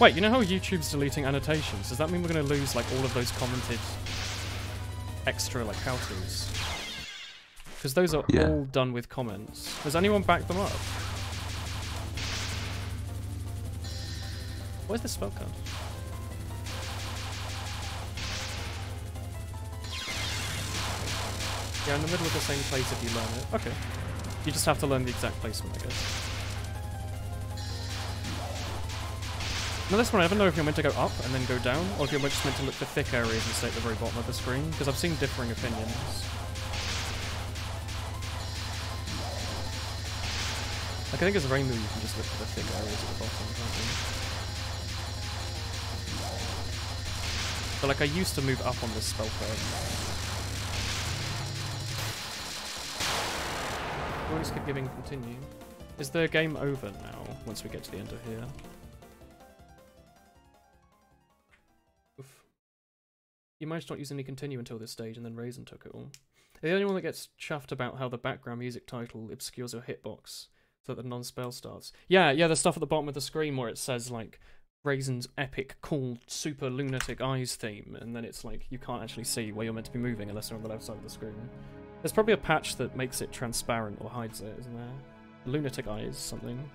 Speaker 2: Wait, you know how YouTube's deleting annotations? Does that mean we're gonna lose like all of those commented extra like how-tos? Because those are all done with comments. Does anyone back them up? Where's the spell card? Yeah, in the middle of the same place if you learn it. Okay. You just have to learn the exact placement, I guess. Now this one, I never know if you're meant to go up and then go down, or if you're just meant to look for thick areas and stay at the very bottom of the screen, because I've seen differing opinions. Like, I think as Reimu you can just look for the thick areas at the bottom, can't you? But like, I used to move up on this spell card. Always keep giving continue. Is the game over now, once we get to the end of here? Oof. You managed to not use any continue until this stage, and then Raisin took it all. The only one that gets chuffed about how the background music title obscures your hitbox, so that the non-spell starts. Yeah, the stuff at the bottom of the screen where it says, like, Raisin's epic, cool, super lunatic eyes theme, and then it's like, you can't actually see where you're meant to be moving unless you're on the left side of the screen. There's probably a patch that makes it transparent or hides it, isn't there? Lunatic eyes, something.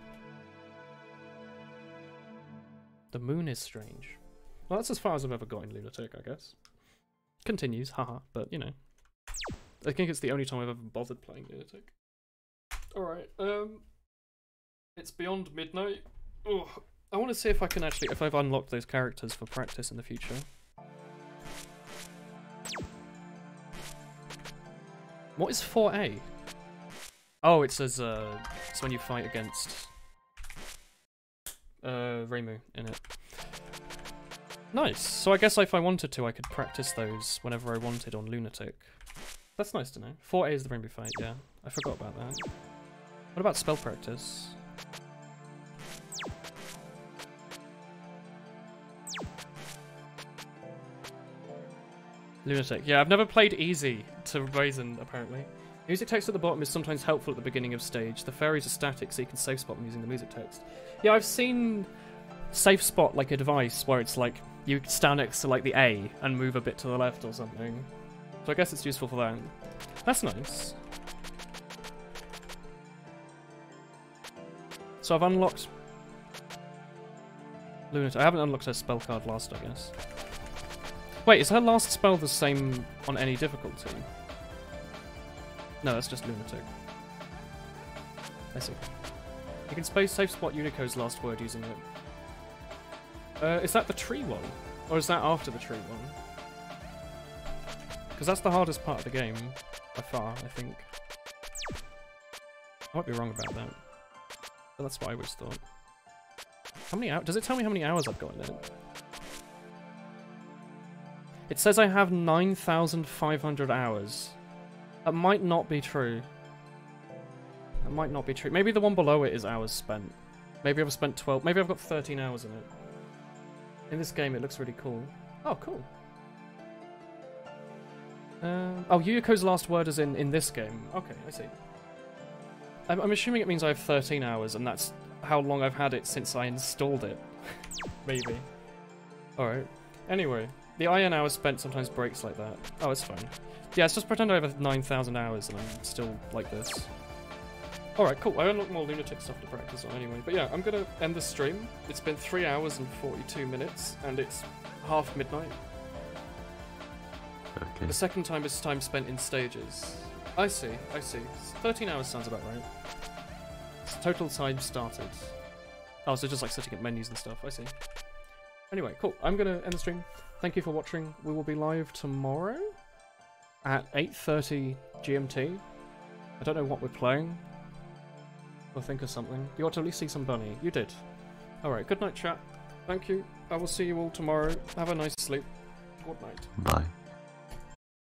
Speaker 2: The moon is strange. Well, that's as far as I've ever got in Lunatic, I guess. Continues, haha, but you know. I think it's the only time I've ever bothered playing Lunatic. Alright, it's beyond midnight. Ugh. I want to see if I can actually, if I've unlocked those characters for practice in the future. What is 4A? Oh, it says, it's when you fight against Reimu in it. Nice. So I guess if I wanted to, I could practice those whenever I wanted on Lunatic. That's nice to know. 4A is the Reimu fight, yeah. I forgot about that. What about spell practice? Lunatic. Yeah, I've never played easy to Raisin, apparently. Music text at the bottom is sometimes helpful at the beginning of stage. The fairies are static, so you can safe spot them using the music text. Yeah, I've seen safe spot like a device where it's like, you stand next to like the A and move a bit to the left or something. So I guess it's useful for that. That's nice. So I've unlocked Lunatic. I haven't unlocked her spell card last, I guess. Wait, is her last spell the same on any difficulty? No, that's just Lunatic. I see. You can safe spot Unico's last word using it. Is that the tree one? Or is that after the tree one? Because that's the hardest part of the game, by far, I think. I might be wrong about that. But that's what I always thought. How many hours? Does it tell me how many hours I've got in it? It says I have 9,500 hours. That might not be true. That might not be true. Maybe the one below it is hours spent. Maybe I've spent 12. Maybe I've got 13 hours in it. In this game, it looks really cool. Oh, cool. Oh, Yuyako's last word is in this game. Okay, I see. I'm assuming it means I have 13 hours, and that's how long I've had it since I installed it. Maybe. Alright. Anyway, the IN hours spent sometimes breaks like that. Oh, it's fine. Yeah, let's just pretend I have 9,000 hours and I'm still like this. Alright, cool. I unlocked more Lunatic stuff to practice on anyway. But yeah, I'm gonna end the stream. It's been 3 hours and 42 minutes, and it's half midnight.
Speaker 7: Okay.
Speaker 2: The second time is time spent in stages. I see, I see. 13 hours sounds about right. Total time started. Oh, so just like setting up menus and stuff, I see. Anyway, cool. I'm gonna end the stream. Thank you for watching. We will be live tomorrow at 8:30 GMT. I don't know what we're playing. We'll think of something. You ought to at least see some bunny. You did. Alright, good night, chat. Thank you. I will see you all tomorrow. Have a nice sleep. Good night.
Speaker 7: Bye.